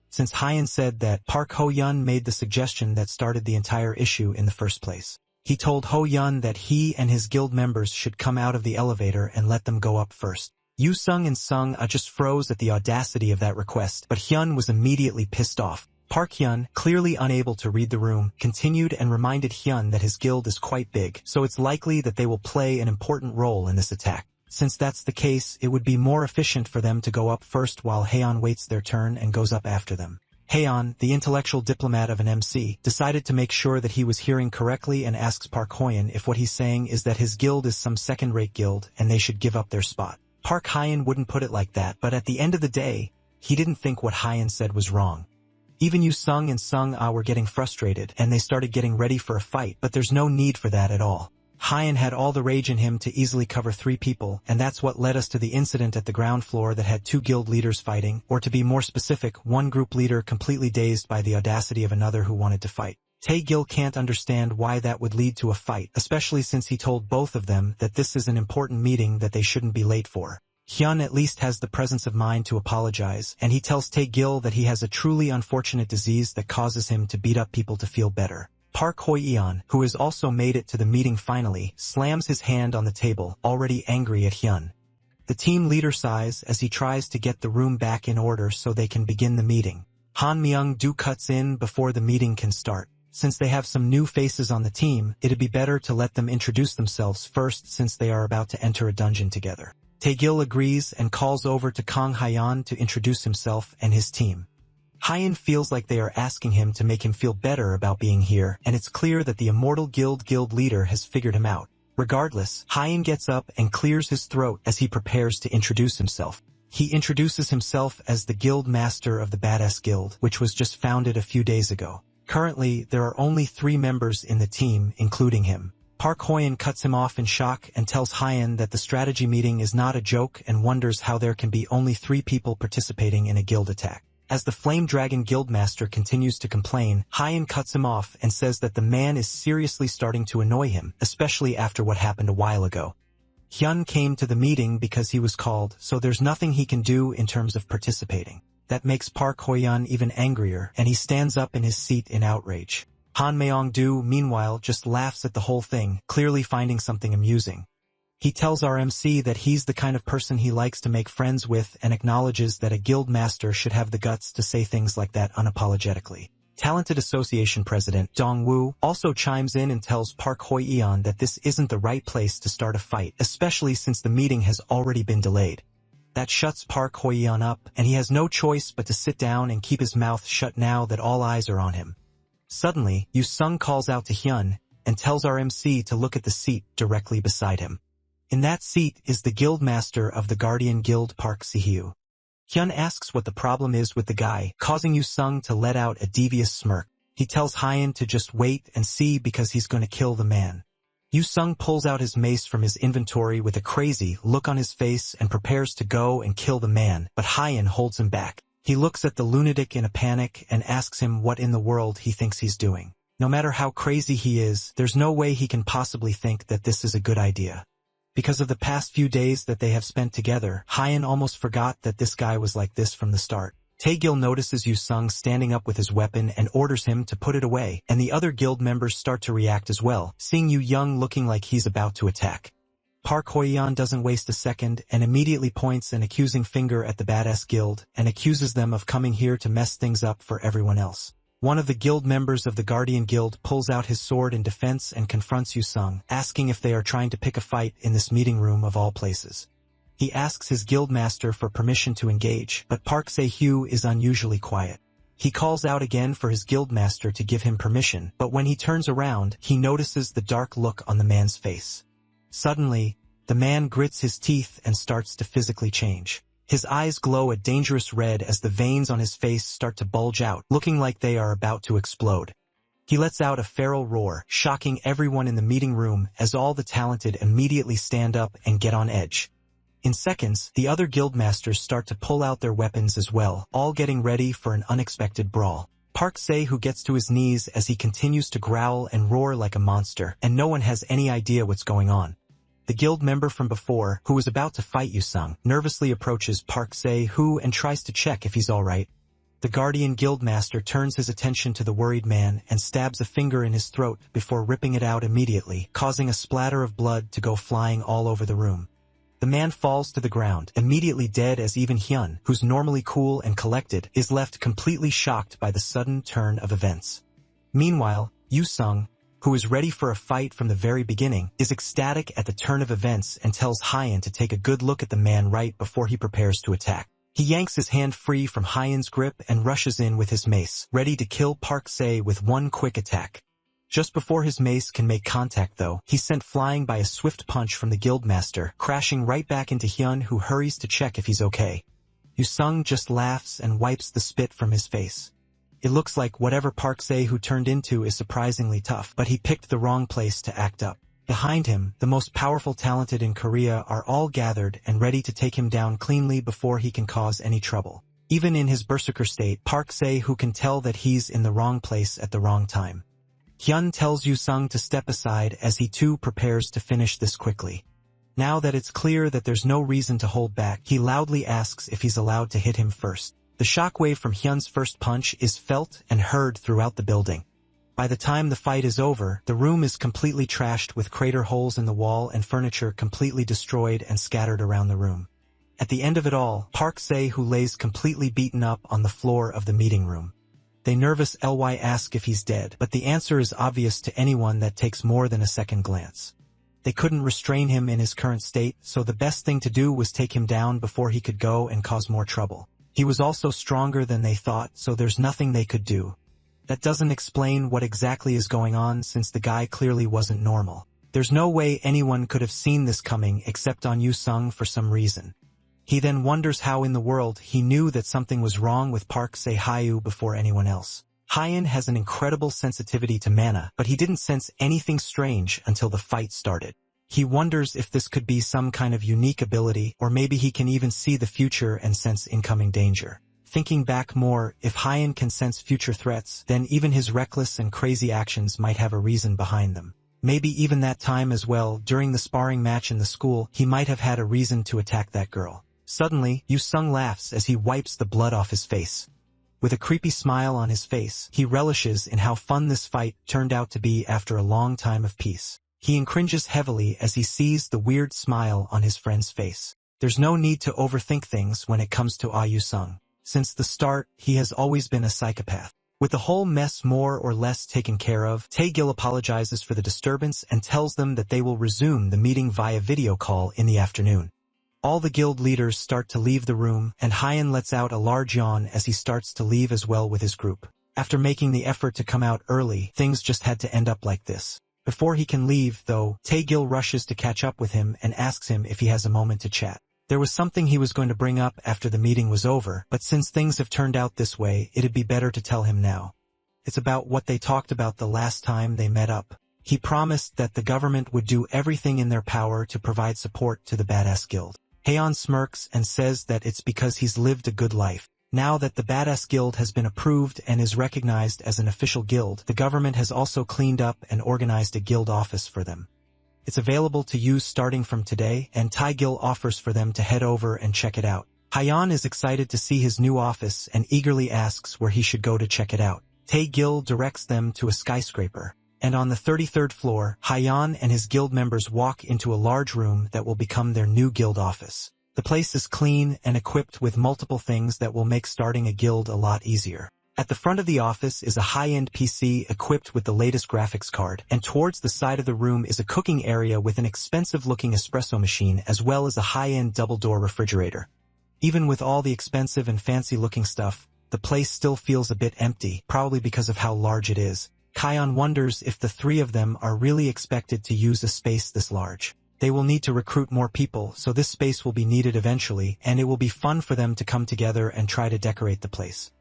Since Hyun said that Park Hoi-yeon made the suggestion that started the entire issue in the first place. He told Hoi-yeon that he and his guild members should come out of the elevator and let them go up first. Yu Sung and Sung-ah just froze at the audacity of that request, but Hyun was immediately pissed off. Park Hyun, clearly unable to read the room, continued and reminded Hyun that his guild is quite big, so it's likely that they will play an important role in this attack. Since that's the case, it would be more efficient for them to go up first while Haeon waits their turn and goes up after them. Haeon, the intellectual diplomat of an MC, decided to make sure that he was hearing correctly and asks Park Hoi-yeon if what he's saying is that his guild is some second-rate guild and they should give up their spot. Park Hyun wouldn't put it like that, but at the end of the day, he didn't think what Hyun said was wrong. Even Yu Sung and Sung-ah were getting frustrated, and they started getting ready for a fight, but there's no need for that at all. Hyun had all the rage in him to easily cover 3 people, and that's what led us to the incident at the ground floor that had 2 guild leaders fighting, or to be more specific, one group leader completely dazed by the audacity of another who wanted to fight. Tae-gil can't understand why that would lead to a fight, especially since he told both of them that this is an important meeting that they shouldn't be late for. Hyun at least has the presence of mind to apologize, and he tells Tae-gil that he has a truly unfortunate disease that causes him to beat up people to feel better. Park Hoi-yeon, who has also made it to the meeting finally, slams his hand on the table, already angry at Hyun. The team leader sighs as he tries to get the room back in order so they can begin the meeting. Han Myung-do cuts in before the meeting can start. Since they have some new faces on the team, it'd be better to let them introduce themselves first since they are about to enter a dungeon together. Tae-gil agrees and calls over to Kang Hyun to introduce himself and his team. Hyun feels like they are asking him to make him feel better about being here, and it's clear that the Immortal Guild leader has figured him out. Regardless, Hyun gets up and clears his throat as he prepares to introduce himself. He introduces himself as the guild master of the Badass Guild, which was just founded a few days ago. Currently, there are only 3 members in the team, including him. Park Hoyan cuts him off in shock and tells Hyan that the strategy meeting is not a joke and wonders how there can be only 3 people participating in a guild attack. As the Flame Dragon Guildmaster continues to complain, Hyan cuts him off and says that the man is seriously starting to annoy him, especially after what happened a while ago. Hyun came to the meeting because he was called, so there's nothing he can do in terms of participating. That makes Park Hoyan even angrier, and he stands up in his seat in outrage. Han Myong-do, meanwhile, just laughs at the whole thing, clearly finding something amusing. He tells our MC that he's the kind of person he likes to make friends with and acknowledges that a guild master should have the guts to say things like that unapologetically. Talented Association President Dong-woo also chimes in and tells Park Hoi-eon that this isn't the right place to start a fight, especially since the meeting has already been delayed. That shuts Park Hoi-eon up, and he has no choice but to sit down and keep his mouth shut now that all eyes are on him. Suddenly, Yu-sung calls out to Hyun and tells our MC to look at the seat directly beside him. In that seat is the guildmaster of the Guardian Guild, Park Si-hyu. Hyun asks what the problem is with the guy, causing Yu-sung to let out a devious smirk. He tells Hyan to just wait and see because he's going to kill the man. Yu-sung pulls out his mace from his inventory with a crazy look on his face and prepares to go and kill the man, but Hyan holds him back. He looks at the lunatic in a panic and asks him what in the world he thinks he's doing. No matter how crazy he is, there's no way he can possibly think that this is a good idea. Because of the past few days that they have spent together, Hyan almost forgot that this guy was like this from the start. Taegil notices Yu-sung standing up with his weapon and orders him to put it away, and the other guild members start to react as well, seeing Yu-young looking like he's about to attack. Park Hoi-eon doesn't waste a second and immediately points an accusing finger at the Badass Guild and accuses them of coming here to mess things up for everyone else. One of the guild members of the Guardian Guild pulls out his sword in defense and confronts Yu-sung, asking if they are trying to pick a fight in this meeting room of all places. He asks his guildmaster for permission to engage, but Park Se-hyu is unusually quiet. He calls out again for his guildmaster to give him permission, but when he turns around, he notices the dark look on the man's face. Suddenly, the man grits his teeth and starts to physically change. His eyes glow a dangerous red as the veins on his face start to bulge out, looking like they are about to explode. He lets out a feral roar, shocking everyone in the meeting room as all the talented immediately stand up and get on edge. In seconds, the other guildmasters start to pull out their weapons as well, all getting ready for an unexpected brawl. Park Se-hyu gets to his knees as he continues to growl and roar like a monster, and no one has any idea what's going on. The guild member from before, who was about to fight Yu-sung, nervously approaches Park Se-hyu and tries to check if he's alright. The Guardian Guildmaster turns his attention to the worried man and stabs a finger in his throat before ripping it out immediately, causing a splatter of blood to go flying all over the room. The man falls to the ground, immediately dead, as even Hyun, who's normally cool and collected, is left completely shocked by the sudden turn of events. Meanwhile, Yu-sung, who is ready for a fight from the very beginning, is ecstatic at the turn of events and tells Hyan to take a good look at the man right before he prepares to attack. He yanks his hand free from Hyan's grip and rushes in with his mace, ready to kill Park Se with one quick attack. Just before his mace can make contact though, he's sent flying by a swift punch from the guildmaster, crashing right back into Hyun, who hurries to check if he's okay. Yu-sung just laughs and wipes the spit from his face. It looks like whatever Park Se-hyu turned into is surprisingly tough, but he picked the wrong place to act up. Behind him, the most powerful talented in Korea are all gathered and ready to take him down cleanly before he can cause any trouble. Even in his berserker state, Park Se-hyu can tell that he's in the wrong place at the wrong time. Hyun tells Yu-sung to step aside as he too prepares to finish this quickly. Now that it's clear that there's no reason to hold back, he loudly asks if he's allowed to hit him first. The shockwave from Hyun's first punch is felt and heard throughout the building. By the time the fight is over, the room is completely trashed with crater holes in the wall and furniture completely destroyed and scattered around the room. At the end of it all, Park Se-hyu lays completely beaten up on the floor of the meeting room. They nervous ly ask if he's dead, but the answer is obvious to anyone that takes more than a second glance. They couldn't restrain him in his current state, so the best thing to do was take him down before he could go and cause more trouble. He was also stronger than they thought, so there's nothing they could do. That doesn't explain what exactly is going on, since the guy clearly wasn't normal. There's no way anyone could have seen this coming except on Yu-sung for some reason. He then wonders how in the world he knew that something was wrong with Park Se-hyo before anyone else. Hyun has an incredible sensitivity to mana, but he didn't sense anything strange until the fight started. He wonders if this could be some kind of unique ability, or maybe he can even see the future and sense incoming danger. Thinking back more, if Hyun can sense future threats, then even his reckless and crazy actions might have a reason behind them. Maybe even that time as well, during the sparring match in the school, he might have had a reason to attack that girl. Suddenly, Yu-sung laughs as he wipes the blood off his face. With a creepy smile on his face, he relishes in how fun this fight turned out to be after a long time of peace. He cringes heavily as he sees the weird smile on his friend's face. There's no need to overthink things when it comes to Yu-sung. Since the start, he has always been a psychopath. With the whole mess more or less taken care of, Tae-gil apologizes for the disturbance and tells them that they will resume the meeting via video call in the afternoon. All the guild leaders start to leave the room, and Hyun lets out a large yawn as he starts to leave as well with his group. After making the effort to come out early, things just had to end up like this. Before he can leave, though, Tae-gil rushes to catch up with him and asks him if he has a moment to chat. There was something he was going to bring up after the meeting was over, but since things have turned out this way, it'd be better to tell him now. It's about what they talked about the last time they met up. He promised that the government would do everything in their power to provide support to the Badass Guild. Haeon smirks and says that it's because he's lived a good life. Now that the Badass Guild has been approved and is recognized as an official guild, the government has also cleaned up and organized a guild office for them. It's available to use starting from today, and Tae-gil offers for them to head over and check it out. Hyun is excited to see his new office and eagerly asks where he should go to check it out. Tae-gil directs them to a skyscraper. And on the 33rd floor, Hyun and his guild members walk into a large room that will become their new guild office. The place is clean and equipped with multiple things that will make starting a guild a lot easier. At the front of the office is a high-end PC equipped with the latest graphics card, and towards the side of the room is a cooking area with an expensive-looking espresso machine as well as a high-end double-door refrigerator. Even with all the expensive and fancy-looking stuff, the place still feels a bit empty, probably because of how large it is. Hyun wonders if the three of them are really expected to use a space this large. They will need to recruit more people, so this space will be needed eventually, and it will be fun for them to come together and try to decorate the place.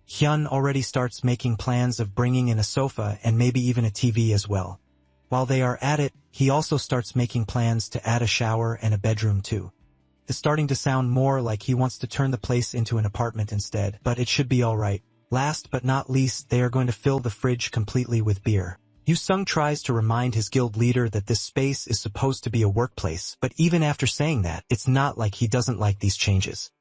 Hyun already starts making plans of bringing in a sofa and maybe even a TV as well. While they are at it, he also starts making plans to add a shower and a bedroom too. It's starting to sound more like he wants to turn the place into an apartment instead, but it should be alright. Last but not least, they are going to fill the fridge completely with beer. Yu-sung tries to remind his guild leader that this space is supposed to be a workplace, but even after saying that, it's not like he doesn't like these changes.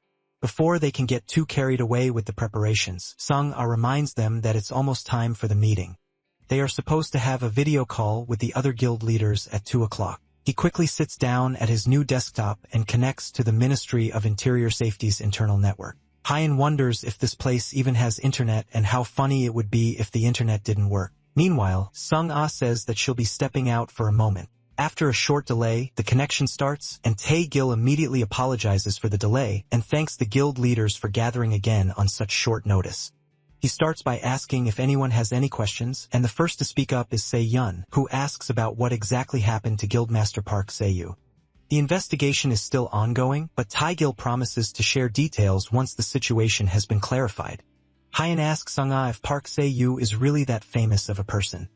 Before they can get too carried away with the preparations, Sung-ah reminds them that it's almost time for the meeting. They are supposed to have a video call with the other guild leaders at 2 o'clock. He quickly sits down at his new desktop and connects to the Ministry of Interior Safety's internal network. Hyun wonders if this place even has internet and how funny it would be if the internet didn't work. Meanwhile, Sung-ah says that she'll be stepping out for a moment. After a short delay, the connection starts, and Tae-gil immediately apologizes for the delay and thanks the guild leaders for gathering again on such short notice. He starts by asking if anyone has any questions, and the first to speak up is Se-yun, who asks about what exactly happened to Guildmaster Park Se-yu. The investigation is still ongoing, but Tae-gil promises to share details once the situation has been clarified. Hyun asks Sung-ah if Park Se-yu is really that famous of a person.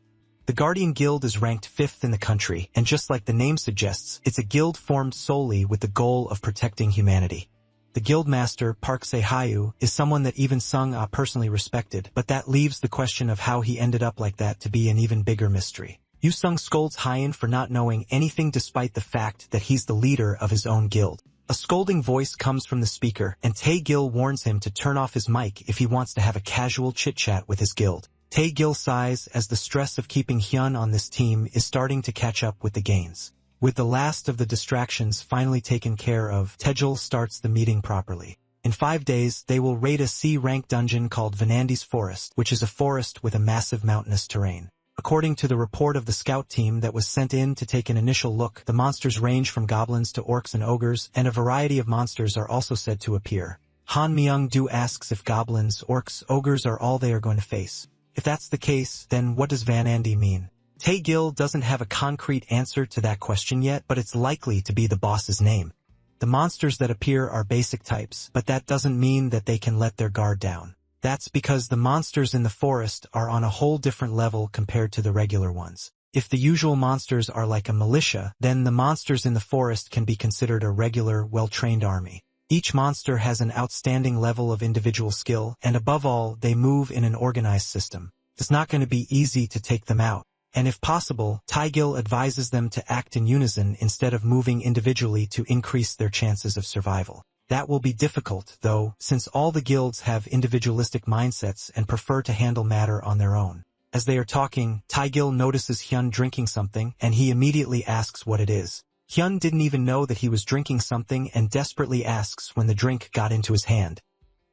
The Guardian Guild is ranked 5th in the country, and just like the name suggests, it's a guild formed solely with the goal of protecting humanity. The guildmaster, Park Se-hyo, is someone that even Sung-ah personally respected, but that leaves the question of how he ended up like that to be an even bigger mystery. Yu-sung scolds Hyun for not knowing anything despite the fact that he's the leader of his own guild. A scolding voice comes from the speaker, and Tae-gil warns him to turn off his mic if he wants to have a casual chit-chat with his guild. Tae-gil sighs as the stress of keeping Hyun on this team is starting to catch up with the gains. With the last of the distractions finally taken care of, Tae-gil starts the meeting properly. In 5 days, they will raid a C-rank dungeon called Venandi's Forest, which is a forest with a massive mountainous terrain. According to the report of the scout team that was sent in to take an initial look, the monsters range from goblins to orcs and ogres, and a variety of monsters are also said to appear. Han Myung-do asks if goblins, orcs, ogres are all they are going to face. If that's the case, then what does Venandi mean? Tae-gil doesn't have a concrete answer to that question yet, but it's likely to be the boss's name. The monsters that appear are basic types, but that doesn't mean that they can let their guard down. That's because the monsters in the forest are on a whole different level compared to the regular ones. If the usual monsters are like a militia, then the monsters in the forest can be considered a regular, well-trained army. Each monster has an outstanding level of individual skill, and above all, they move in an organized system. It's not going to be easy to take them out. And if possible, Taegil advises them to act in unison instead of moving individually to increase their chances of survival. That will be difficult, though, since all the guilds have individualistic mindsets and prefer to handle matter on their own. As they are talking, Taegil notices Hyun drinking something, and he immediately asks what it is. Hyun didn't even know that he was drinking something and desperately asks when the drink got into his hand.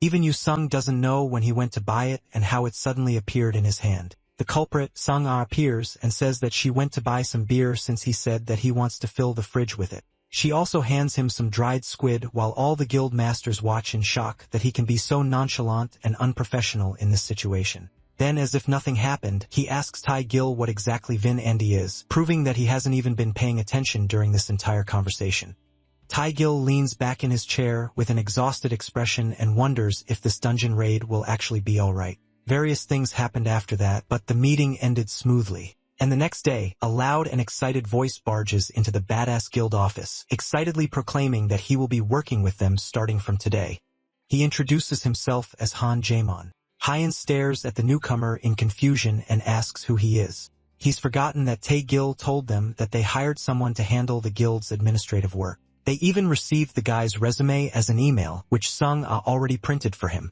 Even Yu-sung doesn't know when he went to buy it and how it suddenly appeared in his hand. The culprit, Sung-ah, appears and says that she went to buy some beer since he said that he wants to fill the fridge with it. She also hands him some dried squid while all the guild masters watch in shock that he can be so nonchalant and unprofessional in this situation. Then, as if nothing happened, he asks Taegil what exactly Vin Andy is, proving that he hasn't even been paying attention during this entire conversation. Taegil leans back in his chair with an exhausted expression and wonders if this dungeon raid will actually be alright. Various things happened after that, but the meeting ended smoothly. And the next day, a loud and excited voice barges into the badass guild office, excitedly proclaiming that he will be working with them starting from today. He introduces himself as Han Jaemon. Hyun stares at the newcomer in confusion and asks who he is. He's forgotten that Taegil told them that they hired someone to handle the guild's administrative work. They even received the guy's resume as an email, which Sung-ah already printed for him.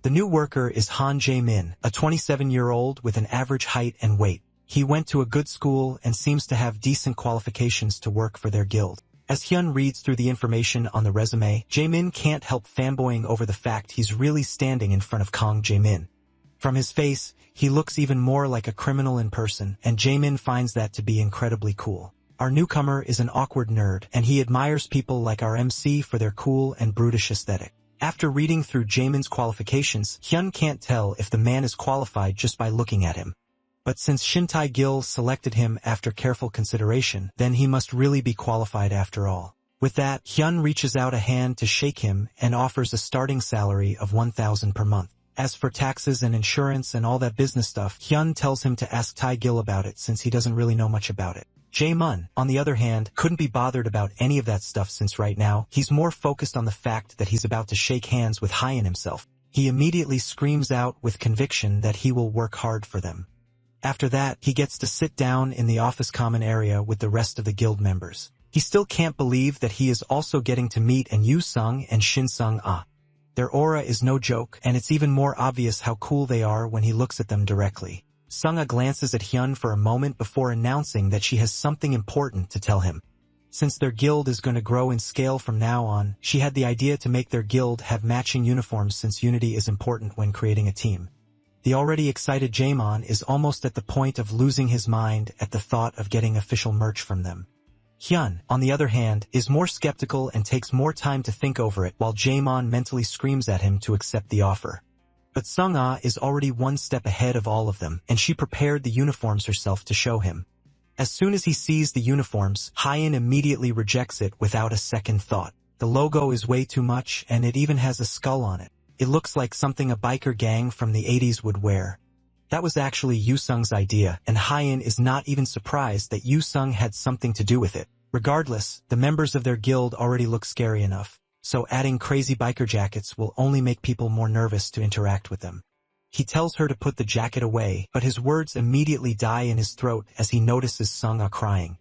The new worker is Han Jae-min, a 27-year-old with an average height and weight. He went to a good school and seems to have decent qualifications to work for their guild. As Hyun reads through the information on the resume, Jae-min can't help fanboying over the fact he's really standing in front of Kang Jae-min. From his face, he looks even more like a criminal in person, and Jae-min finds that to be incredibly cool. Our newcomer is an awkward nerd, and he admires people like our MC for their cool and brutish aesthetic. After reading through Jaemin's qualifications, Hyun can't tell if the man is qualified just by looking at him. But since Shin Tae-gil selected him after careful consideration, then he must really be qualified after all. With that, Hyun reaches out a hand to shake him and offers a starting salary of 1,000 per month. As for taxes and insurance and all that business stuff, Hyun tells him to ask Tae-gil about it since he doesn't really know much about it. Jae-mun, on the other hand, couldn't be bothered about any of that stuff since right now, he's more focused on the fact that he's about to shake hands with Hyun himself. He immediately screams out with conviction that he will work hard for them. After that, he gets to sit down in the office common area with the rest of the guild members. He still can't believe that he is also getting to meet Yu-sung and Shin Sung-ah. Their aura is no joke, and it's even more obvious how cool they are when he looks at them directly. Sung-ah glances at Hyun for a moment before announcing that she has something important to tell him. Since their guild is going to grow in scale from now on, she had the idea to make their guild have matching uniforms since unity is important when creating a team. The already excited Jaemon is almost at the point of losing his mind at the thought of getting official merch from them. Hyun, on the other hand, is more skeptical and takes more time to think over it while Jaemon mentally screams at him to accept the offer. But Sung-ah is already one step ahead of all of them, and she prepared the uniforms herself to show him. As soon as he sees the uniforms, Hyun immediately rejects it without a second thought. The logo is way too much, and it even has a skull on it. It looks like something a biker gang from the 80s would wear. That was actually Yu-sung's idea, and Hyun is not even surprised that Yu-sung had something to do with it. Regardless, the members of their guild already look scary enough, so adding crazy biker jackets will only make people more nervous to interact with them. He tells her to put the jacket away, but his words immediately die in his throat as he notices Sung-ah crying.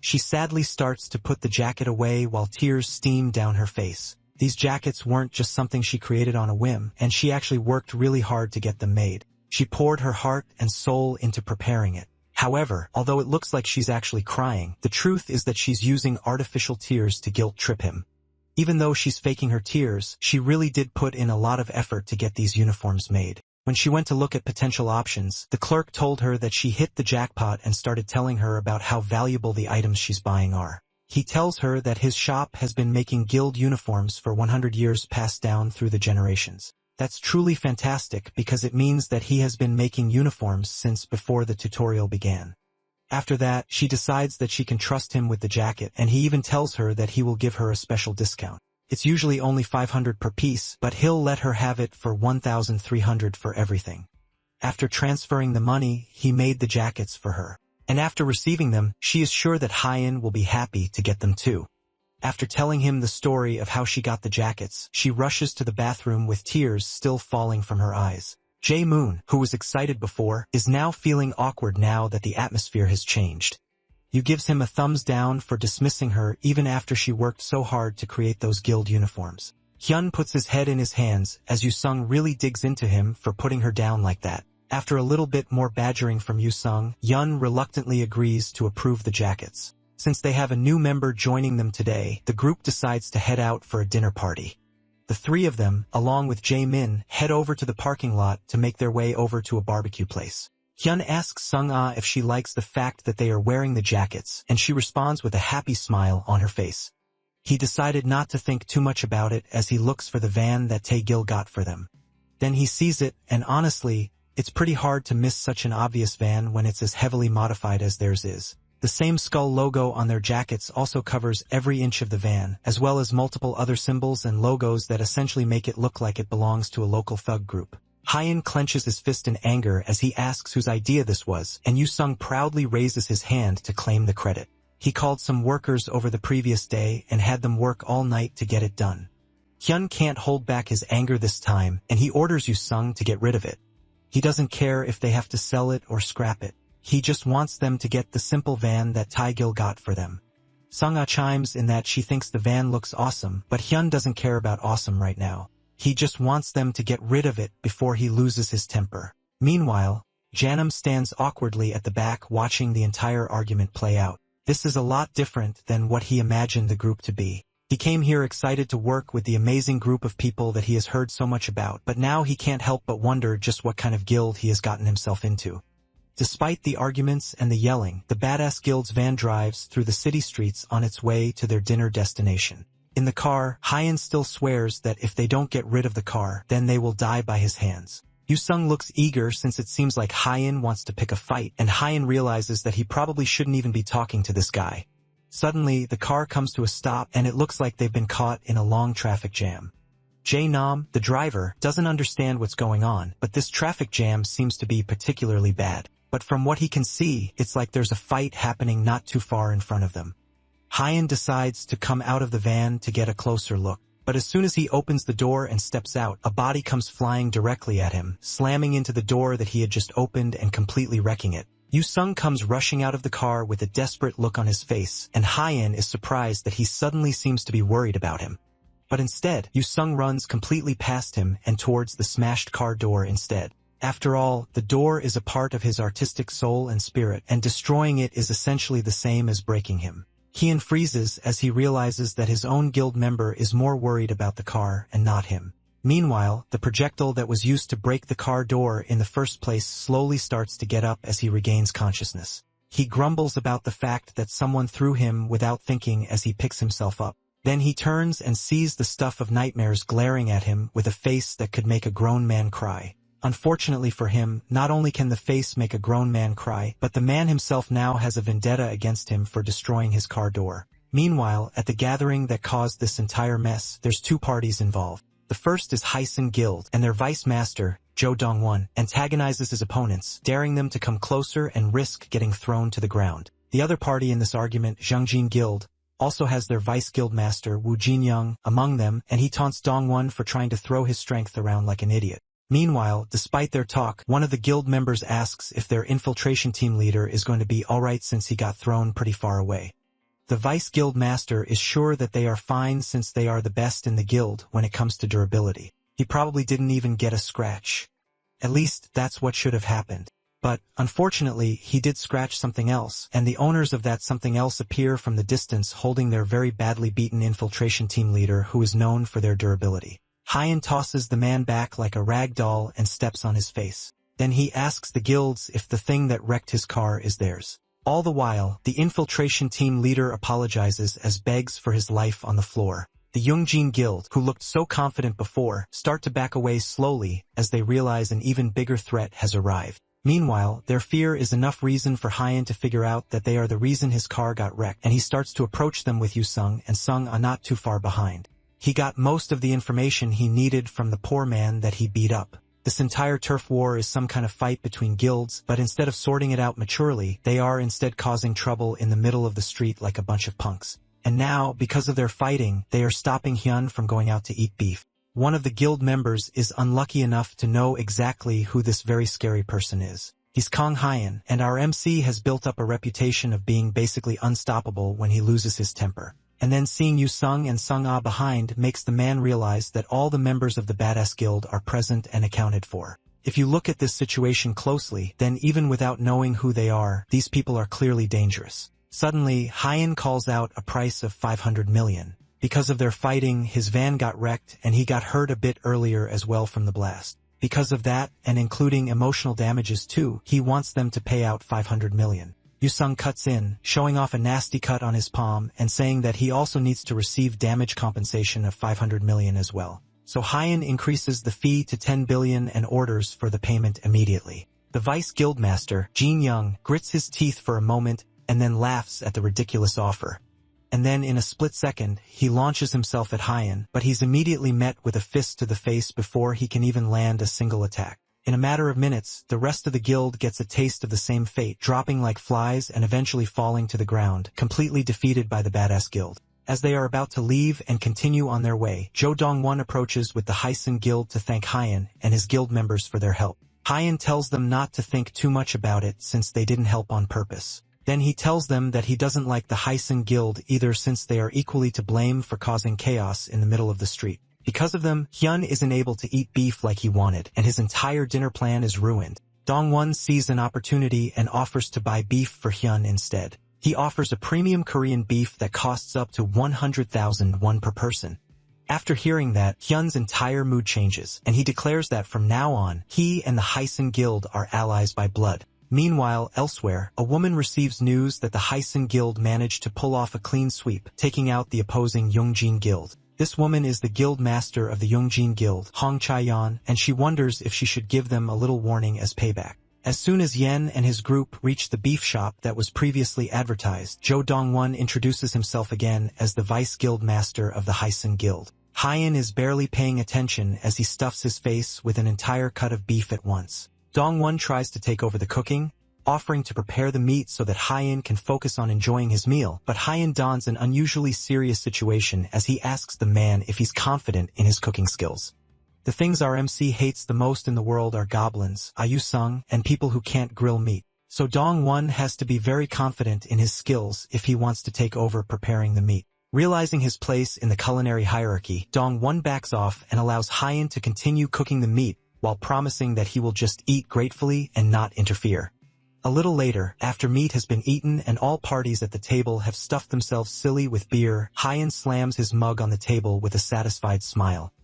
She sadly starts to put the jacket away while tears steam down her face. These jackets weren't just something she created on a whim, and she actually worked really hard to get them made. She poured her heart and soul into preparing it. However, although it looks like she's actually crying, the truth is that she's using artificial tears to guilt-trip him. Even though she's faking her tears, she really did put in a lot of effort to get these uniforms made. When she went to look at potential options, the clerk told her that she hit the jackpot and started telling her about how valuable the items she's buying are. He tells her that his shop has been making guild uniforms for 100 years passed down through the generations. That's truly fantastic because it means that he has been making uniforms since before the tutorial began. After that, she decides that she can trust him with the jacket, and he even tells her that he will give her a special discount. It's usually only 500 per piece, but he'll let her have it for 1,300 for everything. After transferring the money, he made the jackets for her. And after receiving them, she is sure that Hyen will be happy to get them too. After telling him the story of how she got the jackets, she rushes to the bathroom with tears still falling from her eyes. Jae-moon, who was excited before, is now feeling awkward now that the atmosphere has changed. Yu gives him a thumbs down for dismissing her even after she worked so hard to create those guild uniforms. Hyun puts his head in his hands as Yu-sung really digs into him for putting her down like that. After a little bit more badgering from Yu-sung, Hyun reluctantly agrees to approve the jackets. Since they have a new member joining them today, the group decides to head out for a dinner party. The three of them, along with Jae-min, head over to the parking lot to make their way over to a barbecue place. Hyun asks Sung-ah if she likes the fact that they are wearing the jackets, and she responds with a happy smile on her face. He decided not to think too much about it as he looks for the van that Tae-gil got for them. Then he sees it, and honestly, it's pretty hard to miss such an obvious van when it's as heavily modified as theirs is. The same skull logo on their jackets also covers every inch of the van, as well as multiple other symbols and logos that essentially make it look like it belongs to a local thug group. Hyen clenches his fist in anger as he asks whose idea this was, and Yu-sung proudly raises his hand to claim the credit. He called some workers over the previous day and had them work all night to get it done. Hyun can't hold back his anger this time, and he orders Yu-sung to get rid of it. He doesn't care if they have to sell it or scrap it. He just wants them to get the simple van that Tae-gil got for them. Sung-ah chimes in that she thinks the van looks awesome, but Hyun doesn't care about awesome right now. He just wants them to get rid of it before he loses his temper. Meanwhile, Janam stands awkwardly at the back watching the entire argument play out. This is a lot different than what he imagined the group to be. He came here excited to work with the amazing group of people that he has heard so much about, but now he can't help but wonder just what kind of guild he has gotten himself into. Despite the arguments and the yelling, the Badass Guild's van drives through the city streets on its way to their dinner destination. In the car, Hyen still swears that if they don't get rid of the car, then they will die by his hands. Yu-sung looks eager since it seems like Hyen wants to pick a fight, and Hyen realizes that he probably shouldn't even be talking to this guy. Suddenly, the car comes to a stop and it looks like they've been caught in a long traffic jam. Jae-nam, the driver, doesn't understand what's going on, but this traffic jam seems to be particularly bad. But from what he can see, it's like there's a fight happening not too far in front of them. Hyen decides to come out of the van to get a closer look, but as soon as he opens the door and steps out, a body comes flying directly at him, slamming into the door that he had just opened and completely wrecking it. Yu-sung comes rushing out of the car with a desperate look on his face, and Hyen is surprised that he suddenly seems to be worried about him. But instead, Yu-sung runs completely past him and towards the smashed car door instead. After all, the door is a part of his artistic soul and spirit, and destroying it is essentially the same as breaking him. Hyen freezes as he realizes that his own guild member is more worried about the car and not him. Meanwhile, the projectile that was used to break the car door in the first place slowly starts to get up as he regains consciousness. He grumbles about the fact that someone threw him without thinking as he picks himself up. Then he turns and sees the stuff of nightmares glaring at him with a face that could make a grown man cry. Unfortunately for him, not only can the face make a grown man cry, but the man himself now has a vendetta against him for destroying his car door. Meanwhile, at the gathering that caused this entire mess, there's two parties involved. The first is Hysan Guild, and their vice master, Jo Dong-won, antagonizes his opponents, daring them to come closer and risk getting thrown to the ground. The other party in this argument, Jeongjin Guild, also has their vice guild master, Woo Jin-young, among them, and he taunts Dong-won for trying to throw his strength around like an idiot. Meanwhile, despite their talk, one of the guild members asks if their infiltration team leader is going to be alright since he got thrown pretty far away. The vice guild master is sure that they are fine since they are the best in the guild when it comes to durability. He probably didn't even get a scratch. At least, that's what should have happened. But, unfortunately, he did scratch something else, and the owners of that something else appear from the distance holding their very badly beaten infiltration team leader who is known for their durability. Hyen tosses the man back like a rag doll and steps on his face. Then he asks the guilds if the thing that wrecked his car is theirs. All the while, the infiltration team leader apologizes as begs for his life on the floor. The Jeongjin Guild, who looked so confident before, start to back away slowly as they realize an even bigger threat has arrived. Meanwhile, their fear is enough reason for Hyan to figure out that they are the reason his car got wrecked, and he starts to approach them with Sung, and Sung are not too far behind. He got most of the information he needed from the poor man that he beat up. This entire turf war is some kind of fight between guilds, but instead of sorting it out maturely, they are instead causing trouble in the middle of the street like a bunch of punks. And now, because of their fighting, they are stopping Hyun from going out to eat beef. One of the guild members is unlucky enough to know exactly who this very scary person is. He's Kong Hyan, and our MC has built up a reputation of being basically unstoppable when he loses his temper. And then seeing Sung and Sung Ah behind makes the man realize that all the members of the Badass Guild are present and accounted for. If you look at this situation closely, then even without knowing who they are, these people are clearly dangerous. Suddenly, Hyan calls out a price of 500 million. Because of their fighting, his van got wrecked and he got hurt a bit earlier as well from the blast. Because of that, and including emotional damages too, he wants them to pay out 500 million. Sung cuts in, showing off a nasty cut on his palm and saying that he also needs to receive damage compensation of 500 million as well. So Hyan increases the fee to 10 billion and orders for the payment immediately. The vice guildmaster, Jin Young, grits his teeth for a moment and then laughs at the ridiculous offer. And then in a split second, he launches himself at Hyan, but he's immediately met with a fist to the face before he can even land a single attack. In a matter of minutes, the rest of the guild gets a taste of the same fate, dropping like flies and eventually falling to the ground, completely defeated by the Badass Guild. As they are about to leave and continue on their way, Jo Dong-won approaches with the Hysan Guild to thank Hyan and his guild members for their help. Hyan tells them not to think too much about it since they didn't help on purpose. Then he tells them that he doesn't like the Hysan Guild either since they are equally to blame for causing chaos in the middle of the street. Because of them, Hyun isn't able to eat beef like he wanted, and his entire dinner plan is ruined. Dong-won sees an opportunity and offers to buy beef for Hyun instead. He offers a premium Korean beef that costs up to 100,000 won per person. After hearing that, Hyun's entire mood changes, and he declares that from now on, he and the Hysan Guild are allies by blood. Meanwhile, elsewhere, a woman receives news that the Hysan Guild managed to pull off a clean sweep, taking out the opposing Yongjin Guild. This woman is the guild master of the Yongjin Guild, Hong Chaeyeon, and she wonders if she should give them a little warning as payback. As soon as Yen and his group reach the beef shop that was previously advertised, Jo Dong-won introduces himself again as the vice guild master of the Hysan Guild. Hyan is barely paying attention as he stuffs his face with an entire cut of beef at once. Dong-won tries to take over the cooking, offering to prepare the meat so that Hyan can focus on enjoying his meal, but Hyan dons an unusually serious situation as he asks the man if he's confident in his cooking skills. The things our MC hates the most in the world are goblins, Sung, and people who can't grill meat. So Dong-won has to be very confident in his skills if he wants to take over preparing the meat. Realizing his place in the culinary hierarchy, Dong-won backs off and allows Hyan to continue cooking the meat while promising that he will just eat gratefully and not interfere. A little later, after meat has been eaten and all parties at the table have stuffed themselves silly with beer, Hyan slams his mug on the table with a satisfied smile.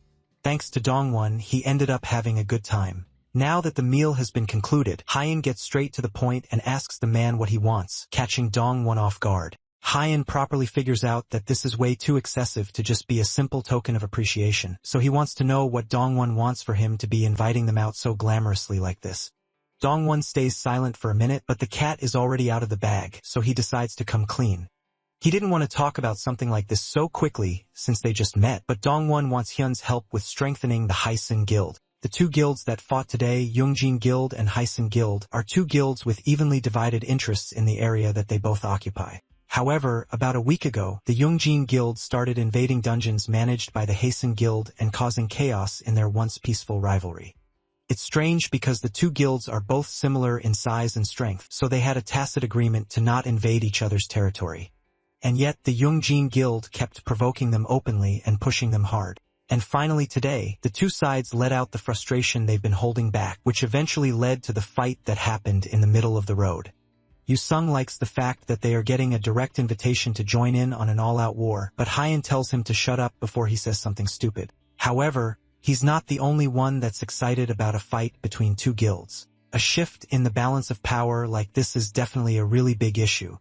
Thanks to Dong-won, he ended up having a good time. Now that the meal has been concluded, Hyan gets straight to the point and asks the man what he wants, catching Dong-won off guard. Hyan properly figures out that this is way too excessive to just be a simple token of appreciation, so he wants to know what Dong-won wants for him to be inviting them out so glamorously like this. Dong-won stays silent for a minute, but the cat is already out of the bag, so he decides to come clean. He didn't want to talk about something like this so quickly, since they just met, but Dong-won wants Hyun's help with strengthening the Hysan Guild. The two guilds that fought today, Yongjin Guild and Hysan Guild, are two guilds with evenly divided interests in the area that they both occupy. However, about a week ago, the Yongjin Guild started invading dungeons managed by the Hysan Guild and causing chaos in their once peaceful rivalry. It's strange because the two guilds are both similar in size and strength, so they had a tacit agreement to not invade each other's territory. And yet, the Yongjin Guild kept provoking them openly and pushing them hard. And finally today, the two sides let out the frustration they've been holding back, which eventually led to the fight that happened in the middle of the road. Sung likes the fact that they are getting a direct invitation to join in on an all-out war, but Hyan tells him to shut up before he says something stupid. However, he's not the only one that's excited about a fight between two guilds. A shift in the balance of power like this is definitely a really big issue.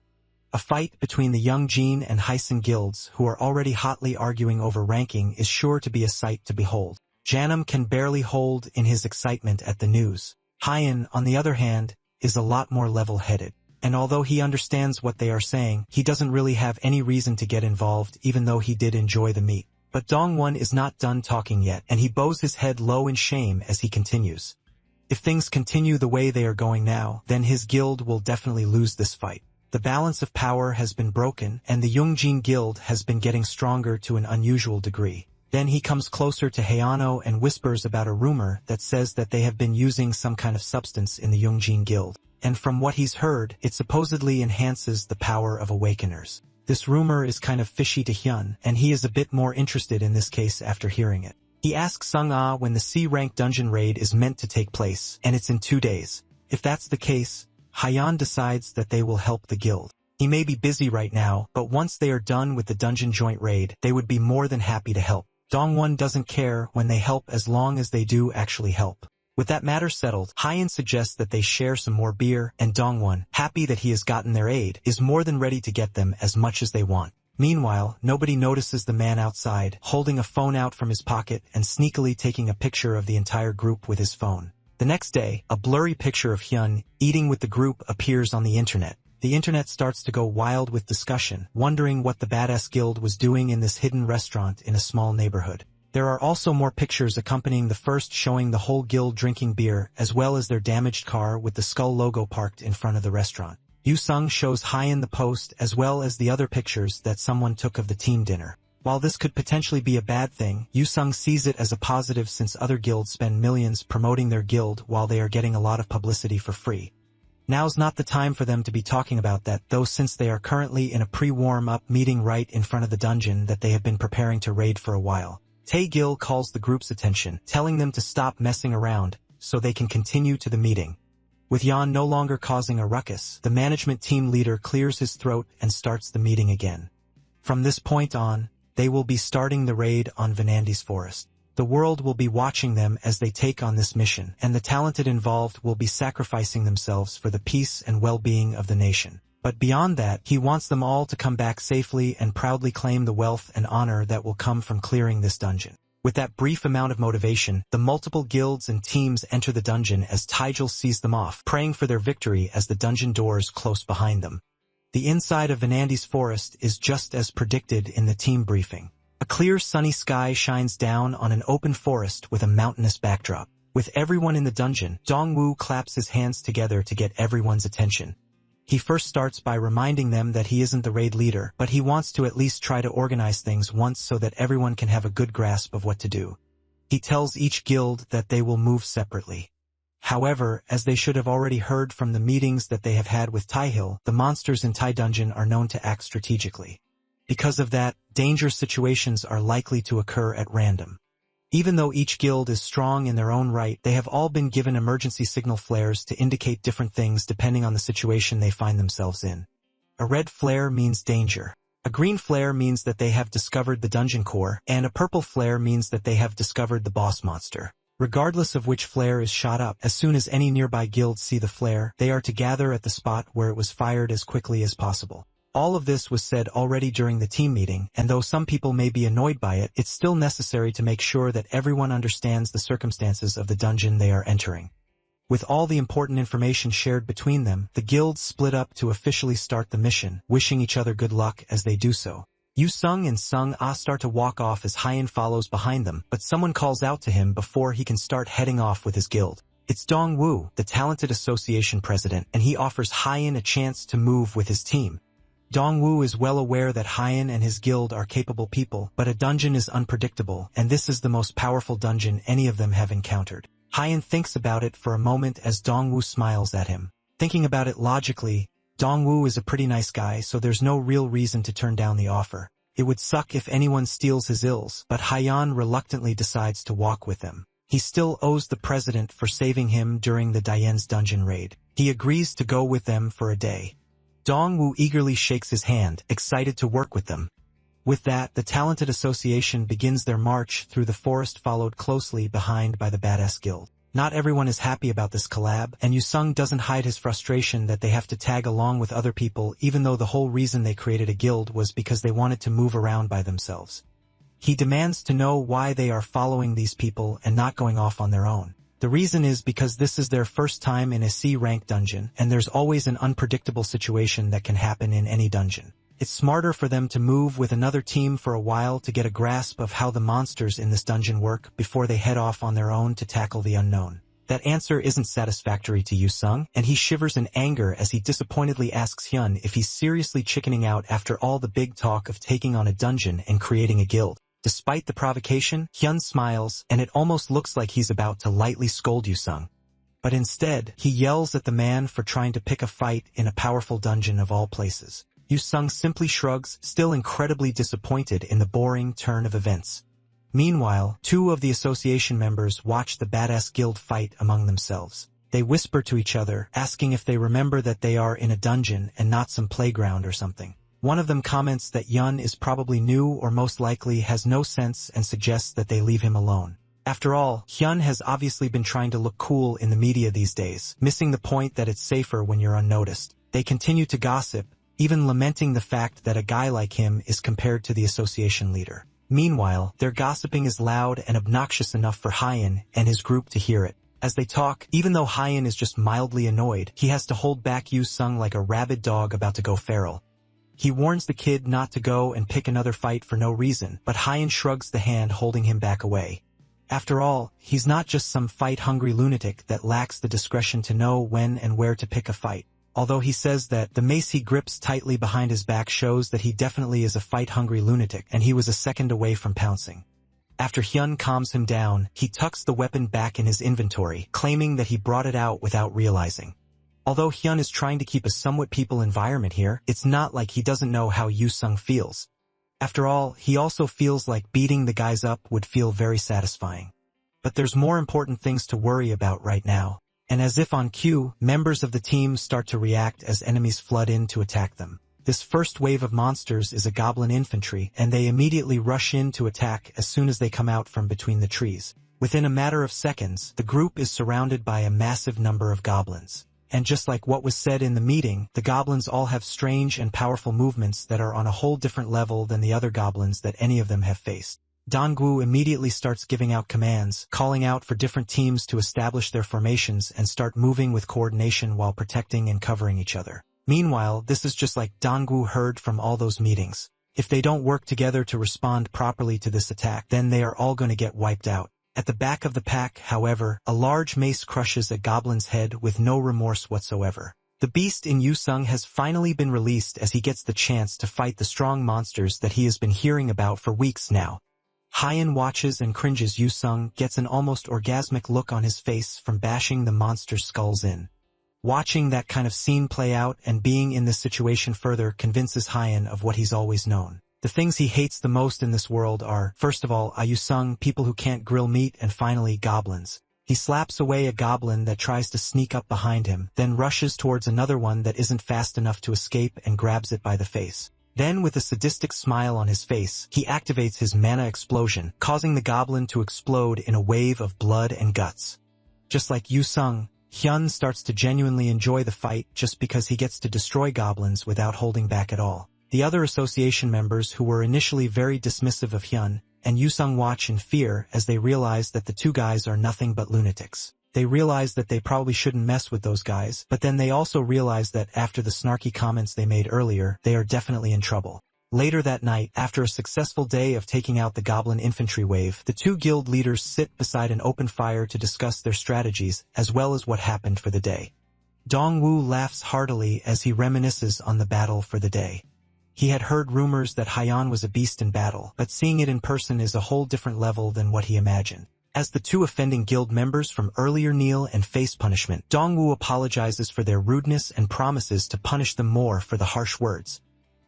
A fight between the Yongjin and Hysan guilds, who are already hotly arguing over ranking, is sure to be a sight to behold. Janum can barely hold in his excitement at the news. Hyun, on the other hand, is a lot more level-headed. And although he understands what they are saying, he doesn't really have any reason to get involved even though he did enjoy the meet. But Dongwon is not done talking yet, and he bows his head low in shame as he continues. If things continue the way they are going now, then his guild will definitely lose this fight. The balance of power has been broken, and the Yungjin guild has been getting stronger to an unusual degree. Then he comes closer to Heiano and whispers about a rumor that says that they have been using some kind of substance in the Yungjin guild. And from what he's heard, it supposedly enhances the power of awakeners. This rumor is kind of fishy to Hyun, and he is a bit more interested in this case after hearing it. He asks Sung-ah when the C-rank dungeon raid is meant to take place, and it's in 2 days. If that's the case, Hyun decides that they will help the guild. He may be busy right now, but once they are done with the dungeon joint raid, they would be more than happy to help. Dongwon doesn't care when they help as long as they do actually help. With that matter settled, Hyun suggests that they share some more beer, and Dongwon, happy that he has gotten their aid, is more than ready to get them as much as they want. Meanwhile, nobody notices the man outside, holding a phone out from his pocket and sneakily taking a picture of the entire group with his phone. The next day, a blurry picture of Hyun eating with the group appears on the internet. The internet starts to go wild with discussion, wondering what the badass guild was doing in this hidden restaurant in a small neighborhood. There are also more pictures accompanying the first showing the whole guild drinking beer, as well as their damaged car with the skull logo parked in front of the restaurant. Yu-sung shows Hyun the post as well as the other pictures that someone took of the team dinner. While this could potentially be a bad thing, Yu-sung sees it as a positive since other guilds spend millions promoting their guild while they are getting a lot of publicity for free. Now's not the time for them to be talking about that, though, since they are currently in a pre-warm-up meeting right in front of the dungeon that they have been preparing to raid for a while. Tae-gil calls the group's attention, telling them to stop messing around so they can continue to the meeting. With Yeon no longer causing a ruckus, the management team leader clears his throat and starts the meeting again. From this point on, they will be starting the raid on Venandy's forest. The world will be watching them as they take on this mission, and the talented involved will be sacrificing themselves for the peace and well-being of the nation. But beyond that, he wants them all to come back safely and proudly claim the wealth and honor that will come from clearing this dungeon. With that brief amount of motivation, the multiple guilds and teams enter the dungeon as Tae-gil sees them off, praying for their victory as the dungeon doors close behind them. The inside of Venandy's forest is just as predicted in the team briefing. A clear sunny sky shines down on an open forest with a mountainous backdrop. With everyone in the dungeon, Dongwoo claps his hands together to get everyone's attention. He first starts by reminding them that he isn't the raid leader, but he wants to at least try to organize things once so that everyone can have a good grasp of what to do. He tells each guild that they will move separately. However, as they should have already heard from the meetings that they have had with Tae-hil, the monsters in Tai Dungeon are known to act strategically. Because of that, danger situations are likely to occur at random. Even though each guild is strong in their own right, they have all been given emergency signal flares to indicate different things depending on the situation they find themselves in. A red flare means danger. A green flare means that they have discovered the dungeon core, and a purple flare means that they have discovered the boss monster. Regardless of which flare is shot up, as soon as any nearby guilds see the flare, they are to gather at the spot where it was fired as quickly as possible. All of this was said already during the team meeting, and though some people may be annoyed by it, it's still necessary to make sure that everyone understands the circumstances of the dungeon they are entering. With all the important information shared between them, the guilds split up to officially start the mission, wishing each other good luck as they do so. Yu-sung and Sung-ah start to walk off as Hyun follows behind them, but someone calls out to him before he can start heading off with his guild. It's Dongwoo, the talented association president, and he offers Hyun a chance to move with his team. Dongwoo is well aware that Hyun and his guild are capable people, but a dungeon is unpredictable, and this is the most powerful dungeon any of them have encountered. Hyun thinks about it for a moment as Dongwoo smiles at him. Thinking about it logically, Dongwoo is a pretty nice guy, so there's no real reason to turn down the offer. It would suck if anyone steals his ills, but Hyun reluctantly decides to walk with them. He still owes the president for saving him during the Diane's dungeon raid. He agrees to go with them for a day. Dongwoo eagerly shakes his hand, excited to work with them. With that, the talented association begins their march through the forest, followed closely behind by the badass guild. Not everyone is happy about this collab, and Yu-sung doesn't hide his frustration that they have to tag along with other people even though the whole reason they created a guild was because they wanted to move around by themselves. He demands to know why they are following these people and not going off on their own. The reason is because this is their first time in a C-rank dungeon, and there's always an unpredictable situation that can happen in any dungeon. It's smarter for them to move with another team for a while to get a grasp of how the monsters in this dungeon work before they head off on their own to tackle the unknown. That answer isn't satisfactory to Yu-sung, and he shivers in anger as he disappointedly asks Hyun if he's seriously chickening out after all the big talk of taking on a dungeon and creating a guild. Despite the provocation, Hyun smiles, and it almost looks like he's about to lightly scold Yu-sung. But instead, he yells at the man for trying to pick a fight in a powerful dungeon of all places. Yu-sung simply shrugs, still incredibly disappointed in the boring turn of events. Meanwhile, two of the association members watch the badass guild fight among themselves. They whisper to each other, asking if they remember that they are in a dungeon and not some playground or something. One of them comments that Hyun is probably new or most likely has no sense and suggests that they leave him alone. After all, Hyun has obviously been trying to look cool in the media these days, missing the point that it's safer when you're unnoticed. They continue to gossip, even lamenting the fact that a guy like him is compared to the association leader. Meanwhile, their gossiping is loud and obnoxious enough for Hyun and his group to hear it. As they talk, even though Hyun is just mildly annoyed, he has to hold back Yu-sung like a rabid dog about to go feral. He warns the kid not to go and pick another fight for no reason, but Hyun shrugs the hand holding him back away. After all, he's not just some fight-hungry lunatic that lacks the discretion to know when and where to pick a fight. Although he says that the mace he grips tightly behind his back shows that he definitely is a fight-hungry lunatic, and he was a second away from pouncing. After Hyun calms him down, he tucks the weapon back in his inventory, claiming that he brought it out without realizing. Although Hyun is trying to keep a somewhat people environment here, it's not like he doesn't know how Yu-sung feels. After all, he also feels like beating the guys up would feel very satisfying. But there's more important things to worry about right now. And as if on cue, members of the team start to react as enemies flood in to attack them. This first wave of monsters is a goblin infantry, and they immediately rush in to attack as soon as they come out from between the trees. Within a matter of seconds, the group is surrounded by a massive number of goblins. And just like what was said in the meeting, the goblins all have strange and powerful movements that are on a whole different level than the other goblins that any of them have faced. Dongwoo immediately starts giving out commands, calling out for different teams to establish their formations and start moving with coordination while protecting and covering each other. Meanwhile, this is just like Dongwoo heard from all those meetings. If they don't work together to respond properly to this attack, then they are all going to get wiped out. At the back of the pack, however, a large mace crushes a goblin's head with no remorse whatsoever. The beast in Yu-sung has finally been released as he gets the chance to fight the strong monsters that he has been hearing about for weeks now. Hyun watches and cringes. Yu-sung gets an almost orgasmic look on his face from bashing the monster's skulls in. Watching that kind of scene play out and being in this situation further convinces Hyun of what he's always known. The things he hates the most in this world are, first of all, Yu-sung, people who can't grill meat, and finally, goblins. He slaps away a goblin that tries to sneak up behind him, then rushes towards another one that isn't fast enough to escape and grabs it by the face. Then, with a sadistic smile on his face, he activates his mana explosion, causing the goblin to explode in a wave of blood and guts. Just like Yu-sung, Hyun starts to genuinely enjoy the fight just because he gets to destroy goblins without holding back at all. The other association members, who were initially very dismissive of Hyun and Yu-sung, watch in fear as they realize that the two guys are nothing but lunatics. They realize that they probably shouldn't mess with those guys, but then they also realize that after the snarky comments they made earlier, they are definitely in trouble. Later that night, after a successful day of taking out the goblin infantry wave, the two guild leaders sit beside an open fire to discuss their strategies as well as what happened for the day. Dongwoo laughs heartily as he reminisces on the battle for the day. He had heard rumors that Hyun was a beast in battle, but seeing it in person is a whole different level than what he imagined. As the two offending guild members from earlier kneel and face punishment, Dongwoo apologizes for their rudeness and promises to punish them more for the harsh words.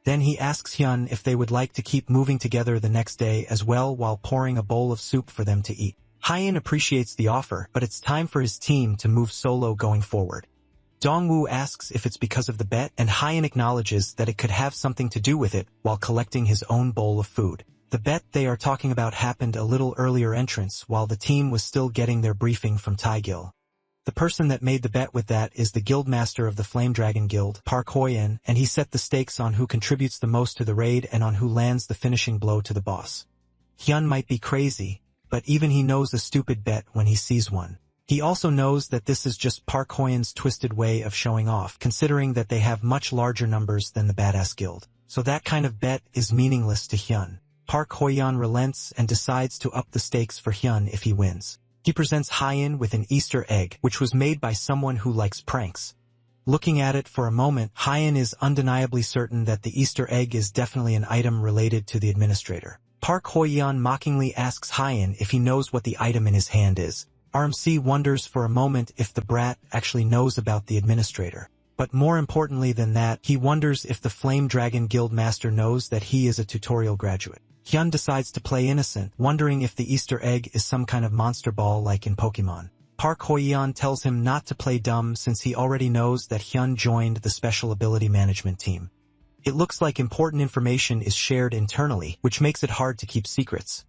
Then he asks Hyun if they would like to keep moving together the next day as well, while pouring a bowl of soup for them to eat. Hyun appreciates the offer, but it's time for his team to move solo going forward. Dongwoo asks if it's because of the bet, and Hyun acknowledges that it could have something to do with it while collecting his own bowl of food. The bet they are talking about happened a little earlier entrance while the team was still getting their briefing from Taegil. The person that made the bet with that is the guildmaster of the Flame Dragon Guild, Park Hoyen, and he set the stakes on who contributes the most to the raid and on who lands the finishing blow to the boss. Hyun might be crazy, but even he knows a stupid bet when he sees one. He also knows that this is just Park Hoyan's twisted way of showing off, considering that they have much larger numbers than the Badass Guild. So that kind of bet is meaningless to Hyun. Park Hoyan relents and decides to up the stakes for Hyun if he wins. He presents Hyun with an Easter egg, which was made by someone who likes pranks. Looking at it for a moment, Hyun is undeniably certain that the Easter egg is definitely an item related to the administrator. Park Hoyan mockingly asks Hyun if he knows what the item in his hand is. RMC wonders for a moment if the brat actually knows about the administrator. But more importantly than that, he wonders if the Flame Dragon Guild Master knows that he is a tutorial graduate. Hyun decides to play innocent, wondering if the Easter egg is some kind of monster ball like in Pokemon. Park Hoyan tells him not to play dumb since he already knows that Hyun joined the Special Ability Management team. It looks like important information is shared internally, which makes it hard to keep secrets.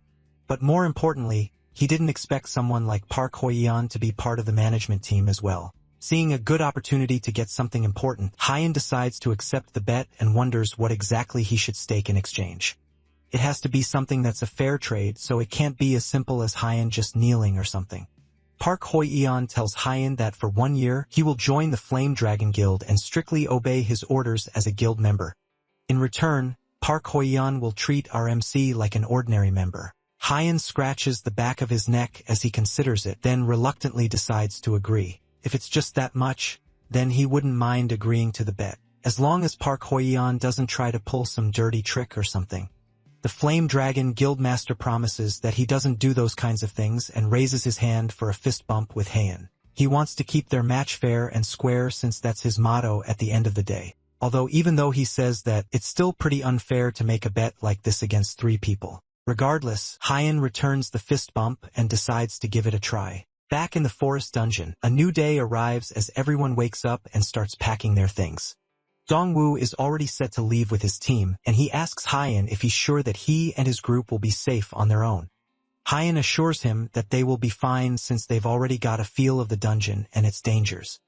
But more importantly, he didn't expect someone like Park Hoyan to be part of the management team as well. Seeing a good opportunity to get something important, Hyun decides to accept the bet and wonders what exactly he should stake in exchange. It has to be something that's a fair trade, so it can't be as simple as Hyun just kneeling or something. Park Hoyan tells Hyun that for 1 year, he will join the Flame Dragon Guild and strictly obey his orders as a guild member. In return, Park Hoyan will treat RMC like an ordinary member. Hyun scratches the back of his neck as he considers it, then reluctantly decides to agree. If it's just that much, then he wouldn't mind agreeing to the bet, as long as Park Hoyan doesn't try to pull some dirty trick or something. The Flame Dragon Guildmaster promises that he doesn't do those kinds of things and raises his hand for a fist bump with Hyun. He wants to keep their match fair and square since that's his motto at the end of the day. Although even though he says that, it's still pretty unfair to make a bet like this against 3 people. Regardless, Hyun returns the fist bump and decides to give it a try. Back in the forest dungeon, a new day arrives as everyone wakes up and starts packing their things. Dongwoo is already set to leave with his team, and he asks Hyun if he's sure that he and his group will be safe on their own. Hyun assures him that they will be fine since they've already got a feel of the dungeon and its dangers.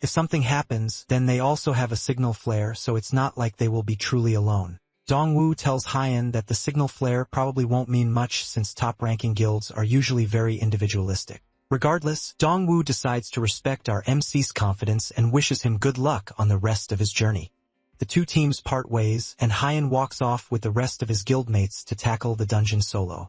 If something happens, then they also have a signal flare, so it's not like they will be truly alone. Dongwoo tells Hyun that the signal flare probably won't mean much since top-ranking guilds are usually very individualistic. Regardless, Dongwoo decides to respect our MC's confidence and wishes him good luck on the rest of his journey. The 2 teams part ways, and Hyun walks off with the rest of his guildmates to tackle the dungeon solo.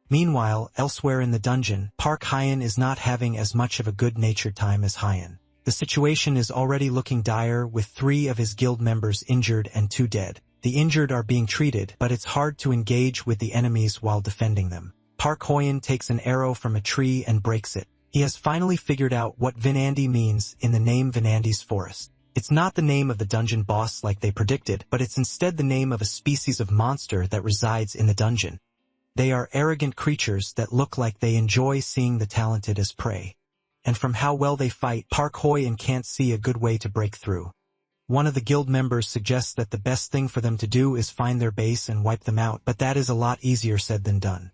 Meanwhile, elsewhere in the dungeon, Park Hyun is not having as much of a good-natured time as Hyun. The situation is already looking dire with 3 of his guild members injured and 2 dead. The injured are being treated, but it's hard to engage with the enemies while defending them. Park Hoyan takes an arrow from a tree and breaks it. He has finally figured out what Vinandi means in the name Vinandi's Forest. It's not the name of the dungeon boss like they predicted, but it's instead the name of a species of monster that resides in the dungeon. They are arrogant creatures that look like they enjoy seeing the talented as prey. And from how well they fight, Park Hoyan can't see a good way to break through. One of the guild members suggests that the best thing for them to do is find their base and wipe them out, but that is a lot easier said than done.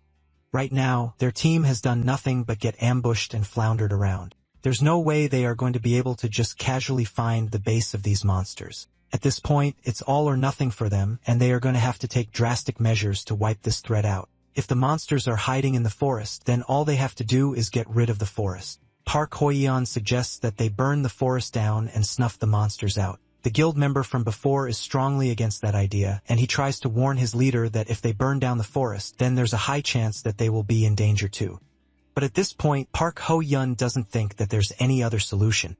Right now, their team has done nothing but get ambushed and floundered around. There's no way they are going to be able to just casually find the base of these monsters. At this point, it's all or nothing for them, and they are going to have to take drastic measures to wipe this threat out. If the monsters are hiding in the forest, then all they have to do is get rid of the forest. Park Hoyan suggests that they burn the forest down and snuff the monsters out. The guild member from before is strongly against that idea, and he tries to warn his leader that if they burn down the forest, then there's a high chance that they will be in danger too. But at this point, Park Ho-yun doesn't think that there's any other solution.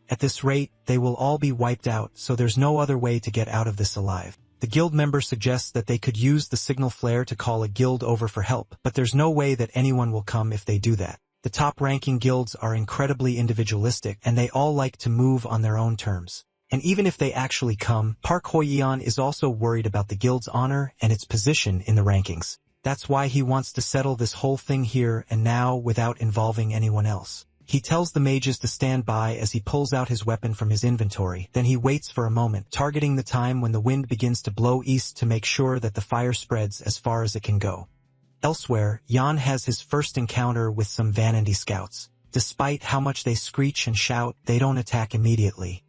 At this rate, they will all be wiped out, so there's no other way to get out of this alive. The guild member suggests that they could use the signal flare to call a guild over for help, but there's no way that anyone will come if they do that. The top-ranking guilds are incredibly individualistic, and they all like to move on their own terms. And even if they actually come, Park Ho-yeon is also worried about the guild's honor and its position in the rankings. That's why he wants to settle this whole thing here and now without involving anyone else. He tells the mages to stand by as he pulls out his weapon from his inventory. Then he waits for a moment, targeting the time when the wind begins to blow east to make sure that the fire spreads as far as it can go. Elsewhere, Yan has his first encounter with some Vanandi scouts. Despite how much they screech and shout, they don't attack immediately.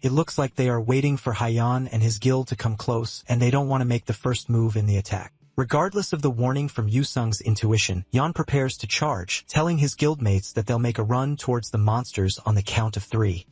It looks like they are waiting for Hyan and his guild to come close, and they don't want to make the first move in the attack. Regardless of the warning from Yusung's intuition, Yan prepares to charge, telling his guildmates that they'll make a run towards the monsters on the count of 3.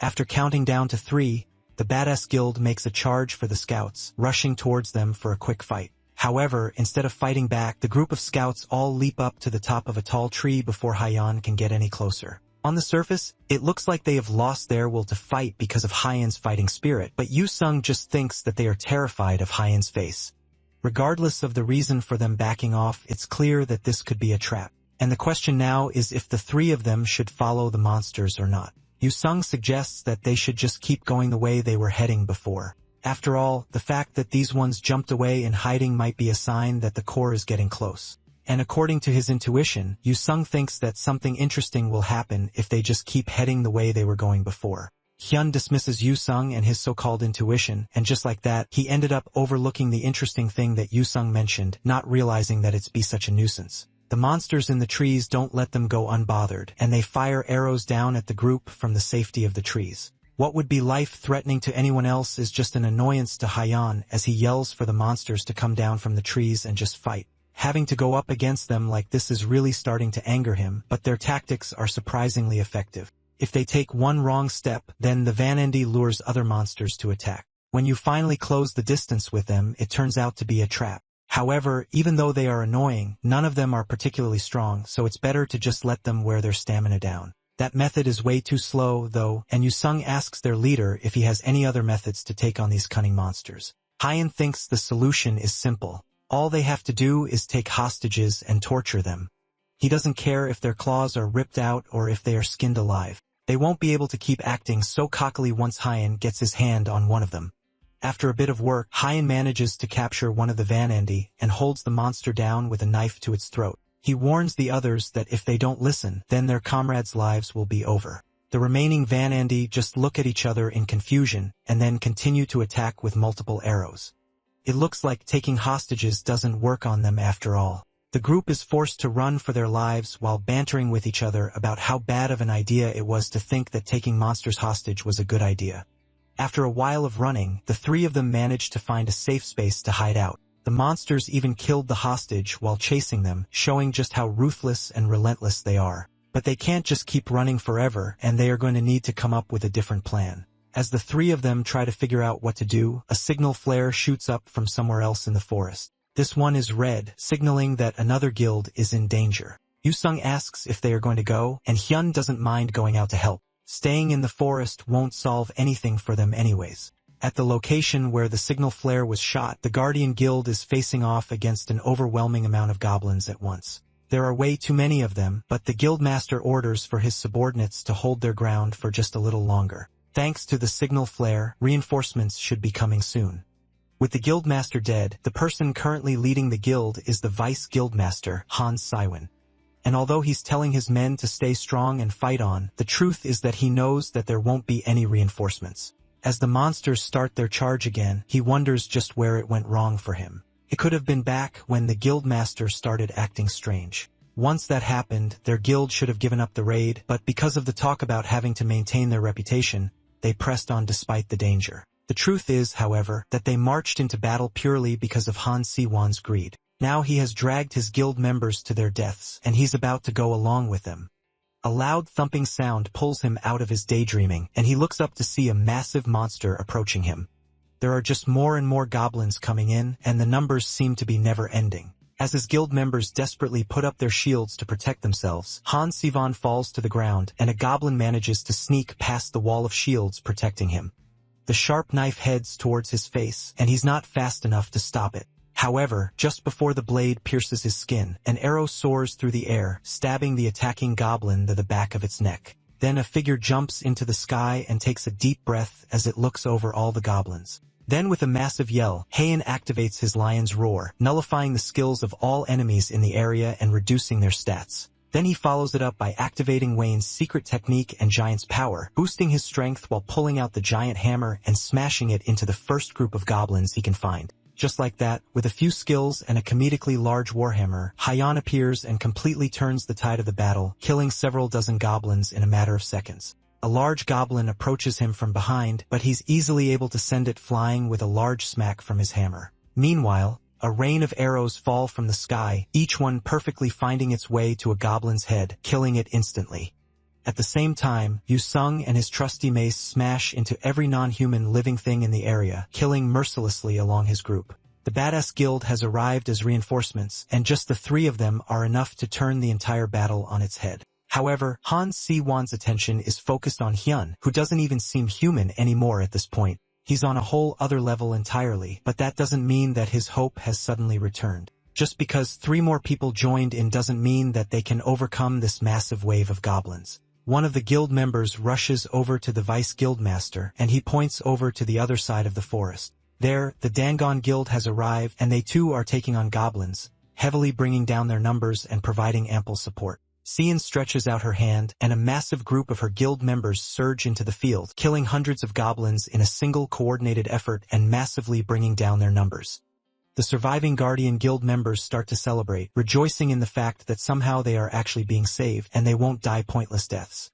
After counting down to 3, the badass guild makes a charge for the scouts, rushing towards them for a quick fight. However, instead of fighting back, the group of scouts all leap up to the top of a tall tree before Haiyan can get any closer. On the surface, it looks like they have lost their will to fight because of Haiyan's fighting spirit, but Yusung just thinks that they are terrified of Haiyan's face. Regardless of the reason for them backing off, it's clear that this could be a trap. And the question now is if the 3 of them should follow the monsters or not. Yusung suggests that they should just keep going the way they were heading before. After all, the fact that these ones jumped away in hiding might be a sign that the core is getting close. And according to his intuition, Yusung thinks that something interesting will happen if they just keep heading the way they were going before. Hyun dismisses Yusung and his so-called intuition, and just like that, he ended up overlooking the interesting thing that Yusung mentioned, not realizing that it's be such a nuisance. The monsters in the trees don't let them go unbothered, and they fire arrows down at the group from the safety of the trees. What would be life-threatening to anyone else is just an annoyance to Haiyan as he yells for the monsters to come down from the trees and just fight. Having to go up against them like this is really starting to anger him, but their tactics are surprisingly effective. If they take one wrong step, then the Vanandi lures other monsters to attack. When you finally close the distance with them, it turns out to be a trap. However, even though they are annoying, none of them are particularly strong, so it's better to just let them wear their stamina down. That method is way too slow, though, and Yusung asks their leader if he has any other methods to take on these cunning monsters. Haiyan thinks the solution is simple. All they have to do is take hostages and torture them. He doesn't care if their claws are ripped out or if they are skinned alive. They won't be able to keep acting so cockily once Haiyan gets his hand on one of them. After a bit of work, Haiyan manages to capture one of the Vanandi and holds the monster down with a knife to its throat. He warns the others that if they don't listen, then their comrades' lives will be over. The remaining Vanandi just look at each other in confusion and then continue to attack with multiple arrows. It looks like taking hostages doesn't work on them after all. The group is forced to run for their lives while bantering with each other about how bad of an idea it was to think that taking monsters hostage was a good idea. After a while of running, the 3 of them managed to find a safe space to hide out. The monsters even killed the hostage while chasing them, showing just how ruthless and relentless they are. But they can't just keep running forever, and they are going to need to come up with a different plan. As the 3 of them try to figure out what to do, a signal flare shoots up from somewhere else in the forest. This one is red, signaling that another guild is in danger. Yusung asks if they are going to go, and Hyun doesn't mind going out to help. Staying in the forest won't solve anything for them anyways. At the location where the signal flare was shot, the Guardian Guild is facing off against an overwhelming amount of goblins at once. There are way too many of them, but the guildmaster orders for his subordinates to hold their ground for just a little longer. Thanks to the signal flare, reinforcements should be coming soon. With the guildmaster dead, the person currently leading the guild is the vice guildmaster, Han Saiwon. And although he's telling his men to stay strong and fight on, the truth is that he knows that there won't be any reinforcements. As the monsters start their charge again, he wonders just where it went wrong for him. It could have been back when the guildmaster started acting strange. Once that happened, their guild should have given up the raid, but because of the talk about having to maintain their reputation, they pressed on despite the danger. The truth is, however, that they marched into battle purely because of Han Siwon's greed. Now he has dragged his guild members to their deaths, and he's about to go along with them. A loud thumping sound pulls him out of his daydreaming, and he looks up to see a massive monster approaching him. There are just more and more goblins coming in, and the numbers seem to be never-ending. As his guild members desperately put up their shields to protect themselves, Han Siwon falls to the ground, and a goblin manages to sneak past the wall of shields protecting him. The sharp knife heads towards his face, and he's not fast enough to stop it. However, just before the blade pierces his skin, an arrow soars through the air, stabbing the attacking goblin to the back of its neck. Then a figure jumps into the sky and takes a deep breath as it looks over all the goblins. Then with a massive yell, Heian activates his lion's roar, nullifying the skills of all enemies in the area and reducing their stats. Then he follows it up by activating Wayne's secret technique and Giant's power, boosting his strength while pulling out the giant hammer and smashing it into the first group of goblins he can find. Just like that, with a few skills and a comedically large warhammer, Haiyan appears and completely turns the tide of the battle, killing several dozen goblins in a matter of seconds. A large goblin approaches him from behind, but he's easily able to send it flying with a large smack from his hammer. Meanwhile, A rain of arrows fall from the sky, each one perfectly finding its way to a goblin's head, killing it instantly. At the same time, Yu Sung and his trusty mace smash into every non-human living thing in the area, killing mercilessly along his group. The badass guild has arrived as reinforcements, and just the 3 of them are enough to turn the entire battle on its head. However, Han Si-won's attention is focused on Hyun, who doesn't even seem human anymore at this point. He's on a whole other level entirely, but that doesn't mean that his hope has suddenly returned. Just because 3 more people joined in doesn't mean that they can overcome this massive wave of goblins. One of the guild members rushes over to the vice guildmaster, and he points over to the other side of the forest. There, the Dangon Guild has arrived, and they too are taking on goblins, heavily bringing down their numbers and providing ample support. Xian stretches out her hand, and a massive group of her guild members surge into the field, killing hundreds of goblins in a single coordinated effort and massively bringing down their numbers. The surviving Guardian Guild members start to celebrate, rejoicing in the fact that somehow they are actually being saved and they won't die pointless deaths.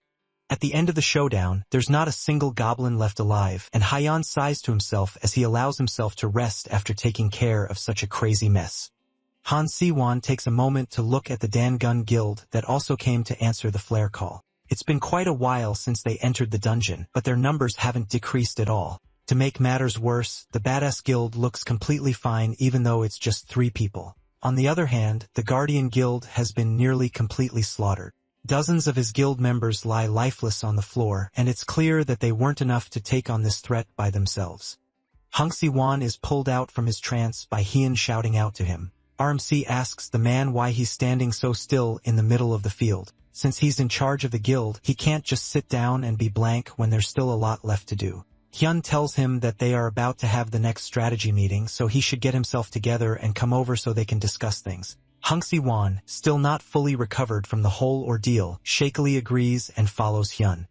At the end of the showdown, there's not a single goblin left alive, and Haiyan sighs to himself as he allows himself to rest after taking care of such a crazy mess. Han Si-won takes a moment to look at the Dangun Guild that also came to answer the flare call. It's been quite a while since they entered the dungeon, but their numbers haven't decreased at all. To make matters worse, the Badass Guild looks completely fine even though it's just 3 people. On the other hand, the Guardian Guild has been nearly completely slaughtered. Dozens of his guild members lie lifeless on the floor, and it's clear that they weren't enough to take on this threat by themselves. Hung Si-won is pulled out from his trance by Hyun shouting out to him. RMC asks the man why he's standing so still in the middle of the field. Since he's in charge of the guild, he can't just sit down and be blank when there's still a lot left to do. Hyun tells him that they are about to have the next strategy meeting, so he should get himself together and come over so they can discuss things. Hung Si-won, still not fully recovered from the whole ordeal, shakily agrees and follows Hyun.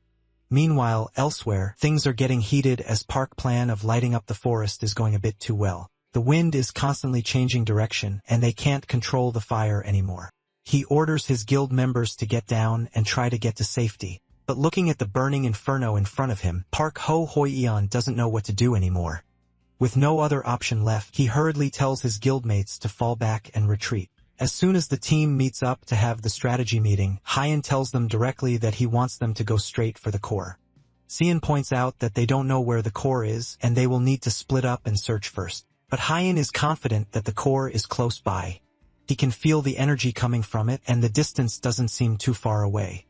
Meanwhile, elsewhere, things are getting heated as Park's plan of lighting up the forest is going a bit too well. The wind is constantly changing direction, and they can't control the fire anymore. He orders his guild members to get down and try to get to safety. But looking at the burning inferno in front of him, Park Ho-hoi-eon doesn't know what to do anymore. With no other option left, he hurriedly tells his guildmates to fall back and retreat. As soon as the team meets up to have the strategy meeting, Hyan tells them directly that he wants them to go straight for the core. Xian points out that they don't know where the core is, and they will need to split up and search first. But Hyan is confident that the core is close by. He can feel the energy coming from it, and the distance doesn't seem too far away.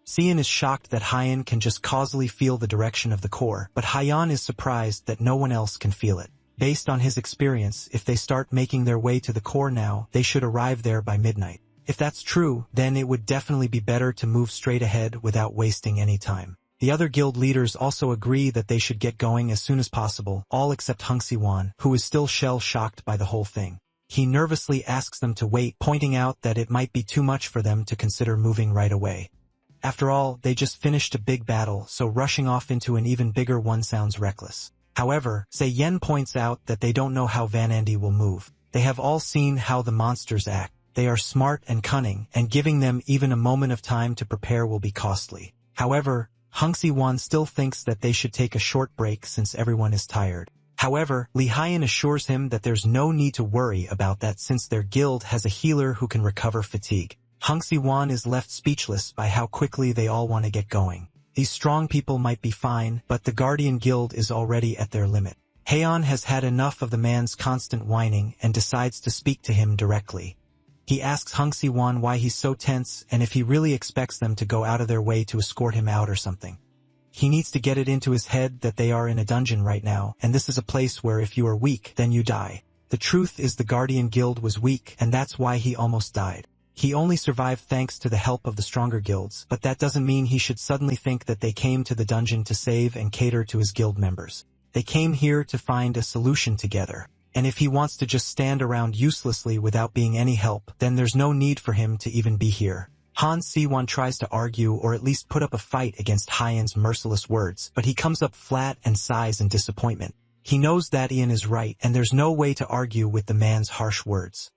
Xian is shocked that Hyan can just causally feel the direction of the core, but Hyan is surprised that no one else can feel it. Based on his experience, if they start making their way to the core now, they should arrive there by midnight. If that's true, then it would definitely be better to move straight ahead without wasting any time. The other guild leaders also agree that they should get going as soon as possible, all except Hung Si-won, who is still shell-shocked by the whole thing. He nervously asks them to wait, pointing out that it might be too much for them to consider moving right away. After all, they just finished a big battle, so rushing off into an even bigger one sounds reckless. However, Se-yen points out that they don't know how Van Andy will move. They have all seen how the monsters act. They are smart and cunning, and giving them even a moment of time to prepare will be costly. However, Hung Si-won still thinks that they should take a short break since everyone is tired. However, Lee Hyan assures him that there's no need to worry about that since their guild has a healer who can recover fatigue. Hung Si-won is left speechless by how quickly they all want to get going. These strong people might be fine, but the Guardian Guild is already at their limit. Haeon has had enough of the man's constant whining and decides to speak to him directly. He asks Hung Si-won why he's so tense and if he really expects them to go out of their way to escort him out or something. He needs to get it into his head that they are in a dungeon right now, and this is a place where if you are weak, then you die. The truth is the Guardian Guild was weak, and that's why he almost died. He only survived thanks to the help of the stronger guilds, but that doesn't mean he should suddenly think that they came to the dungeon to save and cater to his guild members. They came here to find a solution together. And if he wants to just stand around uselessly without being any help, then there's no need for him to even be here. Han Si-won tries to argue or at least put up a fight against Hyan's merciless words, but he comes up flat and sighs in disappointment. He knows that Ian is right, and there's no way to argue with the man's harsh words.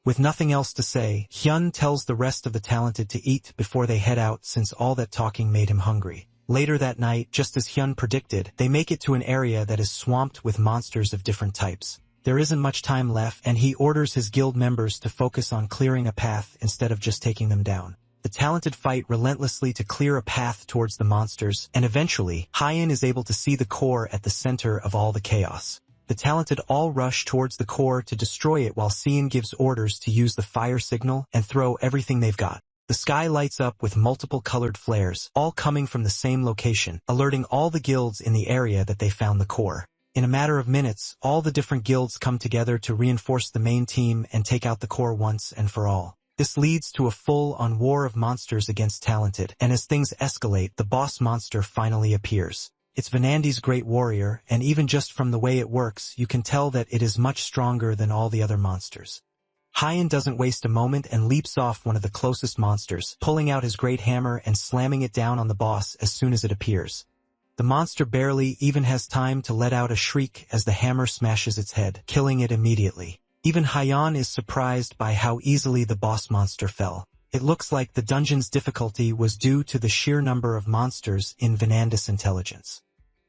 With nothing else to say, Hyun tells the rest of the talented to eat before they head out since all that talking made him hungry. Later that night, just as Hyun predicted, they make it to an area that is swamped with monsters of different types. There isn't much time left, and he orders his guild members to focus on clearing a path instead of just taking them down. The talented fight relentlessly to clear a path towards the monsters, and eventually, Hyen is able to see the core at the center of all the chaos. The talented all rush towards the core to destroy it while Cyan gives orders to use the fire signal and throw everything they've got. The sky lights up with multiple colored flares, all coming from the same location, alerting all the guilds in the area that they found the core. In a matter of minutes, all the different guilds come together to reinforce the main team and take out the core once and for all. This leads to a full-on war of monsters against Talented, and as things escalate, the boss monster finally appears. It's Vanandi's great warrior, and even just from the way it works, you can tell that it is much stronger than all the other monsters. Hyen doesn't waste a moment and leaps off one of the closest monsters, pulling out his great hammer and slamming it down on the boss as soon as it appears. The monster barely even has time to let out a shriek as the hammer smashes its head, killing it immediately. Even Hyen is surprised by how easily the boss monster fell. It looks like the dungeon's difficulty was due to the sheer number of monsters in Vanandi's intelligence.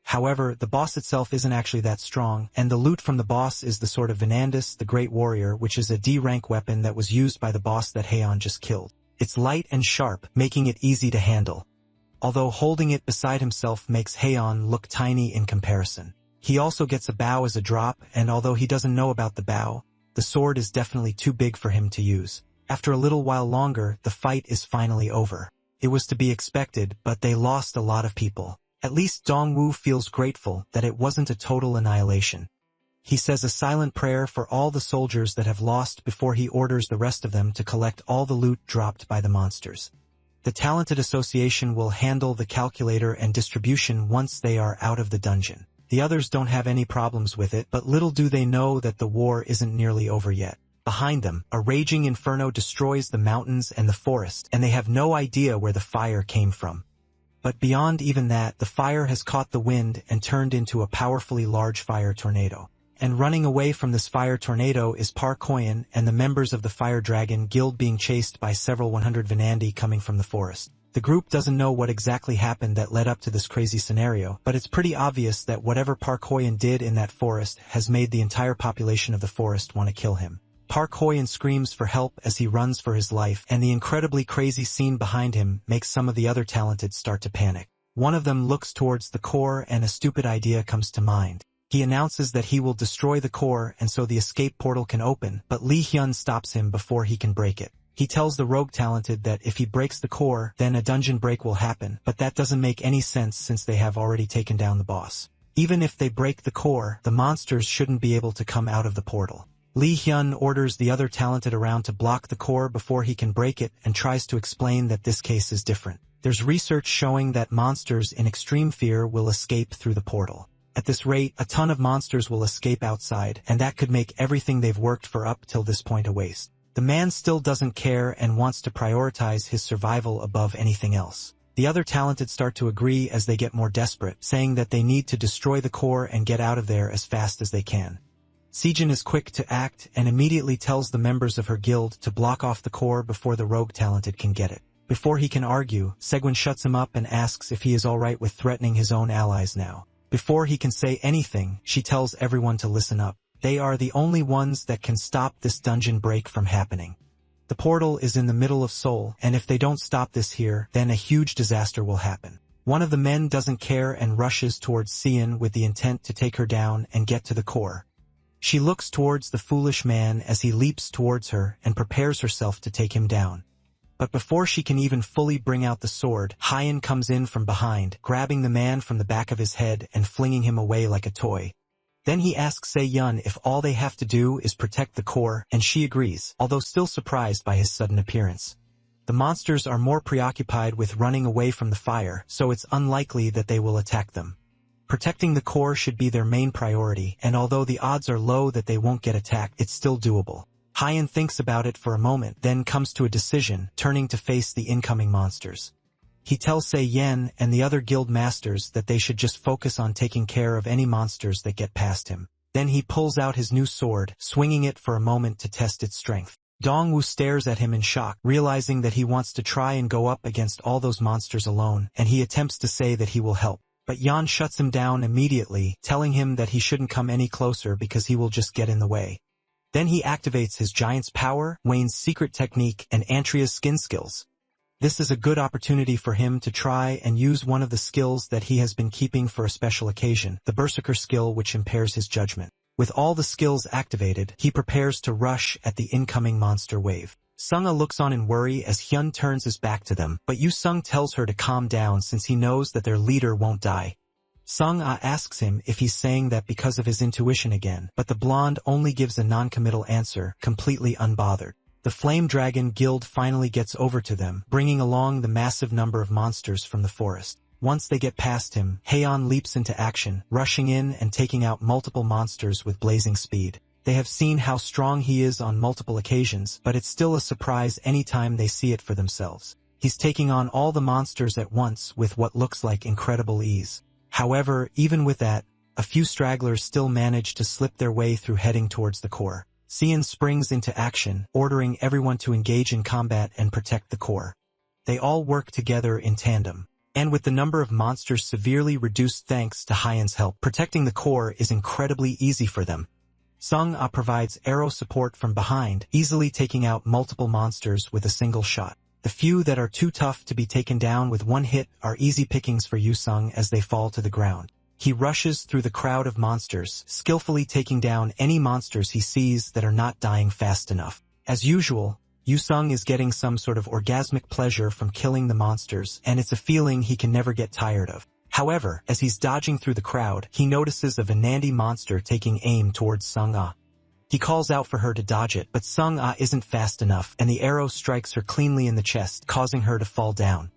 However, the boss itself isn't actually that strong, and the loot from the boss is the sword of Vanandis, the Great Warrior, which is a D-rank weapon that was used by the boss that Hyen just killed. It's light and sharp, making it easy to handle. Although holding it beside himself makes Hyen look tiny in comparison. He also gets a bow as a drop, and although he doesn't know about the bow, the sword is definitely too big for him to use. After a little while longer, the fight is finally over. It was to be expected, but they lost a lot of people. At least Dongwu feels grateful that it wasn't a total annihilation. He says a silent prayer for all the soldiers that have lost before he orders the rest of them to collect all the loot dropped by the monsters. The Talented Association will handle the calculator and distribution once they are out of the dungeon. The others don't have any problems with it, but little do they know that the war isn't nearly over yet. Behind them, a raging inferno destroys the mountains and the forest, and they have no idea where the fire came from. But beyond even that, the fire has caught the wind and turned into a powerfully large fire tornado. And running away from this fire tornado is Parkoyan and the members of the Fire Dragon Guild being chased by several 100 Vanandi coming from the forest. The group doesn't know what exactly happened that led up to this crazy scenario, but it's pretty obvious that whatever Parkoyan did in that forest has made the entire population of the forest want to kill him. Parkoyan screams for help as he runs for his life, and the incredibly crazy scene behind him makes some of the other talented start to panic. One of them looks towards the core and a stupid idea comes to mind. He announces that he will destroy the core and so the escape portal can open, but Lee Hyun stops him before he can break it. He tells the rogue talented that if he breaks the core, then a dungeon break will happen, but that doesn't make any sense since they have already taken down the boss. Even if they break the core, the monsters shouldn't be able to come out of the portal. Lee Hyun orders the other talented around to block the core before he can break it and tries to explain that this case is different. There's research showing that monsters in extreme fear will escape through the portal. At this rate, a ton of monsters will escape outside, and that could make everything they've worked for up till this point a waste. The man still doesn't care and wants to prioritize his survival above anything else. The other talented start to agree as they get more desperate, saying that they need to destroy the core and get out of there as fast as they can. Sejin is quick to act and immediately tells the members of her guild to block off the core before the rogue talented can get it. Before he can argue, Segwin shuts him up and asks if he is alright with threatening his own allies now. Before he can say anything, she tells everyone to listen up. They are the only ones that can stop this dungeon break from happening. The portal is in the middle of Seoul, and if they don't stop this here, then a huge disaster will happen. One of the men doesn't care and rushes towards Cyan with the intent to take her down and get to the core. She looks towards the foolish man as he leaps towards her and prepares herself to take him down. But before she can even fully bring out the sword, Hyen comes in from behind, grabbing the man from the back of his head and flinging him away like a toy. Then he asks Se-yun if all they have to do is protect the core, and she agrees, although still surprised by his sudden appearance. The monsters are more preoccupied with running away from the fire, so it's unlikely that they will attack them. Protecting the core should be their main priority, and although the odds are low that they won't get attacked, it's still doable. Hyen thinks about it for a moment, then comes to a decision, turning to face the incoming monsters. He tells Se-yen and the other guild masters that they should just focus on taking care of any monsters that get past him. Then he pulls out his new sword, swinging it for a moment to test its strength. Dongwu stares at him in shock, realizing that he wants to try and go up against all those monsters alone, and he attempts to say that he will help. but Yan shuts him down immediately, telling him that he shouldn't come any closer because he will just get in the way. Then he activates his giant's power, Wayne's secret technique, and Antria's skin skills. This is a good opportunity for him to try and use one of the skills that he has been keeping for a special occasion, the Berserker skill, which impairs his judgment. With all the skills activated, he prepares to rush at the incoming monster wave. Sung-ah looks on in worry as Hyun turns his back to them, but Yu-sung tells her to calm down since he knows that their leader won't die. Sung-ah asks him if he's saying that because of his intuition again, but the blonde only gives a non-committal answer, completely unbothered. The Flame Dragon Guild finally gets over to them, bringing along the massive number of monsters from the forest. Once they get past him, Haeon leaps into action, rushing in and taking out multiple monsters with blazing speed. They have seen how strong he is on multiple occasions, but it's still a surprise anytime they see it for themselves. He's taking on all the monsters at once with what looks like incredible ease. However, even with that, a few stragglers still manage to slip their way through heading towards the core. Sion springs into action, ordering everyone to engage in combat and protect the core. They all work together in tandem. And with the number of monsters severely reduced thanks to Hyen's help, protecting the core is incredibly easy for them. Sung-ah provides arrow support from behind, easily taking out multiple monsters with a single shot. The few that are too tough to be taken down with one hit are easy pickings for Yu-sung as they fall to the ground. He rushes through the crowd of monsters, skillfully taking down any monsters he sees that are not dying fast enough. As usual, Yu-sung is getting some sort of orgasmic pleasure from killing the monsters, and it's a feeling he can never get tired of. However, as he's dodging through the crowd, he notices a Vanandi monster taking aim towards Sung-ah. He calls out for her to dodge it, but Sung-ah isn't fast enough, and the arrow strikes her cleanly in the chest, causing her to fall down.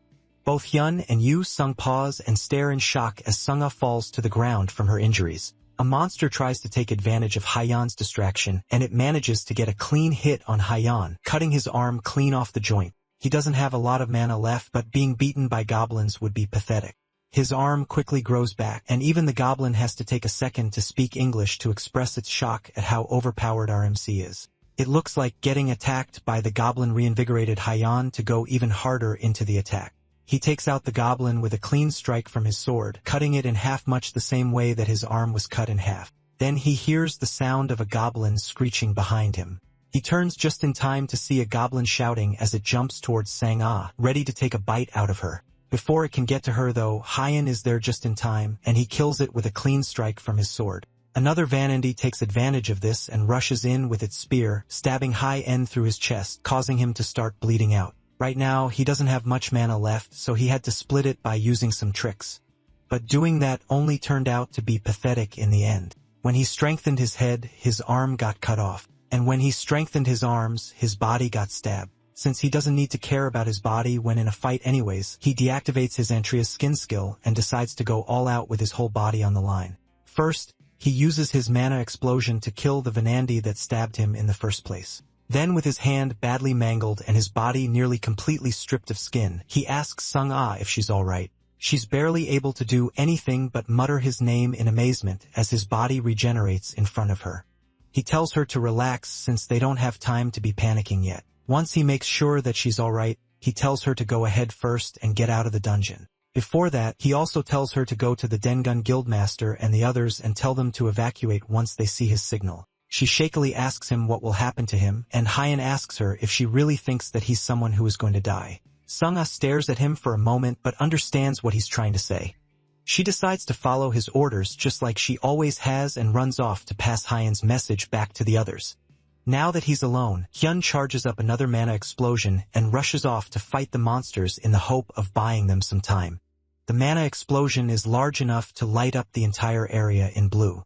Both Hyun and Yu-sung pause and stare in shock as Sung-ah falls to the ground from her injuries. A monster tries to take advantage of Hyeon's distraction, and it manages to get a clean hit on Hyeon, cutting his arm clean off the joint. He doesn't have a lot of mana left, but being beaten by goblins would be pathetic. His arm quickly grows back, and even the goblin has to take a second to speak English to express its shock at how overpowered RMC is. It looks like getting attacked by the goblin reinvigorated Hyeon to go even harder into the attack. He takes out the goblin with a clean strike from his sword, cutting it in half much the same way that his arm was cut in half. Then he hears the sound of a goblin screeching behind him. He turns just in time to see a goblin shouting as it jumps towards Sang-ah, ready to take a bite out of her. Before it can get to her though, Hyen is there just in time, and he kills it with a clean strike from his sword. Another Vanandi takes advantage of this and rushes in with its spear, stabbing Hyen through his chest, causing him to start bleeding out. Right now, he doesn't have much mana left, so he had to split it by using some tricks. But doing that only turned out to be pathetic in the end. When he strengthened his head, his arm got cut off. And when he strengthened his arms, his body got stabbed. Since he doesn't need to care about his body when in a fight anyways, he deactivates his Antria's skin skill and decides to go all out with his whole body on the line. First, he uses his mana explosion to kill the Vanandi that stabbed him in the first place. Then with his hand badly mangled and his body nearly completely stripped of skin, he asks Sung-ah if she's alright. She's barely able to do anything but mutter his name in amazement as his body regenerates in front of her. He tells her to relax since they don't have time to be panicking yet. Once he makes sure that she's alright, he tells her to go ahead first and get out of the dungeon. Before that, he also tells her to go to the Dengun Guildmaster and the others and tell them to evacuate once they see his signal. She shakily asks him what will happen to him, and Hyen asks her if she really thinks that he's someone who is going to die. Sung-ah stares at him for a moment but understands what he's trying to say. She decides to follow his orders just like she always has and runs off to pass Hyen's message back to the others. Now that he's alone, Hyun charges up another mana explosion and rushes off to fight the monsters in the hope of buying them some time. The mana explosion is large enough to light up the entire area in blue.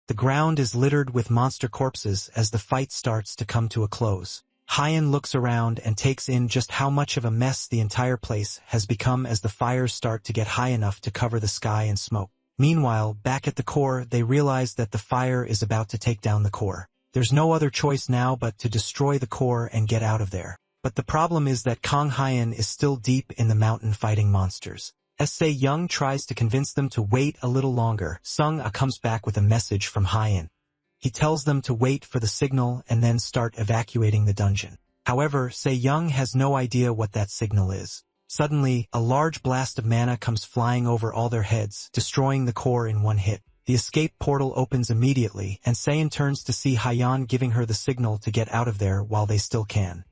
The ground is littered with monster corpses as the fight starts to come to a close. Hyen looks around and takes in just how much of a mess the entire place has become as the fires start to get high enough to cover the sky in smoke. Meanwhile, back at the core, they realize that the fire is about to take down the core. There's no other choice now but to destroy the core and get out of there. But the problem is that Kong Hyen is still deep in the mountain fighting monsters. As Se-young tries to convince them to wait a little longer, Sung-ah comes back with a message from Hyen. He tells them to wait for the signal and then start evacuating the dungeon. However, Se-young has no idea what that signal is. Suddenly, a large blast of mana comes flying over all their heads, destroying the core in one hit. The escape portal opens immediately, and Sayin turns to see Hyan giving her the signal to get out of there while they still can.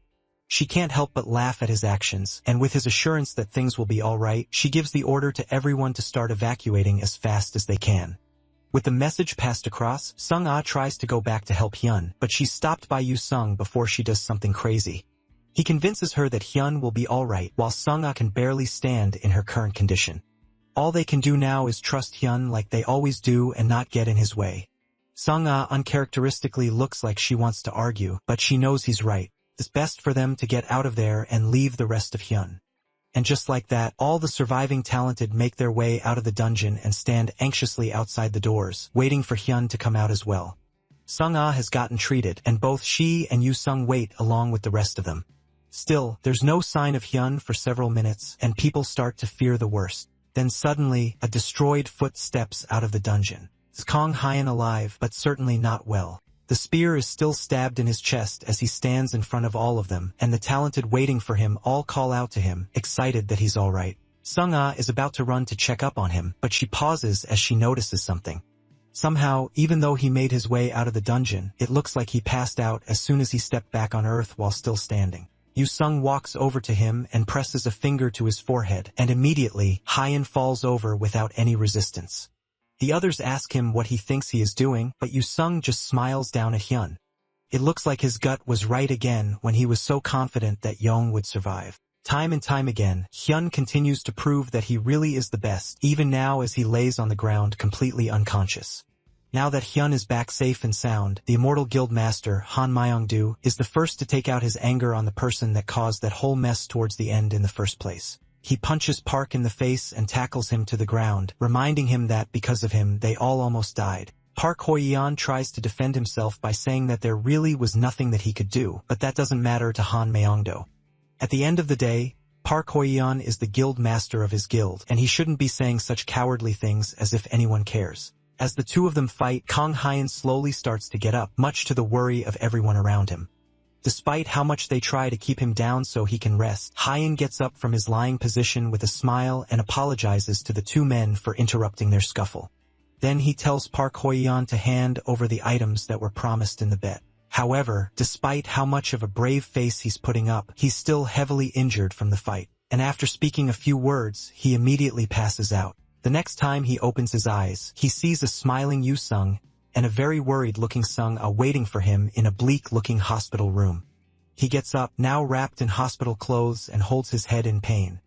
She can't help but laugh at his actions, and with his assurance that things will be alright, she gives the order to everyone to start evacuating as fast as they can. With the message passed across, Sung-ah tries to go back to help Hyun, but she's stopped by Yu-sung before she does something crazy. He convinces her that Hyun will be alright while Sung-ah can barely stand in her current condition. All they can do now is trust Hyun like they always do and not get in his way. Sung-ah uncharacteristically looks like she wants to argue, but she knows he's right. It's best for them to get out of there and leave the rest of Hyun. And just like that, all the surviving talented make their way out of the dungeon and stand anxiously outside the doors, waiting for Hyun to come out as well. Sung-ah has gotten treated, and both she and Yu-sung wait along with the rest of them. Still, there's no sign of Hyun for several minutes, and people start to fear the worst. Then suddenly, a destroyed foot steps out of the dungeon. Is Kong Hyun alive, but certainly not well. The spear is still stabbed in his chest as he stands in front of all of them, and the talented waiting for him all call out to him, excited that he's alright. Sung-ah is about to run to check up on him, but she pauses as she notices something. Somehow, even though he made his way out of the dungeon, it looks like he passed out as soon as he stepped back on Earth while still standing. Yu-sung walks over to him and presses a finger to his forehead, and immediately, Hyun falls over without any resistance. The others ask him what he thinks he is doing, but Yu-sung just smiles down at Hyun. It looks like his gut was right again when he was so confident that Yong would survive. Time and time again, Hyun continues to prove that he really is the best, even now as he lays on the ground completely unconscious. Now that Hyun is back safe and sound, the immortal guild master, Han Myong-do, is the first to take out his anger on the person that caused that whole mess towards the end in the first place. He punches Park in the face and tackles him to the ground, reminding him that because of him they all almost died. Park Hoi-yeon tries to defend himself by saying that there really was nothing that he could do, but that doesn't matter to Han Myong-do. At the end of the day, Park Hoi-yeon is the guild master of his guild, and he shouldn't be saying such cowardly things as if anyone cares. As the two of them fight, Kong Hyun slowly starts to get up, much to the worry of everyone around him. Despite how much they try to keep him down so he can rest, Hyun gets up from his lying position with a smile and apologizes to the two men for interrupting their scuffle. Then he tells Park Hoi-yeon to hand over the items that were promised in the bet. However, despite how much of a brave face he's putting up, he's still heavily injured from the fight, and after speaking a few words, he immediately passes out. The next time he opens his eyes, he sees a smiling Yu-sung and a very worried-looking Sung-ah waiting for him in a bleak-looking hospital room. He gets up, now wrapped in hospital clothes, and holds his head in pain.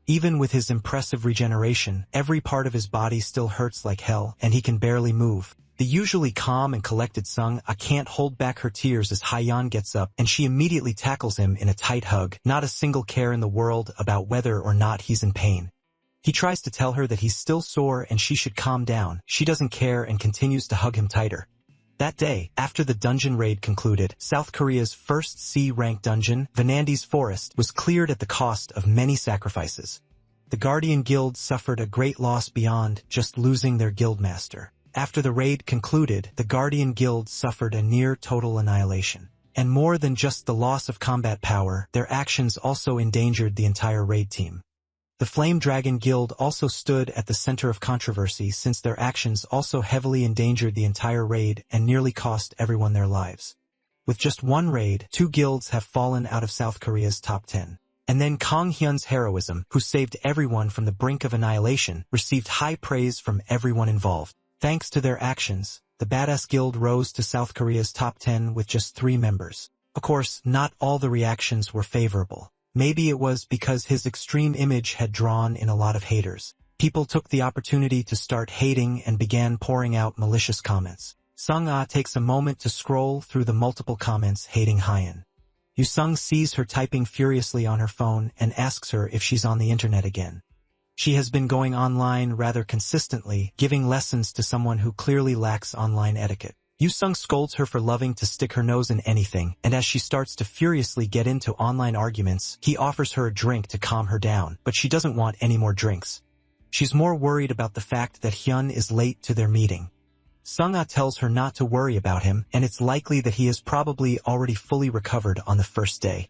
Even with his impressive regeneration, every part of his body still hurts like hell, and he can barely move. The usually calm and collected Sung-ah can't hold back her tears as Hyun gets up, and she immediately tackles him in a tight hug, not a single care in the world about whether or not he's in pain. He tries to tell her that he's still sore and she should calm down. She doesn't care and continues to hug him tighter. That day, after the dungeon raid concluded, South Korea's first C-rank dungeon, Vanandi's Forest, was cleared at the cost of many sacrifices. The Guardian Guild suffered a great loss beyond just losing their guildmaster. After the raid concluded, the Guardian Guild suffered a near total annihilation. And more than just the loss of combat power, their actions also endangered the entire raid team. The Flame Dragon Guild also stood at the center of controversy since their actions also heavily endangered the entire raid and nearly cost everyone their lives. With just one raid, 2 guilds have fallen out of South Korea's top 10. And then Kong Hyun's heroism, who saved everyone from the brink of annihilation, received high praise from everyone involved. Thanks to their actions, the Badass Guild rose to South Korea's top 10 with just 3 members. Of course, not all the reactions were favorable. Maybe it was because his extreme image had drawn in a lot of haters. People took the opportunity to start hating and began pouring out malicious comments. Sung-ah takes a moment to scroll through the multiple comments hating Hyun. Yu-sung sees her typing furiously on her phone and asks her if she's on the internet again. She has been going online rather consistently, giving lessons to someone who clearly lacks online etiquette. Yu-sung scolds her for loving to stick her nose in anything, and as she starts to furiously get into online arguments, he offers her a drink to calm her down, but she doesn't want any more drinks. She's more worried about the fact that Hyun is late to their meeting. Sung-ah tells her not to worry about him, and it's likely that he is probably already fully recovered on the first day.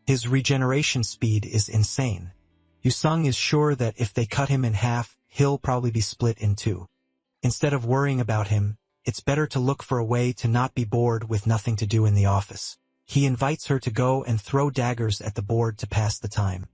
His regeneration speed is insane. Yusung is sure that if they cut him in half, he'll probably be split in two. Instead of worrying about him, it's better to look for a way to not be bored with nothing to do in the office. He invites her to go and throw daggers at the board to pass the time.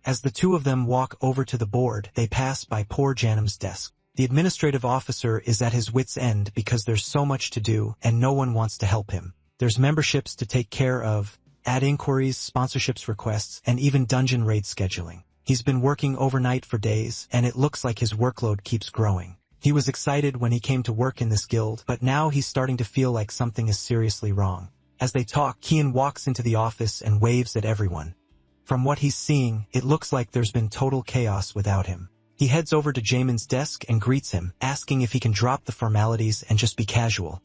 As the two of them walk over to the board, they pass by poor Janim's desk. The administrative officer is at his wit's end because there's so much to do and no one wants to help him. There's memberships to take care of, ad inquiries, sponsorships requests, and even dungeon raid scheduling. He's been working overnight for days, and it looks like his workload keeps growing. He was excited when he came to work in this guild, but now he's starting to feel like something is seriously wrong. As they talk, Kian walks into the office and waves at everyone. From what he's seeing, it looks like there's been total chaos without him. He heads over to Jaemon's desk and greets him, asking if he can drop the formalities and just be casual.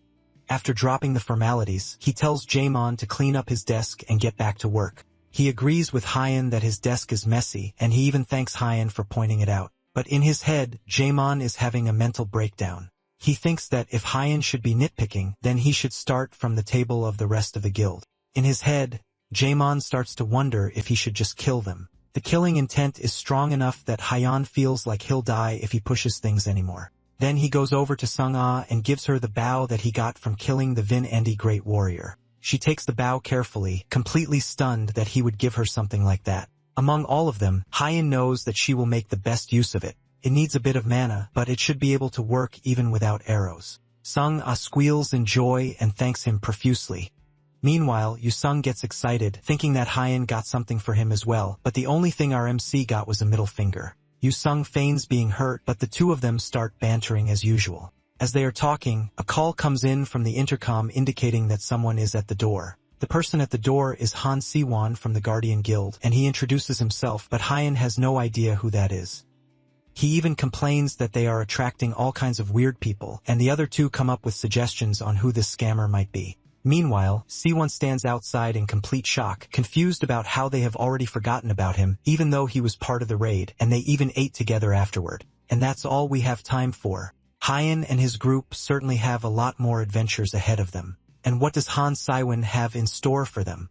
After dropping the formalities, he tells Jaemon to clean up his desk and get back to work. He agrees with Hyan that his desk is messy, and he even thanks Hyan for pointing it out. But in his head, Jaemon is having a mental breakdown. He thinks that if Hyan should be nitpicking, then he should start from the table of the rest of the guild. In his head, Jaemon starts to wonder if he should just kill them. The killing intent is strong enough that Hyan feels like he'll die if he pushes things anymore. Then he goes over to Sung-ah and gives her the bow that he got from killing the Vin Endi Great Warrior. She takes the bow carefully, completely stunned that he would give her something like that. Among all of them, Hyan knows that she will make the best use of it. It needs a bit of mana, but it should be able to work even without arrows. Sung-ah squeals in joy and thanks him profusely. Meanwhile, Yusung gets excited, thinking that Hyan got something for him as well, but the only thing our MC got was a middle finger. Yusung feigns being hurt, but the two of them start bantering as usual. As they are talking, a call comes in from the intercom indicating that someone is at the door. The person at the door is Han Siwon from the Guardian Guild, and he introduces himself, but Hyan has no idea who that is. He even complains that they are attracting all kinds of weird people, and the other two come up with suggestions on who this scammer might be. Meanwhile, Siwon stands outside in complete shock, confused about how they have already forgotten about him, even though he was part of the raid, and they even ate together afterward. And that's all we have time for. Hyan and his group certainly have a lot more adventures ahead of them. And what does Han Siwon have in store for them?